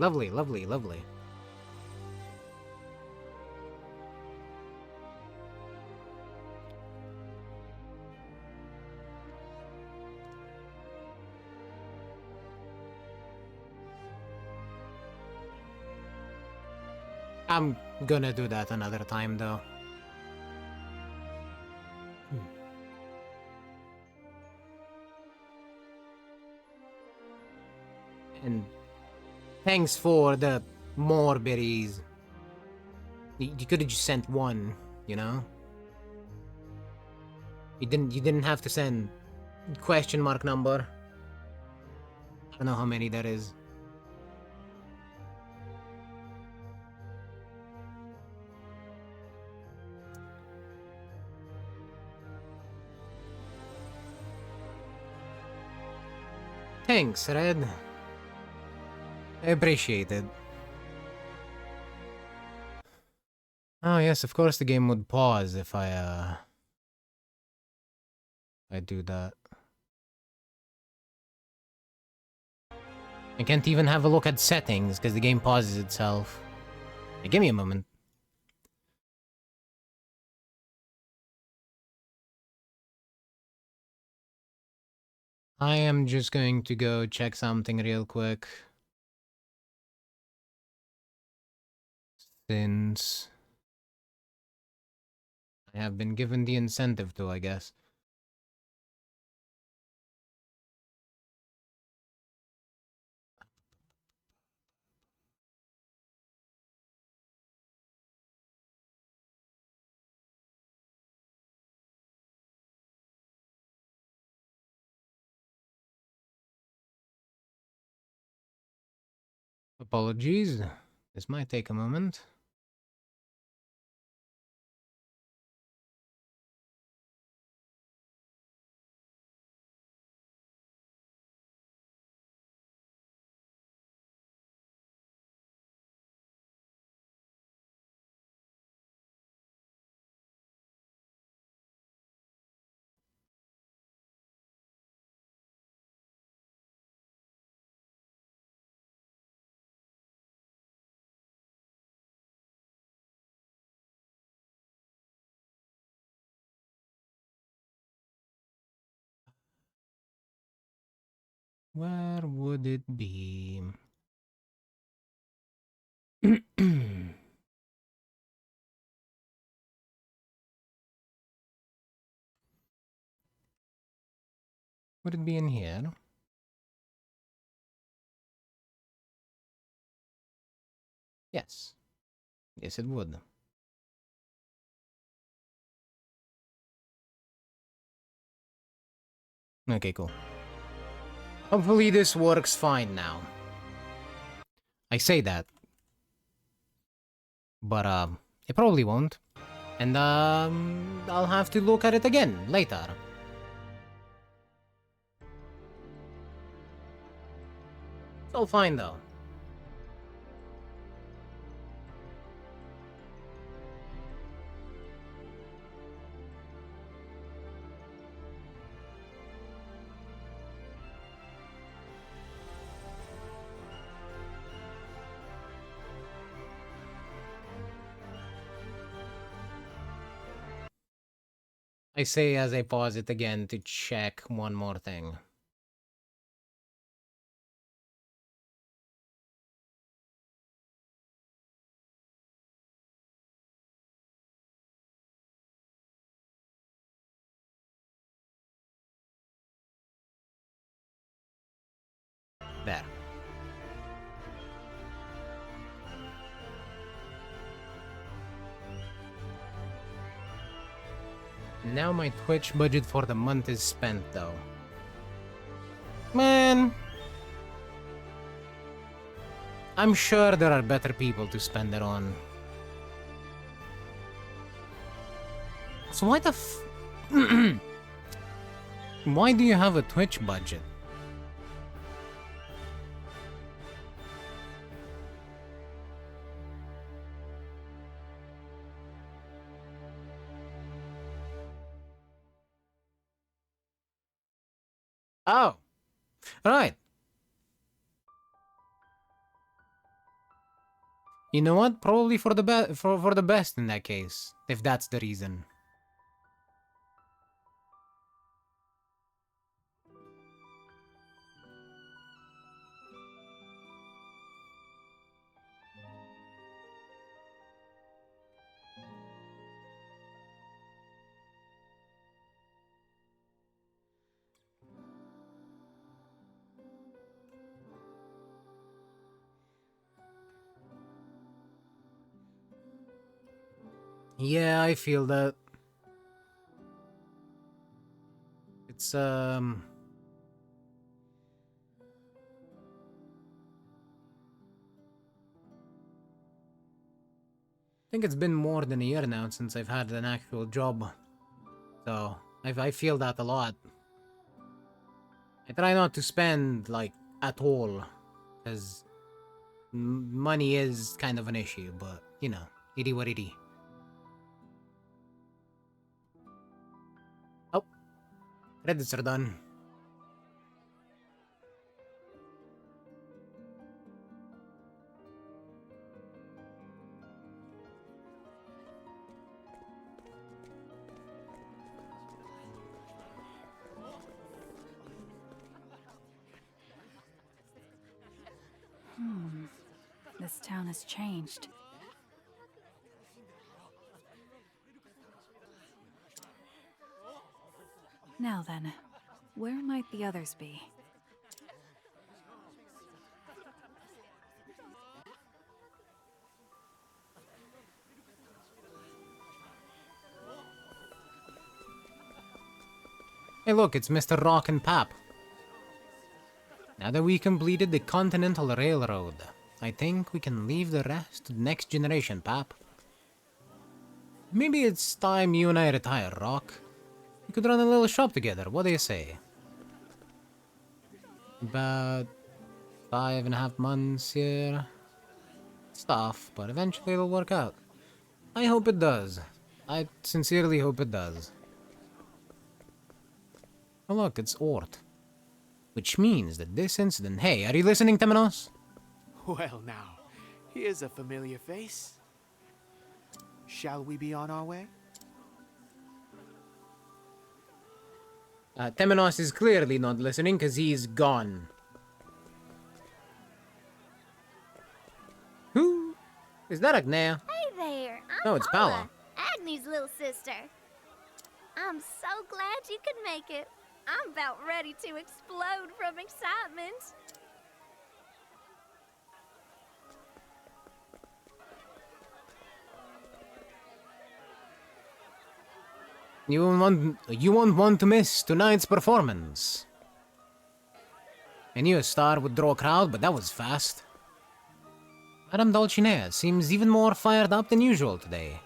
Speaker 1: I'm gonna do that another time, though. And thanks for the more berries. You could have just sent one, you know? You didn't have to send question mark number. I don't know how many that is. Thanks, Red. I appreciate it. Oh yes, of course the game would pause if I do that. I can't even have a look at settings because the game pauses itself. Hey, give me a moment. I am just going to go check something real quick. Since I have been given the incentive to, I guess. Apologies. This might take a moment. Where would it be? Would it be in here? Yes. Yes, it would. Okay, cool. Hopefully this works fine now. I say that. But, it probably won't. And, I'll have to look at it again later. It's all fine, though. I say as I pause it again to check one more thing. There. Now my Twitch budget for the month is spent, though. Man! I'm sure there are better people to spend it on. So why the why do you have a Twitch budget? Oh, right. You know what? Probably for the for the best in that case, if that's the reason. Yeah, I feel that. It's I think it's been more than a year now since I've had an actual job. So, I feel that a lot. I try not to spend, like, at all. Because money is kind of an issue, but, you know, itty what itty. Oh, credits are done.
Speaker 10: This town has changed. Now then, where might the others be?
Speaker 1: Hey look, it's Mr. Rock and Pap. Now that we completed the Continental Railroad, I think we can leave the rest to the next generation, Pap. Maybe it's time you and I retire, Rock. We could run a little shop together, what do you say? About 5.5 months here. It's tough, but eventually it'll work out. I hope it does. I sincerely hope it does. Oh look, it's Ort. Which means that this incident... Hey, are you listening, Temenos?
Speaker 6: Well now, here's a familiar face. Shall we be on our way?
Speaker 1: Temenos is clearly not listening because he's gone. Who? Is that Agnea?
Speaker 15: Hey there,
Speaker 1: No, it's Paula.
Speaker 15: Agni's little sister. I'm so glad you could make it. I'm about ready to explode from excitement.
Speaker 1: You won't want to miss tonight's performance. I knew a star would draw a crowd, but that was fast. Madame Dulcinea seems even more fired up than usual today.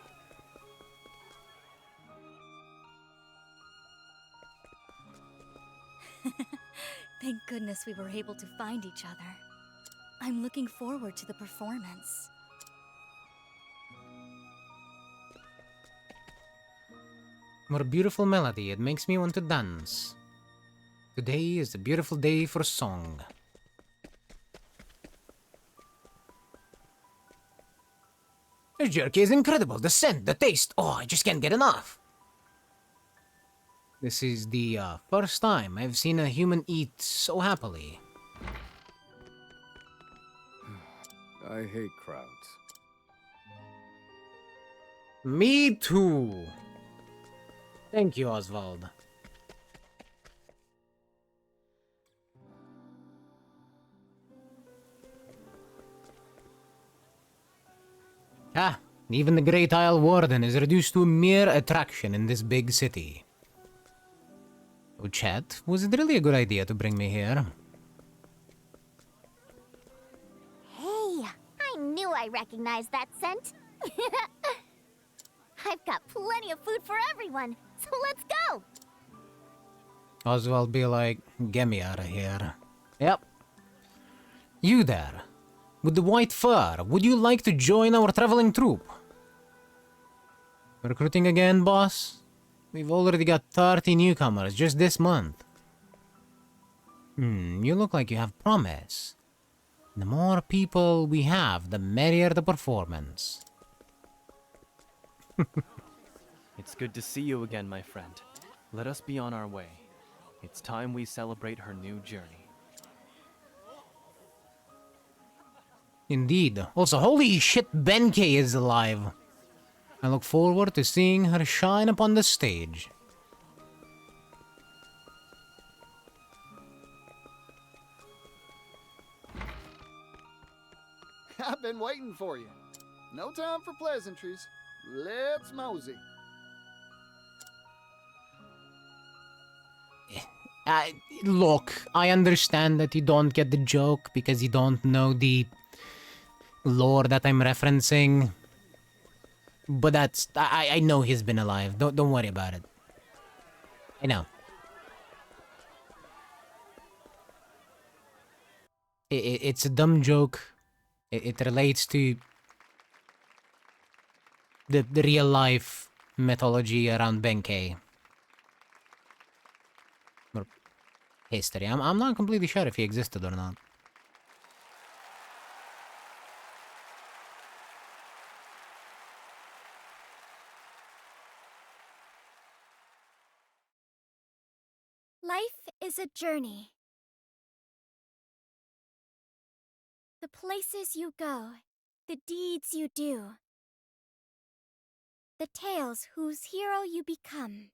Speaker 3: Thank goodness we were able to find each other. I'm looking forward to the performance.
Speaker 1: What a beautiful melody, it makes me want to dance. Today is a beautiful day for song. This jerky is incredible, the scent, the taste, oh, I just can't get enough. This is the first time I've seen a human eat so happily.
Speaker 13: I hate crowds.
Speaker 1: Me too. Thank you, Oswald. Ah, even the Great Isle Warden is reduced to a mere attraction in this big city. Oh, Chet, was it really a good idea to bring me here?
Speaker 15: Hey, I knew I recognized that scent. I've got plenty of food for everyone, so let's go.
Speaker 1: Oswald be like, get me out of here. Yep. You there, with the white fur, would you like to join our traveling troupe? Recruiting again, boss? We've already got 30 newcomers just this month. You look like you have promise. The more people we have, the merrier the performance.
Speaker 9: It's good to see you again, my friend. Let us be on our way. It's time we celebrate her new journey.
Speaker 1: Indeed. Also, holy shit, Benkei is alive. I look forward to seeing her shine upon the stage.
Speaker 4: I've been waiting for you. No time for pleasantries. Let's mosey.
Speaker 1: Look, I understand that you don't get the joke because you don't know the lore that I'm referencing. But that's... I know he's been alive. Don't worry about it. I know. It's a dumb joke. It relates to the real life mythology around Benkei. Or history. I'm not completely sure if he existed or not.
Speaker 15: Life is a journey. The places you go, the deeds you do, the tales whose hero you become.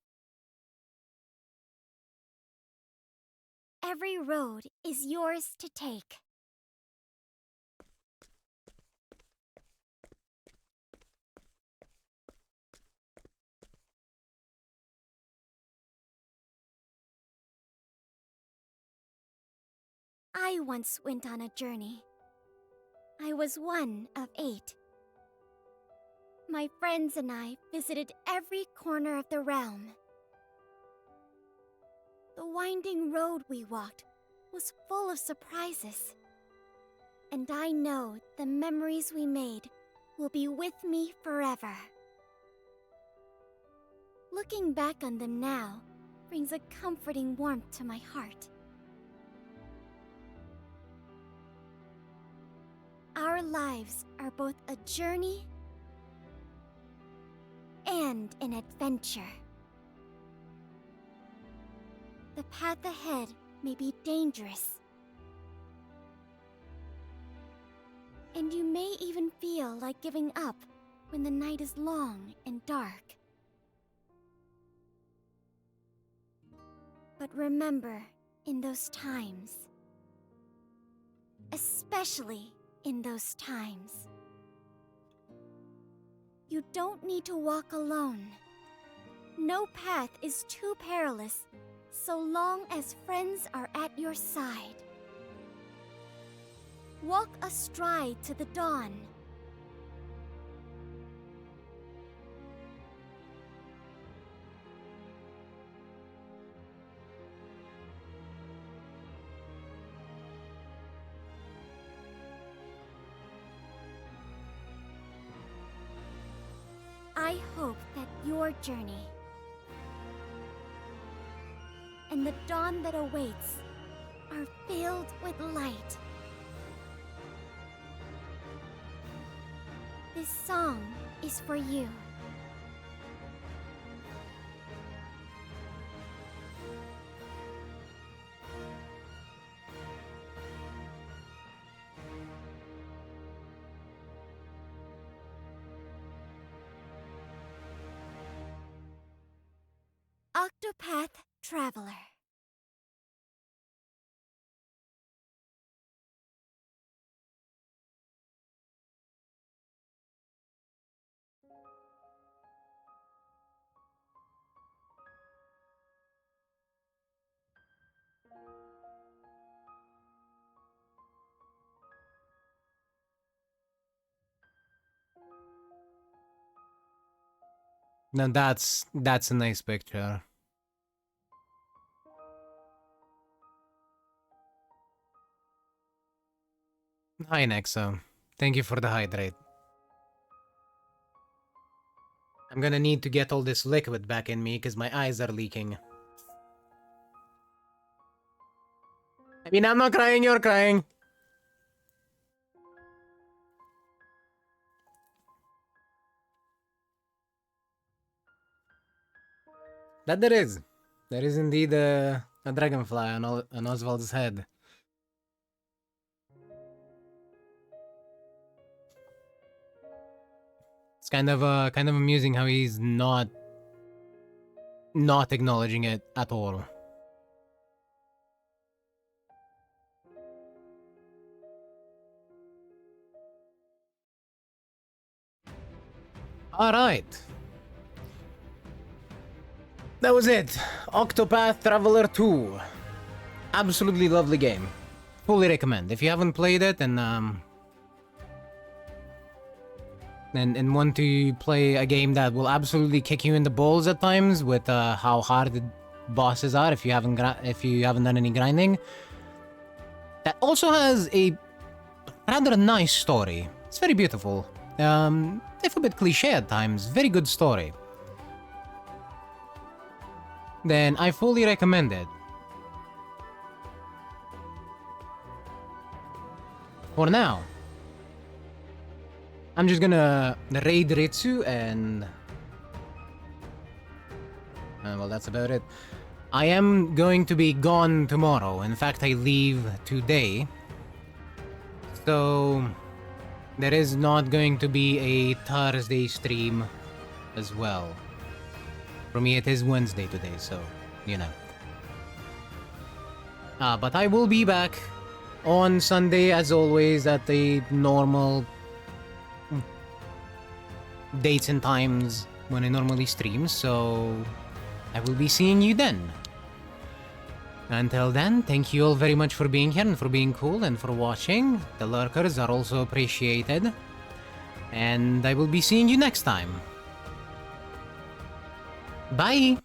Speaker 15: every road is yours to take. I once went on a journey. I was one of 8. My friends and I visited every corner of the realm. The winding road we walked was full of surprises. And I know the memories we made will be with me forever. Looking back on them now brings a comforting warmth to my heart. Our lives are both a journey and an adventure. The path ahead may be dangerous, and you may even feel like giving up when the night is long and dark. But remember, in those times, especially in those times, you don't need to walk alone. No path is too perilous so long as friends are at your side. Walk astride to the dawn. I hope that your journey and the dawn that awaits are filled with light. This song is for you. Octopath Traveler.
Speaker 1: Now that's a nice picture. Hi Nexo. Thank you for the hydrate. I'm gonna need to get all this liquid back in me because my eyes are leaking. I mean, I'm not crying, you're crying. That there is. There is indeed a dragonfly on Oswald's head. It's kind of amusing how he's not acknowledging it at all. All right. That was it. Octopath Traveler 2. Absolutely lovely game. Fully recommend. If you haven't played it and want to play a game that will absolutely kick you in the balls at times with how hard the bosses are if you haven't done any grinding. That also has a rather nice story. It's very beautiful. If a bit cliche at times, very good story. Then I fully recommend it. For now, I'm just gonna raid Ritsu and... well, that's about it. I am going to be gone tomorrow. In fact, I leave today. So, there is not going to be a Thursday stream as well. For me, it is Wednesday today, so, you know. But I will be back on Sunday, as always, at the normal dates and times when I normally stream, so I will be seeing you then. Until then, thank you all very much for being here and for being cool and for watching. The lurkers are also appreciated. And I will be seeing you next time. Bye!